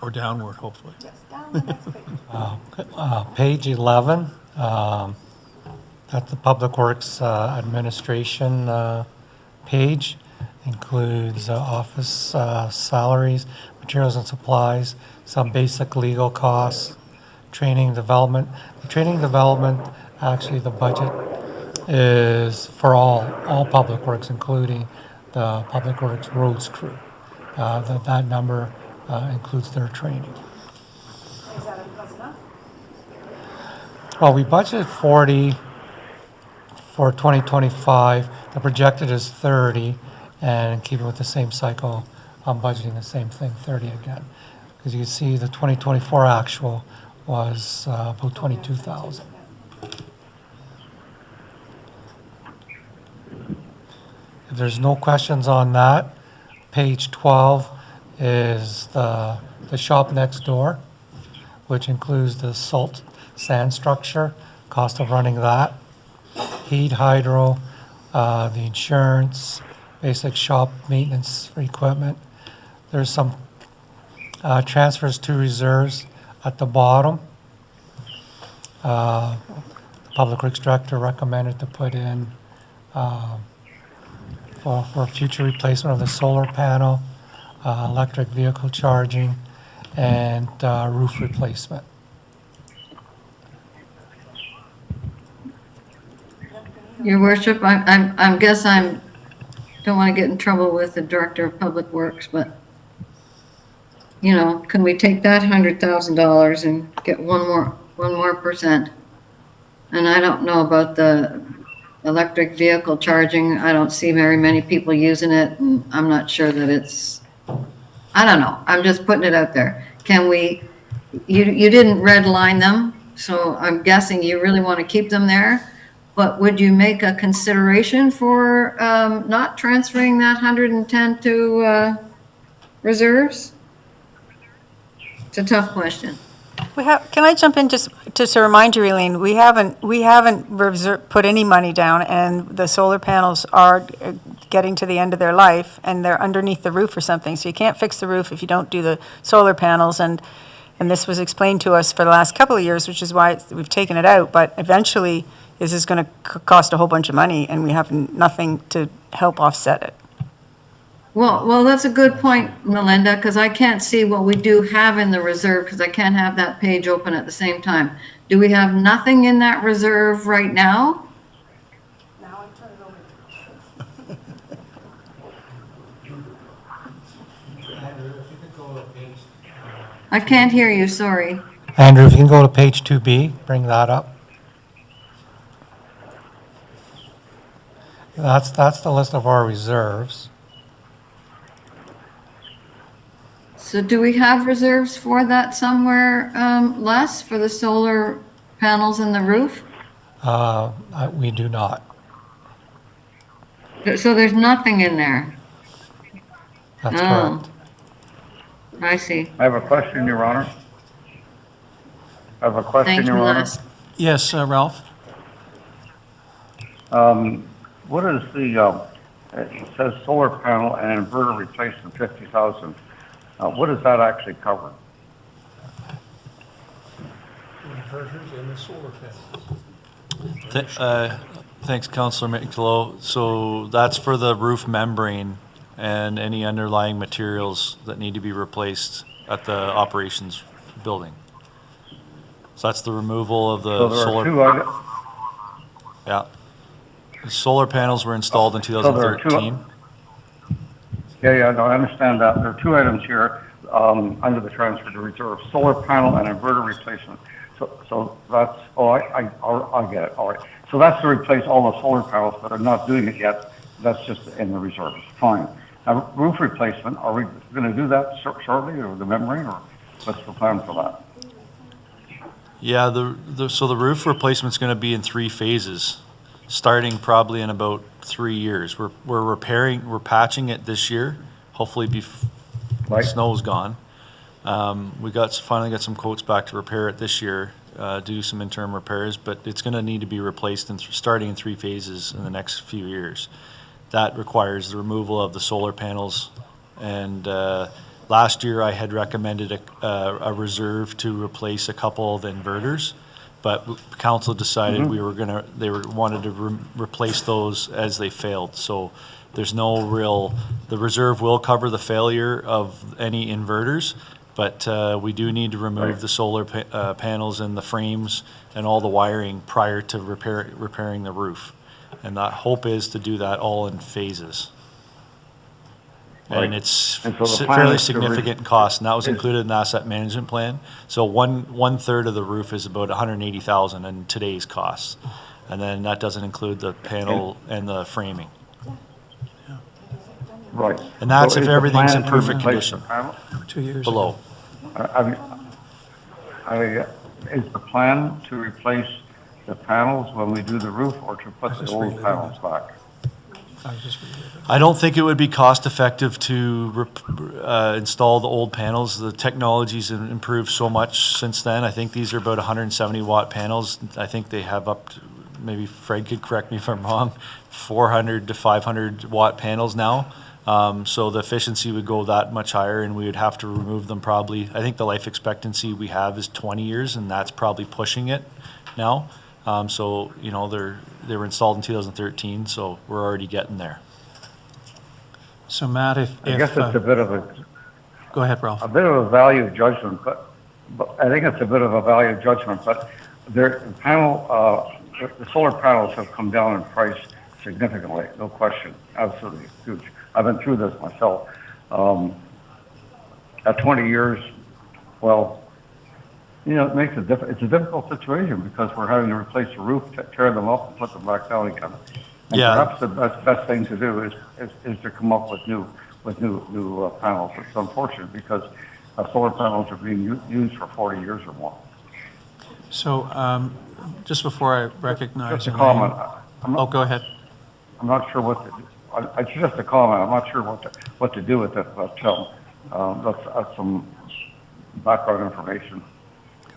Or downward, hopefully. Yes, down the next page. Page 11, that's the Public Works Administration page, includes office salaries, materials and supplies, some basic legal costs, training and development. The training and development, actually, the budget is for all Public Works, including the Public Works roads crew. That number includes their training. Is that enough? Well, we budgeted 40 for 2025. The projected is 30, and keeping with the same cycle, I'm budgeting the same thing, 30 again. Because you can see the 2024 actual was about 22,000. If there's no questions on that, page 12 is the shop next door, which includes the salt sand structure, cost of running that, heat, hydro, the insurance, basic shop maintenance for equipment. There's some transfers to reserves at the bottom. The Public Works Director recommended to put in for future replacement of the solar panel, electric vehicle charging, and roof replacement. Your worship, I guess don't want to get in trouble with the Director of Public Works, but, you know, can we take that $100,000 and get one more percent? And I don't know about the electric vehicle charging. I don't see very many people using it. I'm not sure that it's, I don't know. I'm just putting it out there. Can we, you didn't red line them, so I'm guessing you really want to keep them there. But would you make a consideration for not transferring that 110 to reserves? It's a tough question. Can I jump in just to remind you, Eileen, we haven't put any money down, and the solar panels are getting to the end of their life, and they're underneath the roof or something. So you can't fix the roof if you don't do the solar panels, and this was explained to us for the last couple of years, which is why we've taken it out. But eventually, this is going to cost a whole bunch of money, and we have nothing to help offset it. Well, that's a good point, Melinda, because I can't see what we do have in the reserve, because I can't have that page open at the same time. Do we have nothing in that reserve right now? Now I turn it over. I can't hear you, sorry. Andrew, if you can go to page 2B, bring that up. That's the list of our reserves. So do we have reserves for that somewhere, Les, for the solar panels and the roof? We do not. So there's nothing in there? That's Oh. correct. I see. I have a question, Your Honor. I have a question, Thank you, Your Honor. Les. Yes, Ralph? What is the, it says solar panel and inverter replacement, 50,000. What does that actually cover? Inverters and the solar panels. Thanks, Councillor Michelot. So that's for the roof membrane and any underlying materials that need to be replaced at the operations building. So that's the removal of So the there solar. are two, Yeah. The solar panels were installed in So there are two- 2013. yeah, no, I understand that. There are two items here, under the transfer to reserve, solar panel and inverter replacement. So that's, I get it, all right. So that's to replace all the solar panels that are not doing it yet. That's just in the reserves, fine. Now, roof replacement, are we gonna do that shortly, or the membrane, or what's the plan for that? Yeah, so the roof replacement's gonna be in 3 phases, starting probably in about 3 years. We're patching it this year, hopefully Right. snow's gone. We finally got some quotes back to repair it this year, do some interim repairs, but it's gonna need to be replaced starting in 3 phases in the next few years. That requires the removal of the solar panels and Last year, I had recommended a reserve to replace a couple of inverters, but council decided wanted to replace those as they failed. So there's no real, the reserve will cover the failure of any inverters, but we do need to remove the solar panels and the frames and all the wiring prior to repairing the roof. And the hope is to do that all in phases. And it's And so the plan fairly is to significant in cost, and that was included in the asset management plan. So one third of the roof is about 180,000 in today's costs. And then that doesn't include the panel and the framing. Right. And that's So if is the everything's plan in to perfect replace the condition. panel? 2 years Below. Is the plan to replace the panels when we do the roof or to put the old panels back? I don't think it would be cost effective to install the old panels. The technology's improved so much since then. I think these are about 170 watt panels. I think they have up to, maybe Fred could correct me if I'm wrong, 400 to 500 watt panels now. So the efficiency would go that much higher, and we would have to remove them probably. I think the life expectancy we have is 20 years, and that's probably pushing it now. So, you know, they were installed in 2013, so we're already getting there. So Matt, I guess it's a bit of go ahead, Ralph. a bit of a value judgment, but I think it's a bit of a value judgment, but the solar panels have come down in price significantly, no question, absolutely huge. I've been through this myself. At 20 years, well, you know, it's a difficult situation because we're having to replace the roof, tear them up and put them back down again. And Yeah. perhaps the best thing to do is to come up with new panels. It's unfortunate because solar panels are being used for 40 years or more. So just before I recognize Just a Elaine- comment. Go ahead. I'm not sure what to do. It's just a comment. I'm not sure what to do with it, but that's some background information.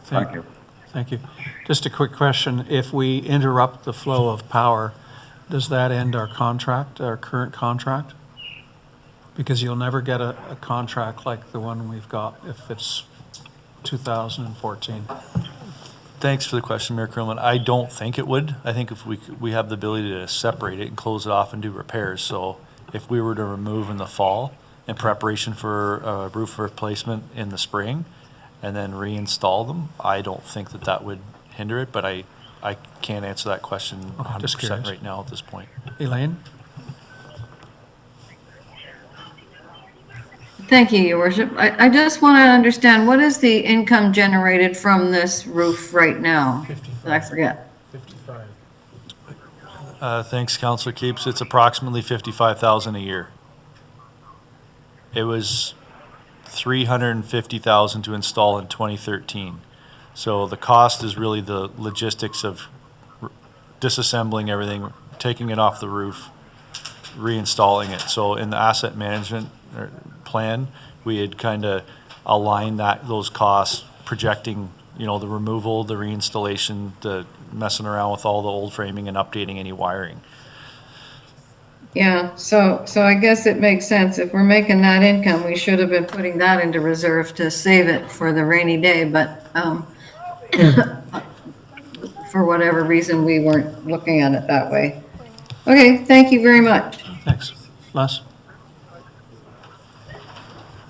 Thank you. Thank you. Just a quick question. If we interrupt the flow of power, does that end our contract, our current contract? Because you'll never get a contract like the one we've got if it's 2014. Thanks for the question, Mayor Krillman. I don't think it would. I think if we have the ability to separate it and close it off and do repairs. So if we were to remove in the fall in preparation for a roof replacement in the spring and then reinstall them, I don't think that would hinder it, but I can't answer that question Okay, just 100% curious. right now at this point. Elaine? Thank you, Your Worship. I just want to understand, what is the income generated from this roof right now? Did I forget? 55. Thanks, Councillor Capes. It's approximately $55,000 a year. It was $350,000 to install in 2013. So the cost is really the logistics of disassembling everything, taking it off the roof, reinstalling it. So in the asset management plan, we had kind of aligned those costs, projecting, you know, the removal, the reinstallation, the messing around with all the old framing and updating any wiring. Yeah, so I guess it makes sense. If we're making that income, we should have been putting that into reserve to save it for the rainy day, but for whatever reason, we weren't looking at it that way. Okay, thank you very much. Thanks. Les?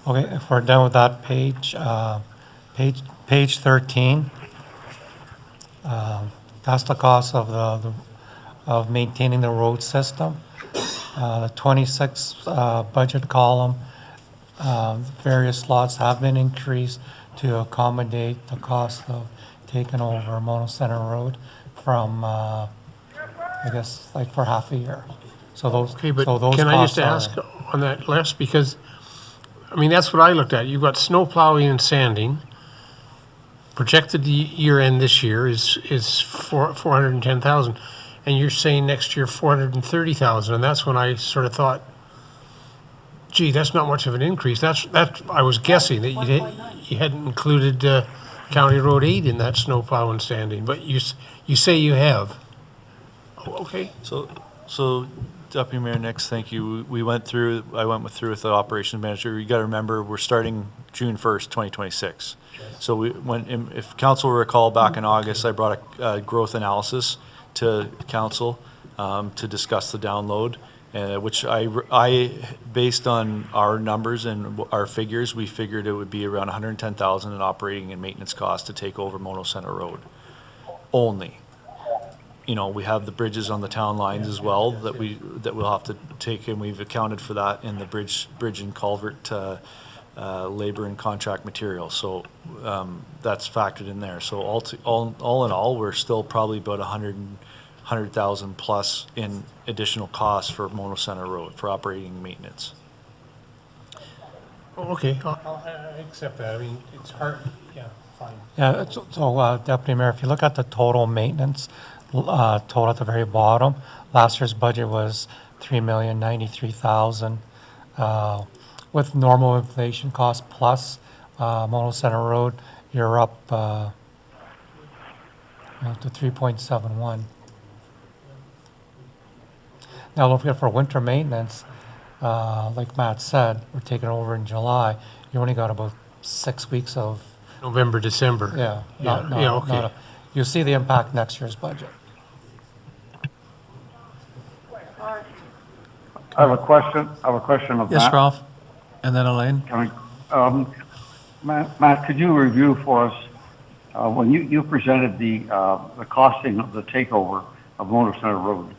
Okay, if we're done with that page, page 13, that's the cost of maintaining the road system. The 26 budget column, various lots have been increased to accommodate the cost of taking over Mono Center Road from, I guess, like for half a year. So those, Okay, but so those can I just costs ask on that, Les, because, I mean, that's what I looked at. You've got snow plowing and sanding. Projected year end this year is 410,000. And you're saying next year 430,000, and that's when I sort of thought, gee, that's not much of an increase. That's I was guessing that you hadn't included County Road 8 in that snow plow and sanding, but you say you have. Oh, okay. So Deputy Mayor Nix, thank you. I went through with the operations manager. You got to remember, we're starting June 1st, 2026. So if council will recall, back in August, I brought a growth analysis to council to discuss the download, which I based on our numbers and our figures, we figured it would be around 110,000 in operating and maintenance costs to take over Mono Center Road only. You know, we have the bridges on the town lines as well that we'll have to take, and we've accounted for that in the bridge and culvert labor and contract material. So that's factored in there. So all in all, we're still probably about 100,000 plus in additional costs for Mono Center Road for operating and maintenance. Okay, I accept that. I mean, it's hard, yeah, fine. Yeah, so Deputy Mayor, if you look at the total maintenance, total at the very bottom, last year's budget was $3,093,000. With normal inflation costs plus Mono Center Road, you're up to 3.71. Now, don't forget for winter maintenance, like Matt said, we're taking over in July. You only got about 6 weeks of. November, December. Yeah. Okay. You'll see the impact next year's budget. I have a question of Matt. Yes, Ralph? And then Elaine? Matt, could you review for us, when you presented the costing of the takeover of Mono Center Road,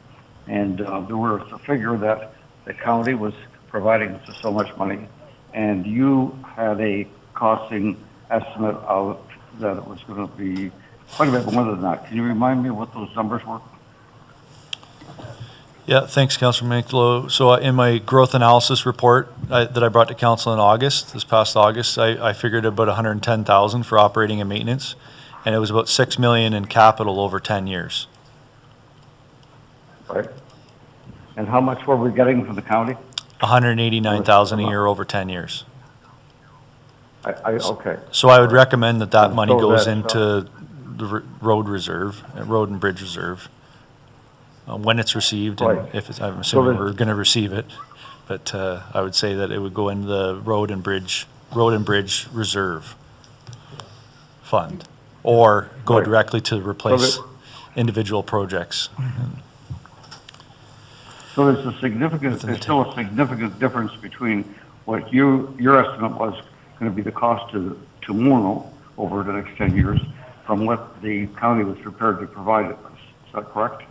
and there was a figure that the county was providing us so much money, and you had a costing estimate of that it was going to be quite a bit more than that. Can you remind me what those numbers were? Yeah, thanks, Councilor Minklo. So in my growth analysis report that I brought to council in August, this past August, I figured about 110,000 for operating and maintenance, and it was about 6 million in capital over 10 years. Right. And how much were we getting from the county? 189,000 a year over 10 years. Okay. So I would recommend that money So goes that, into the road reserve, road and bridge reserve, when it's received, and Right. if it's, I'm assuming that- we're going to receive it. But I would say that it would go into the road and bridge reserve fund, or go Right. directly to replace that- individual projects. So there's still a significant difference between what your estimate was going to be the cost to Mono over the next 10 years from what the county was prepared to provide us. Is that correct?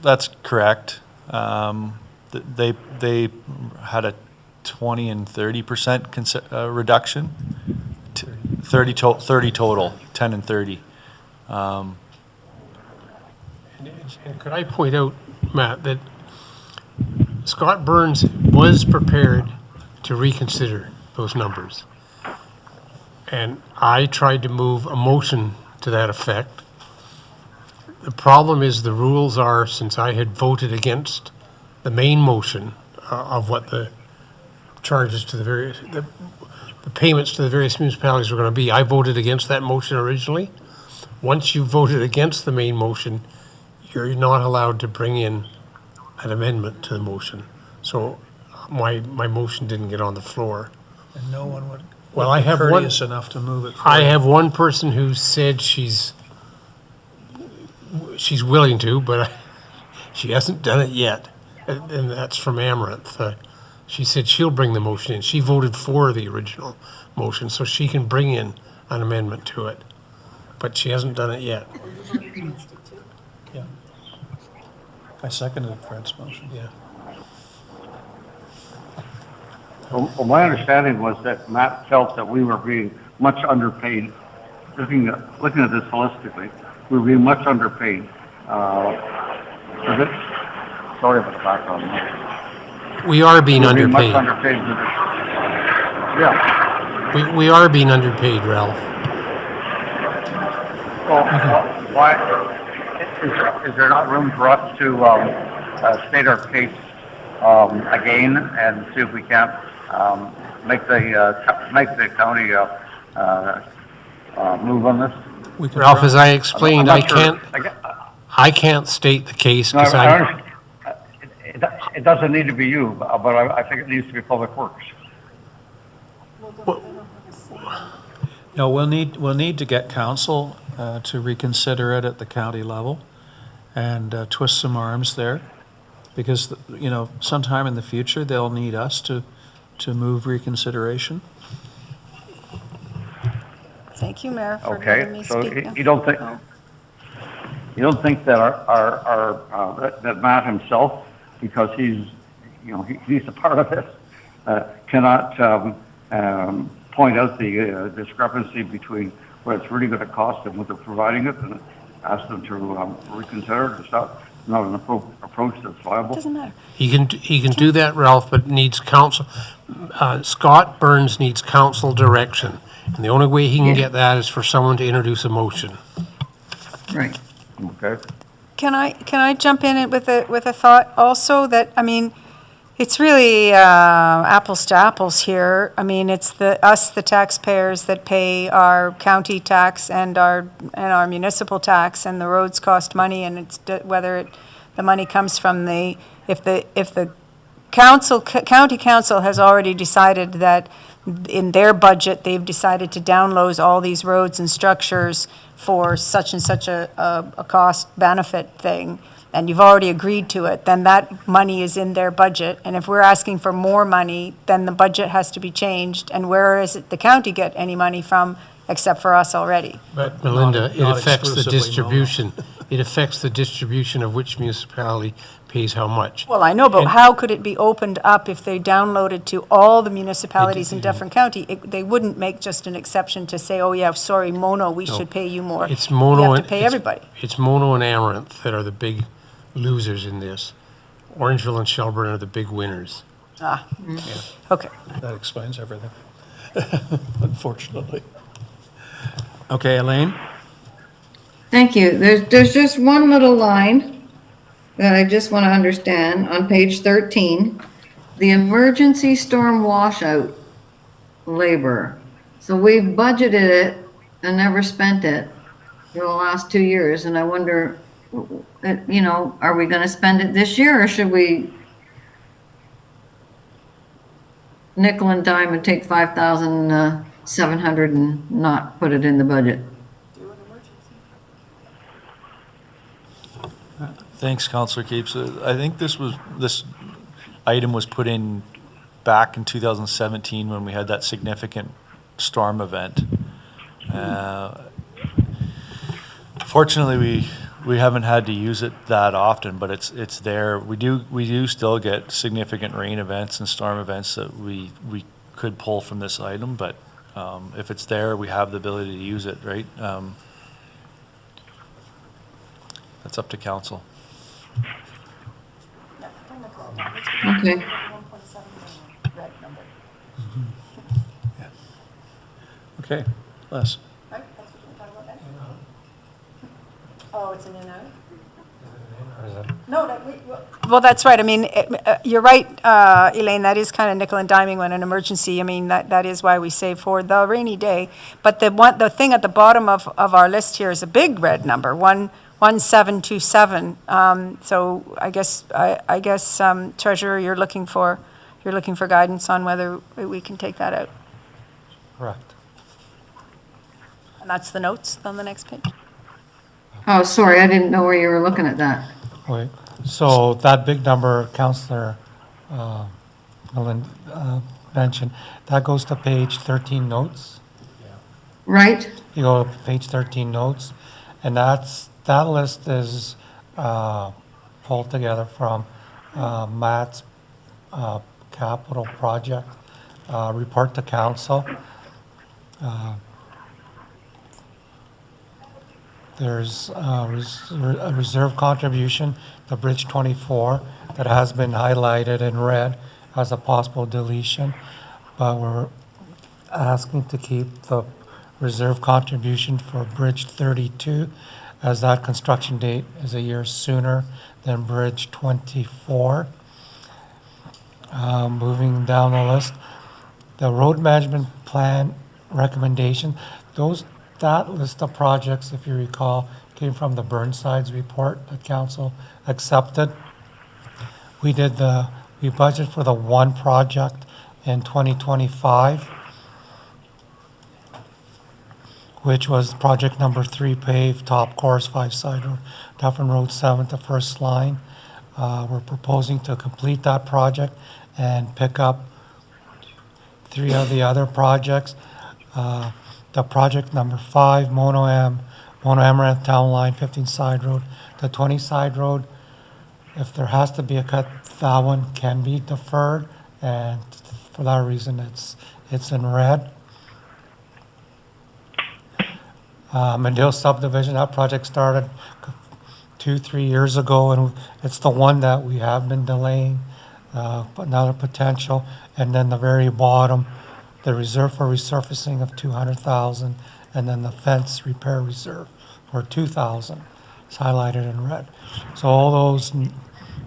That's correct. They had a 20 and 30% reduction, 30 total, 10 and 30. And could I point out, Matt, that Scott Burns was prepared to reconsider those numbers. And I tried to move a motion to that effect. The problem is the rules are, since I had voted against the main motion of what the charges to the various, the payments to the various municipalities were going to be, I voted against that motion originally. Once you voted against the main motion, you're not allowed to bring in an amendment to the motion. So my motion didn't get on the floor. And no one would Well, I be have one- courteous enough to move it I forward. have one person who said she's willing to, but she hasn't done it yet, and that's from Amaranth. She said she'll bring the motion in. She voted for the original motion, so she can bring in an amendment to it, but she hasn't done it yet. Yeah. I seconded Fred's motion. Yeah. Well, my understanding was that Matt felt that we were being much underpaid. Looking at this holistically, we were being much underpaid. For this. Sorry about the background noise. We are being We were much underpaid. underpaid for this. Yeah. We are being underpaid, Ralph. Well, why, is there not room for us to state our case again and see if we can't make the county move on this? Ralph, as I explained, I'm I not sure. can't, I can't state the case No, because I I'm, understand. It doesn't need to be you, but I think it needs to be Public Works. No, we'll need to get council to reconsider it at the county level and twist some arms there. Because, you know, sometime in the future, they'll need us to move reconsideration. Thank you, Mayor, for letting me Okay, so speak. you don't think, Oh. you don't think that that Matt himself, because he's, you know, he's a part of this, cannot point out the discrepancy between what it's really going to cost and what they're providing it, and ask them to reconsider it? It's not an approach that's viable. Doesn't matter. he can do that, Ralph, but needs council, Scott Burns needs council direction. And the only way he can get that is for someone to introduce a motion. Right. Okay. Can I jump in with a thought also that, I mean, it's really apples to apples here. I mean, it's us, the taxpayers, that pay our county tax and our municipal tax, and the roads cost money, and it's whether the money comes from if the county council has already decided that in their budget, they've decided to download all these roads and structures for such and such a cost benefit thing, and you've already agreed to it, then that money is in their budget. And if we're asking for more money, then the budget has to be changed. And where is it the county get any money from except for us already? But Melinda, it not affects the exclusively distribution. It affects the distribution of which municipality pays how much. Well, I know, but And- how could it be opened up if they downloaded to all the municipalities in Dufferin County? They wouldn't make just an exception to say, oh, yeah, sorry, Mono, we should pay you more. It's Mono You have and to pay it's- everybody. It's Mono and Amaranth that are the big losers in this. Orangeville and Shelburne are the big winners. Okay. That explains everything, unfortunately. Okay, Elaine? Thank you. There's just one little line that I just want to understand on page 13, the emergency storm washout labor. So we've budgeted it and never spent it for the last 2 years, and I wonder, you know, are we going to spend it this year, or should we nickel and dime and take 5,700 and not put it in the budget? Thanks, Councillor Capes. I think this item was put in back in 2017 when we had that significant storm event. Fortunately, we haven't had to use it that often, but it's there. We do still get significant rain events and storm events that we could pull from this item, but if it's there, we have the ability to use it, right? That's up to council. Okay. Okay, Les? Oh, it's in and out? No, well, that's right. I mean, you're right, Elaine, that is kind of nickel and diming when an emergency. I mean, that is why we save for the rainy day. But the thing at the bottom of our list here is a big red number, 1727. So I guess, Treasurer, you're looking for guidance on whether we can take that out. Correct. And that's the notes on the next page. Oh, sorry, I didn't know where you were looking at that. Okay, so that big number Councillor Nolan mentioned, that goes to page 13 notes. Right? You go to page 13 notes, and that list is pulled together from Matt's capital project report to council. There's a reserve contribution to Bridge 24 that has been highlighted in red as a possible deletion, but we're asking to keep the reserve contribution for Bridge 32 as that construction date is a year sooner than Bridge 24. Moving down the list, the road management plan recommendation, that list of projects, if you recall, came from the Burnsides report that council accepted. We budgeted for the one project in 2025, which was project number 3 paved top course 5 side road, Dufferin Road 7 to first line. We're proposing to complete that project and pick up 3 of the other projects. The project number 5, Mono Amaranth Town Line, 15 side road to 20 side road. If there has to be a cut, that one can be deferred, and for that reason, it's in red. Mandel Subdivision, that project started 2-3 years ago, and it's the one that we have been delaying, but not a potential. And then the very bottom, the reserve for resurfacing of 200,000, and then the fence repair reserve for 2,000. It's highlighted in red. So all those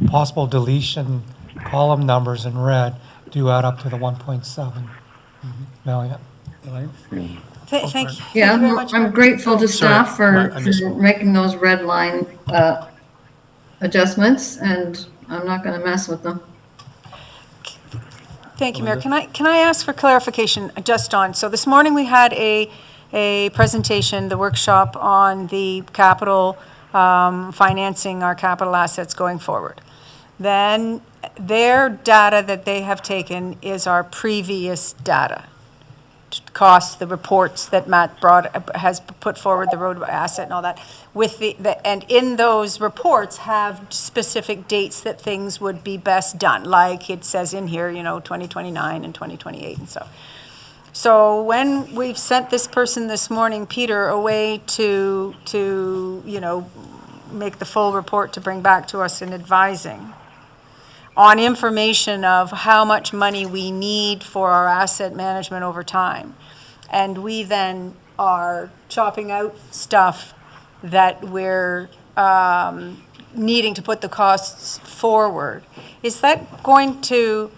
possible deletion column numbers in red do add up to the 1.7 million. Thank you. Yeah, Thank you very much, I'm Mark. grateful to staff Mark, for I missed for one. making those red line adjustments, and I'm not going to mess with them. Thank you, Mayor. Can I ask for clarification just on, so this morning we had a presentation, the workshop on the capital, financing our capital assets going forward. Then their data that they have taken is our previous data. Costs, the reports that Matt has put forward, the road asset and all that, with and in those reports have specific dates that things would be best done, like it says in here, 2029 and 2028 and so. So when we've sent this person this morning, Peter, away to make the full report to bring back to us in advising on information of how much money we need for our asset management over time. And we then are chopping out stuff that we're needing to put the costs forward. Is that going to,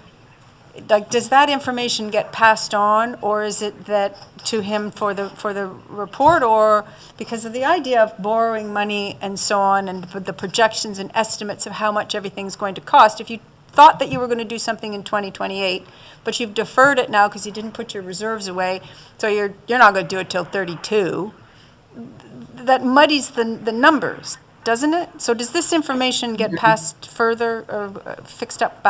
does that information get passed on, or is it that to him for the report, or because of the idea of borrowing money and so on, and the projections and estimates of how much everything's going to cost? If you thought that you were going to do something in 2028, but you've deferred it now because you didn't put your reserves away, so you're not going to do it till 32, that muddies the numbers, doesn't it? So does this information get passed further or fixed up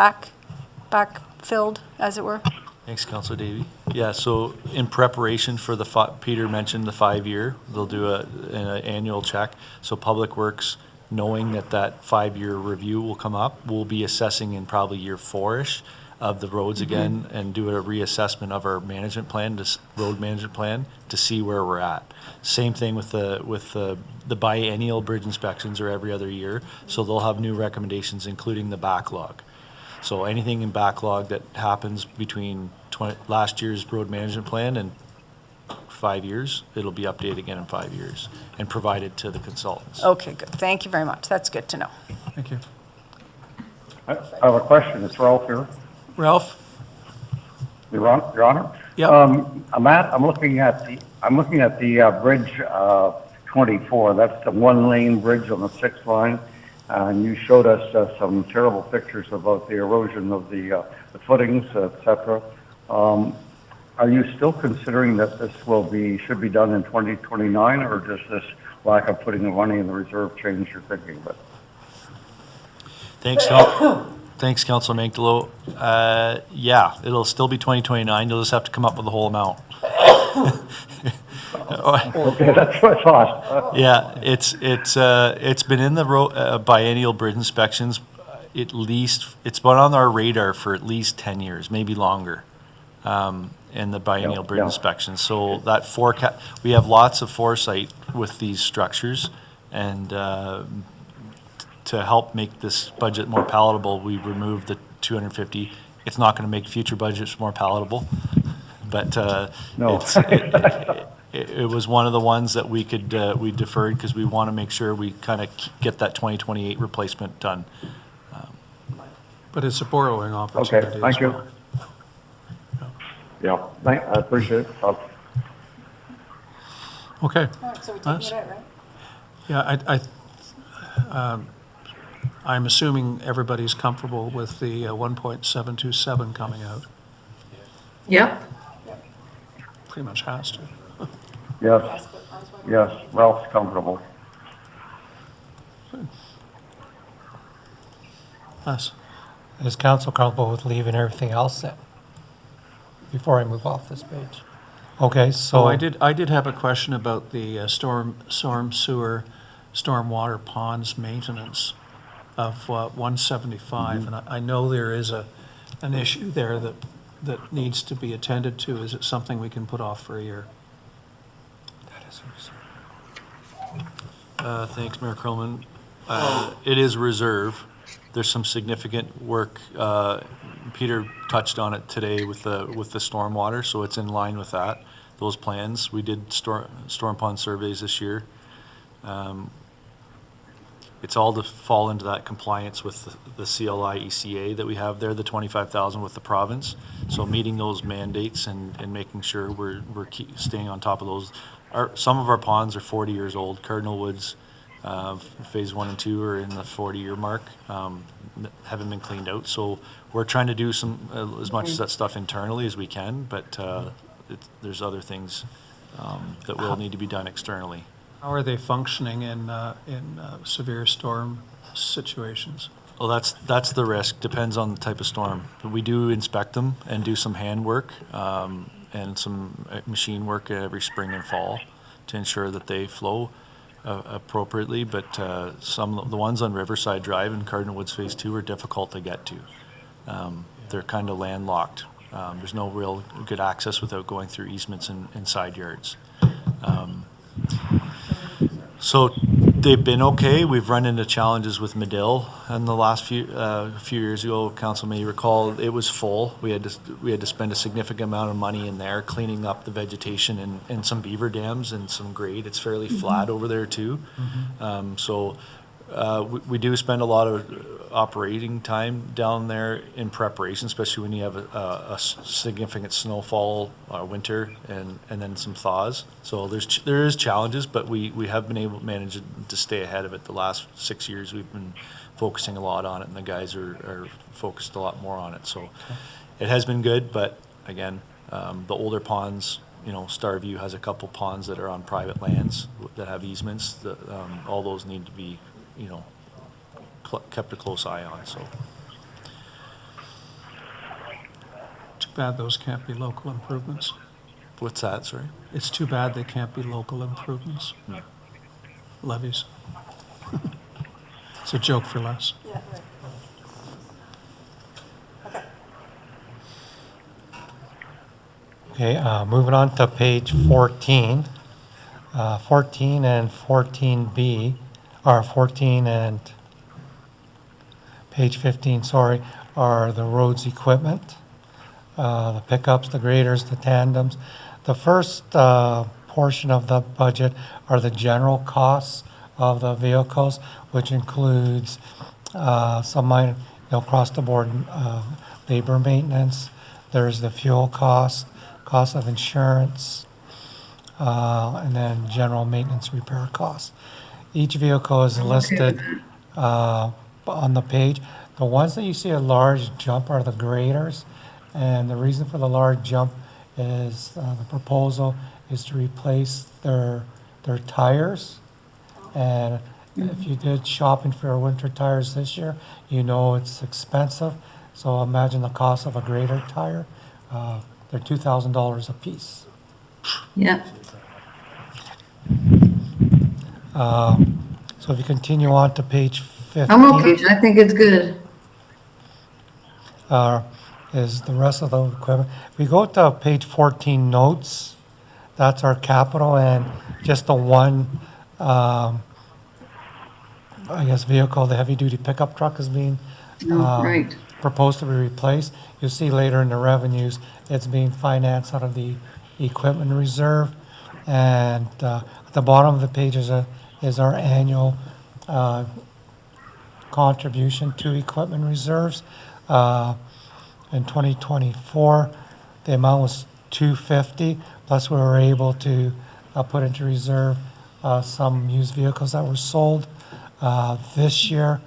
filled, as it were? Thanks, Councilor Davey. Yeah, so in preparation for Peter mentioned the 5-year, they'll do an annual check. So Public Works, knowing that 5-year review will come up, we'll be assessing in probably year 4-ish of the roads again, and do a reassessment of our management plan, this road management plan, to see where we're at. Same thing with the biennial bridge inspections, or every other year. So they'll have new recommendations, including the backlog. So anything in backlog that happens between last year's road management plan and 5 years, it'll be updated again in 5 years and provided to the consultants. Okay, good. Thank you very much. That's good to know. Thank you. I have a question. It's Ralph here. Ralph? Your Honor? Yep. Matt, I'm looking at the bridge 24. That's the 1-lane bridge on the 6th line. And you showed us some terrible pictures about the erosion of the footings, et cetera. Are you still considering that this should be done in 2029, or does this lack of putting the money in the reserve change your thinking of it? Thanks, Councilor Mankdalo. Yeah, it'll still be 2029. You'll just have to come up with the whole amount. Okay, that's what I thought. Yeah, it's been in the biennial bridge inspections. At least it's been on our radar for at least 10 years, maybe longer. In the biennial bridge inspections. So that we have lots of foresight with these structures, and to help make this budget more palatable, we removed the 250. It's not going to make future budgets more palatable, but no. It was one of the ones that we deferred because we want to make sure we kind of get that 2028 replacement done. But it's a borrowing opportunity. Okay, thank you. Well. Yeah, I appreciate it. Okay. All right, so we're taking it out, right? Yeah, I'm assuming everybody's comfortable with the 1.727 coming out. Yep. Pretty much has to. Yes, yes, Ralph's comfortable. Les? Is council comfortable with leaving everything else in? Before I move off this page. Okay, so. So I did have a question about the storm sewer, stormwater ponds maintenance of 175. And I know there is an issue there that needs to be attended to. Is it something we can put off for a year? Thanks, Mayor Krillman. It is reserve. There's some significant work. Peter touched on it today with the stormwater, so it's in line with that, those plans. We did storm pond surveys this year. It's all to fall into that compliance with the CLI ECA that we have there, the 25,000 with the province. So meeting those mandates and making sure we're staying on top of those. Some of our ponds are 40 years old. Cardinal Woods, phase 1 and 2 are in the 40-year mark, haven't been cleaned out. So we're trying to do some as much of that stuff internally as we can, but there's other things that will need to be done externally. How are they functioning in severe storm situations? Well, that's the risk. Depends on the type of storm. But we do inspect them and do some hand work and some machine work every spring and fall to ensure that they flow appropriately. But the ones on Riverside Drive and Cardinal Woods Phase 2 are difficult to get to. They're kind of landlocked. There's no real good access without going through easements and side yards. So they've been okay. We've run into challenges with Medill in the last few years ago. Council may recall it was full. We had to spend a significant amount of money in there cleaning up the vegetation and some beaver dams and some grade. It's fairly flat over there too. So we do spend a lot of operating time down there in preparation, especially when you have a significant snowfall winter and then some thaws. So there is challenges, but we have been able to manage to stay ahead of it. The last 6 years we've been focusing a lot on it, and the guys are focused a lot more on it. So it has been good, but again, the older ponds, Starview has a couple ponds that are on private lands that have easements. All those need to be kept a close eye on. So Too bad those can't be local improvements. what's that? Sorry. It's too bad they can't be local improvements. Levies. It's a joke for less. Yeah, right. Okay. Okay, moving on to page 14. 14 and 14B, or 14 and page 15, sorry, are the roads equipment, the pickups, the graders, the tandems. The first portion of the budget are the general costs of the vehicles, which includes some minor, across the board labor maintenance. There's the fuel cost of insurance, and then general maintenance repair costs. Each vehicle is listed on the page. The ones that you see a large jump are the graders, and the reason for the large jump is the proposal is to replace their tires. And if you did shopping for winter tires this year, it's expensive. So imagine the cost of a grader tire. They're $2,000 a piece. Yeah. So if you continue on to page 15. I'm okay. I think it's good. Is the rest of the equipment. If we go to page 14 notes, that's our capital, and just the one, vehicle, the heavy-duty pickup truck is being Right. proposed to be replaced. You'll see later in the revenues, it's being financed out of the equipment reserve. And at the bottom of the page is our annual contribution to equipment reserves. In 2024, the amount was $250, plus we were able to put into reserve some used vehicles that were sold. This year,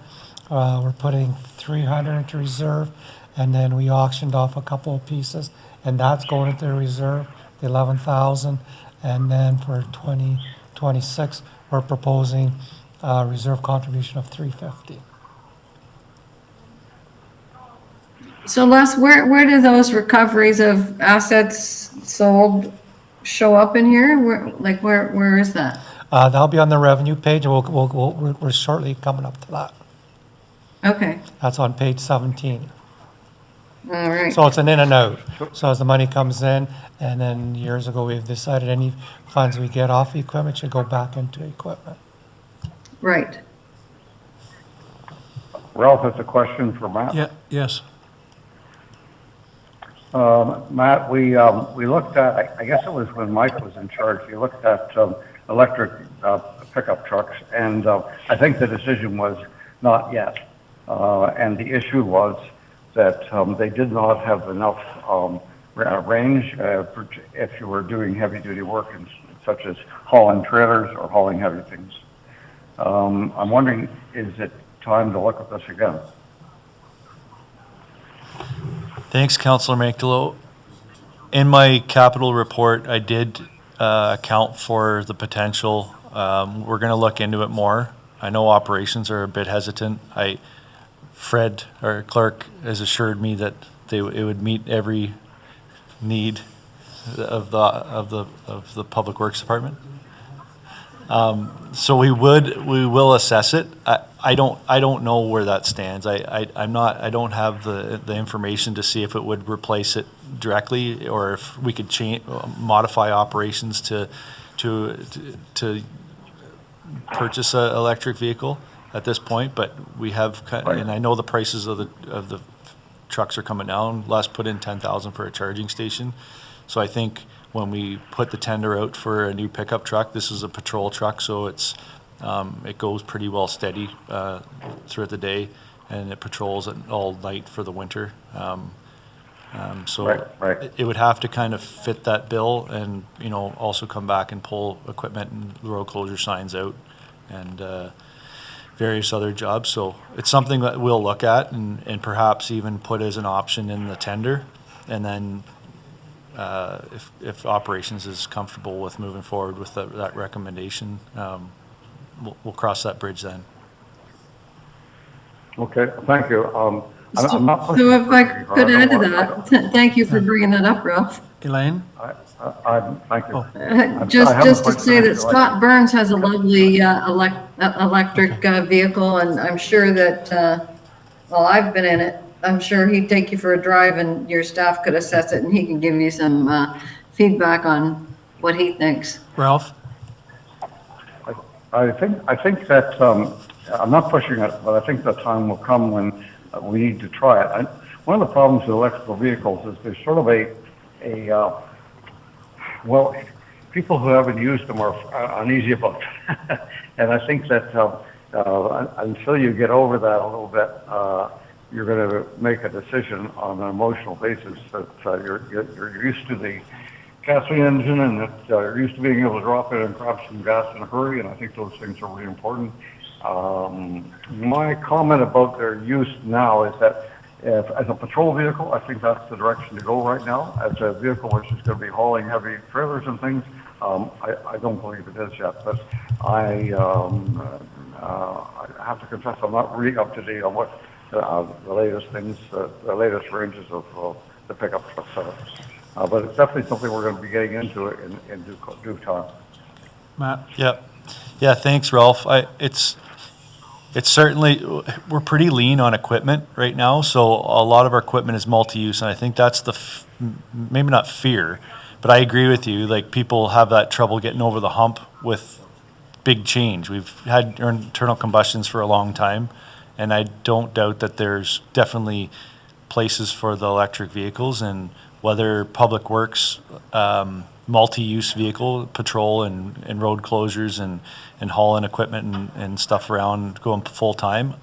we're putting 300 into reserve, and then we auctioned off a couple of pieces, and that's going into the reserve, the 11,000. And then for 2026, we're proposing a reserve contribution of 350. So Les, where do those recoveries of assets sold show up in here? Where is that? That'll be on the revenue page, and we're shortly coming up to that. Okay, That's on page 17. all right. So it's an in and out. So as the money comes in, and then years ago, we've decided any funds we get off equipment should go back into equipment. Right. Ralph has a question for Matt. Yeah, yes. Matt, we looked at, I guess it was when Mike was in charge, we looked at electric pickup trucks, and I think the decision was not yet. And the issue was that they did not have enough range if you were doing heavy-duty work, such as hauling trailers or hauling heavy things. I'm wondering, is it time to look at this again? Thanks, Councillor Mankelo. In my capital report, I did account for the potential. We're going to look into it more. I know operations are a bit hesitant. Fred, our clerk, has assured me that it would meet every need of the Public Works Department. So we will assess it. I don't know where that stands. I don't have the information to see if it would replace it directly, or if we could modify operations to purchase an electric vehicle at this point. But we have, and I know the prices of the trucks are coming down. Les put in 10,000 for a charging station. So I think when we put the tender out for a new pickup truck, this is a patrol truck, so it goes pretty well steady throughout the day, and it patrols all night for the winter. So Right. it would have to kind of fit that bill, and also come back and pull equipment and road closure signs out, and various other jobs. So it's something that we'll look at, and perhaps even put as an option in the tender, and then if operations is comfortable with moving forward with that recommendation, we'll cross that bridge then. Okay, thank you. I'm not So if I could add to that, thank you for bringing that up, Ralph. Elaine? Thank you. Just to say that Scott Burns has a lovely electric vehicle, and I'm sure that, well, I've been in it. I'm sure he'd take you for a drive, and your staff could assess it, and he can give you some feedback on what he thinks. Ralph? I think that, I'm not pushing it, but I think the time will come when we need to try it. One of the problems with electrical vehicles is there's sort of well, people who haven't used them are uneasy about it. And I think that until you get over that a little bit, you're going to make a decision on an emotional basis that you're used to the gasoline engine, and that you're used to being able to drop in and grab some gas in a hurry, and I think those things are really important. My comment about their use now is that as a patrol vehicle, I think that's the direction to go right now. As a vehicle which is going to be hauling heavy trailers and things, I don't believe it is yet. But I have to confess I'm not really up to date on what the latest things, the latest ranges of the pickup truck setups. But it's definitely something we're going to be getting into in due time. Matt? Yeah, thanks, Ralph. It's certainly, we're pretty lean on equipment right now, so a lot of our equipment is multi-use, and I think that's maybe not fear, but I agree with you, like, people have that trouble getting over the hump with big change. We've had internal combustions for a long time, and I don't doubt that there's definitely places for the electric vehicles, and whether Public Works, multi-use vehicle, patrol and road closures and hauling equipment and stuff around, going full-time.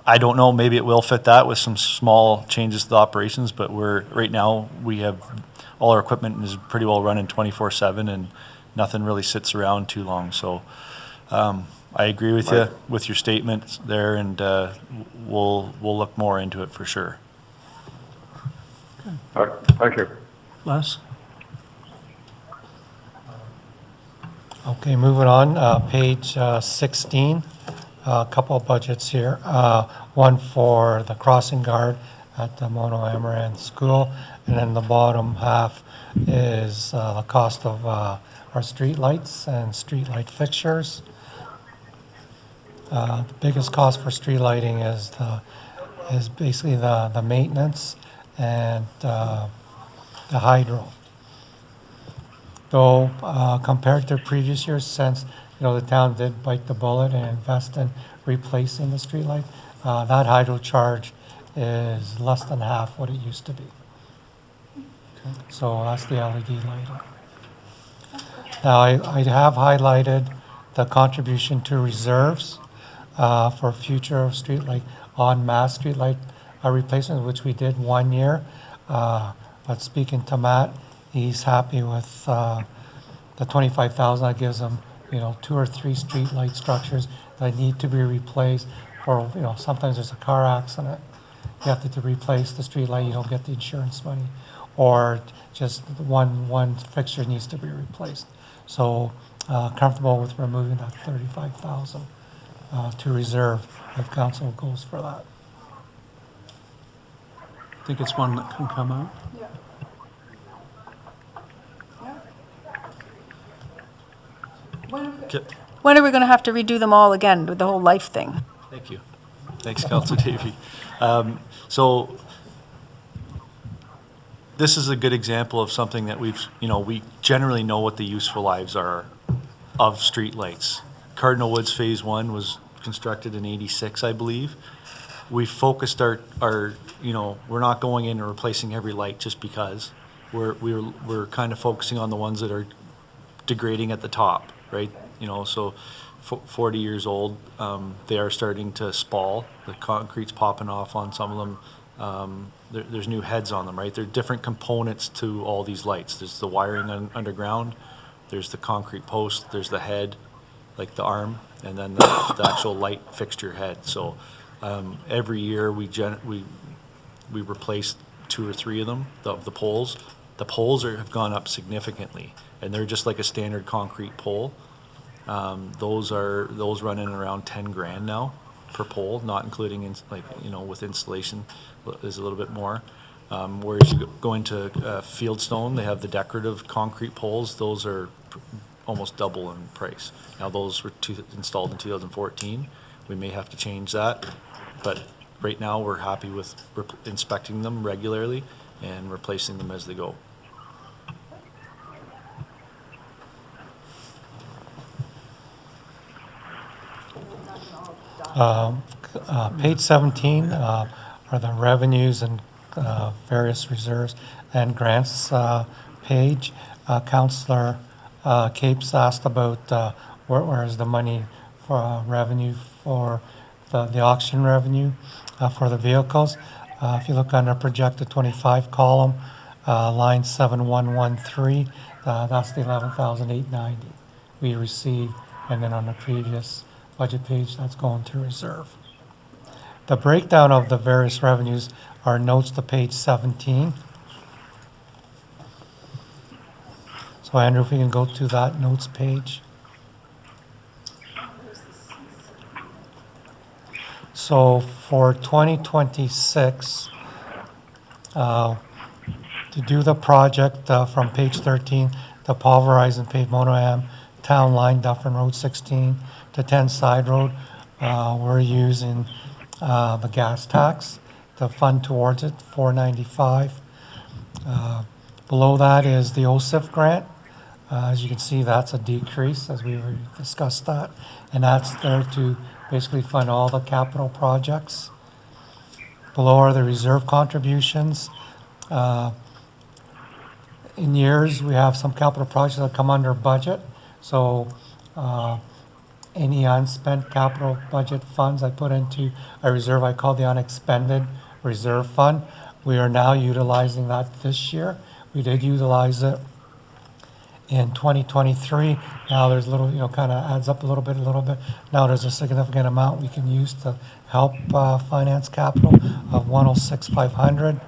I don't know, maybe it will fit that with some small changes to the operations, but right now we have, all our equipment is pretty well running 24/7, nothing really sits around too long. So I agree with you with your statements there, and we'll look more into it for sure. All right, thank you. Les? Okay, moving on, page 16, a couple of budgets here. One for the crossing guard at the Mono Amaranth School, and then the bottom half is the cost of our street lights and street light fixtures. The biggest cost for street lighting is basically the maintenance and the hydro. Though compared to previous years, since the town did bite the bullet and invest in replacing the streetlight, that hydro charge is less than half what it used to be. So that's the LED lighting. Now I have highlighted the contribution to reserves for future streetlight en masse streetlight replacement, which we did 1 year. But speaking to Matt, he's happy with the 25,000. That gives him, 2 or 3 street light structures that need to be replaced. Or, sometimes there's a car accident. You have to replace the street light, you don't get the insurance money. Or just one fixture needs to be replaced. So comfortable with removing that 35,000 to reserve if council goes for that. Think it's one that can come out? Yeah. When are we going to have to redo them all again with the whole life thing? Thank you. Thanks, Councilor Davey. So this is a good example of something that we generally know what the useful lives are of streetlights. Cardinal Woods Phase 1 was constructed in '86, I believe. We focused our we're not going in and replacing every light just because. We're kind of focusing on the ones that are degrading at the top, right? So 40 years old, they are starting to spall. The concrete's popping off on some of them. There's new heads on them, right? There are different components to all these lights. There's the wiring underground, there's the concrete post, there's the head, like the arm, and then the actual light fixture head. So every year we replace 2 or 3 of them, of the poles. The poles have gone up significantly, and they're just like a standard concrete pole. Those run in around 10 grand now per pole, not including with installation is a little bit more. Whereas you go into Fieldstone, they have the decorative concrete poles. Those are almost double in price. Now those were installed in 2014. We may have to change that, but right now we're happy with inspecting them regularly and replacing them as they go. Page 17 are the revenues and various reserves and grants page. Councillor Capes asked about where is the money for revenue for the auction revenue for the vehicles. If you look under projected 25 column, line 7113, that's the 11,890 we received, and then on the previous budget page, that's going to reserve. The breakdown of the various revenues are notes to page 17. So Andrew, if we can go to that notes page. So for 2026, to do the project from page 13, the pulverize and pave Monoam Town Line, Dufferin Road 16 to 10 Side Road, we're using the gas tax to fund towards it, $495. Below that is the OSIF grant. As you can see, that's a decrease, as we already discussed that, and that's there to basically fund all the capital projects. Below are the reserve contributions. In years, we have some capital projects that come under budget, so any unspent capital budget funds I put into a reserve I call the unexpended reserve fund. We are now utilizing that this year. We did utilize it in 2023. Now there's a little, kind of adds up a little bit. Now there's a significant amount we can use to help finance capital of 106,500.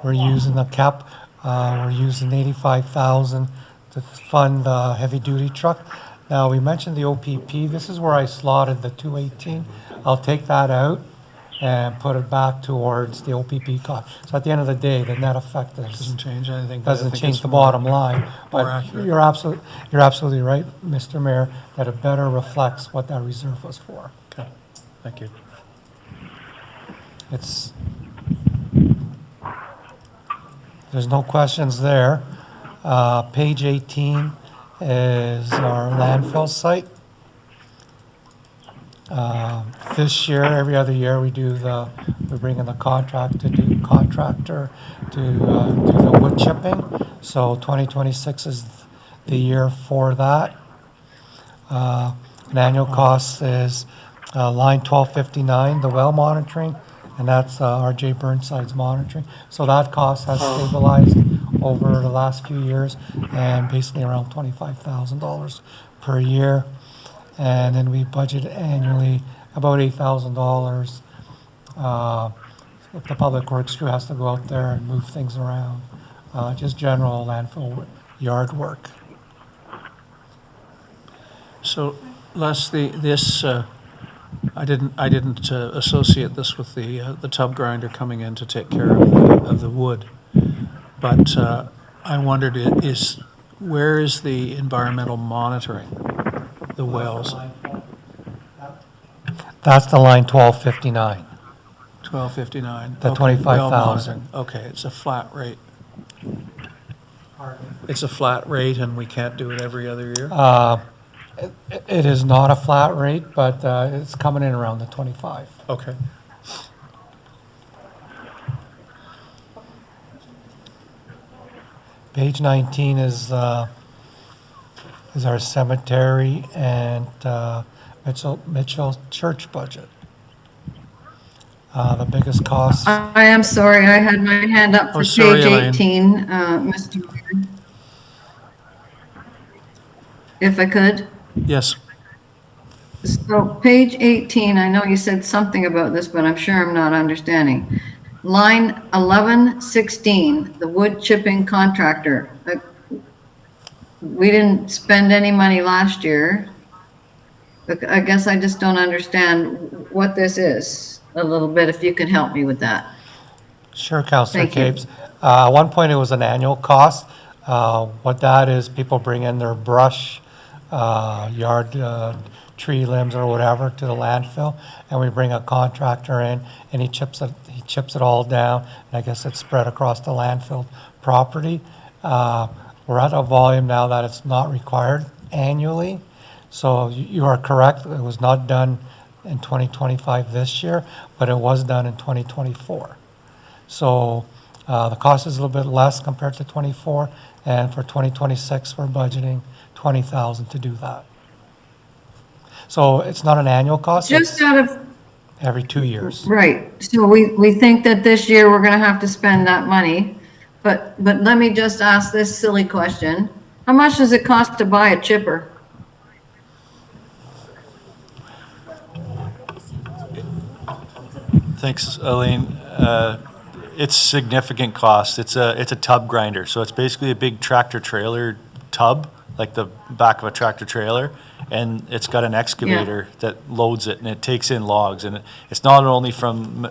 We're using the cap, we're using 85,000 to fund the heavy-duty truck. Now, we mentioned the OPP. This is where I slotted the 218. I'll take that out and put it back towards the OPP cost. So at the end of the day, the net effect Doesn't change anything. but I doesn't think change it's the more- bottom line. more But accurate. you're absolutely right, Mr. Mayor, that it better reflects what that reserve was for. Okay, thank you. There's no questions there. Page 18 is our landfill site. This year, every other year, we bring in the contractor to do the wood chipping. So 2026 is the year for that. An annual cost is line 1259, the well monitoring, and that's RJ Burnside's monitoring. So that cost has stabilized over the last few years and basically around $25,000 per year. And then we budget annually about $8,000. If the public works crew has to go out there and move things around, just general landfill yard work. So, Leslie, this, I didn't associate this with the tub grinder coming in to take care of the wood. But I wondered, where is the environmental monitoring, the wells? That's the line 1259. 1259. The Okay, 25,000. well monitoring. Okay, it's a flat rate. It's a flat rate and we can't do it every other year? It is not a flat rate, but it's coming in around the 25. Okay. Page 19 is our cemetery and Mitchell Church budget. The biggest cost. I am sorry, I had my hand up Oh, for sorry, page Elaine. 18, Mr. Mayor. If I could. Yes. So page 18, I know you said something about this, but I'm sure I'm not understanding. Line 1116, the wood chipping contractor. We didn't spend any money last year. I guess I just don't understand what this is a little bit, if you can help me with that. Sure, Councillor Thank you. Capes. At one point, it was an annual cost. What that is, people bring in their brush, yard, tree limbs or whatever to the landfill, and we bring a contractor in, and he chips it all down, and I guess it's spread across the landfill property. We're at a volume now that it's not required annually, so you are correct, it was not done in 2025 this year, but it was done in 2024. So the cost is a little bit less compared to 24, and for 2026, we're budgeting $20,000 to do that. So it's not an annual cost, Just it's out of, every 2 years. right, so we think that this year we're gonna have to spend that money, but let me just ask this silly question. How much does it cost to buy a chipper? Thanks, Elaine. It's significant cost. It's a tub grinder, so it's basically a big tractor trailer tub, like the back of a tractor trailer, and it's got an excavator that loads it, and it takes in logs, and it's not only from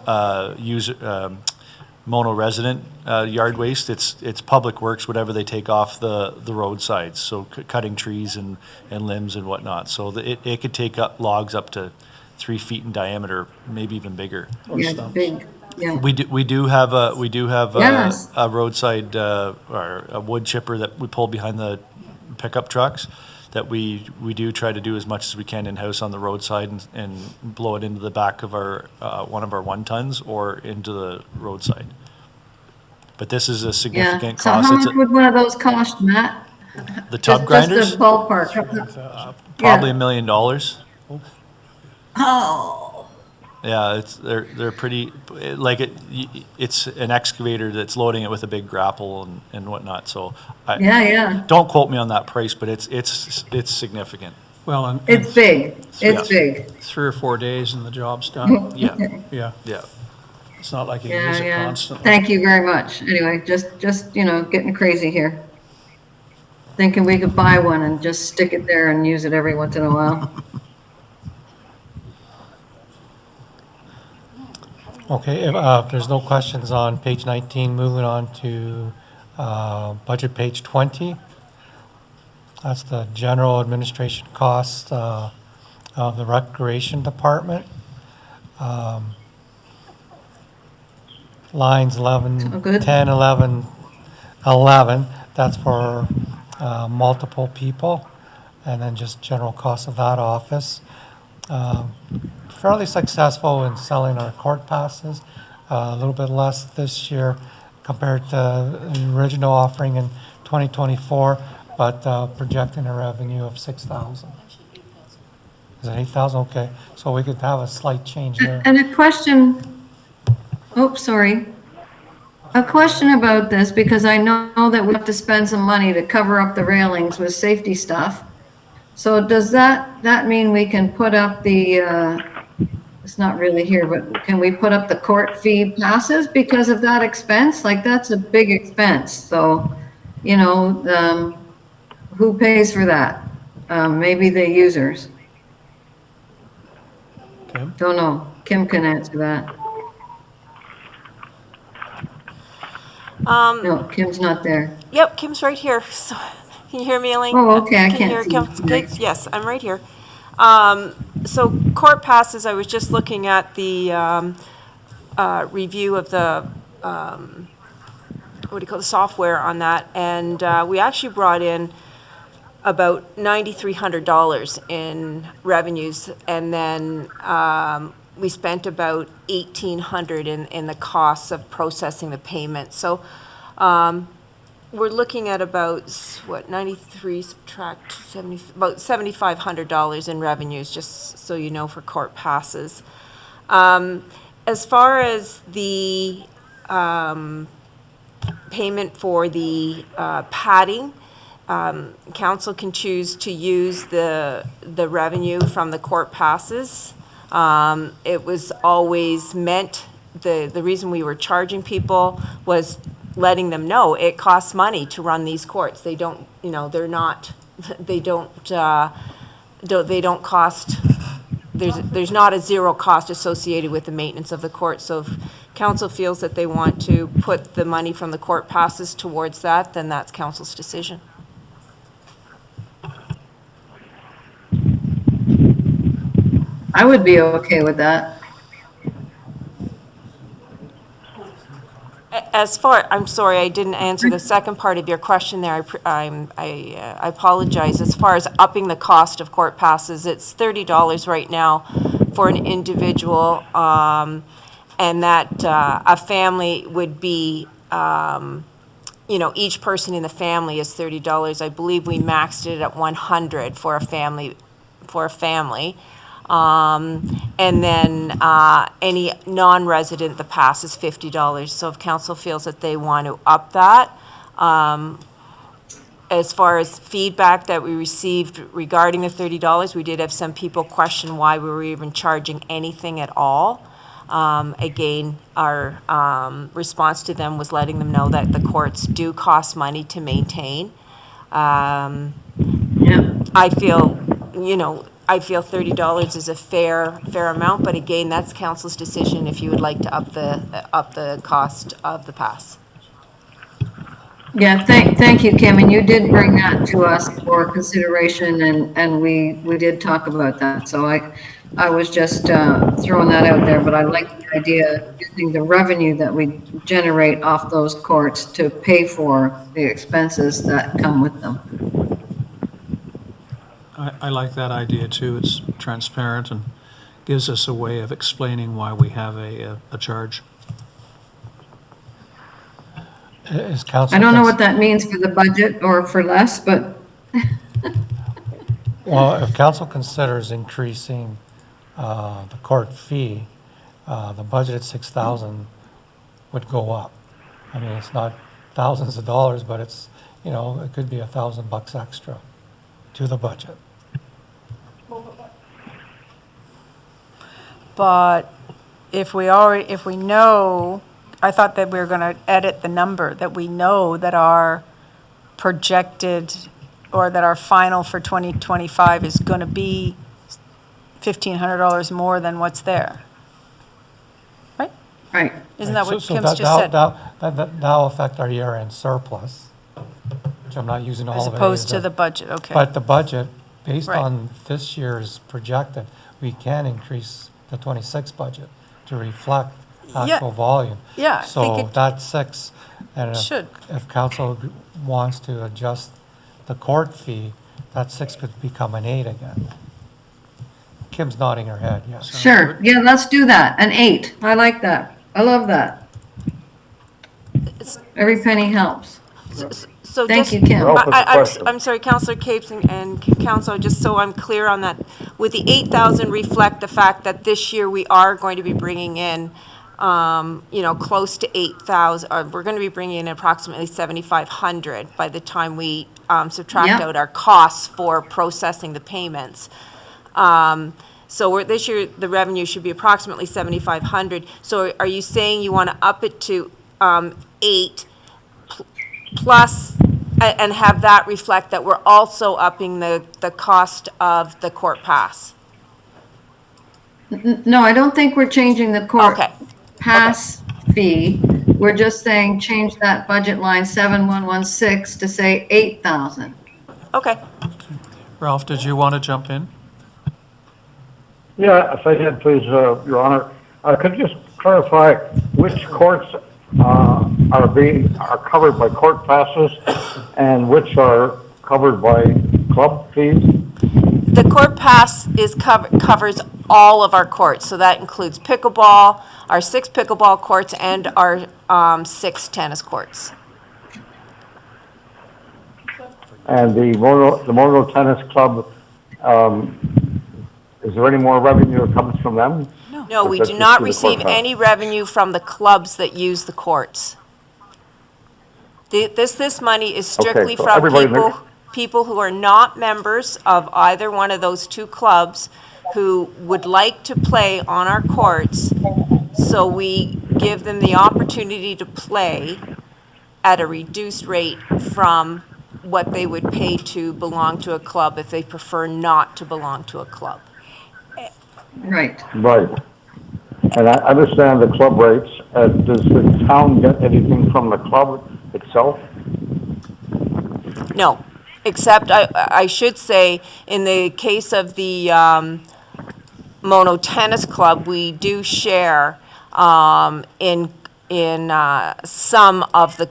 mono-resident yard waste, it's public works, whatever they take off the roadsides, so cutting trees and limbs and whatnot. So it could take up logs up to 3 feet in diameter, maybe even bigger. Yeah, big, yeah. We do have Yes. a roadside or a wood chipper that we pull behind the pickup trucks that we do try to do as much as we can in-house on the roadside and blow it into the back of our one of our 1 tons or into the roadside. But this is a Yeah, significant so cost. how It's much would one of those cost, Matt? the tub grinders, Just a ballpark. probably $1 million. Oh, Yeah, they're pretty, like it's an excavator that's loading it with a big grapple and whatnot, so. Yeah. Don't quote me on that price, but it's significant. Well, and It's big. It's Yeah. big. 3 or 4 days and the job's done. Yeah, Yeah, yeah. it's not like you Yeah, use it yeah. constantly. Thank you very much. Anyway, just, getting crazy here. Thinking we could buy one and just stick it there and use it every once in a while. Okay, if there's no questions on page 19, moving on to budget page 20. That's the general administration costs of the Recreation Department. Lines 11, good. 10, 11, 11, that's for multiple people, and then just general costs of that office. Fairly successful in selling our court passes, a little bit less this year compared to the original offering in 2024, but projecting a revenue of 6,000. Is it 8,000? Okay, so we could have a slight change there. And a question, sorry. A question about this, because I know that we have to spend some money to cover up the railings with safety stuff. So does that mean we can put up the, it's not really here, but can we put up the court fee passes because of that expense? Like, that's a big expense. So, who pays for that? Maybe the users. Kim? Don't know. Kim can answer that. No, Kim's not there. Yep, Kim's right here. So, can you hear me, Elaine? Oh, okay, I Can you can't hear see Kim? you. Good. Yes, I'm right here. So court passes, I was just looking at the review of the, the software on that, and we actually brought in about $9,300 in revenues, and then we spent about $1,800 in the costs of processing the payment. So we're looking at about, 93 subtract 70, about $7,500 in revenues, just so you know, for court passes. As far as the payment for the padding, council can choose to use the revenue from the court passes. It was always meant, the reason we were charging people was letting them know it costs money to run these courts. They don't, they're not, they don't cost, there's not a zero cost associated with the maintenance of the court. So if council feels that they want to put the money from the court passes towards that, then that's council's decision. I would be okay with that. As far, I'm sorry, I didn't answer the second part of your question there. I apologize. As far as upping the cost of court passes, it's $30 right now for an individual, and that a family would be, each person in the family is $30. I believe we maxed it at $100 for a family. And then any non-resident, the pass is $50. So if council feels that they want to up that, as far as feedback that we received regarding the $30, we did have some people question why we were even charging anything at all. Again, our response to them was letting them know that the courts do cost money to maintain. I feel, I feel $30 is a fair amount, but again, that's council's decision if you would like to up the cost of the pass. Yeah, thank you, Kim, and you did bring that to us for consideration, and we did talk about that. So I was just throwing that out there, but I like the idea of using the revenue that we generate off those courts to pay for the expenses that come with them. I like that idea too. It's transparent and gives us a way of explaining why we have a charge. Is council? I don't know what that means for the budget or for less, but. Well, if council considers increasing the court fee, the budget at 6,000 would go up. I mean, it's not thousands of dollars, but it's, you know, it could be $1,000 extra to the budget. But if we know, I thought that we were going to edit the number, that we know that our projected, or that our final for 2025 is going to be $1,500 more than what's there. Right? Right. Isn't that what So Kim's just said? That'll affect our year-end surplus, which I'm not using all As of it. opposed to the budget, okay. But the budget, based Right. on this year's projected, we can increase the 26 budget to reflect Yeah. actual volume. Yeah, I think So it that's 6. And should. if council wants to adjust the court fee, that 6 could become an 8 again. Kim's nodding her head, yes. Sure, yeah, let's do that, an 8. I like that. I love that. Every penny helps. So Thank just- you, Kim. Ralph has a question. I'm sorry, Councillor Capes and Council, just so I'm clear on that, would the 8,000 reflect the fact that this year we are going to be bringing in, you know, close to 8,000, or we're going to be bringing in approximately 7,500 by the time we subtract Yep. out our costs for processing the payments. So this year, the revenue should be approximately 7,500. So are you saying you want to up it to 8 plus, and have that reflect that we're also upping the cost of the court pass? No, I don't think we're changing the court Okay. pass fee. We're just saying change that budget line 7116 to say 8,000. Okay. Ralph, did you want to jump in? Yeah, if I did, please, Your Honor. Could you just clarify which courts are covered by court passes and which are covered by club fees? The court pass covers all of our courts, so that includes pickleball, our 6 pickleball courts, and our 6 tennis courts. And the Mono Tennis Club, is there any more revenue that comes from them? No, we That's do just not through the receive court pass. any revenue from the clubs that use the courts. This money is strictly so from everybody people who are not members of either one of those 2 clubs who would like to play on our courts, so we give them the opportunity to play at a reduced rate from what they would pay to belong to a club if they prefer not to belong to a club. Right. Right. And I understand the club rates. Does the town get anything from the club itself? No, except I should say, in the case of the Mono Tennis Club, we do share in some of the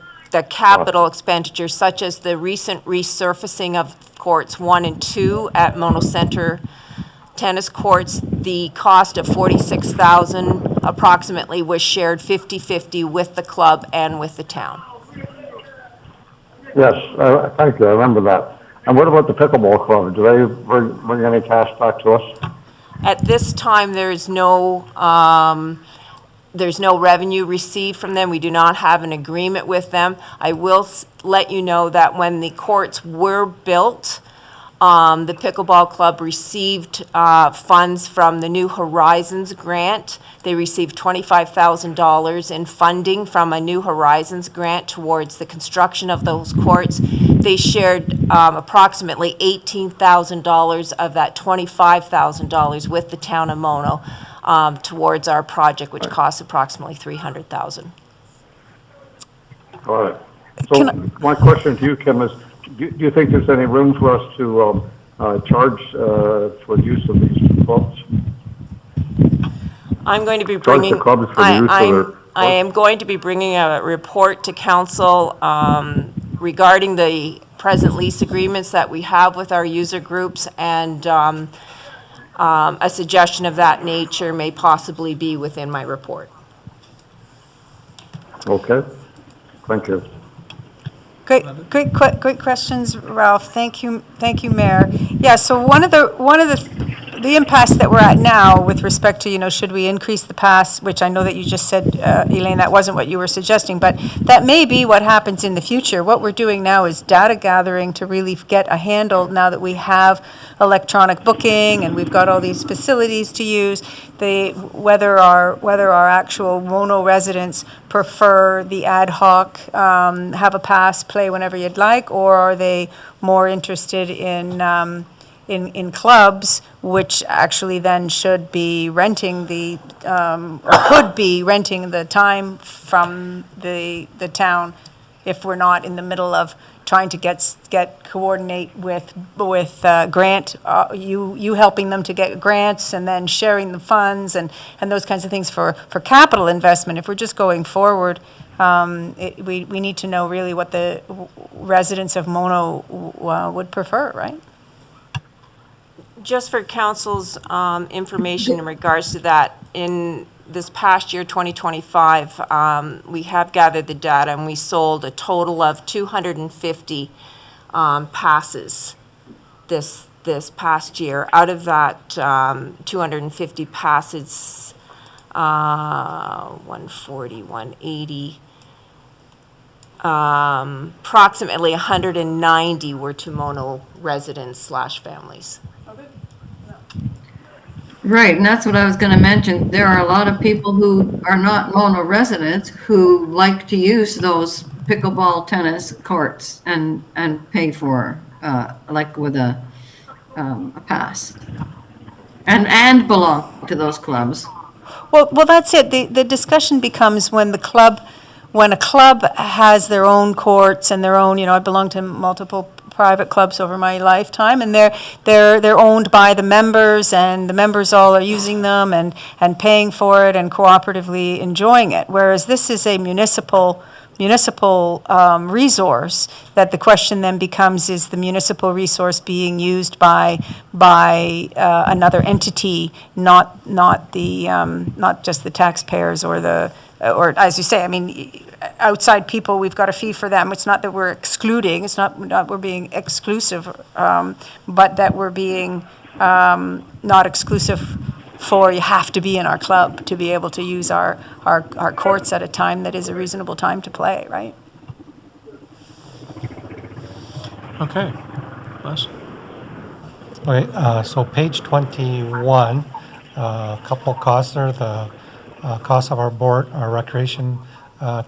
capital expenditures, such as the recent resurfacing of courts 1 and 2 at Mono Center Tennis Courts. The cost of $46,000 approximately was shared 50-50 with the club and with the town. Yes, thank you, I remember that. And what about the pickleball club? Do they bring any cash back to us? At this time, there's no revenue received from them. We do not have an agreement with them. I will let you know that when the courts were built, the pickleball club received funds from the New Horizons grant. They received $25,000 in funding from a New Horizons grant towards the construction of those courts. They shared approximately $18,000 of that $25,000 with the town of Mono towards our project, which costs approximately $300,000. Got it. So my question to you, Kim, is do you think there's any room for us to charge for the use of these clubs? I'm going to be Charge bringing, the clubs for the use of their I am going to be bringing a report to council regarding the present lease agreements that we have with our user groups, and a suggestion of that nature may possibly be within my report. Okay, thank you. Great questions, Ralph. Thank you, Mayor. Yeah, so one of the the impasse that we're at now with respect to, you know, should we increase the pass, which I know that you just said, Elaine, that wasn't what you were suggesting, but that may be what happens in the future. What we're doing now is data gathering to really get a handle, now that we have electronic booking and we've got all these facilities to use, whether our actual Mono residents prefer the ad hoc, have a pass, play whenever you'd like, or are they more interested in clubs, which actually then should be renting or could be renting the time from the town, if we're not in the middle of trying to coordinate with grant, you helping them to get grants and then sharing the funds and those kinds of things for capital investment. If we're just going forward, we need to know really what the residents of Mono would prefer, right? Just for council's information in regards to that, in this past year, 2025, we have gathered the data and we sold a total of 250 passes this past year. Out of that 250 passes, 140, 180, approximately 190 were to Mono residents / families. Right, and that's what I was going to mention. There are a lot of people who are not Mono residents who like to use those pickleball tennis courts and pay for, like with a pass, and belong to those clubs. Well, that's it. The discussion becomes when a club has their own courts and their own, you know, I belong to multiple private clubs over my lifetime, and they're owned by the members, and the members all are using them and paying for it and cooperatively enjoying it. Whereas this is a municipal resource, that the question then becomes, is the municipal resource being used by another entity, not just the taxpayers or as you say, I mean, outside people, we've got a fee for them. It's not that we're excluding, it's not we're being exclusive, but that we're being not exclusive for, you have to be in our club to be able to use our courts at a time that is a reasonable time to play, right? Okay. Les? Okay, so page 21, a couple costs there, the cost of our board, our recreation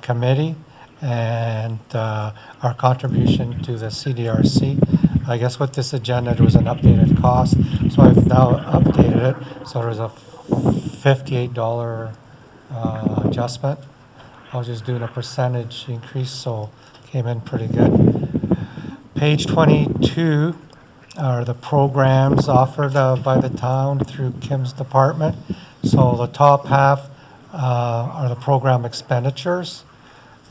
committee, and our contribution to the CDRC. I guess with this agenda, there was an updated cost, so I've now updated it. So there's a $58 adjustment. I was just doing a percentage increase, so came in pretty good. Page 22 are the programs offered by the town through Kim's department. So the top half are the program expenditures,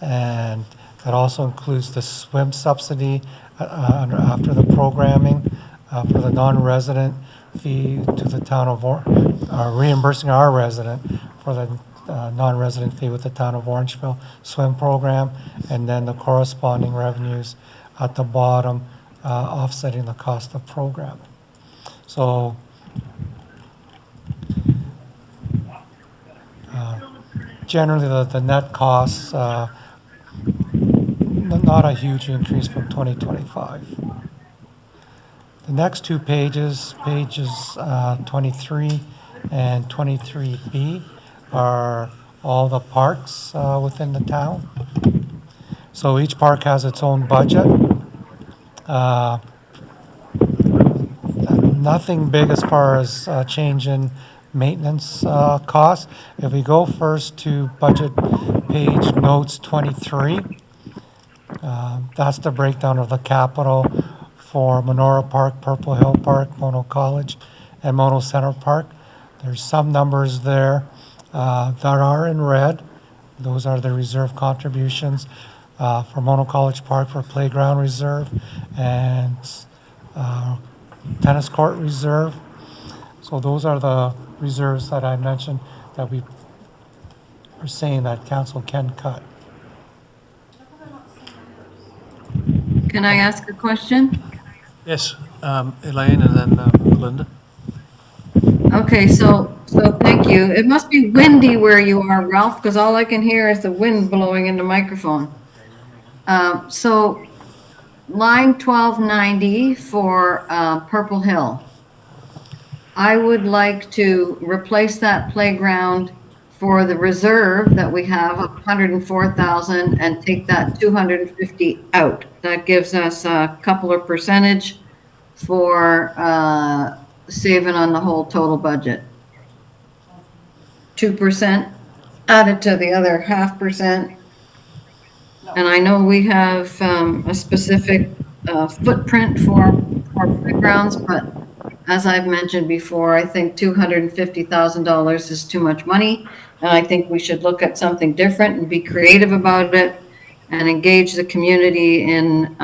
and that also includes the swim subsidy after the programming for the non-resident fee to the town of reimbursing our resident for the non-resident fee with the town of Orangeville swim program, and then the corresponding revenues at the bottom offsetting the cost of programming. So generally, the net costs, not a huge increase from 2025. The next two pages, pages 23 and 23B, are all the parks within the town. So each park has its own budget. Nothing big as far as change in maintenance costs. If we go first to budget page notes 23, that's the breakdown of the capital for Monora Park, Purple Hill Park, Mono College, and Mono Center Park. There's some numbers there that are in red. Those are the reserve contributions for Mono College Park for playground reserve and tennis court reserve. So those are the reserves that I mentioned that we are saying that council can cut. Can I ask a question? Yes, Elaine and then Linda. Okay, so thank you. It must be windy where you are, Ralph, because all I can hear is the wind blowing in the microphone. So line 1290 for Purple Hill. I would like to replace that playground for the reserve that we have of 104,000 and take that 250 out. That gives us a couple of percentage for saving on the whole total budget. 2% added to the other 0.5%. And I know we have a specific footprint for playgrounds, but as I've mentioned before, I think $250,000 is too much money. And I think we should look at something different and be creative about it and engage the community in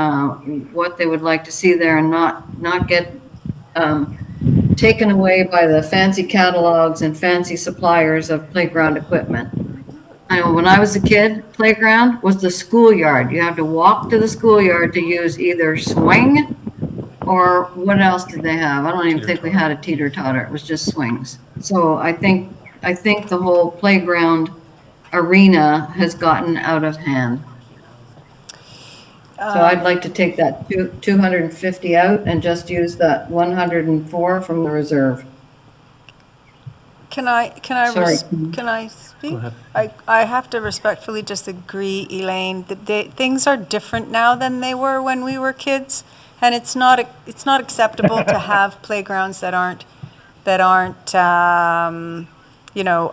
what they would like to see there and not get taken away by the fancy catalogs and fancy suppliers of playground equipment. I know when I was a kid, playground was the schoolyard. You have to walk to the schoolyard to use either swing or what else did they have? I don't even think we had a teeter-totter. It was just swings. So I think the whole playground arena has gotten out of hand. So I'd like to take that 250 out and just use that 104 from the reserve. Can I Sorry. can I speak? Go ahead. I have to respectfully disagree, Elaine. Things are different now than they were when we were kids, and it's not acceptable to have playgrounds that aren't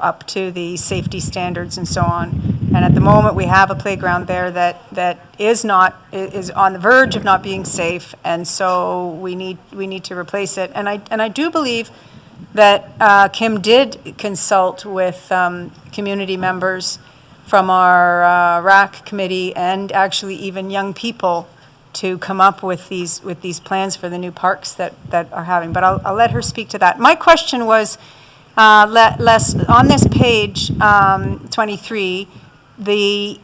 up to the safety standards and so on. And at the moment, we have a playground there that is on the verge of not being safe, and so we need to replace it. And I do believe that Kim did consult with community members from our RAC committee and actually even young people to come up with these plans for the new parks that are having. But I'll let her speak to that. My question was, Les, on this page 23, the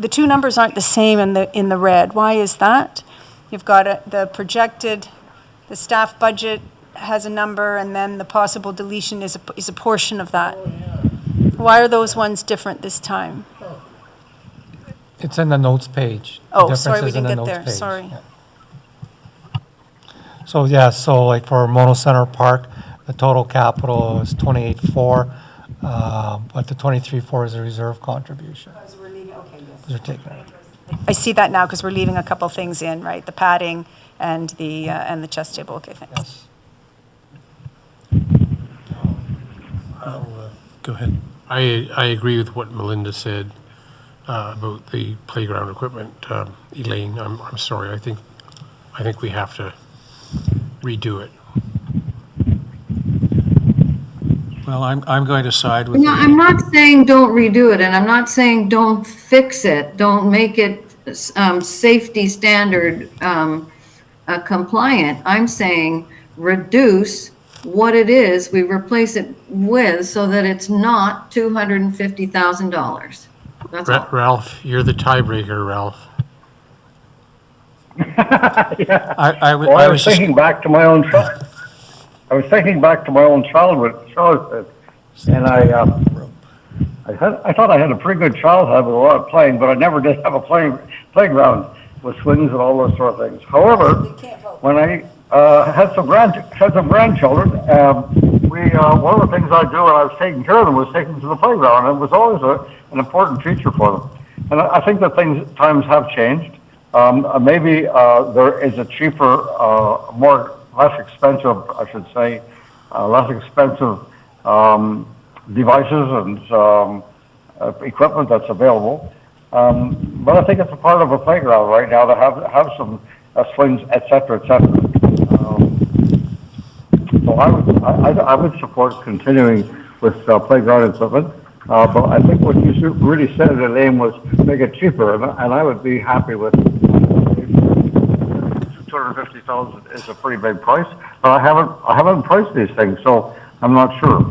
two numbers aren't the same in the red. Why is that? You've got the projected, the staff budget has a number, and then the possible deletion is a portion of that. Why are those ones different this time? It's in the notes page. The Oh, difference sorry, we is in didn't the get notes there, page. sorry. Yeah. So like for Mono Center Park, the total capital is 28.4, but the 23.4 is a reserve contribution. They're taking it. I see that now because we're leaving a couple things in, right? The padding and the chess table. Okay, thanks. Yes. Go ahead. I agree with what Melinda said about the playground equipment. Elaine, I'm sorry. I think we have to redo it. Well, I'm going to side with No, I'm not saying don't redo it, and I'm not saying don't fix it, don't make it safety standard compliant. I'm saying reduce what it is we replace it with so that it's not $250,000. That's all. Ralph, you're the tiebreaker, Ralph. I Well, was just, thinking back to my own childhood, and I thought I had a pretty good childhood with a lot of playing, but I never did have a playground with swings and all those sort of things. However, when I had some grandchildren, one of the things I do when I was taking care of them was take them to the playground, and it was always an important feature for them. And I think that times have changed. Maybe there is a cheaper, less expensive devices and equipment that's available. But I think it's a part of a playground right now to have some swings, et cetera, et cetera. So I would support continuing with playground equipment. But I think what you really said, Elaine, was make it cheaper, and I would be happy with 250,000 is a pretty big price. But I haven't priced these things, so I'm not sure.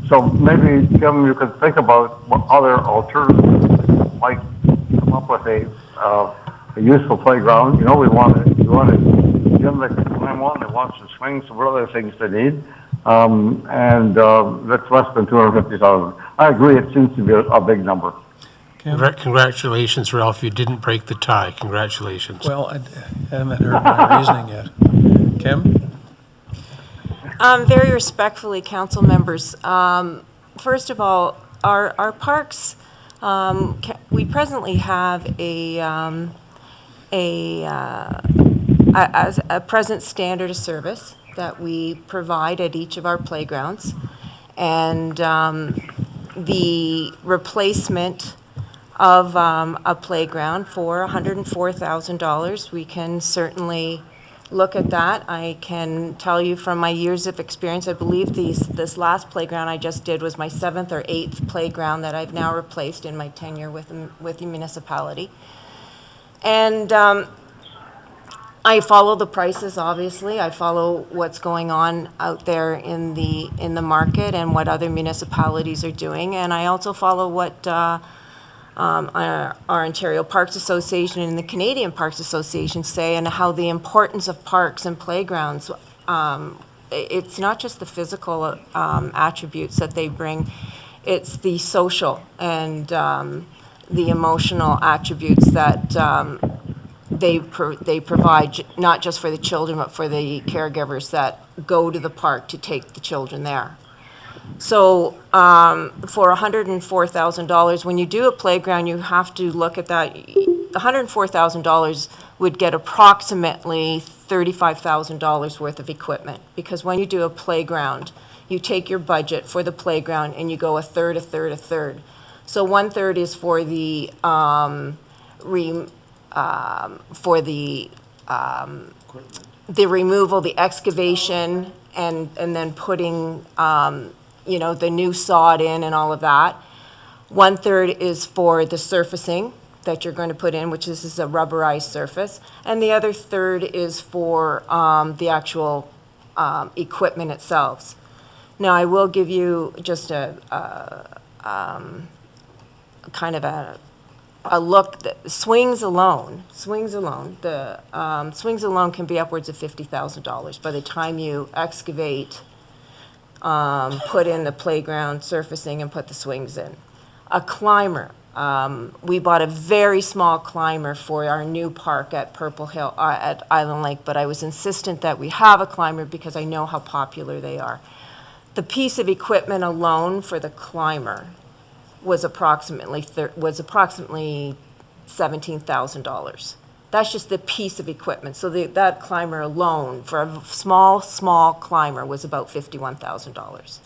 So maybe, Kim, you could think about what other alternatives might come up with a useful playground. You know, we want a gym that can climb on, they want some swings, some other things they need. and that's less than 250,000. I agree, it seems to be a big number. Congratulations, Ralph, you didn't break the tie. Congratulations. Well, I haven't heard my reasoning yet. Kim? Very respectfully, council members, first of all, our parks, we presently have a present standard of service that we provide at each of our playgrounds. And the replacement of a playground for $104,000, we can certainly look at that. I can tell you from my years of experience, I believe this last playground I just did was my 7th or 8th playground that I've now replaced in my tenure with the municipality. And I follow the prices, obviously. I follow what's going on out there in the market and what other municipalities are doing. And I also follow what our Ontario Parks Association and the Canadian Parks Association say, and how the importance of parks and playgrounds. It's not just the physical attributes that they bring, it's the social and the emotional attributes that they provide, not just for the children, but for the caregivers that go to the park to take the children there. So for $104,000, when you do a playground, you have to look at that. $104,000 would get approximately $35,000 worth of equipment, because when you do a playground, you take your budget for the playground and you go a third, a third, a third. So 1/3 is for the removal, the excavation, and then putting the new sod in and all of that. 1/3 is for the surfacing that you're going to put in, which is a rubberized surface, and the other third is for the actual equipment itself. Now, I will give you just a kind of a look. Swings alone can be upwards of $50,000 by the time you excavate, put in the playground surfacing, and put the swings in. A climber, we bought a very small climber for our new park at Purple Hill, at Island Lake, but I was insistent that we have a climber because I know how popular they are. The piece of equipment alone for the climber was approximately $17,000. That's just the piece of equipment. So that climber alone, for a small climber, was about $51,000.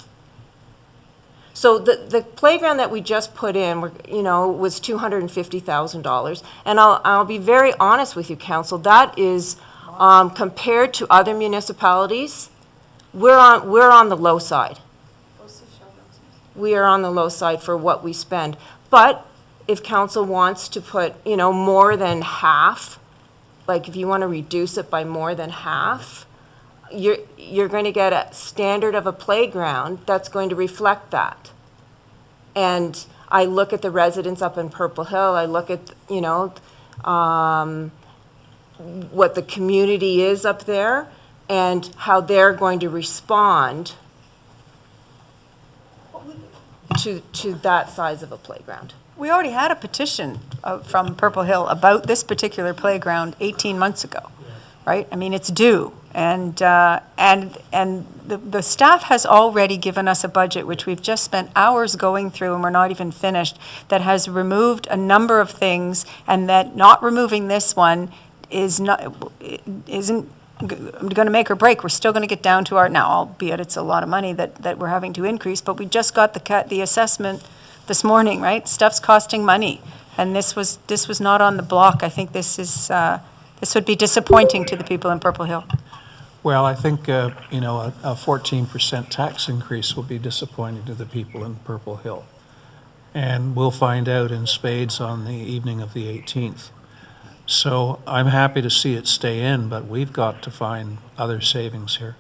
So the playground that we just put in, was $250,000. And I'll be very honest with you, council, that is, compared to other municipalities, we're on the low side. We are on the low side for what we spend. But if council wants to put, more than half, like if you want to reduce it by more than half, you're going to get a standard of a playground that's going to reflect that. And I look at the residents up in Purple Hill, I look at, what the community is up there and how they're going to respond to that size of a playground. We already had a petition from Purple Hill about this particular playground 18 months ago, right? I mean, it's due. And the staff has already given us a budget, which we've just spent hours going through, and we're not even finished, that has removed a number of things, and that not removing this one isn't going to make or break. We're still going to get down to our, now, albeit it's a lot of money that we're having to increase, but we just got the assessment this morning, right? Stuff's costing money, and this was not on the block. I think this would be disappointing to the people in Purple Hill. Well, I think, a 14% tax increase will be disappointing to the people in Purple Hill. And we'll find out in spades on the evening of the 18th. So I'm happy to see it stay in, but we've got to find other savings here.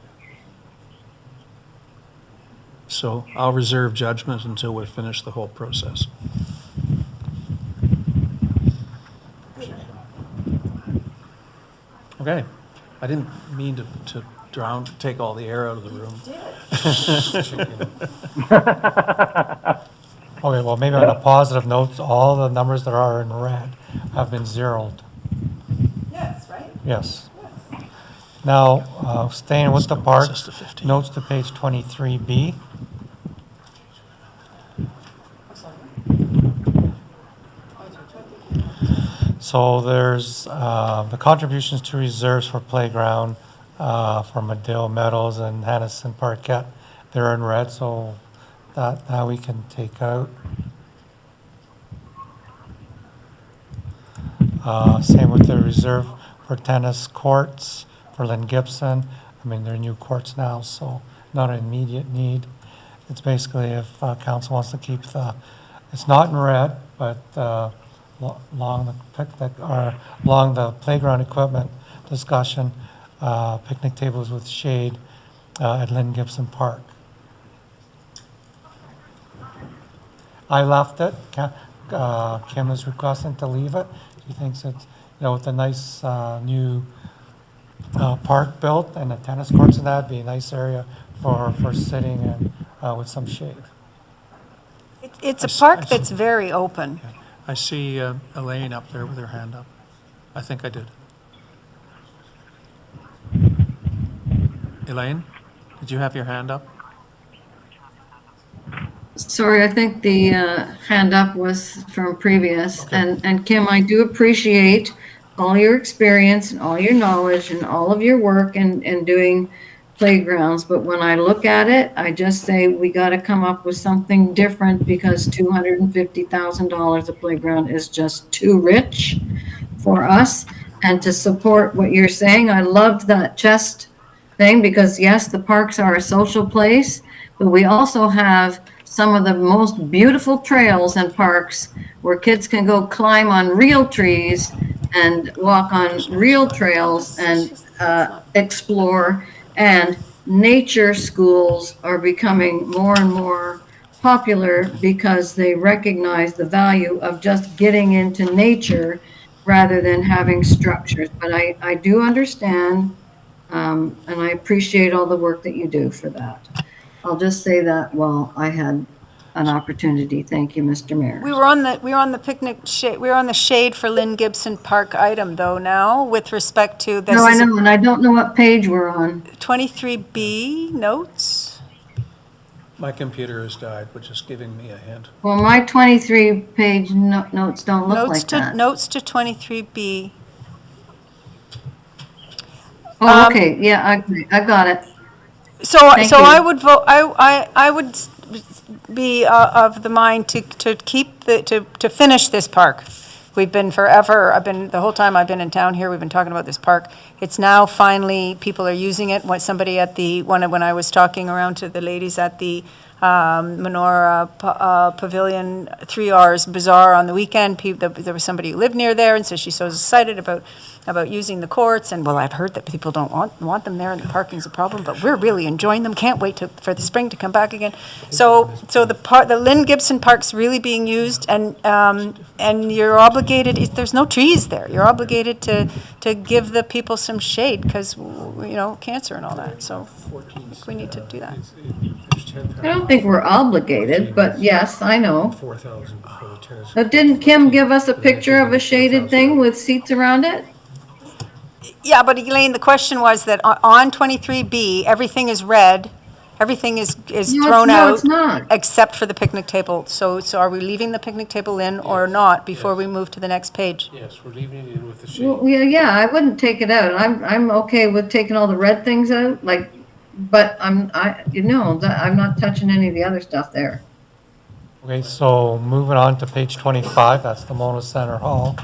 So I'll reserve judgment until we finish the whole process. Okay. I didn't mean to take all the air out of the room. Okay, well, maybe on a positive note, all the numbers that are in red have been zeroed. Yes, right? Yes. Now, staying with the park, Just to 15. notes to page 23B. So there's the contributions to reserves for playground for Medill Meadows and Hannison Parkette. They're in red, so that we can take out. Same with the reserve for tennis courts for Lynn Gibson. I mean, they're new courts now, so not an immediate need. It's basically if council wants to keep it's not in red, but along the playground equipment discussion, picnic tables with shade at Lynn Gibson Park. I left it. Kim is requesting to leave it. She thinks it's, with a nice new park built and the tennis courts and that, be a nice area for sitting and with some shade. It's a park that's very open. I see Elaine up there with her hand up. I think I did. Elaine, did you have your hand up? Sorry, I think the hand up was from previous. Okay. And Kim, I do appreciate all your experience and all your knowledge and all of your work in doing playgrounds. But when I look at it, I just say we got to come up with something different because $250,000 a playground is just too rich for us. And to support what you're saying, I loved that chest thing because yes, the parks are a social place, but we also have some of the most beautiful trails and parks where kids can go climb on real trees and walk on real trails and explore. And nature schools are becoming more and more popular because they recognize the value of just getting into nature rather than having structures. But I do understand, and I appreciate all the work that you do for that. I'll just say that while I had an opportunity. Thank you, Mr. Mayor. We were on the picnic shade, we were on the shade for Lynn Gibson Park item though now with respect to this. No, I know, and I don't know what page we're on. 23B notes. My computer has died, which is giving me a hint. Well, my 23-page notes don't look like that. Notes to 23B. Oh, okay, yeah, I agree. I got it. So Thank you. I would vote, I would be of the mind to keep to finish this park. We've been forever, the whole time I've been in town here, we've been talking about this park. It's now finally, people are using it. When somebody at when I was talking around to the ladies at the Menorah Pavilion 3 R's Bazaar on the weekend, there was somebody who lived near there, and so she's so excited about using the courts, and well, I've heard that people don't want them there, and the parking's a problem, but we're really enjoying them, can't wait for the spring to come back again. So the Lynn Gibson Park's really being used, and you're obligated, there's no trees there, you're obligated to give the people some shade, because, cancer and all that, so I think we need to do that. I don't think we're obligated, but yes, I know. 4,000 for the tennis. But didn't Kim give us a picture of a shaded thing with seats around it? Yeah, but Elaine, the question was that on 23B, everything is red, everything is thrown out. No, it's not. Except for the picnic table. So are we leaving the picnic table in or not before we move to the next page? Yes, we're leaving it in with the shade. Well, yeah, I wouldn't take it out. I'm okay with taking all the red things out, but I'm not touching any of the other stuff there. Okay, so moving on to page 25, that's the Mona Center Hall.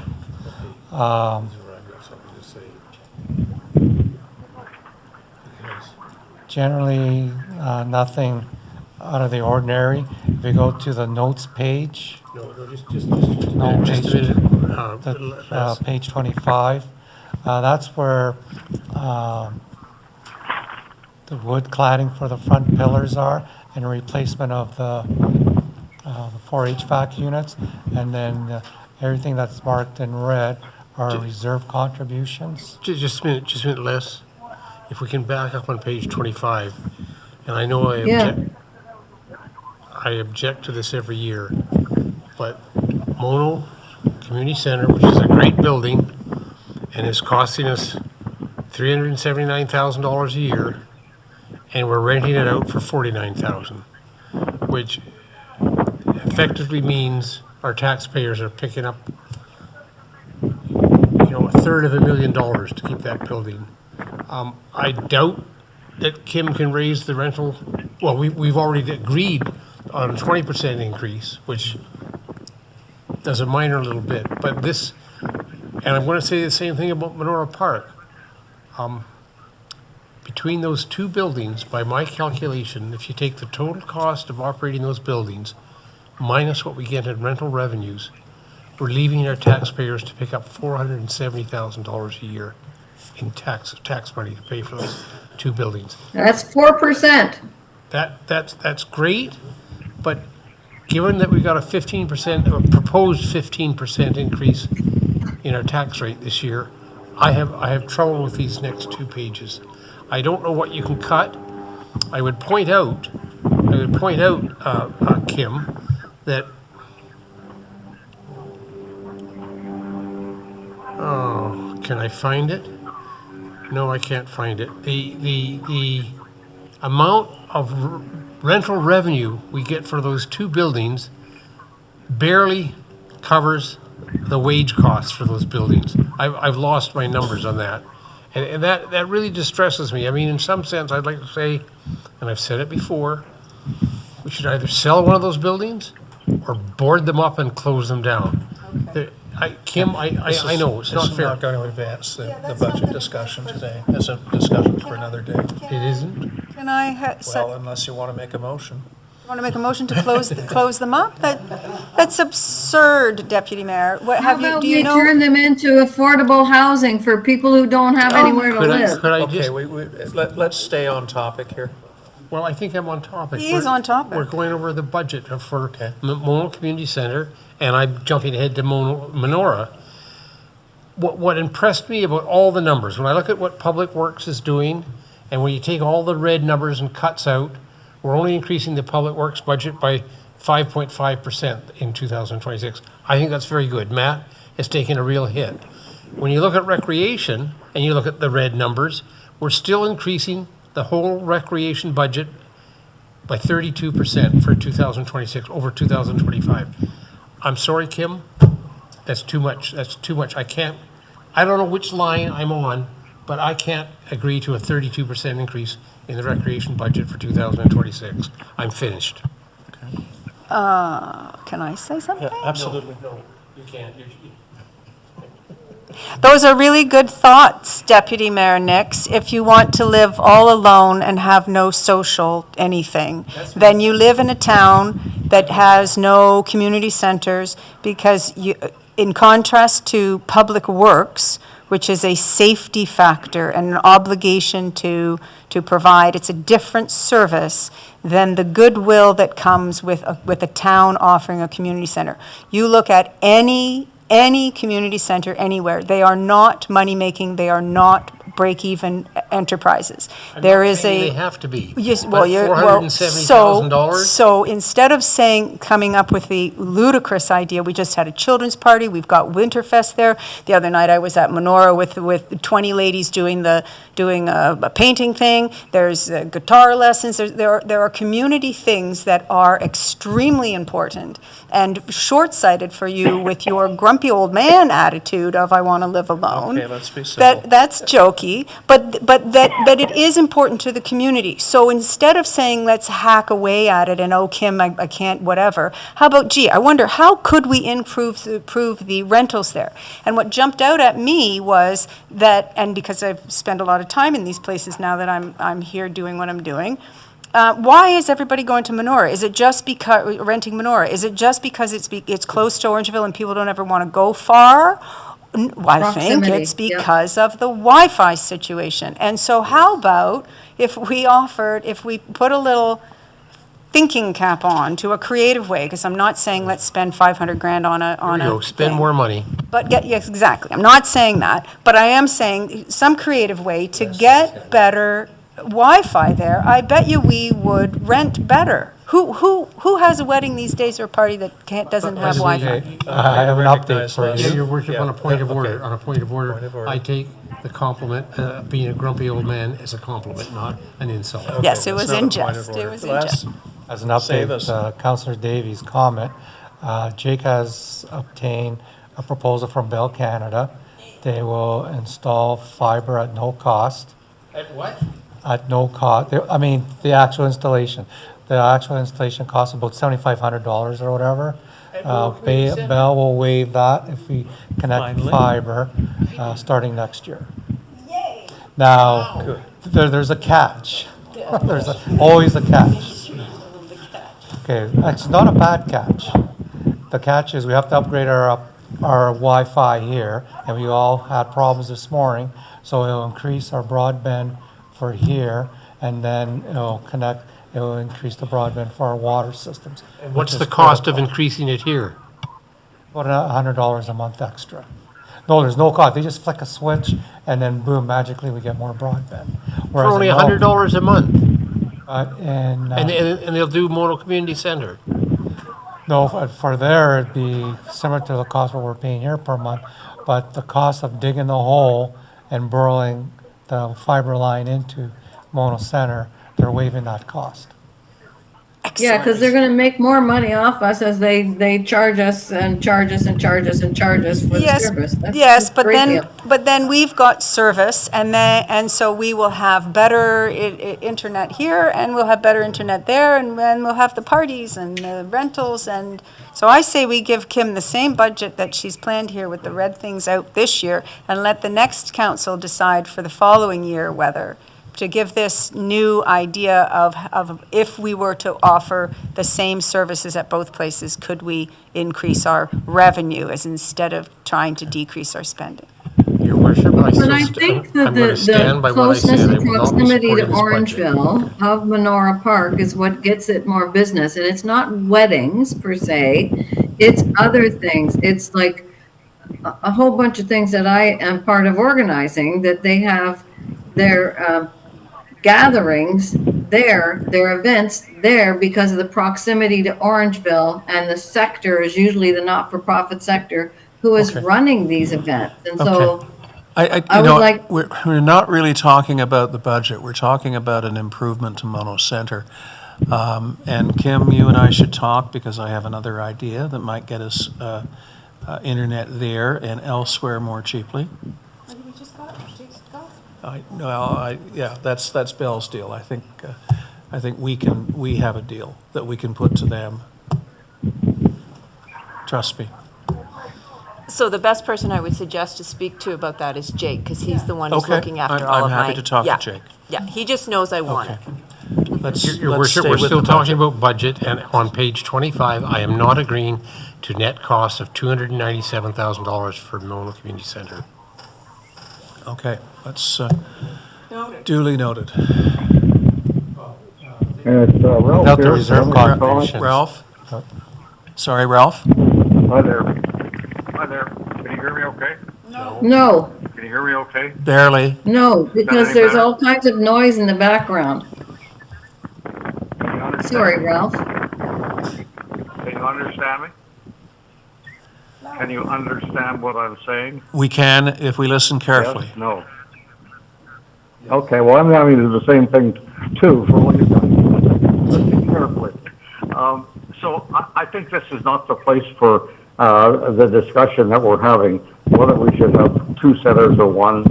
Generally, nothing out of the ordinary. If we go to the notes page, Just a minute. page 25, that's where the wood cladding for the front pillars are and replacement of the 4 HVAC units. And then everything that's marked in red are reserve contributions. Just a minute, Les. If we can back up on page 25 and I know Yeah. I object to this every year, but Mono Community Center, which is a great building, and is costing us $379,000 a year, and we're renting it out for $49,000, which effectively means our taxpayers are picking up, $250,000 to keep that building. I doubt that Kim can raise the rental. Well, we've already agreed on a 20% increase, which does a minor little bit, but this, and I'm going to say the same thing about Menorah Park. Between those two buildings, by my calculation, if you take the total cost of operating those buildings minus what we get in rental revenues, we're leaving our taxpayers to pick up $470,000 a year in tax money to pay for those two buildings. That's 4%. That's great, but given that we got a 15%, a proposed 15% increase in our tax rate this year, I have trouble with these next two pages. I don't know what you can cut. I would point out, Kim, that, can I find it? No, I can't find it. The amount of rental revenue we get for those two buildings barely covers the wage costs for those buildings. I've lost my numbers on that. And that really distresses me. I mean, in some sense, I'd like to say, and I've said it before, we should either sell one of those buildings or board them up and close them down. Kim, I know, it's not This is fair. not going to advance the budget discussion today. It's a discussion for another day. It isn't? Can I Well, unless you want to make a motion. want to make a motion to close them up? That's absurd, Deputy Mayor. What How have you, about do we you know? turn them into affordable housing for people who don't have anywhere to Could live? I Okay, just, let's stay on topic here. well, I think I'm on topic. He is on topic. We're going over the budget for Mono Community Center, and I'm jumping ahead to Menorah. What impressed me about all the numbers, when I look at what Public Works is doing, and when you take all the red numbers and cuts out, we're only increasing the Public Works budget by 5.5% in 2026. I think that's very good. Matt has taken a real hit. When you look at recreation, and you look at the red numbers, we're still increasing the whole recreation budget by 32% for 2026 over 2025. I'm sorry, Kim, that's too much. That's too much. I don't know which line I'm on, but I can't agree to a 32% increase in the recreation budget for 2026. I'm finished. Can I say something? Absolutely. No, you can't. Those are really good thoughts, Deputy Mayor Nix. If you want to live all alone and have no social anything, then you live in a town that has no community centers, because you, in contrast to Public Works, which is a safety factor and an obligation to provide, it's a different service than the goodwill that comes with a town offering a community center. You look at any community center anywhere, they are not money-making, they are not break-even enterprises. There is They a, have to be. yes, But well, $470,000? so instead of coming up with the ludicrous idea, we just had a children's party, we've got Winterfest there. The other night I was at Menorah with 20 ladies doing a painting thing. There's guitar lessons. There are community things that are extremely important and short-sighted for you with your grumpy old man attitude of I want to live alone. Okay, let's be civil. That's jokey, but that it is important to the community. So instead of saying let's hack away at it and oh Kim, I can't, whatever, how about I wonder how could we improve the rentals there? And what jumped out at me was that, and because I've spent a lot of time in these places now that I'm here doing what I'm doing, why is everybody going to Menorah? Is it just because renting Menorah? Is it just because it's close to Orangeville and people don't ever want to go far? I think Proximity, it's because of the Wi-Fi situation. And so how about if we put a little thinking cap on to a creative way, because I'm not saying let's spend 500 grand on a Spend thing. more money. But yes, exactly. I'm not saying that, but I am saying some creative way to get better Wi-Fi there, I bet you we would rent better. Who has a wedding these days or a party that doesn't have Wi-Fi? Okay, I have an update for Yeah, you. Your worship, on a point of order, okay. on a point of order, Point of order. I take the compliment, being a grumpy old man, as a compliment, not an insult. Yes, it that's was not a in point of jest. It order. was in Les? jest. As an Save update, us. Councillor Davies' comment, Jake has obtained a proposal from Bell Canada. They will install fiber at no cost. At what? At no cost. I mean, the actual installation. The actual installation costs about $7,500 or whatever. Bell will waive that if we connect Finally. fiber starting next year. Now, there's a catch. There's always a catch. Okay, it's not a bad catch. The catch is we have to upgrade our Wi-Fi here, and we all had problems this morning, so it'll increase our broadband for here, and then it'll increase the broadband for our water systems. What's which the is cost of critical. increasing it here? About $100 a month extra. No, there's no cost. They just flick a switch, and then boom, magically we get more broadband. For only $100 a month? And they'll do Mono Community Center? no, for there, it'd be similar to the cost what we're paying here per month, but the cost of digging the hole and burrowing the fiber line into Mono Center, they're waiving that cost. Yeah, because they're gonna make more money off us as they charge us and charge us and charge us and charge us for the Yes, service. That's yes, a but great deal. then we've got service, and so we will have better internet here, and we'll have better internet there, and then we'll have the parties and the rentals, and so I say we give Kim the same budget that she's planned here with the red things out this year, and let the next council decide for the following year whether to give this new idea of if we were to offer the same services at both places, could we increase our revenue as instead of trying to decrease our spending? Your worship, But I think that I'm going to stand by the what I said. closeness I and will not be proximity to supporting this budget. Orangeville of Menorah Park is what gets it more business. And it's not weddings per se, it's other things. It's like a whole bunch of things that I am part of organizing, that they have their gatherings there, their events there because of the proximity to Orangeville, and the sector is usually the not-for-profit sector who is Okay. running these events. And so Okay. I you would know, like- we're not really talking about the budget. We're talking about an improvement to Mono Center. And Kim, you and I should talk because I have another idea that might get us internet there and elsewhere more cheaply. Yeah, that's Bell's deal. I think we have a deal that we can put to them. Trust me. So the best person I would suggest to speak to about that is Jake, because he's the one who's Okay. looking after I'm all of my... happy to talk to Yeah. Jake. Yeah, he just knows I want it. Your Let's worship, stay we're with still the talking budget. about budget, and on page 25, I am not agreeing to net costs of $297,000 for Mono Community Center. Okay, that's duly noted. And it's Ralph Without the here. reserve Family contributions. Ralph? Sorry, Ralph? Hi there. Hi there. Can you hear me okay? no, Can you hear me okay? Barely. no, because any there's better? all kinds of noise in the background. Can you understand? Sorry, Ralph. Can you understand me? Can you understand what I'm saying? We can if we listen carefully. Yes? No. Okay, well, I'm having to do the same thing too for when you're listening carefully. So I think this is not the place for the discussion that we're having, whether we should have two centers or one.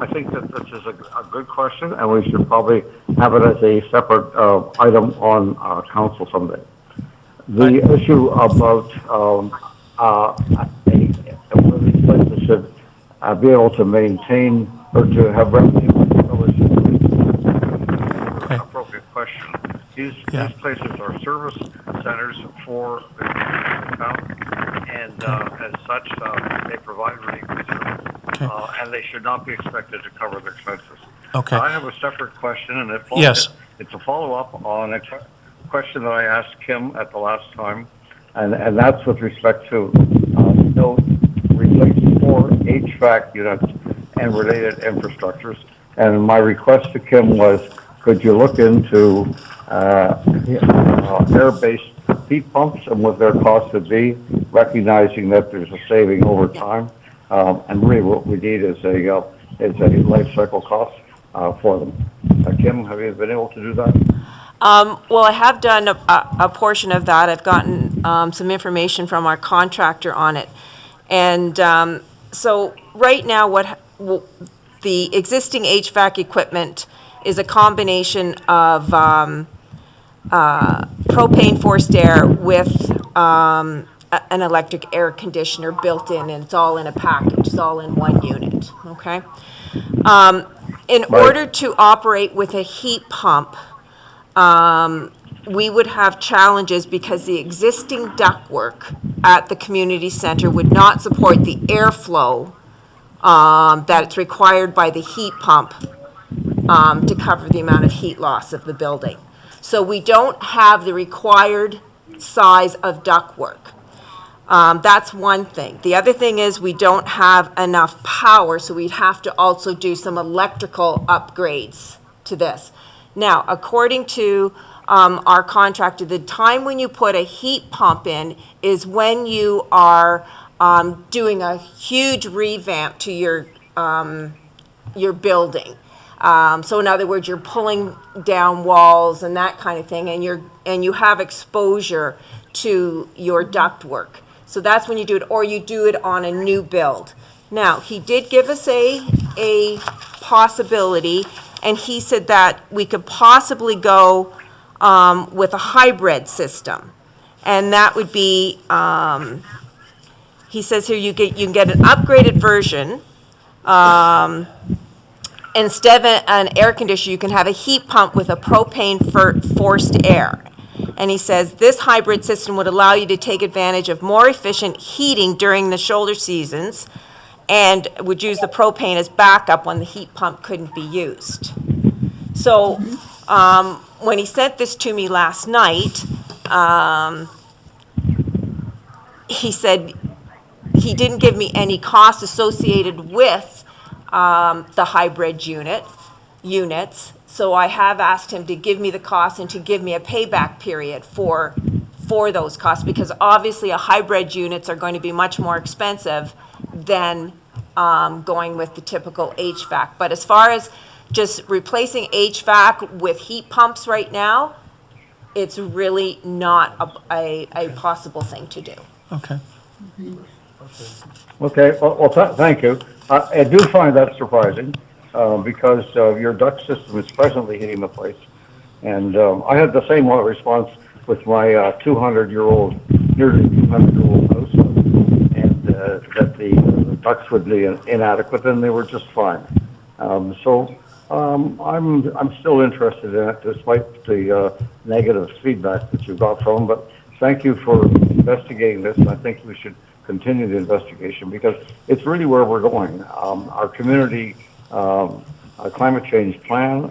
I think that this is a good question, and we should probably have it as a separate item on council someday. The issue about whether these places should be able to maintain or to have revenue appropriate question. These places are service centers for the town, and as such, they provide really good service, and they should not be expected to cover their expenses. Okay. I have a separate question, and it's a follow-up on a question that I asked Kim at the last time, and that's with respect to replace 4 HVAC units and related infrastructures. And my request to Kim was, could you look into air-based heat pumps and what their cost would be, recognizing that there's a saving over time. And really what we need is a life cycle cost for them. Kim, have you been able to do that? Well, I have done a portion of that. I've gotten some information from our contractor on it. And so right now, the existing HVAC equipment is a combination of propane forced air with an electric air conditioner built in, and it's all in a package. It's all in one unit, okay? In order to operate with a heat pump, we would have challenges because the existing ductwork at the community center would not support the airflow that's required by the heat pump to cover the amount of heat loss of the building. So we don't have the required size of ductwork. That's one thing. The other thing is we don't have enough power, so we'd have to also do some electrical upgrades to this. Now, according to our contractor, the time when you put a heat pump in is when you are doing a huge revamp to your building. So in other words, you're pulling down walls and that kind of thing, and you have exposure to your ductwork. So that's when you do it, or you do it on a new build. Now, he did give us a possibility, and he said that we could possibly go with a hybrid system. And that would be, he says here you can get an upgraded version. Instead of an air conditioner, you can have a heat pump with a propane forced air. And he says this hybrid system would allow you to take advantage of more efficient heating during the shoulder seasons and would use the propane as backup when the heat pump couldn't be used. So when he sent this to me last night, he said he didn't give me any cost associated with the hybrid units. So I have asked him to give me the cost and to give me a payback period for those costs, because obviously a hybrid units are going to be much more expensive than going with the typical HVAC. But as far as just replacing HVAC with heat pumps right now, it's really not a possible thing to do. Okay. Okay, well, thank you. I do find that surprising because your duct system is presently heating the place. And I had the same response with my 200-year-old, nearly 200-year-old house, and that the ducts would be inadequate, and they were just fine. So I'm still interested in it, despite the negative feedback that you got from them. But thank you for investigating this, and I think we should continue the investigation because it's really where we're going. Our community climate change plan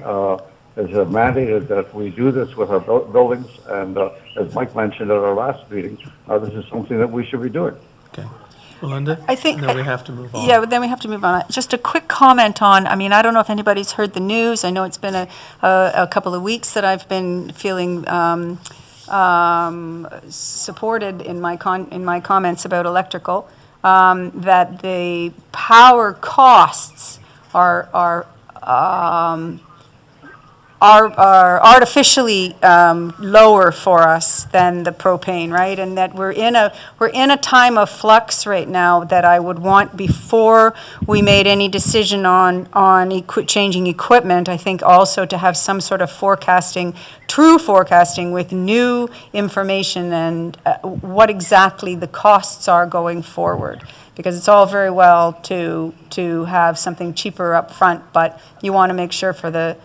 has mandated that we do this with our buildings, and as Mike mentioned at our last meeting, this is something that we should be doing. Okay. Melinda? I think- And then we have to move on. Yeah, then we have to move on. Just a quick comment on, I mean, I don't know if anybody's heard the news. I know it's been a couple of weeks that I've been feeling supported in my comments about electrical, that the power costs are artificially lower for us than the propane, right? And that we're in a time of flux right now that I would want, before we made any decision on changing equipment, I think also to have some sort of forecasting, true forecasting with new information and what exactly the costs are going forward. Because it's all very well to have something cheaper up front, but you want to make sure for the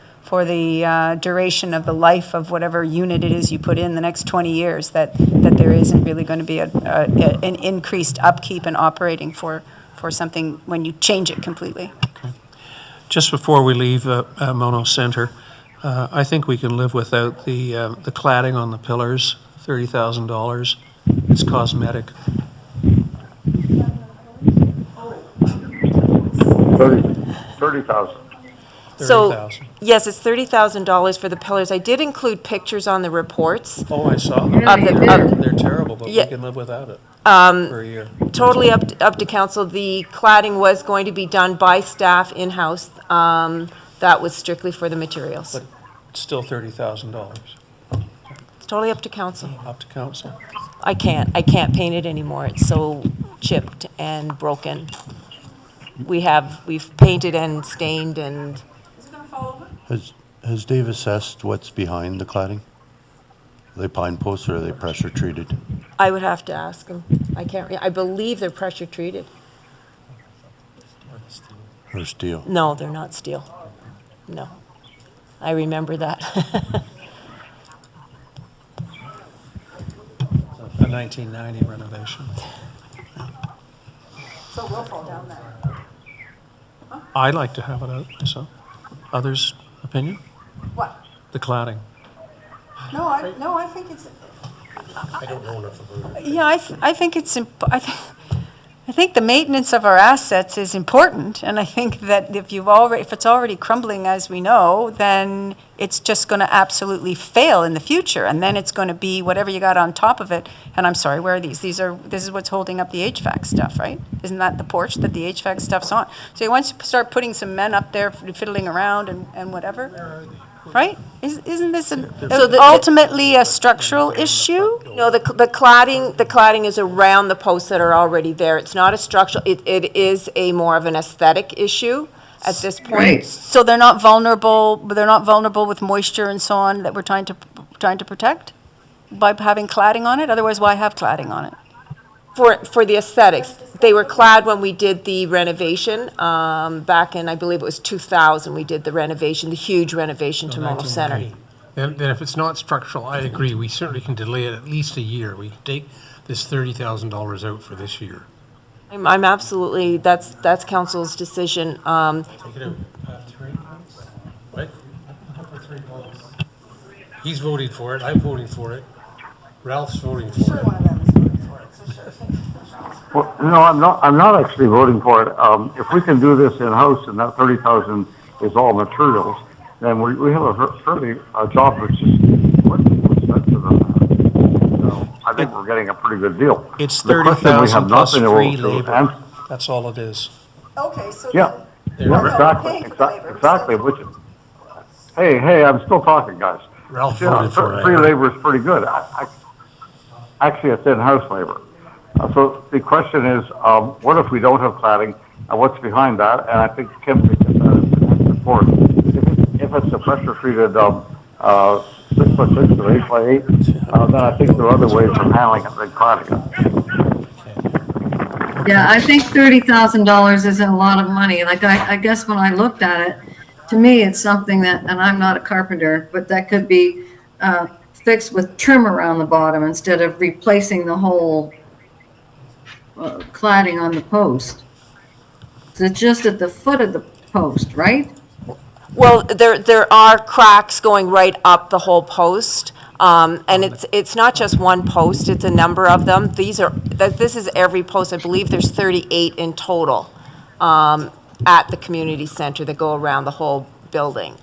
duration of the life of whatever unit it is you put in the next 20 years, that there isn't really going to be an increased upkeep and operating for something when you change it completely. Okay. Just before we leave Mono Center, I think we can live without the cladding on the pillars, $30,000. It's cosmetic. 30,000. So, 30,000. yes, it's $30,000 for the pillars. I did include pictures on the reports. Oh, I saw them. Yeah, you did. They're terrible, but we Yeah. can live without it for a year. Totally up to council. The cladding was going to be done by staff in-house. That was strictly for the materials. But still $30,000. It's totally up to council. Up to council. I can't paint it anymore. It's so chipped and broken. We've painted and stained and, Is it gonna fall over? Has Dave assessed what's behind the cladding? Are they pine posts or are they pressure treated? I would have to ask them. I believe they're pressure treated. Or steel? No, they're not steel. No. I remember that. A 1990 renovation. So it will fall down there. I'd like to have it out myself. Others' opinion? What? The cladding. No, I think it's, I don't know enough about it. Yeah, I think it's, I think the maintenance of our assets is important, and I think that if it's already crumbling as we know, then it's just going to absolutely fail in the future, and then it's going to be whatever you got on top of it. And I'm sorry, where are these? This is what's holding up the HVAC stuff, right? Isn't that the porch that the HVAC stuff's on? So once you start putting some men up there fiddling around and whatever, right? Isn't this ultimately a structural issue? No, the cladding is around the posts that are already there. It's not a structural, it is a more of an aesthetic issue at this point. Right. So they're not vulnerable with moisture and so on that we're trying to protect by having cladding on it? Otherwise, why have cladding on it? For the aesthetics. They were clad when we did the renovation, back in, I believe it was 2000, we did the renovation, the huge renovation to Mono Center. Then if it's not structural, I agree, we certainly can delay it at least a year. We can take this $30,000 out for this year. I'm absolutely, that's council's decision. Take it out. What? He's voting for it, I'm voting for it, Ralph's voting for it. one of them is voting for it, so sure. Well, no, I'm not actually voting for it. If we can do this in-house and that 30,000 is all materials, then we have a job which is, what's that to them? I think we're getting a pretty good deal. It's The question we 30,000 have not plus been able free to labor. answer- That's all it is. Okay, so Yeah, then. yeah, No, exactly, paying for the labor. exactly, which, hey, I'm still talking, guys. Ralph Yeah, voted for it. free labor is pretty good. Actually, it's in-house labor. So the question is, what if we don't have cladding, and what's behind that? And I think Kim can get that in the report. If it's a pressure-treated 6x6 or 8x8, then I think there are other ways of handling it than cladding it. Yeah, I think $30,000 isn't a lot of money. Like, I guess when I looked at it, to me, it's something that, and I'm not a carpenter, but that could be fixed with trim around the bottom instead of replacing the whole cladding on the post. So it's just at the foot of the post, right? Well, there are cracks going right up the whole post, and it's not just one post, it's a number of them. This is every post, I believe there's 38 in total at the community center that go around the whole building.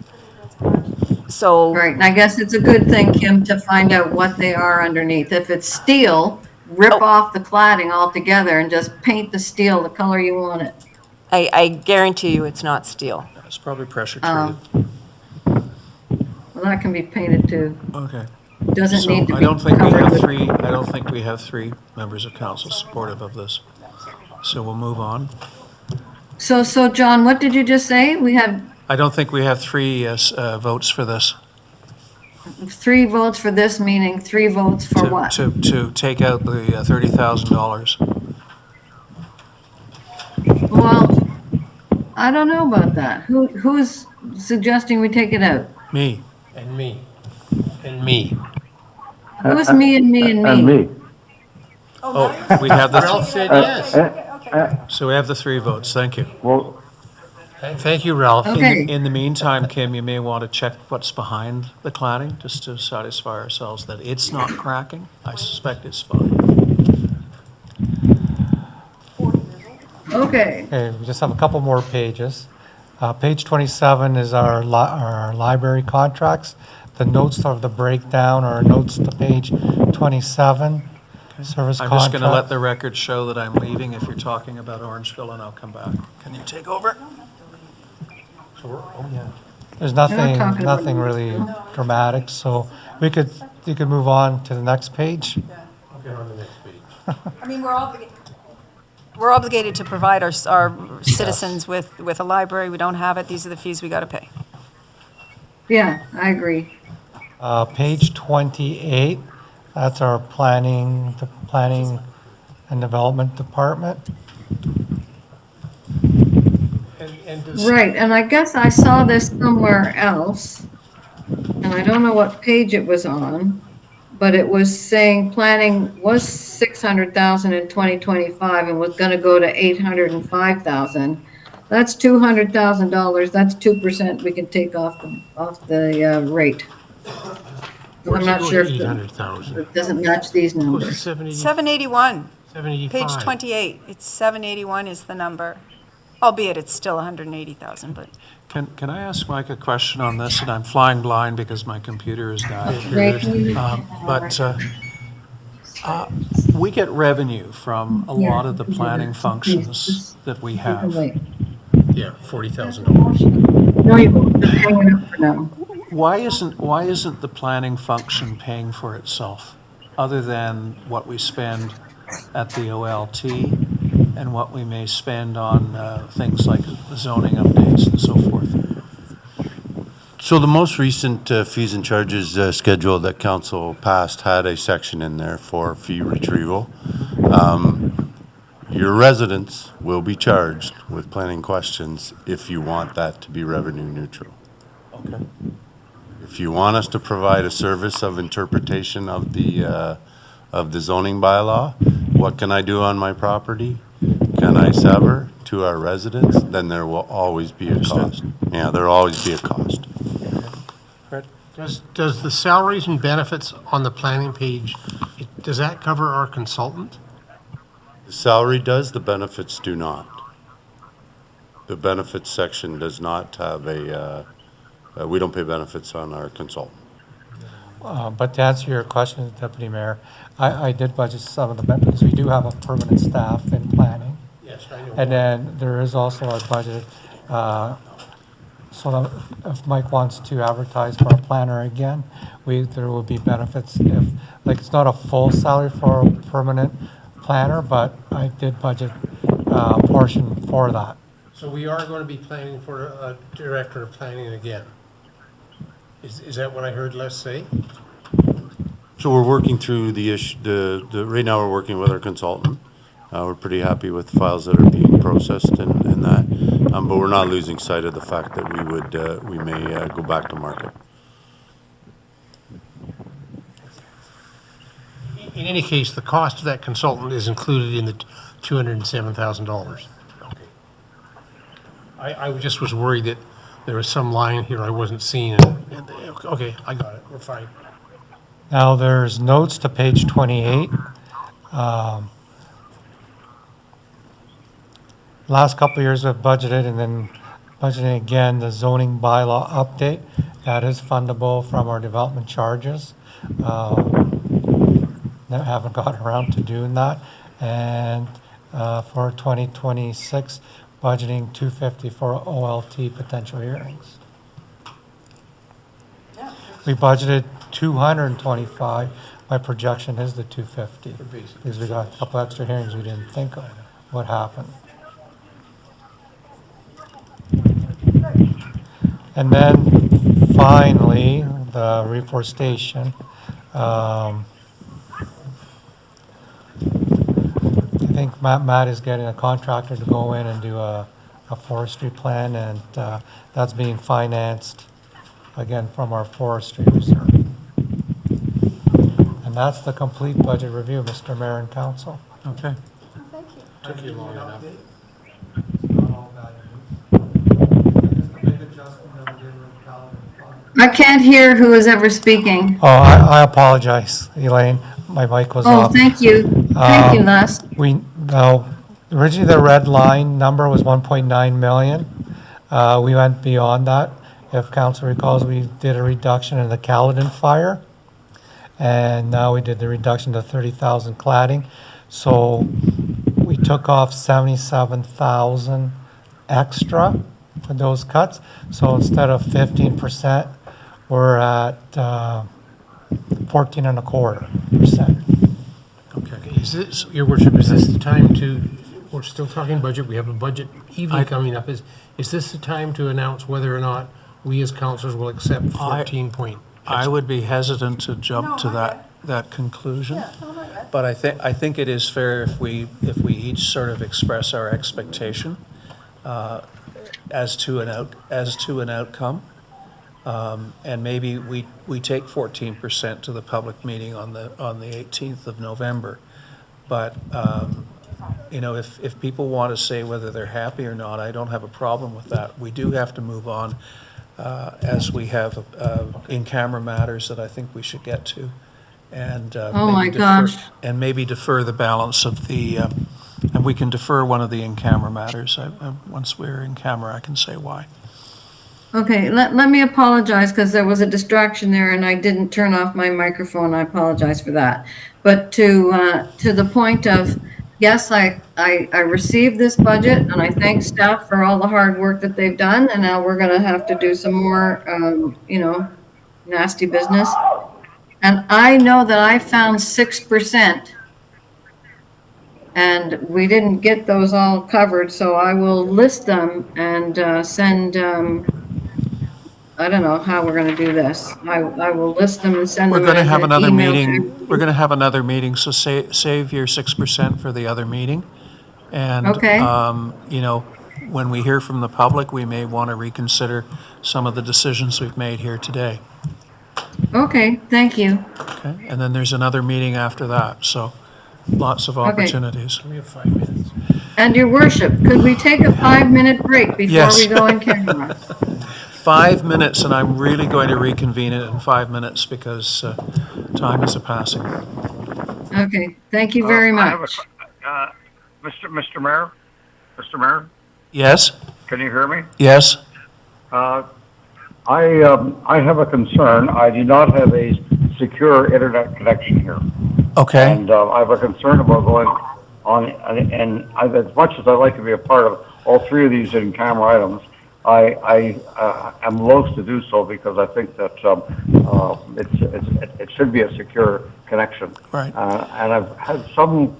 So. Right, and I guess it's a good thing, Kim, to find out what they are underneath. If it's steel, rip off the cladding altogether and just paint the steel the color you want it. I guarantee you it's not steel. It's probably pressure treated. Well, that can be painted too. Okay. Doesn't need to I be don't think we covered have with. I don't think we have three members of council supportive of this. So we'll move on. So John, what did you just say? We had I don't think we have three votes for this. 3 votes for this, meaning 3 votes for what? To take out the $30,000. Well, I don't know about that. Who's suggesting we take it out? Me. And me. And me. Who's me and me and me? And me. Oh, we have Ralph the, said yes. so we have the 3 votes. Thank you. Well, Thank you, Ralph. Okay. In the meantime, Kim, you may want to check what's behind the cladding, just to satisfy ourselves that it's not cracking. I suspect it's fine. Okay. Okay, we just have a couple more pages. Page 27 is our library contracts. The notes of the breakdown are notes to page 27, service I'm contract. just going to let the record show that I'm leaving if you're talking about Orangeville, and I'll come back. Can you take over? There's talking nothing, about- nothing really dramatic, so you could move on to the next page. Get on the next page. I mean, we're obligated to provide our citizens with a library. We don't have it. These are the fees we got to pay. Yeah, I agree. Page 28, that's our the planning and development department. And does, Right, and I guess I saw this somewhere else, and I don't know what page it was on, but it was saying planning was 600,000 in 2025 and was gonna go to 805,000. That's $200,000, that's 2% we can take off the rate. But I'm not sure if 800,000. it doesn't match these Goes to numbers. 781, 785. page 28. It's 781 is the number, albeit it's still 180,000, but. Can I ask Mike a question on this? And I'm flying blind because my computer has died. Ray, can you- We get revenue from a lot of the planning functions that we have. Wait. Yeah, $40,000. No, you won't. Just hang it up for now. Why isn't the planning function paying for itself, other than what we spend at the OLT and what we may spend on things like zoning updates and so forth? So the most recent fees and charges schedule that council passed had a section in there for fee retrieval. Your residents will be charged with planning questions if you want that to be revenue neutral. Okay. If you want us to provide a service of interpretation of the zoning bylaw, what can I do on my property? Can I sever to our residents? Then there will always be a cost. Yeah, there'll always be a cost. Does the salaries and benefits on the planning page, does that cover our consultant? The salary does, the benefits do not. The benefits section does not have we don't pay benefits on our consultant. But to answer your question, Deputy Mayor, I did budget some of the benefits. We do have a permanent staff in planning. Yes, I know. And then there is also a budget, so that if Mike wants to advertise for a planner again, there will be benefits if, like, it's not a full salary for a permanent planner, but I did budget a portion for that. So we are going to be planning for a director of planning again. Is that what I heard Les say? So we're working through the issue, right now we're working with our consultant. We're pretty happy with the files that are being processed and that, but we're not losing sight of the fact that we may go back to market. In any case, the cost of that consultant is included in the $207,000. Okay. I just was worried that there was some line here I wasn't seeing. Okay, I got it. We're fine. Now, there's notes to page 28. Last couple of years we've budgeted and then budgeting again the zoning bylaw update. That is fundable from our development charges. Haven't got around to doing that. And for 2026, budgeting $250 for OLT potential hearings. We budgeted $225. My projection is the $250 because we got a couple extra hearings we didn't think of what happened. And then finally, the reforestation. I think Matt is getting a contractor to go in and do a forestry plan, and that's being financed, again, from our forestry reserve. And that's the complete budget review, Mr. Mayor and Council. Okay. Took you long enough. I can't hear who is ever speaking. Oh, I apologize, Elaine. My mic was Oh, off. thank you. Thank you, Les. Originally the red line number was 1.9 million. We went beyond that. If council recalls, we did a reduction in the Caledon fire, and now we did the reduction to 30,000 cladding. So we took off 77,000 extra for those cuts. So instead of 15%, we're at 14.25%. Okay. Is this, Your Worship, is this the time to, we're still talking budget, we have a budget evening coming up. Is this the time to announce whether or not we as councillors will accept 14 point? I would be hesitant to jump to that conclusion. But I think it is fair if we each sort of express our expectation as to an outcome. And maybe we take 14% to the public meeting on the 18th of November. But if people want to say whether they're happy or not, I don't have a problem with that. We do have to move on as we have in-camera matters that I think we should get to. And Oh my gosh. And maybe defer the balance of the, and we can defer one of the in-camera matters. Once we're in camera, I can say why. Okay, let me apologize because there was a distraction there and I didn't turn off my microphone. I apologize for that. But to the point of, yes, I received this budget and I thank staff for all the hard work that they've done. And now we're going to have to do some more, nasty business. And I know that I found 6%. And we didn't get those all covered, so I will list them and send, I don't know how we're going to do this. I will list them and send them. We're going to have as an another email meeting. We're going to have another meeting, so save your 6% for the other meeting. And, Okay. When we hear from the public, we may want to reconsider some of the decisions we've made here today. Okay, thank you. Okay? And then there's another meeting after that, so lots of opportunities. We have 5 minutes. And your worship, could we take a 5-minute break before Yes. we go in camera? 5 minutes, and I'm really going to reconvene it in 5 minutes because time is a-passing. Okay, thank you very I have much. Mr. Mayor? Mr. Mayor, Yes? can you hear me? Yes? I have a concern. I do not have a secure internet connection here. Okay. And I have a concern about going on, and as much as I'd like to be a part of all three of these in-camera items, I am loath to do so because I think that it should be a secure connection. Right. And I've had some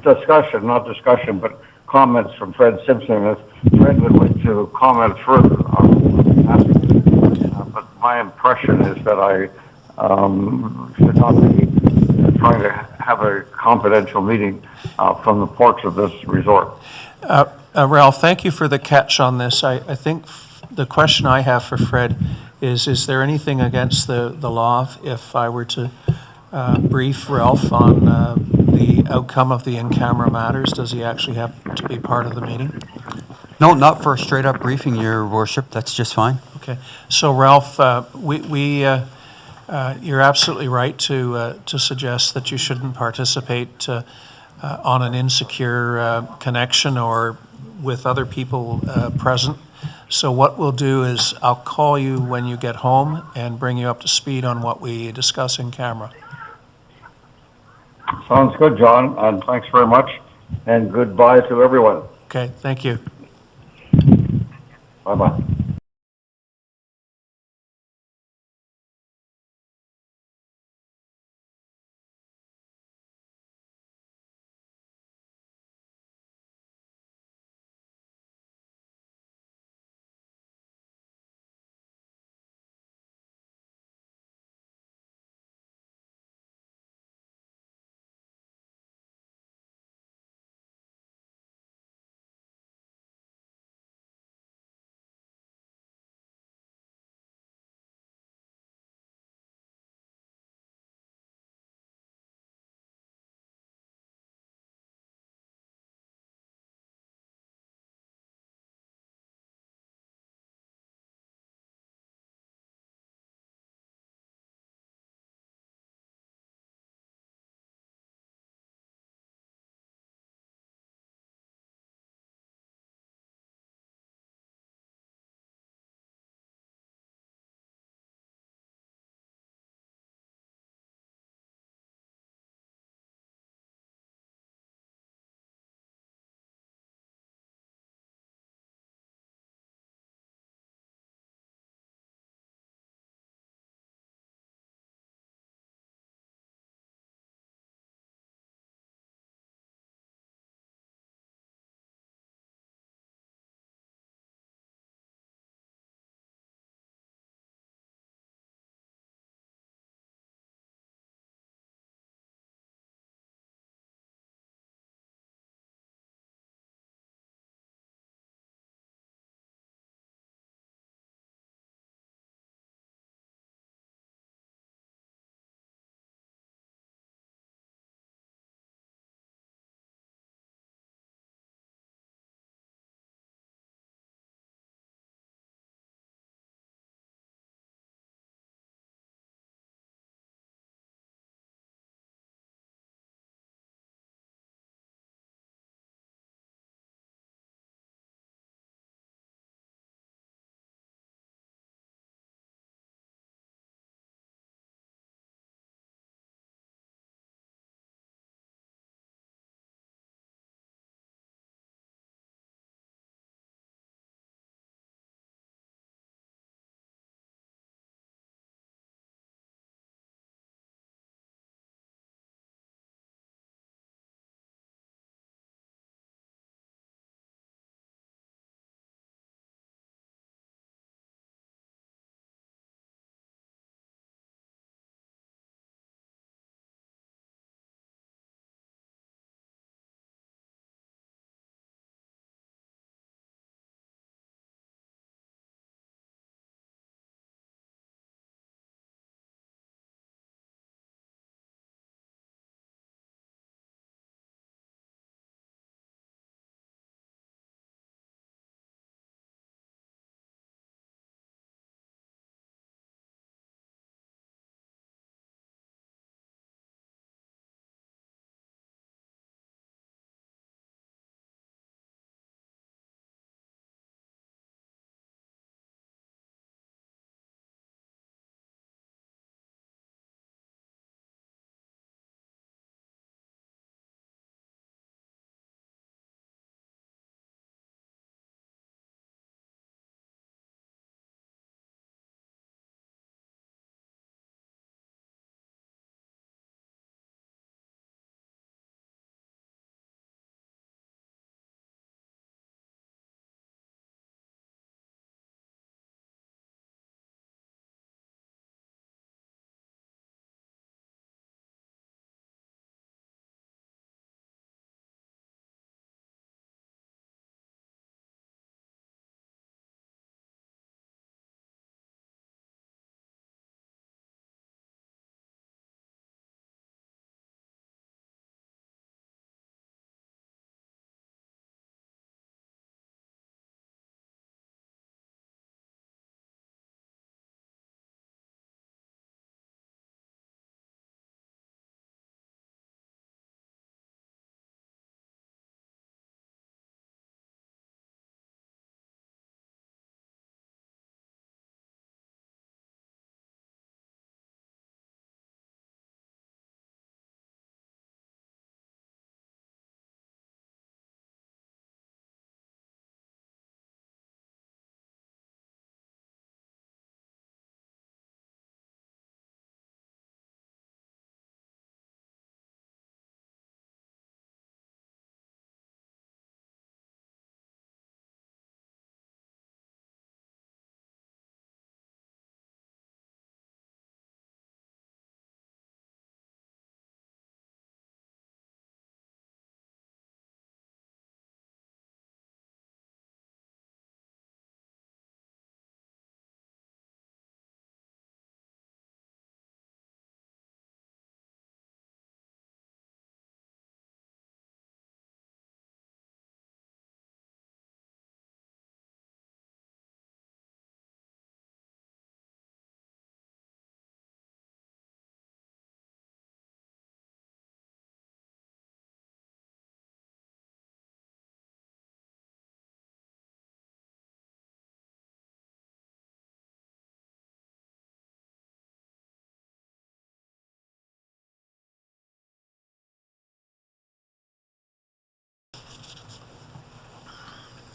discussion, not discussion, but comments from Fred Simpson. If Fred would like to comment further on that. But my impression is that I should not be trying to have a confidential meeting from the porch of this resort. Ralph, thank you for the catch on this. I think the question I have for Fred is there anything against the law if I were to brief Ralph on the outcome of the in-camera matters? Does he actually have to be part of the meeting? No, not for a straight-up briefing, Your Worship. That's just fine. Okay. So, Ralph, you're absolutely right to suggest that you shouldn't participate on an insecure connection or with other people present. So what we'll do is I'll call you when you get home and bring you up to speed on what we discuss in camera. Sounds good, John, and thanks very much, and goodbye to everyone. Okay, thank you. Bye-bye.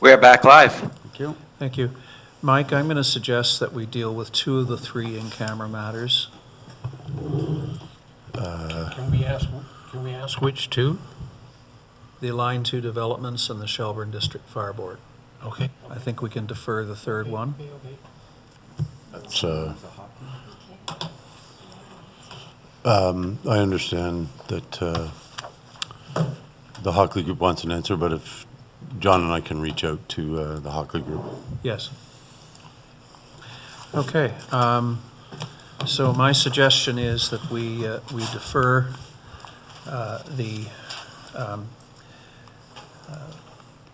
We are back live. Thank you. Thank you. Mike, I'm going to suggest that we deal with 2 of the 3 in-camera matters. Can we ask which two? The Line 2 developments and the Shelburne District Fire Board. Okay. I think we can defer the third one. That's, I understand that the Hockley Group wants an answer, but if John and I can reach out to the Hockley Group. Yes. Okay. So my suggestion is that we defer the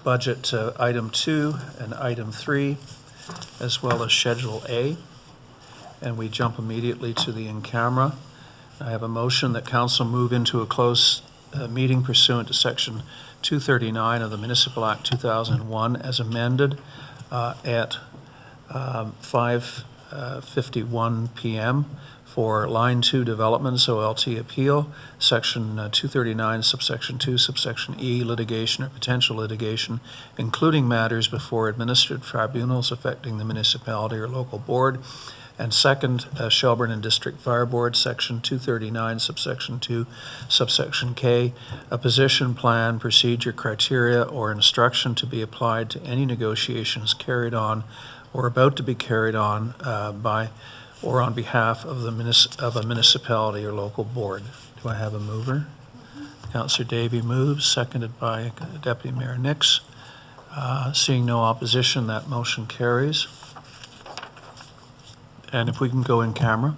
budget item 2 and item 3, as well as Schedule A, and we jump immediately to the in-camera. I have a motion that council move into a closed meeting pursuant to Section 239 of the Municipal Act 2001 as amended at 5:51 p.m. for Line 2 developments, OLT appeal, Section 239, subsection 2, subsection E, litigation or potential litigation, including matters before administrative tribunals affecting the municipality or local board. And second, Shelburne and District Fire Board, Section 239, subsection 2, subsection K, a position plan, procedure, criteria, or instruction to be applied to any negotiations carried on or about to be carried on by or on behalf of of a municipality or local board. Do I have a mover? Councillor Davey moves, seconded by Deputy Mayor Nix. Seeing no opposition, that motion carries. And if we can go in camera.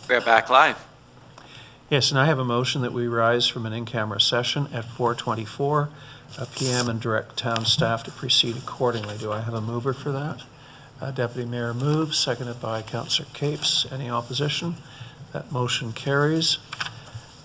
We're back live. Yes, and I have a motion that we rise from an in-camera session at 4:24 PM and direct town staff to proceed accordingly. Do I have a mover for that? Deputy Mayor moves, seconded by Councillor Capes. Any opposition? That motion carries.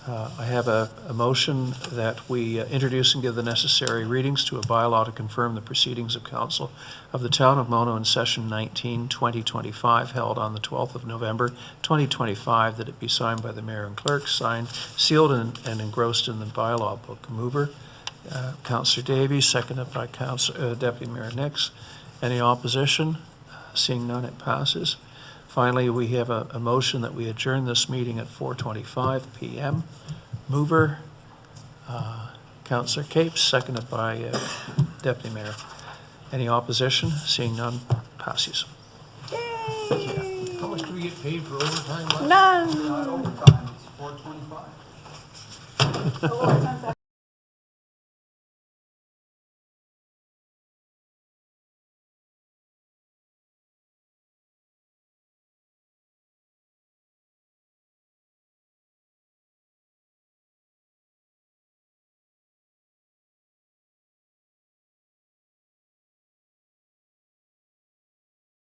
I have a motion that we introduce and give the necessary readings to a bylaw to confirm the proceedings of council of the town of Mono in session 19, 2025, held on the 12th of November, 2025, that it be signed by the mayor and clerk, signed, sealed, and engrossed in the bylaw book. Mover, Councillor Davies, seconded by Deputy Mayor Nix. Any opposition? Seeing none, it passes. Finally, we have a motion that we adjourn this meeting at 4:25 PM. Mover, Councillor Capes, seconded by Deputy Mayor. Any opposition? Seeing none, passes. Yay! How much do we get paid for overtime? None. Overtime, it's 4:25.